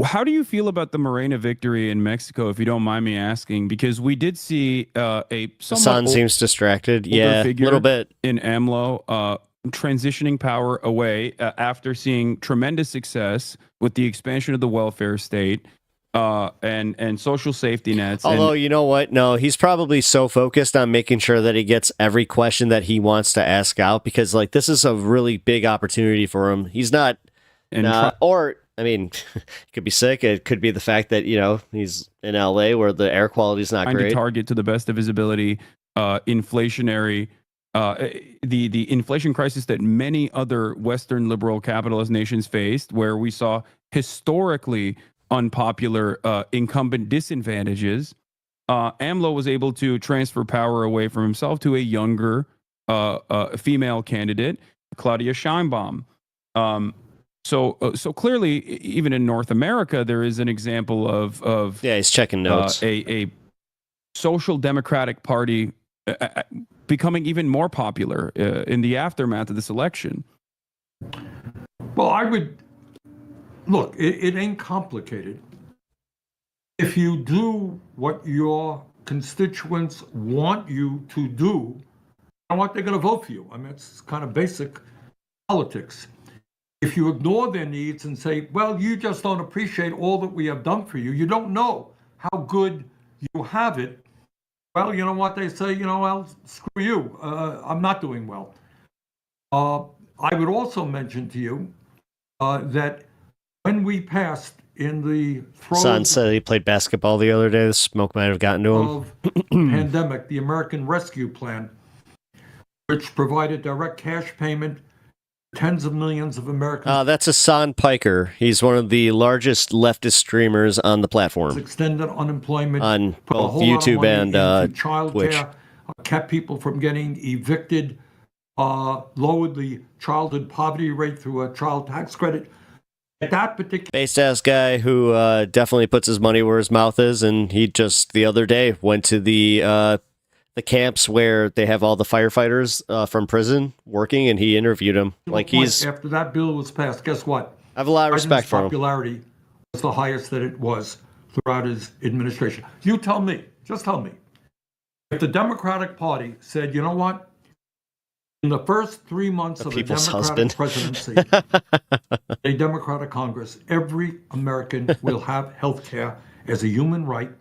How do you feel about the Morena victory in Mexico, if you don't mind me asking? Because we did see a Son seems distracted. Yeah, a little bit. In AMLO transitioning power away after seeing tremendous success with the expansion of the welfare state and social safety nets. Although, you know what? No, he's probably so focused on making sure that he gets every question that he wants to ask out, because like this is a really big opportunity for him. He's not, I mean, he could be sick. It could be the fact that, you know, he's in LA where the air quality is not trying great. To target to the best of his ability, inflationary, the inflation crisis that many other Western liberal capitalist nations faced, where we saw historically unpopular incumbent disadvantages AMLO was able to transfer power away from himself to a younger female candidate, Claudia Sheinbaum. So clearly, even in North America, there is an example of he's checking notes. A social democratic party becoming even more popular in the aftermath of this election. Well, I would look. It ain't complicated. If you do what your constituents want you to do, you know what, they're going to vote for you. I mean, it's kind of basic politics. If you ignore their needs and say, well, you just don't appreciate all that we have done for you, you don't know how good you have it, well, you know what they say, well, screw you, I'm not doing well. I would also mention to you that when we passed in the Son said he played basketball the other day. The smoke might have gotten to him. Of pandemic, the American Rescue Plan, which provided direct cash payment to tens of millions of Americans. That's Hassan Piker. He's one of the largest leftist streamers on the platform. Extended unemployment on both YouTube and Twitch. Kept people from getting evicted, lowered the childhood poverty rate through a child tax credit. At that particular based-ass guy who definitely puts his money where his mouth is, and he just the other day went to the camps where they have all the firefighters from prison working, and he interviewed them. Like he's after that bill was passed, guess what? I have a lot of respect for him. Popularity was the highest that it was throughout his administration. You tell me, just tell me, if the Democratic Party said, you know what? In the first 3 months of the Democratic presidency, a Democratic Congress, every American will have health care as a human right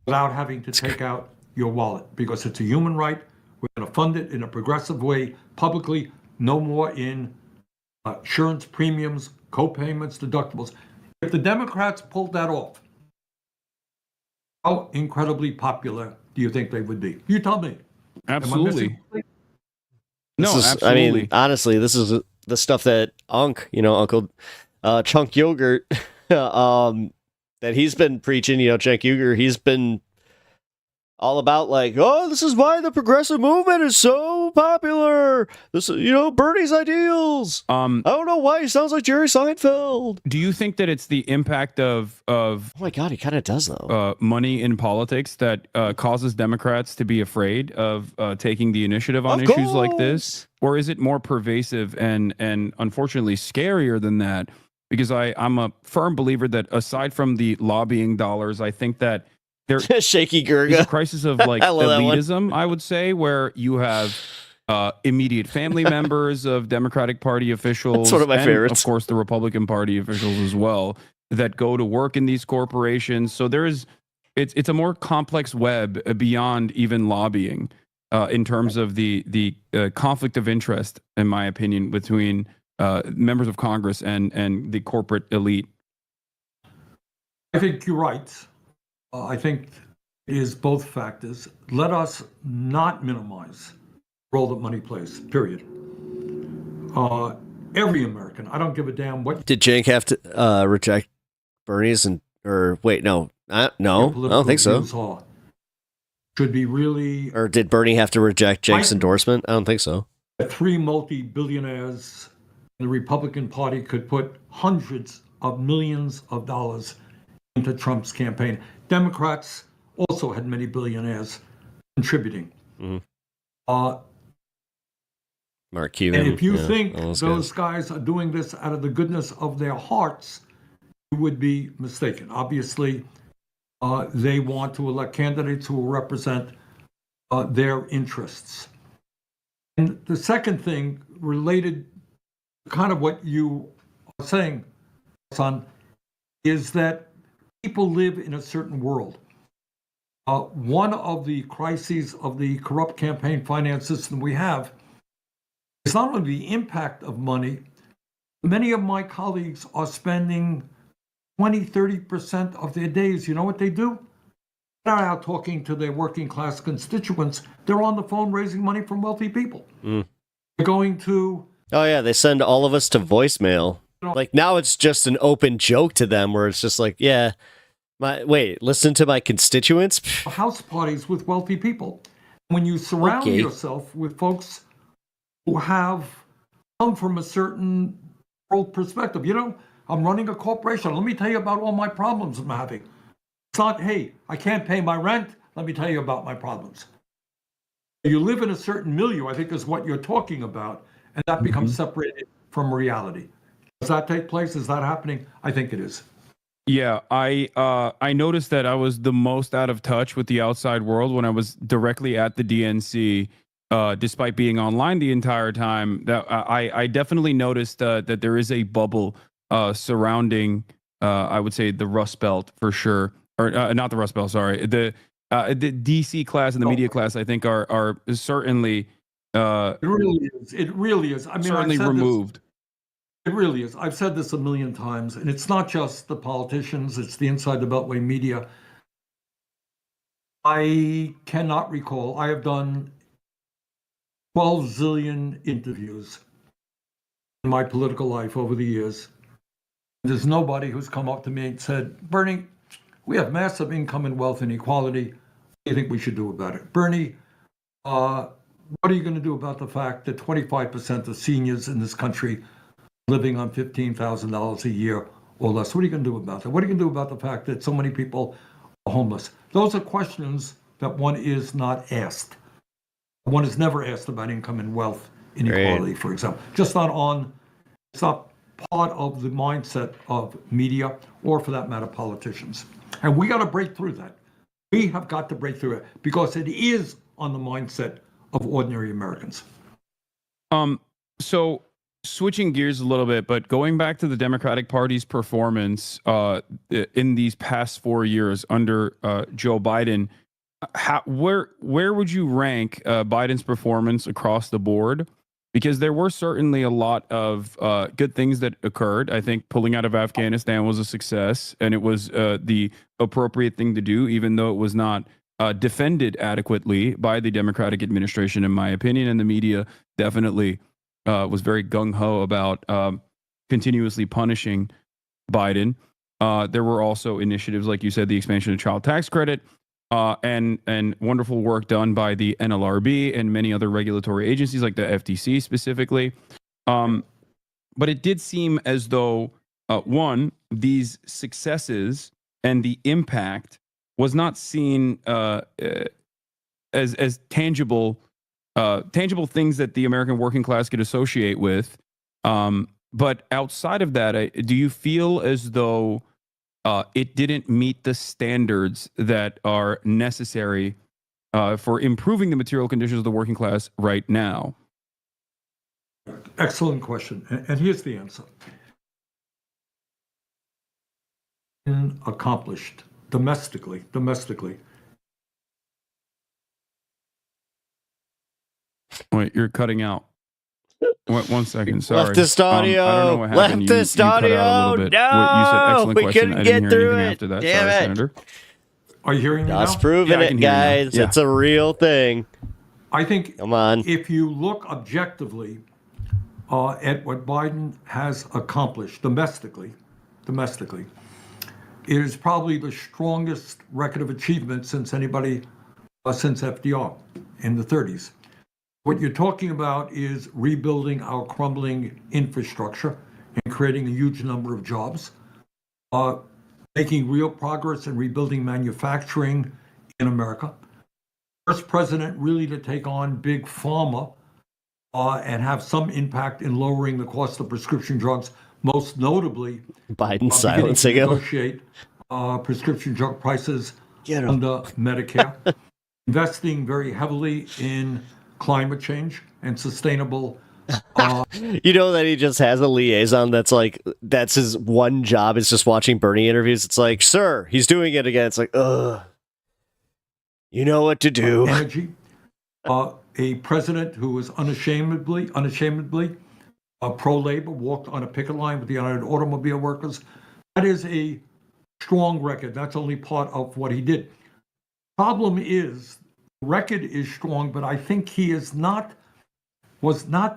without having to take out your wallet, because it's a human right. We're going to fund it in a progressive way, publicly, no more in insurance premiums, co-payments, deductibles. If the Democrats pulled that off, how incredibly popular do you think they would be? You tell me. Absolutely. Absolutely. I mean, honestly, this is the stuff that Uncle Chunk Yogurt, that he's been preaching. Chunk Yogurt, he's been all about like, oh, this is why the progressive movement is so popular. This, Bernie's ideals. I don't know why he sounds like Jerry Seinfeld. Do you think that it's the impact of oh my God, he kind of does though. Money in politics that causes Democrats to be afraid of taking the initiative on issues like this, or is it more pervasive and unfortunately scarier than that? Because I'm a firm believer that aside from the lobbying dollars, I think that there shaky Gurga. is a crisis of like elitism, I would say, where you have immediate family members of Democratic Party officials, that's one of my favorites. Of course, the Republican Party officials as well, that go to work in these corporations. So it's a more complex web beyond even lobbying in terms of the conflict of interest, in my opinion, between members of Congress and the corporate elite. I think you're right. I think it is both factors. Let us not minimize the role that money plays, period. Every American, I don't give a damn what... Did Cenk have to reject Bernie's no, I don't think so. Should be really... Or did Bernie have to reject Cenk's endorsement? I don't think so. 3 multi-billionaires in the Republican Party could put hundreds of millions of dollars into Trump's campaign. Democrats also had many billionaires contributing. Mm-hmm. Mark Cuban. And if you think those guys are doing this out of the goodness of their hearts, you would be mistaken. Obviously, they want to elect candidates who will represent their interests. And the second thing related to kind of what you are saying, son, is that people live in a certain world. One of the crises of the corrupt campaign finance system we have is not only the impact of money. Many of my colleagues are spending 20, 30% of their days. You know what they do? They're not out talking to their working class constituents. They're on the phone raising money from wealthy people. Mm. They're going to... Oh yeah, they send all of us to voicemail. Like now it's just an open joke to them where it's just like, yeah, Listen to my constituents. House parties with wealthy people. When you surround yourself with folks who have come from a certain world perspective, I'm running a corporation. Let me tell you about all my problems I'm having. It's not, hey, I can't pay my rent. Let me tell you about my problems. You live in a certain milieu, I think is what you're talking about, and that becomes separated from reality. Does that take place? Is that happening? I think it is. Yeah, I noticed that I was the most out of touch with the outside world when I was directly at the DNC, despite being online the entire time. That I definitely noticed that there is a bubble surrounding, I would say, the Rust Belt for sure, or not the Rust Belt. Sorry, the DC class and the media class. I think are certainly. It really is. It really is. I mean, certainly removed. It really is. I've said this a million times, and it's not just the politicians, it's the inside the Beltway media. I cannot recall. I have done 12 zillion interviews in my political life over the years. There's nobody who's come up to me and said, Bernie, we have massive income and wealth inequality. What do you think we should do about it? Bernie, what are you going to do about the fact that 25% of seniors in this country living on $15,000 a year or less? What are you going to do about that? What are you going to do about the fact that so many people are homeless? Those are questions that one is not asked. One is never asked about income and wealth inequality, for example. It's not part of the mindset of media or, for that matter, politicians. And we got to break through that. We have got to break through it because it is on the mindset of ordinary Americans. So switching gears a little bit, but going back to the Democratic Party's performance in these past 4 years under Joe Biden, where would you rank Biden's performance across the board? Because there were certainly a lot of good things that occurred. I think pulling out of Afghanistan was a success, and it was the appropriate thing to do, even though it was not defended adequately by the Democratic administration, in my opinion, and the media definitely was very gung-ho about continuously punishing Biden. There were also initiatives, like you said, the expansion of child tax credit, and wonderful work done by the NLRB and many other regulatory agencies, like the FTC specifically. But it did seem as though, one, these successes and the impact was not seen as tangible things that the American working class could associate with. But outside of that, do you feel as though it didn't meet the standards that are necessary for improving the material conditions of the working class right now? Excellent question. And here's the answer. Accomplished domestically. Wait, you're cutting out. Wait, 1 second, sorry. Leftist audio. I don't know what happened. Leftist you audio. cut out a little bit. No, You said excellent we question. couldn't I didn't get hear through anything it. after that. Damn Sorry, it. Senator. Are you hearing me now? Just proving it, guys. Yeah. It's a real thing. I think Come on. if you look objectively at what Biden has accomplished domestically, it is probably the strongest record of achievement since FDR in the 30s. What you're talking about is rebuilding our crumbling infrastructure and creating a huge number of jobs, making real progress in rebuilding manufacturing in America. First president really to take on big pharma and have some impact in lowering the cost of prescription drugs, most notably Biden silencing him. Negotiate prescription drug prices under Medicare, investing very heavily in climate change and sustainable. You know that he just has a liaison that's his one job is just watching Bernie interviews. It's like, sir, he's doing it again. It's like, ugh. You know what to do. Energy. A president who was unashamedly pro-labor, walked on a picket line with the United Automobile Workers. That is a strong record. That's only part of what he did. Problem is, the record is strong, but I think he was not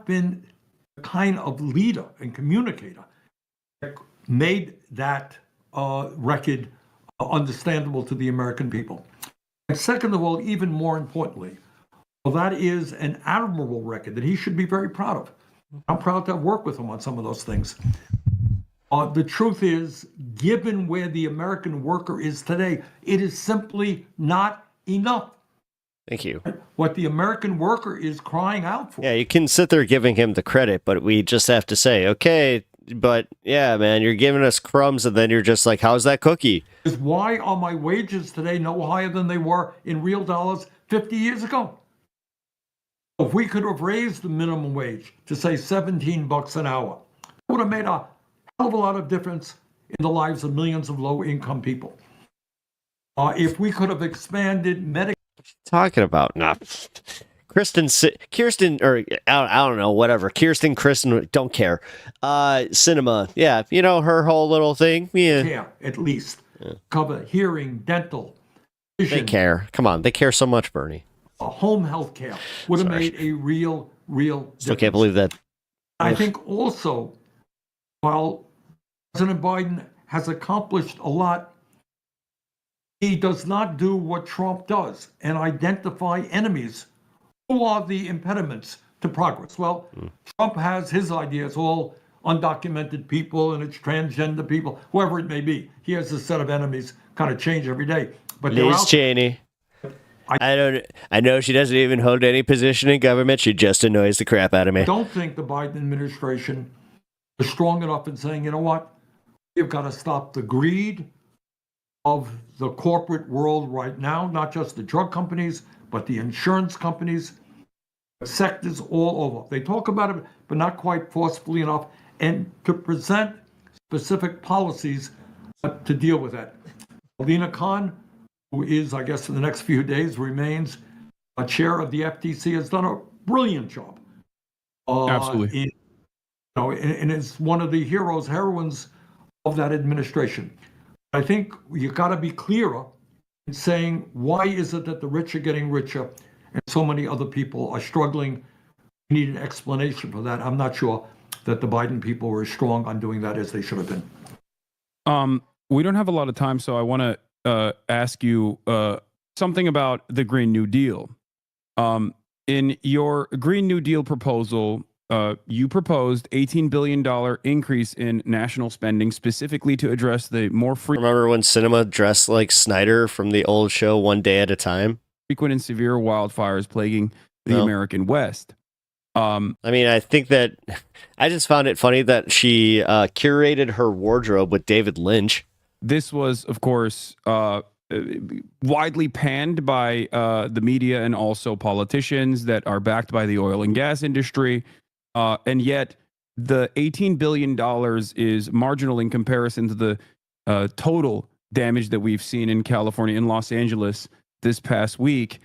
been the kind of leader and communicator that made that record understandable to the American people. And second of all, even more importantly, well, that is an admirable record that he should be very proud of. I'm proud to have worked with him on some of those things. The truth is, given where the American worker is today, it is simply not enough. Thank you. What the American worker is crying out for. Yeah, you can sit there giving him the credit, but we just have to say, okay, but yeah, man, you're giving us crumbs, and then you're just like, how's that cookie? Is why are my wages today no higher than they were in real dollars 50 years ago? If we could have raised the minimum wage to say $17 an hour, it would have made a hell of a lot of difference in the lives of millions of low-income people. If we could have expanded Medicaid. Talking about Kristen, or I don't know, whatever. Kristen, don't care. Cinema, yeah, you know her whole little thing. Yeah, Care, at least cover hearing, dental, vision. They care. Come on, they care so much, Bernie. Home health care would have made a real Still can't believe that. I think also, while President Biden has accomplished a lot, he does not do what Trump does and identify enemies. Who are the impediments to progress? Well, Trump has his ideas, all undocumented people and it's transgender people, whoever it may be. He has a set of enemies, kind of change every day. But Liz Cheney. I know she doesn't even hold any position in government. She just annoys the crap out of me. I don't think the Biden administration is strong enough in saying, you know what, we've got to stop the greed of the corporate world right now, not just the drug companies, but the insurance companies, sectors all over. They talk about it, but not quite forcefully enough, and to present specific policies to deal with that. Alina Khan, who is, I guess, in the next few days, remains a chair of the FTC, has done a brilliant job. Absolutely. And is one of the heroines of that administration. I think you got to be clearer in saying, why is it that the rich are getting richer and so many other people are struggling? We need an explanation for that. I'm not sure that the Biden people were as strong on doing that as they should have been. We don't have a lot of time, so I want to ask you something about the Green New Deal. In your Green New Deal proposal, you proposed $18 billion increase in national spending specifically to address the more Remember when Cinema dressed like Snyder from the old show One Day at a Time? frequent and severe wildfires plaguing the American West. I mean, I think that I just found it funny that she curated her wardrobe with David Lynch. This was, of course, widely panned by the media and also politicians that are backed by the oil and gas industry. And yet the $18 billion is marginal in comparison to the total damage that we've seen in California, in Los Angeles this past week.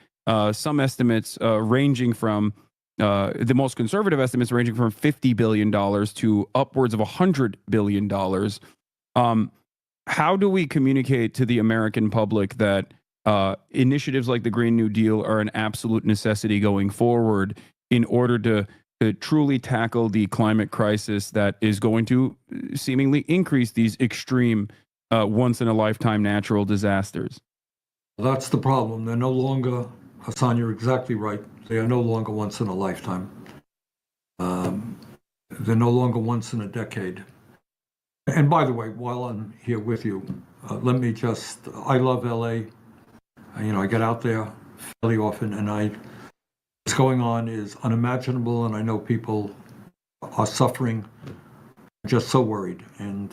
Some estimates ranging from the most conservative estimates ranging from $50 billion to upwards of $100 billion. How do we communicate to the American public that initiatives like the Green New Deal are an absolute necessity going forward in order to truly tackle the climate crisis that is going to seemingly increase these extreme once-in-a-lifetime natural disasters? That's the problem. They're no longer, Hassan, you're exactly right. They are no longer once in a lifetime. They're no longer once in a decade. And by the way, while I'm here with you, let me just, I love LA. I get out there fairly often, and what's going on is unimaginable, and I know people are suffering, just so worried. And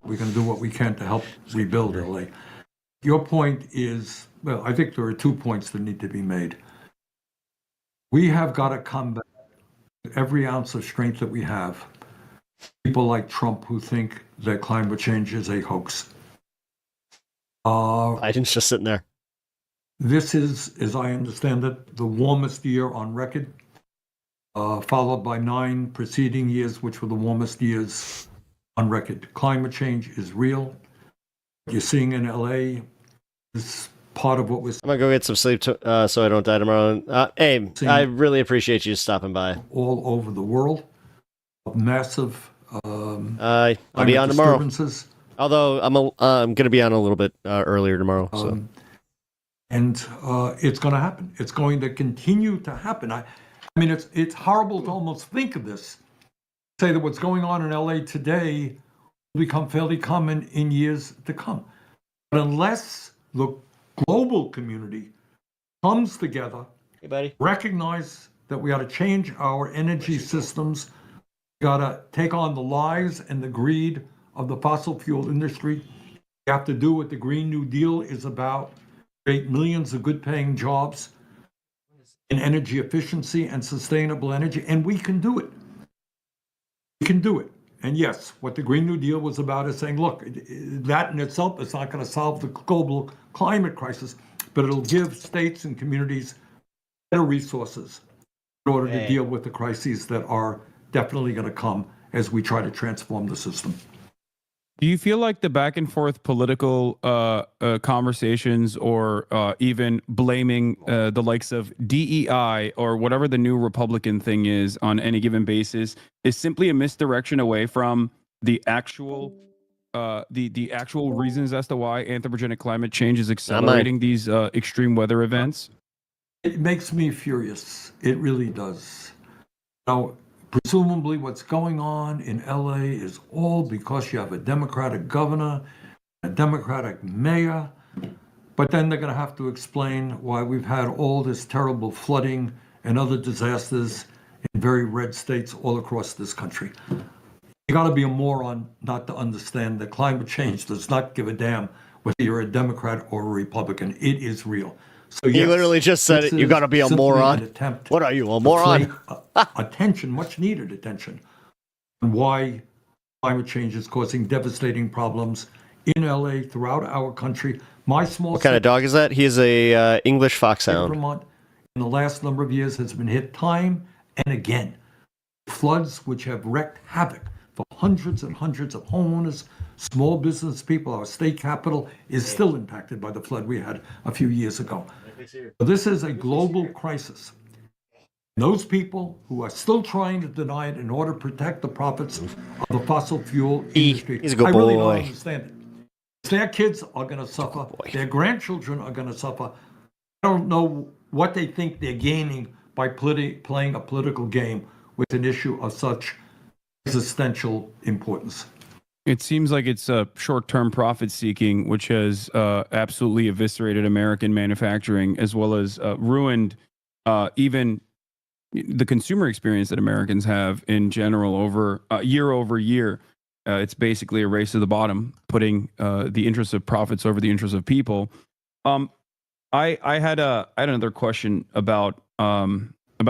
we're going to do what we can to help rebuild LA. Your point is, well, I think there are 2 points that need to be made. We have got to come back with every ounce of strength that we have. People like Trump who think that climate change is a hoax. Biden's just sitting there. This is, as I understand it, the warmest year on record, followed by 9 preceding years, which were the warmest years on record. Climate change is real. What you're seeing in LA is part of what was. I'm gonna go get some sleep so I don't die tomorrow. Hey, I really appreciate you stopping by. All over the world, massive I'll be on tomorrow. disturbances Although I'm going to be on a little bit earlier tomorrow. So. And it's going to happen. It's going to continue to happen. I mean, it's horrible to almost think of this. Say that what's going on in LA today will become fairly common in years to come. But unless the global community comes together, recognize that we got to change our energy systems, we got to take on the lies and the greed of the fossil fuel industry. We have to do what the Green New Deal is about, create millions of good-paying jobs in energy efficiency and sustainable energy, and we can do it. We can do it. And yes, what the Green New Deal was about is saying, look, that in itself is not going to solve the global climate crisis, but it'll give states and communities better resources in order to deal with the crises that are definitely going to come as we try to transform the system. Do you feel like the back and forth political conversations or even blaming the likes of DEI or whatever the new Republican thing is on any given basis is simply a misdirection away from the actual the actual reasons as to why anthropogenic climate change is accelerating these extreme weather events? It makes me furious. It really does. Now, presumably what's going on in LA is all because you have a Democratic governor, a Democratic mayor, but then they're going to have to explain why we've had all this terrible flooding and other disasters in very red states all across this country. You got to be a moron not to understand that climate change does not give a damn whether you're a Democrat or a Republican. It is real. So He literally just said it. You got to be a moron. What are you, a moron? Attention, much needed attention, on why climate change is causing devastating problems in LA, throughout our country. What kind of dog is that? He is a English foxhound. Vermont, in the last number of years, has been hit time and again. Floods which have wreaked havoc for hundreds and hundreds of homeowners, small business people. Our state capital is still impacted by the flood we had a few years ago. So this is a global crisis. Those people who are still trying to deny it in order to protect the profits of the fossil fuel industry, he's a good I really boy. don't understand it. Their kids are going to suffer. Their grandchildren are going to suffer. I don't know what they think they're gaining by playing a political game with an issue of such existential importance. It seems like it's short-term profit seeking, which has absolutely eviscerated American manufacturing, as well as ruined even the consumer experience that Americans have in general over year. It's basically a race to the bottom, putting the interests of profits over the interests of people. I had another question about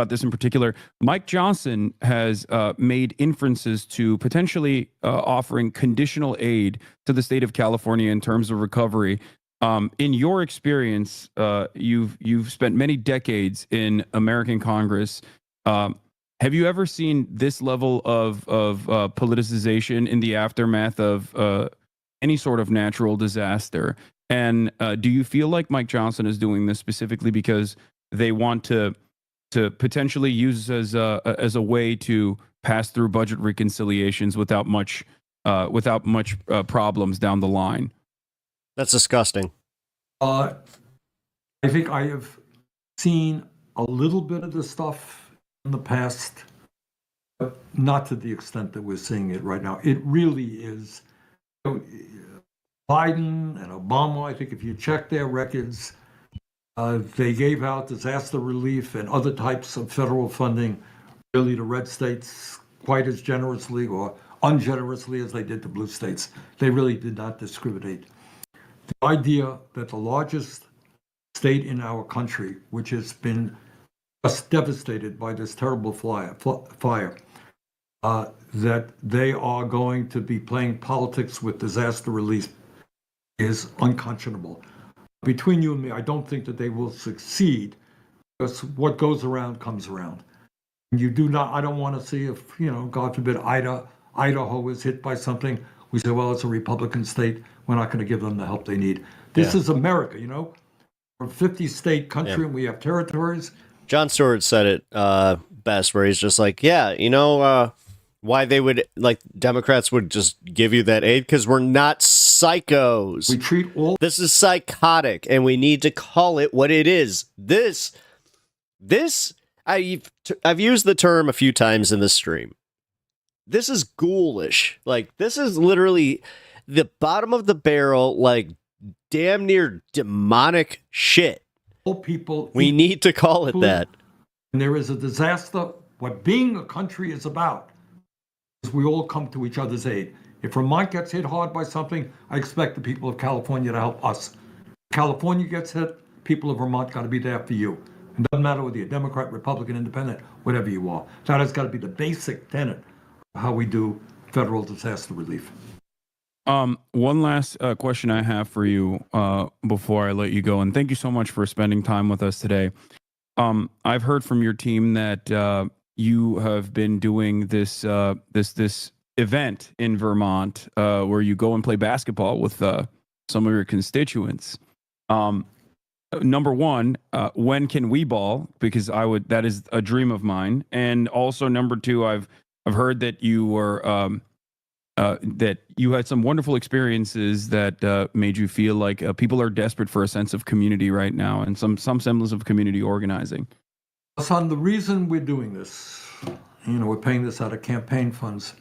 this in particular. Mike Johnson has made inferences to potentially offering conditional aid to the state of California in terms of recovery. In your experience, you've spent many decades in American Congress. Have you ever seen this level of politicization in the aftermath of any sort of natural disaster? And do you feel like Mike Johnson is doing this specifically because they want to potentially use as a way to pass through budget reconciliations without much problems down the line? That's disgusting. I think I have seen a little bit of this stuff in the past, but not to the extent that we're seeing it right now. It really is. Biden and Obama, I think if you check their records, they gave out disaster relief and other types of federal funding really to red states quite as generously or ungenerously as they did to blue states. They really did not discriminate. The idea that the largest state in our country, which has been just devastated by this terrible fire, that they are going to be playing politics with disaster relief is unconscionable. Between you and me, I don't think that they will succeed, because what goes around comes around. You do not. I don't want to see if, God forbid, Idaho is hit by something. We say, well, it's a Republican state. We're not going to give them the help they need. This is America, We're a 50-state country and we have territories. Jon Stewart said it best, where he's just like, we why they would, like, Democrats would just give you that aid, because we're not psychos. We treat all. This is psychotic, and we need to call it what it is. I've used the term a few times in this stream. This is ghoulish. Like, this is literally the bottom of the barrel, like, damn near demonic shit. All people. We need to call it that. And there is a disaster. What being a country is about is we all come to each other's aid. If Vermont gets hit hard by something, I expect the people of California to help us. If California gets hit, people of Vermont got to be there for you. It doesn't matter whether you're Democrat, Republican, Independent, whatever you are. That has got to be the basic tenet of how we do federal disaster relief. One last question I have for you before I let you go, and thank you so much for spending time with us today. I've heard from your team that you have been doing this this event in Vermont where you go and play basketball with some of your constituents. Number one, when can we ball? Because that is a dream of mine. And also number two, I've heard that you were that you had some wonderful experiences that made you feel like people are desperate for a sense of community right now and some semblance of community organizing. Son, the reason we're doing this, we're paying this out of campaign funds,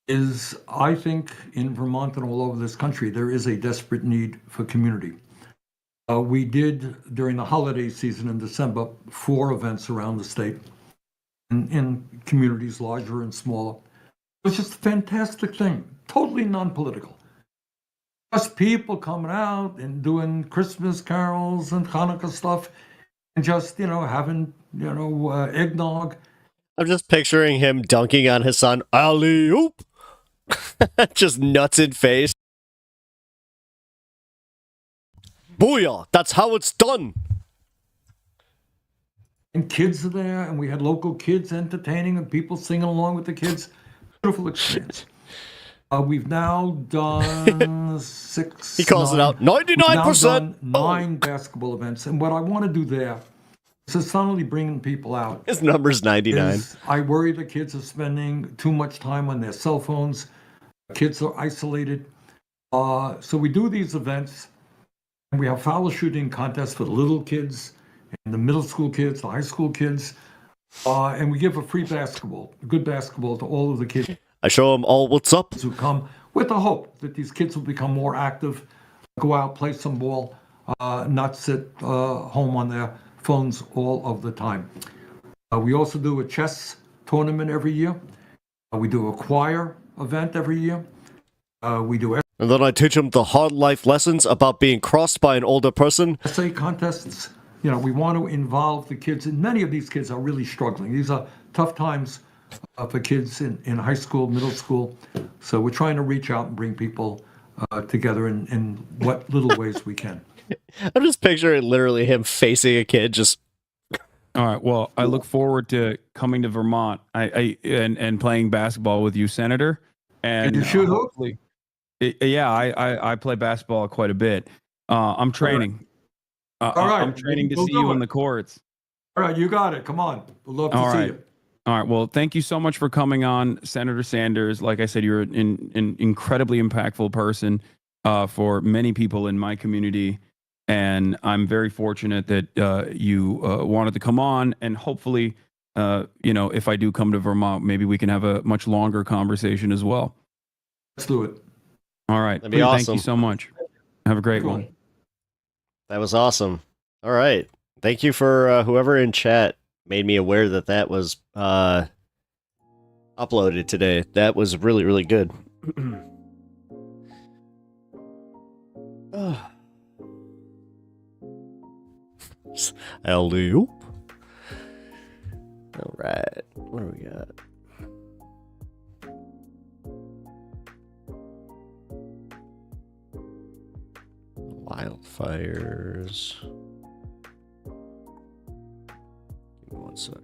is I think in Vermont and all over this country, there is a desperate need for community. We did, during the holiday season in December, 4 events around the state in communities larger and smaller. It was just a fantastic thing, totally non-political. Just people coming out and doing Christmas carols and Hanukkah stuff and just, having, eggnog. I'm just picturing him dunking on his son. Alley-oop! Just nuts in face. Booyah! That's how it's done! And kids are there, and we had local kids entertaining and people singing along with the kids. Beautiful experience. We've now done 6. He calls it out 99%. We've now done 9 basketball events, and what I want to do there is not only bringing people out. His number's 99. I worry the kids are spending too much time on their cell phones. Kids are isolated. So we do these events, and we have foul shooting contests for the little kids and the middle school kids, the high school kids. And we give a free basketball, good basketball to all of the kids. I show them all what's up. Who come with the hope that these kids will become more active, go out, play some ball, not sit home on their phones all of the time. We also do a chess tournament every year. We do a choir event every year. And then I teach them the hard life lessons about being crossed by an older person. Essay contests. We want to involve the kids, and many of these kids are really struggling. These are tough times for kids in high school, middle school. So we're trying to reach out and bring people together in what little ways we can. I'm just picturing literally him facing a kid just... All right. Well, I look forward to coming to Vermont and playing basketball with you, Senator. And you shoot hoop? Yeah, I play basketball quite a bit. I'm training. All right. I'm training to see you on the courts. All right, you got it. Come on. We'd love to see you. All right. Well, thank you so much for coming on, Senator Sanders. Like I said, you're an incredibly impactful person for many people in my community. And I'm very fortunate that you wanted to come on. And hopefully, if I do come to Vermont, maybe we can have a much longer conversation as well. Let's do it. All right. That'd be awesome. Thank you so much. Have a great one. That was awesome. All right. Thank you for whoever in chat made me aware that was uploaded today. That was really, really good. Alley-oop. All right. What do we got? Wildfires. Give me one sec.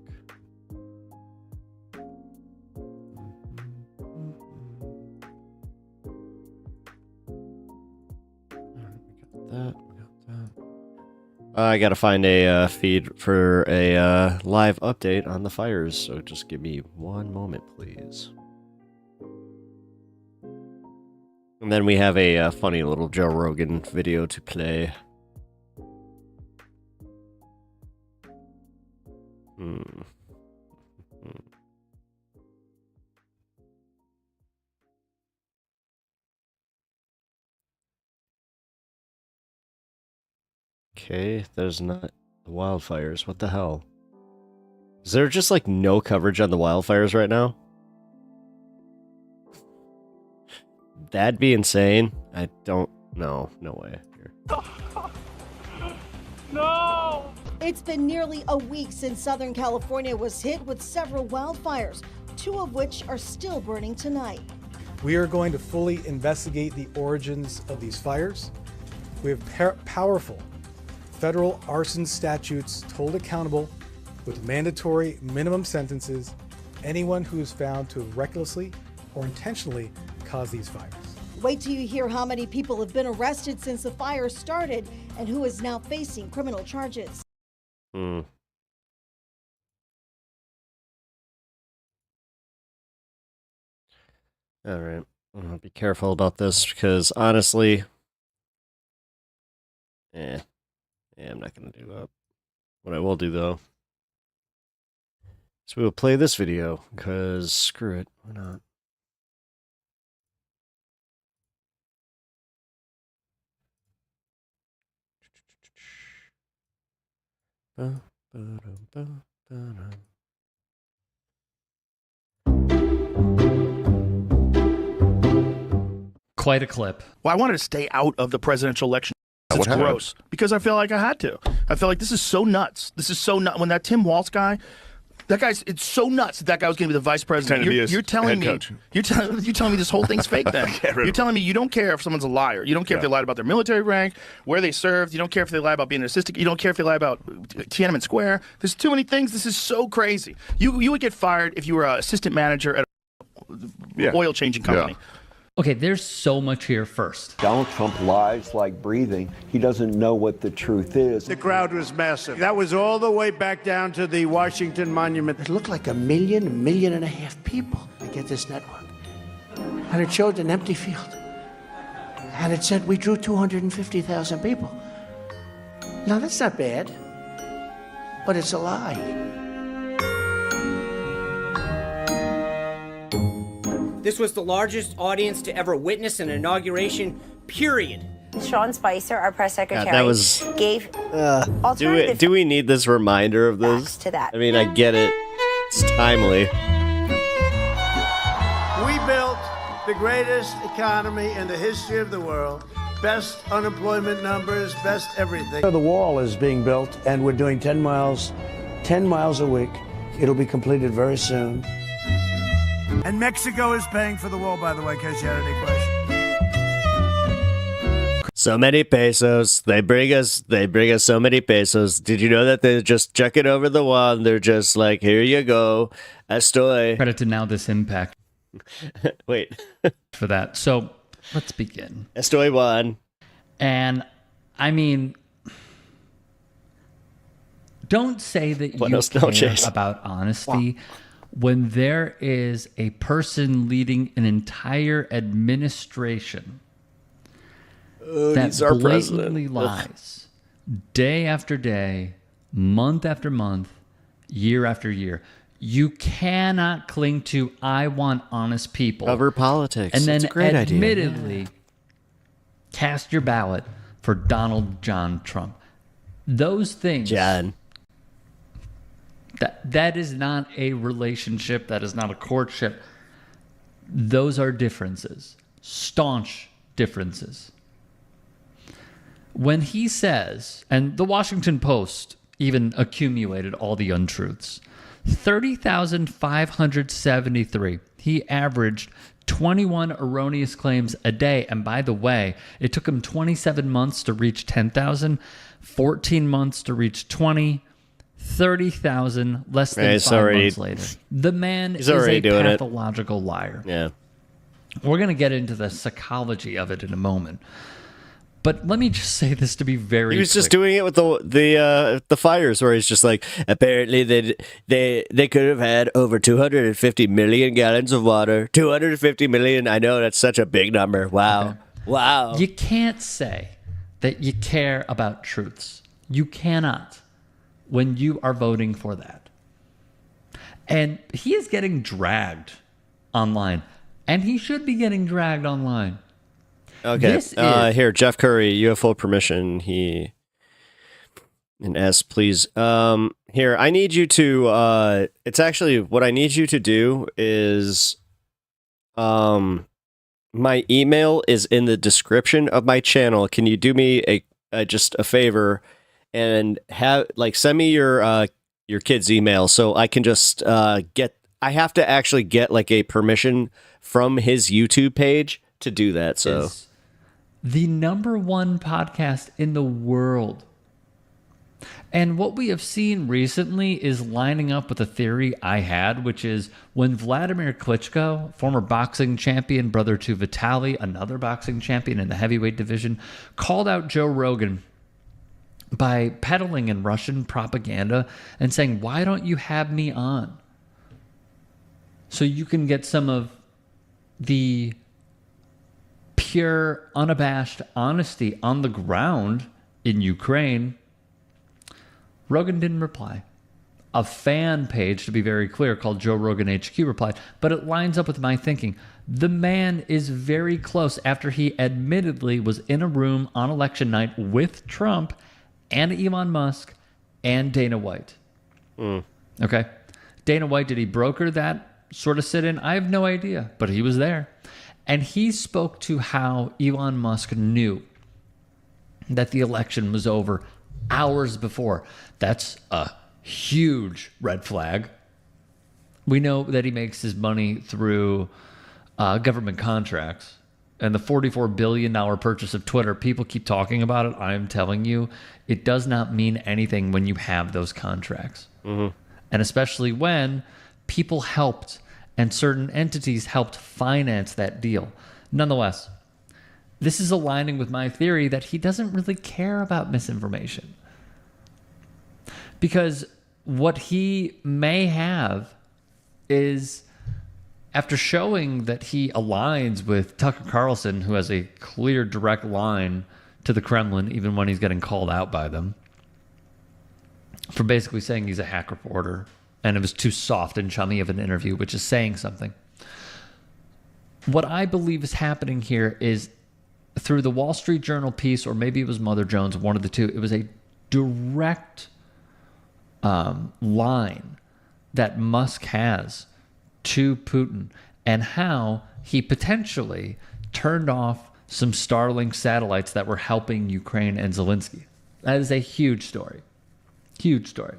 We got that. I gotta find a feed for a live update on the fires, so just give me one moment, please. And then we have a funny little Joe Rogan video to play. Okay, there's not the wildfires. What the hell? Is there just like no coverage on the wildfires right now? That'd be insane. I don't know. No way. Here. No! It's been nearly a week since Southern California was hit with several wildfires, 2 of which are still burning tonight. We are going to fully investigate the origins of these fires. We have powerful federal arson statutes to hold accountable with mandatory minimum sentences anyone who is found to have recklessly or intentionally caused these fires. Wait till you hear how many people have been arrested since the fire started and who is now facing criminal charges. All right. I'll be careful about this because honestly, I'm not going to do that. What I will do though, is we will play this video because screw it. Why not? Quite a clip. Well, I wanted to stay out of the presidential election. It's gross because I feel like I had to. I feel like this is so nuts. This is so nuts. When that Tim Walz guy, it's so nuts that guy was going to be the vice president. You're telling me, you're telling me this whole thing's fake. Then you're telling me you don't care if someone's a liar. You don't care if they lied about their military rank, where they served. You don't care if they lie about being an assistant. You don't care if they lie about Tiananmen Square. There's too many things. This is so crazy. You would get fired if you were an assistant manager at an oil changing company. Okay, there's so much here first. Donald Trump lies like breathing. He doesn't know what the truth is. The crowd was massive. That was all the way back down to the Washington Monument. It looked like 1.5 million people to get this network. And it showed an empty field. And it said we drew 250,000 people. Now, that's not bad, but it's a lie. This was the largest audience to ever witness an inauguration, period. Sean Spicer, our press secretary, that was, gave alternative do we need this reminder of this? to that. I mean, I get it. It's timely. We built the greatest economy in the history of the world. Best unemployment numbers, best everything. The wall is being built, and we're doing 10 miles a week. It'll be completed very soon. And Mexico is paying for the wall, by the way, in case you had any questions. So many pesos. They bring us so many pesos. Did you know that they just chuck it over the wall and they're just like, here you go. Estoy. Credit to Now This Impact. Wait. For that. So let's begin. Estoy one. And I mean, don't say that Buenos you care noches. about honesty when there is a person leading an entire administration that he's our blatantly president. lies day after day, month after month, year after year. You cannot cling to, I want honest people. Cover politics. And then It's a great idea. admittedly cast your ballot for Donald John Trump. Those things. John. That is not a relationship. That is not a courtship. Those are differences. Staunch differences. When he says, and the Washington Post even accumulated all the untruths, 30,573. He averaged 21 erroneous claims a day. And by the way, it took him 27 months to reach 10,000, 14 months to reach 20, 30,000 less than 5 months later. The man is a pathological liar. Yeah. We're going to get into the psychology of it in a moment. But let me just say this to be very He was just clear. doing it with the fires, where he's just like, apparently they could have had over 250 million gallons of water. 250 million. I know that's such a big number. Wow. Okay. Wow. You can't say that you care about truths. You cannot when you are voting for that. And he is getting dragged online. And he should be getting dragged online. Okay. This is, here, Jeff Curry, you have full permission. Please. Here, I need you to. It's actually what I need you to do is. My email is in the description of my channel. Can you do me just a favor and send me your kid's email so I can just get. I have to actually get like a permission from his YouTube page to do that. So. The #1 podcast in the world. And what we have seen recently is lining up with a theory I had, which is when Vladimir Klitschko, former boxing champion, brother to Vitaly, another boxing champion in the heavyweight division, called out Joe Rogan by peddling in Russian propaganda and saying, why don't you have me on? So you can get some of the pure, unabashed honesty on the ground in Ukraine. Rogan didn't reply. A fan page, to be very clear, called Joe Rogan HQ replied, but it lines up with my thinking. The man is very close after he admittedly was in a room on election night with Trump and Elon Musk and Dana White. Okay? Dana White, did he broker that sort of sit-in? I have no idea, but he was there. And he spoke to how Elon Musk knew that the election was over hours before. That's a huge red flag. We know that he makes his money through government contracts. And the $44 billion purchase of Twitter, people keep talking about it. I'm telling you, it does not mean anything when you have those contracts. And especially when people helped and certain entities helped finance that deal. Nonetheless, this is aligning with my theory that he doesn't really care about misinformation. Because what he may have is, after showing that he aligns with Tucker Carlson, who has a clear, direct line to the Kremlin, even when he's getting called out by them, for basically saying he's a hack reporter, and it was too soft and chummy of an interview, which is saying something. What I believe is happening here is through the Wall Street Journal piece, or maybe it was Mother Jones, one of the two, it was a direct line that Musk has to Putin and how he potentially turned off some Starlink satellites that were helping Ukraine and Zelensky. That is a huge story. Huge story.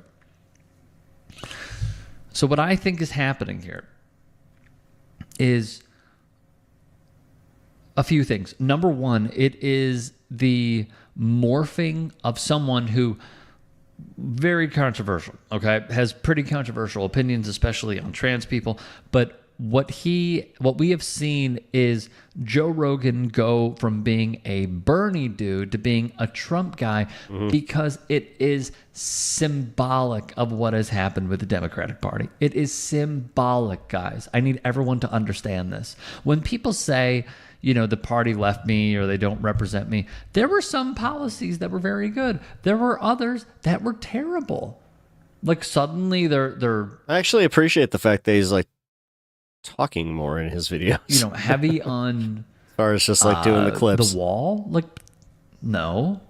So what I think is happening here is a few things. Number one, it is the morphing of someone who, very controversial, okay, has pretty controversial opinions, especially on trans people. But what we have seen is Joe Rogan go from being a Bernie dude to being a Trump guy because it is symbolic of what has happened with the Democratic Party. It is symbolic, guys. I need everyone to understand this. When people say, you know, the party left me or they don't represent me, there were some policies that were very good. There were others that were terrible. Like suddenly they're I actually appreciate the fact that he's like talking more in his videos. You know, heavy on as far as just like doing the clips. The wall? Like, no.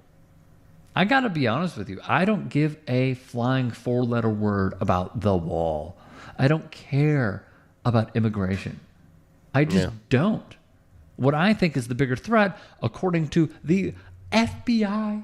I gotta be honest with you. I don't give a flying 4-letter word about the wall. I don't care about immigration. I just don't. What I think is the bigger threat, according to the FBI,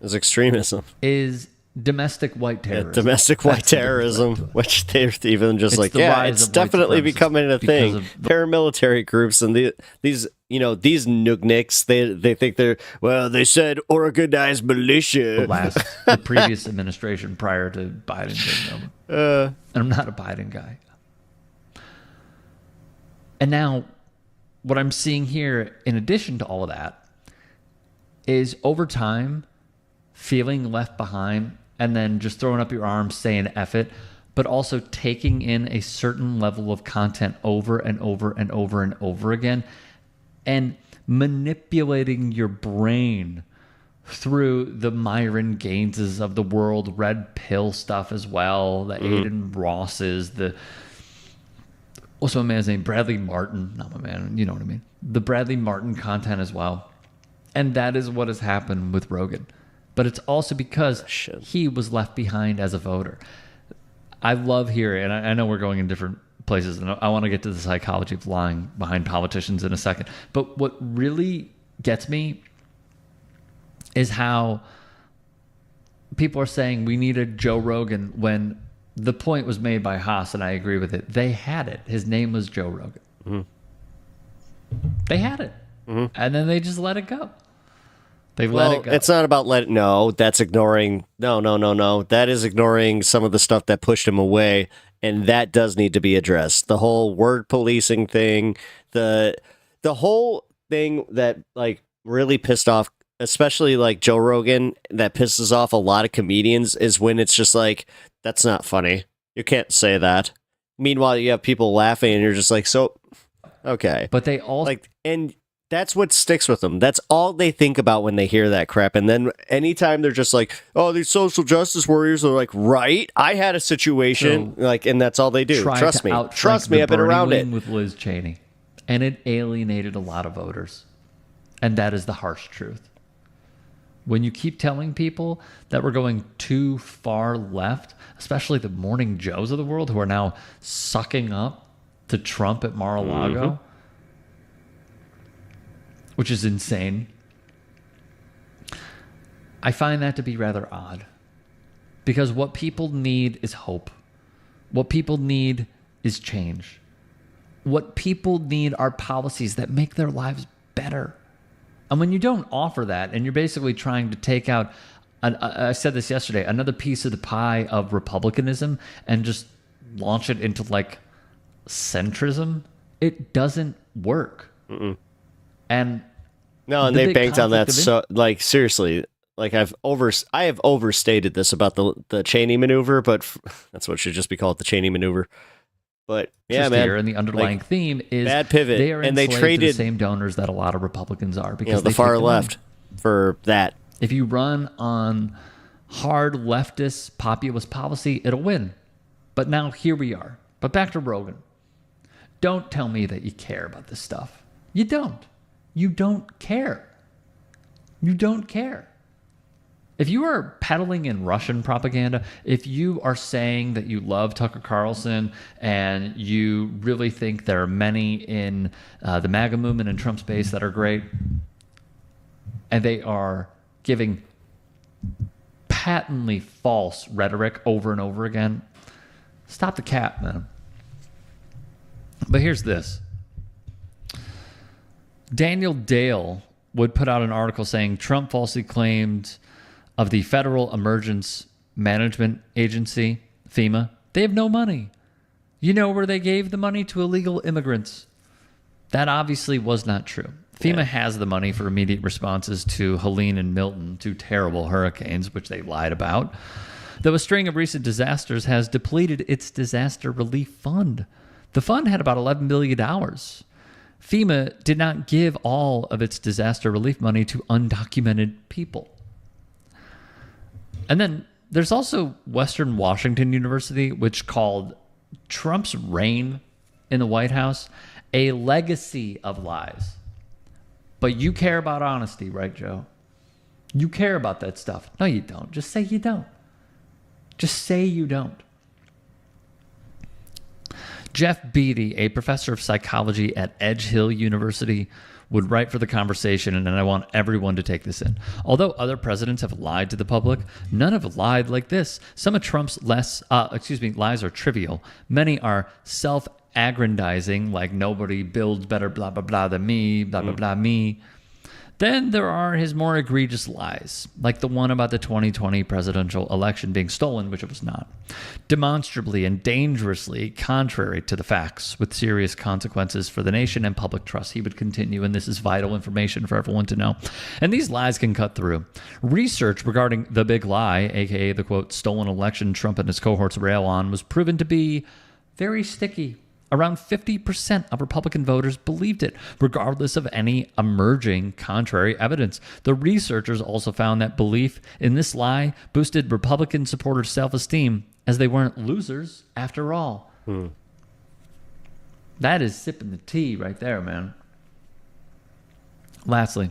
is extremism. Is domestic white terrorism. Yeah, domestic white terrorism, which they're even just like, yeah, it's definitely becoming a thing. Paramilitary groups and these nugniks, they think they said organized militia. The previous administration prior to Biden taking over. And I'm not a Biden guy. And now, what I'm seeing here, in addition to all of that, is over time feeling left behind and then just throwing up your arms saying F it, but also taking in a certain level of content over and over and over and over again and manipulating your brain through the Myron Gaineses of the world, red pill stuff as well, the Aiden Rosses, the what's my man's name? Bradley Martin. Not my man, you know what I mean. The Bradley Martin content as well. And that is what has happened with Rogan. But it's also because he was left behind as a voter. I love hearing, and I know we're going in different places, and I want to get to the psychology of lying behind politicians in a second. But what really gets me is how people are saying we need a Joe Rogan when the point was made by Haas, and I agree with it. They had it. His name was Joe Rogan. Mm-hmm. They had it. Mm-hmm. And then they just let it go. They let it go. It's not about No, that's ignoring. No. That is ignoring some of the stuff that pushed him away, and that does need to be addressed. The whole word policing thing, the whole thing that like really pissed off, especially like Joe Rogan, that pisses off a lot of comedians is when it's just like, that's not funny. You can't say that. Meanwhile, you have people laughing, and you're just like, so okay. But they all like, and that's what sticks with them. That's all they think about when they hear that crap. And then anytime they're just like, oh, these social justice warriors are like, right, I had a situation, like, and that's all they do. Trust me. Trust me, I've been around it. With Liz Cheney, and it alienated a lot of voters. And that is the harsh truth. When you keep telling people that we're going too far left, especially the Morning Joes of the world who are now sucking up to Trump at Mar-a-Lago, which is insane. I find that to be rather odd because what people need is hope. What people need is change. What people need are policies that make their lives better. And when you don't offer that and you're basically trying to take out, I said this yesterday, another piece of the pie of republicanism and just launch it into like centrism, it doesn't work. Mm-mm. And they banked on that. So like, seriously, like I have overstated this about the Cheney maneuver, but that's what should just be called, the Cheney maneuver. But yeah, man, and the underlying theme is bad pivot, they are and they traded to the same donors that a lot of Republicans are because the far left for that. If you run on hard leftist populist policy, it'll win. But now here we are. But back to Rogan. Don't tell me that you care about this stuff. You don't. You don't care. You don't care. If you are peddling in Russian propaganda, if you are saying that you love Tucker Carlson and you really think there are many in the MAGA movement and Trump's base that are great, and they are giving patently false rhetoric over and over again, stop the cap, man. But here's this. Daniel Dale would put out an article saying Trump falsely claimed of the Federal Emergency Management Agency, FEMA, they have no money. You know where they gave the money? To illegal immigrants. That obviously was not true. FEMA has the money for immediate responses to Helene and Milton, two terrible hurricanes, which they lied about. Though a string of recent disasters has depleted its disaster relief fund. The fund had about $11 billion. FEMA did not give all of its disaster relief money to undocumented people. And then there's also Western Washington University, which called Trump's reign in the White House a legacy of lies. But you care about honesty, right, Joe? You care about that stuff. No, you don't. Just say you don't. Just say you don't. Jeff Beatty, a professor of psychology at Edge Hill University, would write for The Conversation, and I want everyone to take this in. Although other presidents have lied to the public, none have lied like this. Some of Trump's lies are trivial. Many are self-aggrandizing, like nobody builds better blah, blah, blah than me, blah, blah, blah, me. Then there are his more egregious lies, like the one about the 2020 presidential election being stolen, which it was not. Demonstrably and dangerously contrary to the facts, with serious consequences for the nation and public trust. He would continue, and this is vital information for everyone to know. And these lies can cut through. Research regarding the big lie, aka the quote, stolen election Trump and his cohorts rail on, was proven to be very sticky. Around 50% of Republican voters believed it, regardless of any emerging contrary evidence. The researchers also found that belief in this lie boosted Republican supporters' self-esteem, as they weren't losers after all. That is sipping the tea right there, man. Lastly,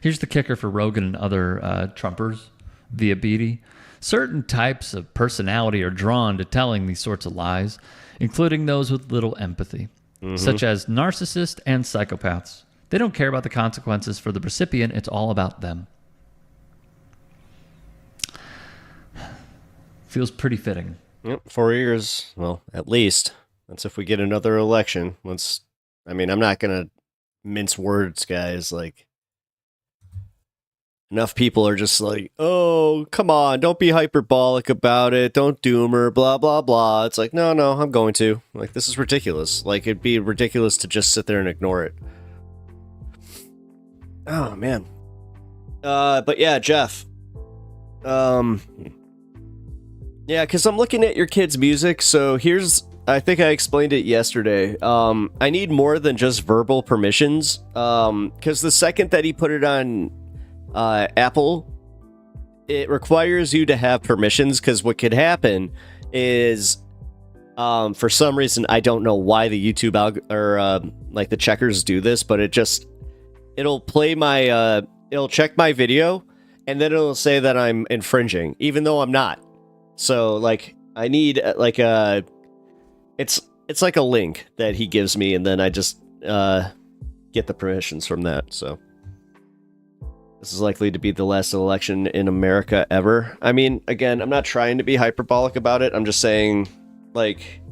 here's the kicker for Rogan and other Trumpers via Beatty. Certain types of personality are drawn to telling these sorts of lies, including those with little empathy, such as narcissists and psychopaths. They don't care about the consequences for the recipient. It's all about them. Feels pretty fitting. Yep, 4 years. Well, at least. That's if we get another election. I'm not going to mince words, guys. Like, enough people are just like, oh, come on, don't be hyperbolic about it. Don't doom her, blah, blah, blah. It's like, no, I'm going to. Like, this is ridiculous. Like, it'd be ridiculous to just sit there and ignore it. Oh, man. But yeah, Jeff. Yeah, because I'm looking at your kids' music. So I think I explained it yesterday. I need more than just verbal permissions. Because the second that he put it on Apple, it requires you to have permissions, because what could happen is for some reason, I don't know why the YouTube like the checkers do this, but it'll play it'll check my video, and then it'll say that I'm infringing, even though I'm not. So like I need it's like a link that he gives me, and then I just get the permissions from that. So this is likely to be the last election in America ever. I mean, again, I'm not trying to be hyperbolic about it. I'm just saying, like,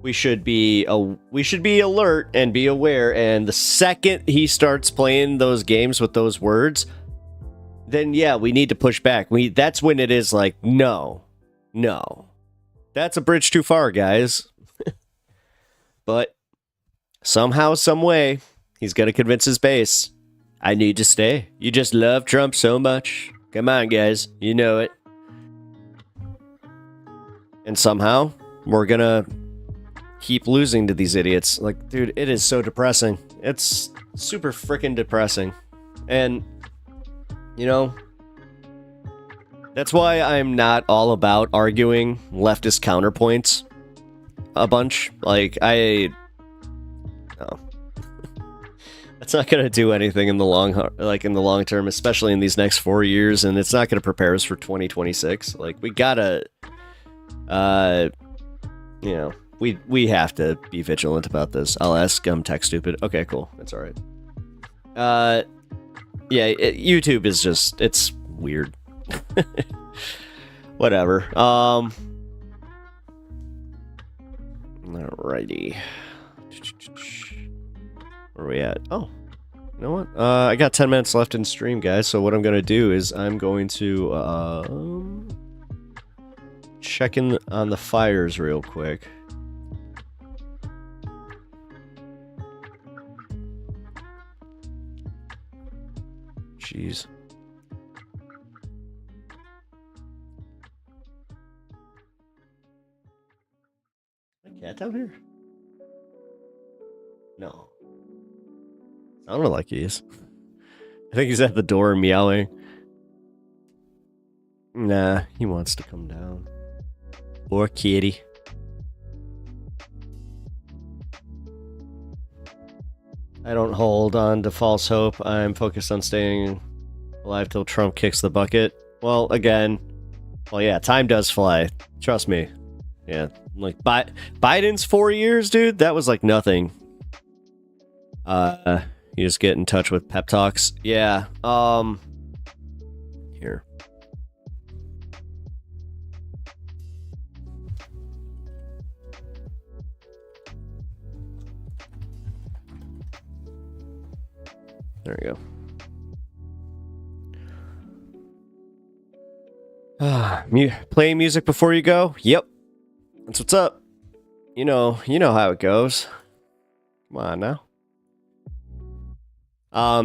we should be alert and be aware. And the second he starts playing those games with those words, then yeah, we need to push back. That's when it is like, no, that's a bridge too far, guys. But somehow, some way, he's gonna convince his base. I need to stay. You just love Trump so much. Come on, guys. You know it. And somehow, we're gonna keep losing to these idiots. Like, dude, it is so depressing. It's super freaking depressing. And, that's why I'm not all about arguing leftist counterpoints a bunch. Like, no. It's not going to do anything in the long term, especially in these next 4 years, and it's not going to prepare us for 2026. Like, we gotta, we have to be vigilant about this. I'll ask Tech Stupid. Okay, cool. That's all right. Yeah, YouTube is it's weird. Whatever. Alrighty. Where are we at? Oh, you know what? I got 10 minutes left in stream, guys. So what I'm going to do is I'm going to check in on the fires real quick. Jeez. A cat down here? No. Sounded like he is. I think he's at the door meowing. Nah, he wants to come down. Poor kitty. I don't hold on to false hope. I'm focused on staying alive till Trump kicks the bucket. Well, yeah, time does fly. Trust me. Yeah, like Biden's 4 years, dude. That was like nothing. You just get in touch with pep talks. Yeah. Here. There we go. Playing music before you go? Yep. That's what's up. You know how it goes. Come on now.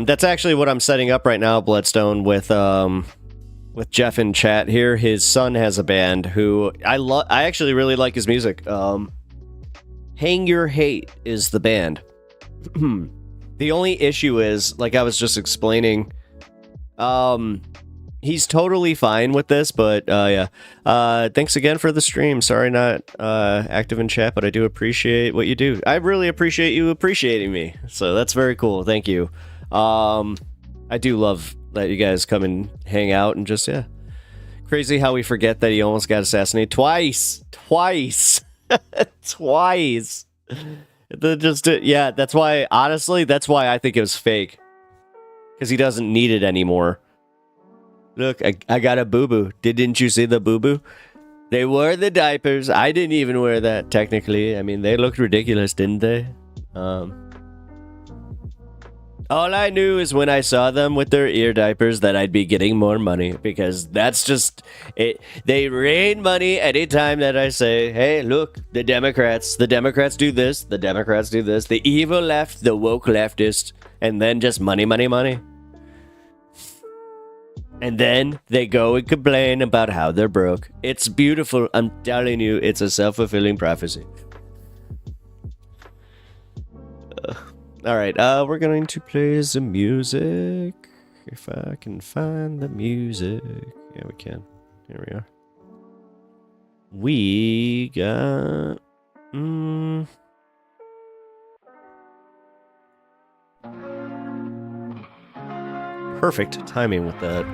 That's actually what I'm setting up right now, Bloodstone, with Jeff in chat here. His son has a band who I actually really like his music. Hang Your Hate is the band. The only issue is, like I was just explaining, he's totally fine with this, but yeah. Thanks again for the stream. Sorry not active in chat, but I do appreciate what you do. I really appreciate you appreciating me. So that's very cool. Thank you. I do love that you guys come and hang out and just, yeah. Crazy how we forget that he almost got assassinated twice. Twice. Yeah, that's why, honestly, that's why I think it was fake. Because he doesn't need it anymore. Look, I got a boo-boo. Didn't you see the boo-boo? They wore the diapers. I didn't even wear that, technically. I mean, they looked ridiculous, didn't they? All I knew is when I saw them with their ear diapers that I'd be getting more money, because that's just it. They rain money anytime that I say, hey, look, the Democrats do this, the Democrats do this, the evil left, the woke leftist, and then just money, money, money. And then they go and complain about how they're broke. It's beautiful. I'm telling you, it's a self-fulfilling prophecy. All right, we're going to play some music. If I can find the music. Yeah, we can. Here we are. We got... Perfect timing with that.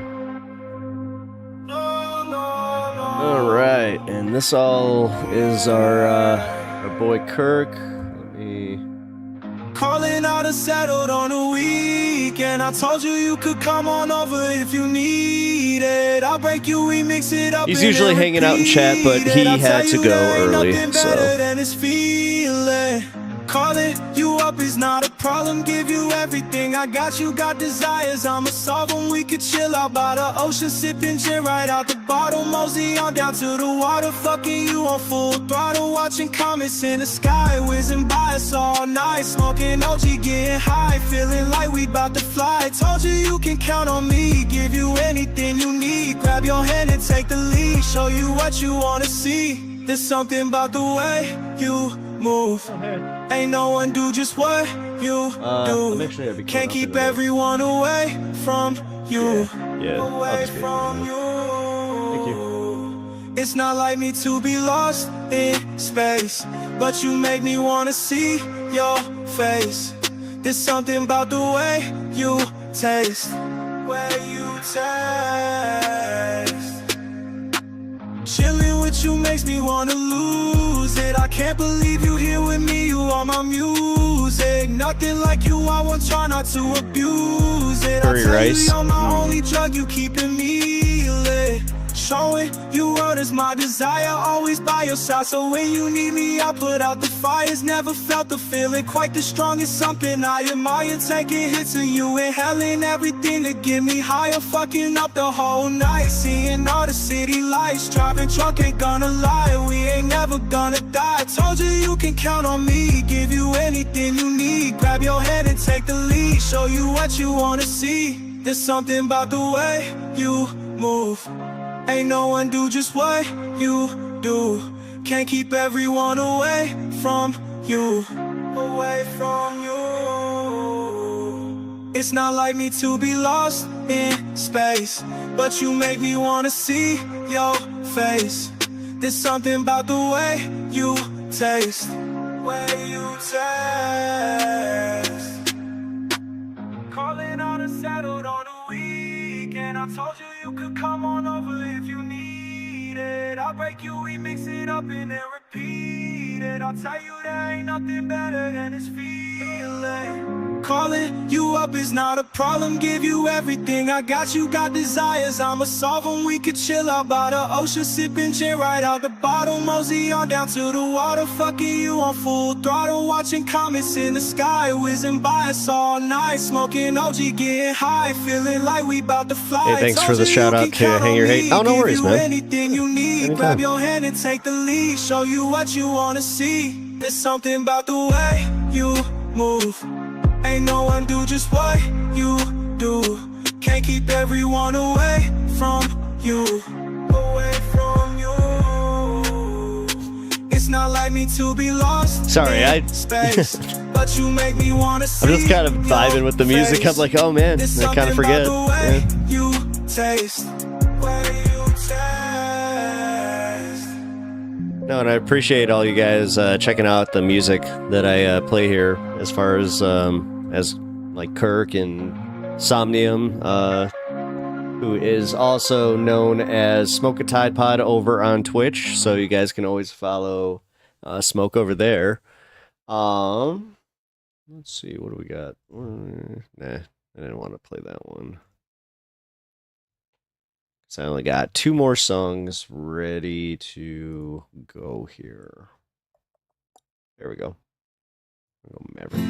All right, and this all is our boy Kirk. Let me... Calling out and settled on a weekend. I told you you could come on over if you need it. I'll break you, we mix it up. He's usually hanging out in chat, but he had to go early, so... Calling you up is not a problem. Give you everything. I got you, got desires. I'ma solve them. We could chill out by the ocean, sipping gin right out the bottle. Mosey on down to the water, fucking you on full throttle. Watching comets in the sky, whizzing by us all night. Smoking OG, getting high, feeling like we bout to fly. Told you you can count on me, give you anything you need. Grab your hand and take the lead, show you what you wanna see. There's something about the way you move. Ain't no one do just what you do. Can't keep everyone away from you. Yeah, away from you. Thank you. It's not like me to be lost in space, but you make me wanna see your face. There's something about the way you taste. Way you taste. Chilling with you makes me wanna lose it. I can't believe you here with me, you are my music. Nothing like you, I won't try not to abuse it. Curry rice. You're my only drug, you keeping me lit. Showing you what is my desire, always by your side. So when you need me, I put out the fires. Never felt the feeling quite the strongest. Something I admire, taking hits of you, inhaling everything to get me higher. Fucking up the whole night, seeing all the city lights. Driving drunk, ain't gonna lie, we ain't never gonna die. Told you you can count on me, give you anything you need. Grab your hand and take the lead, show you what you wanna see. There's something about the way you move. Ain't no one do just what you do. Can't keep everyone away from you. Away from you. It's not like me to be lost in space, but you make me wanna see your face. There's something about the way you taste. Way you taste. Calling out and settled on a weekend. I told you you could come on over if you need it. I'll break you, we mix it up and then repeat it. I'll tell you there ain't nothing better than this feeling. Calling you up is not a problem. Give you everything I got. You got desires, I'ma solve them. We could chill out by the ocean, sipping gin right out the bottle. Mosey on down to the water, fucking you on full throttle. Watching comets in the sky, whizzing by us all night. Smoking OG, getting high, feeling like we about to fly. Hey, thanks for the shout out to Hang Your Hate. Oh, no worries, man. Anything you need, grab your hand and take the lead. Show you what you wanna see. There's something about the way you move. Ain't no one do just what you do. Can't keep everyone away from you. Away from you. It's not like me to be lost. Sorry, space, but you make me wanna see. I'm just kind of vibing with the music. I'm like, oh man, I kind of forget. Yeah. You taste. No, and I appreciate all you guys checking out the music that I play here, as far as like Kirk and Somnium, who is also known as Smoke a Tide Pod over on Twitch, so you guys can always follow Smoke over there. Let's see, what do we got? Nah, I didn't want to play that one. So I only got 2 more songs ready to go here. There we go. I'll go Maverick.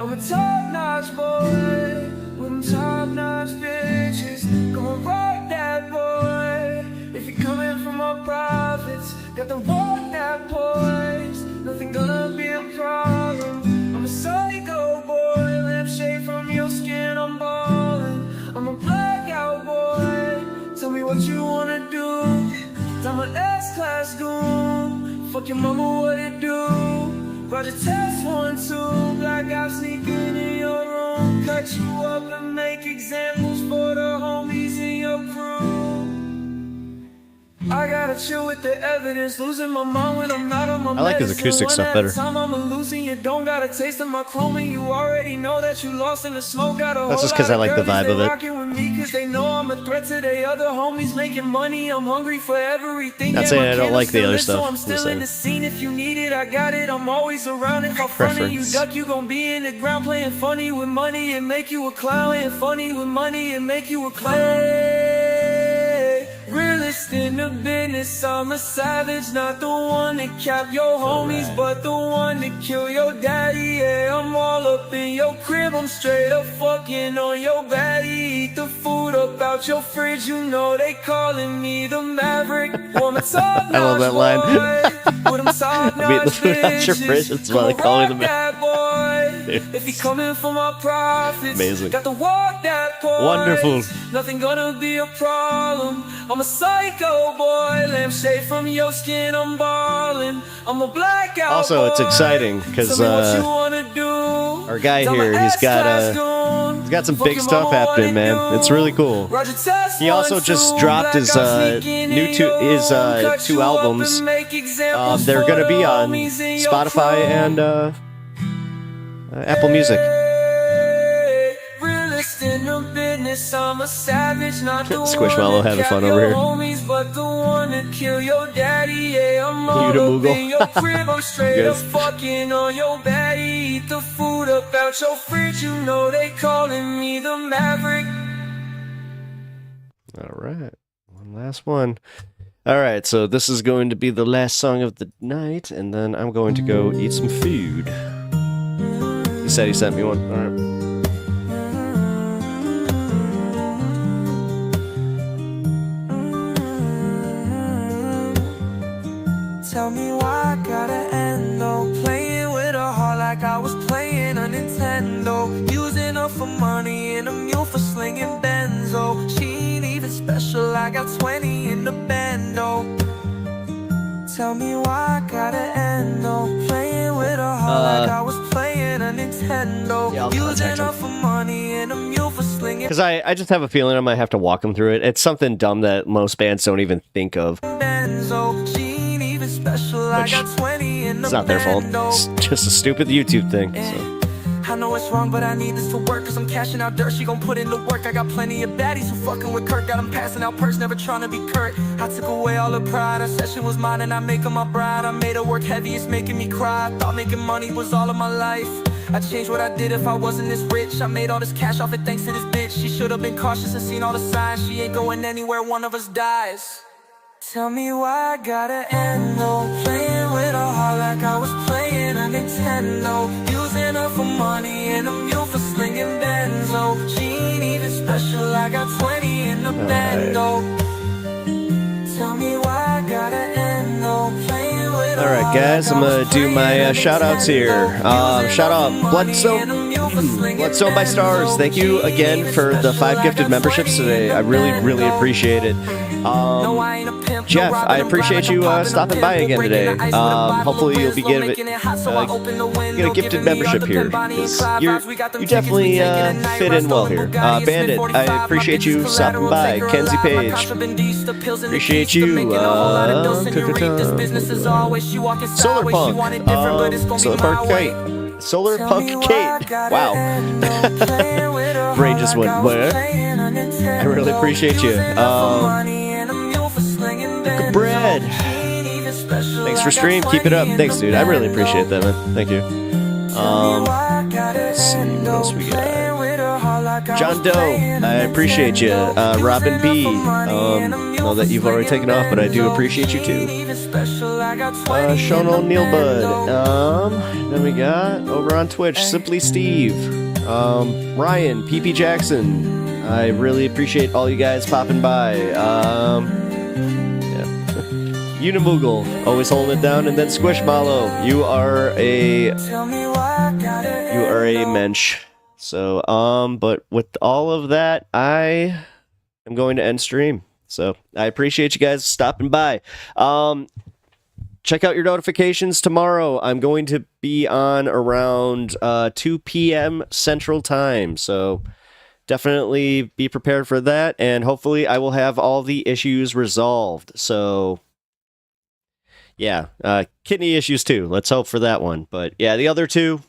I'm a top-notch boy with top-notch bitches. Gonna rock that boy. If you're coming from my profits, got to walk that boys. Nothing gonna be a problem. I'm a psycho boy, lampshade from your skin, I'm ballin'. I'm a blackout boy. Tell me what you wanna do. I'm an S-class goon. Fuck your mama, what it do? Roger test 1, 2. Blackout sneaking in your room. Cut you up and make examples for the homies in your crew. I gotta chill with the evidence, losing my mind when I'm not on my I like his acoustic stuff better. Time I'm losing, you don't got a taste of my chrome, and you already know that you lost in the smoke. Got a That's just because I like the vibe of it. With me cause they know I'm a threat to the other homies making money. I'm hungry for everything. Not saying I don't like the other stuff. So I'm still in the scene. If you need it, I got it. I'm always around. If I front and you duck, you gon' be in the ground playing funny with money and make you a clown. And funny with money and make you a clown. Realist in the business, I'm a savage, not the one that cap your homies, but the one that kill your daddy. Yeah, I'm all up in your crib, I'm straight up fucking on your baddie. Eat the food up out your fridge, you know they calling me the Maverick. I love that line. I'm eating the food out your fridge, that's why they call me the Maverick. If he coming for my profits, amazing. Got to walk that boy. Wonderful. Nothing gonna be a problem. I'm a psycho boy, lampshade from your skin, I'm ballin'. I'm a blackout Also, it's boy. exciting because our guy here, he's got some big stuff happening, man. It's really cool. He also just dropped his 2 albums. They're gonna be on Spotify and Apple Music. I'm a savage, not the Squishmallow having fun over here. Homies, but the one that kill your daddy. Yeah, I'm all up in your crib, I'm straight up fucking on your baddie. Eat the food up out your fridge, you know they calling me the Maverick. All right, one last one. All right, so this is going to be the last song of the night, and then I'm going to go eat some food. He said he sent me one. All right. Tell me why I gotta end though. Playing with a heart like I was playing a Nintendo. Using her for money and a mule for slinging benzo. She ain't even special, I got 20 in the bando. Tell me why I gotta end though. Playing with a heart like I was playing a Nintendo. Yeah, using her for money and a mule for slinging because I just have a feeling I might have to walk him through it. It's something dumb that most bands don't even think of. benzo. She ain't even special, I got 20 in the It's not their fault. It's just a stupid YouTube thing. So. I know it's wrong, but I need this to work. Cause I'm cashing out dirt, she gon' put in the work. I got plenty of baddies who fucking with Kirk. Got them passing out perks, never trying to be Kurt. I took away all her pride, her session was mine and I make her my bride. I made her work heavy, it's making me cry. I thought making money was all of my life. I changed what I did if I wasn't this rich. I made all this cash off it thanks to this bitch. She should've been cautious and seen all the signs. She ain't going anywhere, one of us dies. Tell me why I gotta end though. Playing with her heart like I was playing a Nintendo. Using her for money and a mule for slinging benzo. She ain't even special, I got 20 in the bando. Tell me why I gotta end though. Playing with her All right, guys, I'm gonna do my shout outs here. Shout out Bloodstone by Stars. Thank you again for the 5 gifted memberships today. I really appreciate it. Jeff, I appreciate you stopping by again today. Hopefully you'll be get a gifted membership here. You definitely fit in well here. Bandit, I appreciate you stopping by. Kenzie Page, appreciate you. Solar Punk Kate. Solar Punk Kate. Wow. Brain just went, what? I really appreciate you. Bread. Thanks for stream. Keep it up. Thanks, dude. I really appreciate that, man. Thank you. Let's see what else we got. John Doe, I appreciate you. Robin B. Know that you've already taken off, but I do appreciate you too. Sean O'Neill Bud. Then we got over on Twitch, Simply Steve. Ryan, PP Jackson. I really appreciate all you guys popping by. Unimoogle, always holding it down, and then Squishmallow, you are a mensch. So, but with all of that, I am going to end stream. So I appreciate you guys stopping by. Check out your notifications tomorrow. I'm going to be on around 2 p.m. Central Time. So definitely be prepared for that. And hopefully I will have all the issues resolved. So yeah, kidney issues too. Let's hope for that one. But yeah, the other two,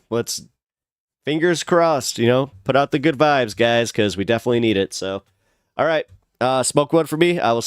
fingers crossed, put out the good vibes, guys, because we definitely need it. So, all right, smoke one for me. I will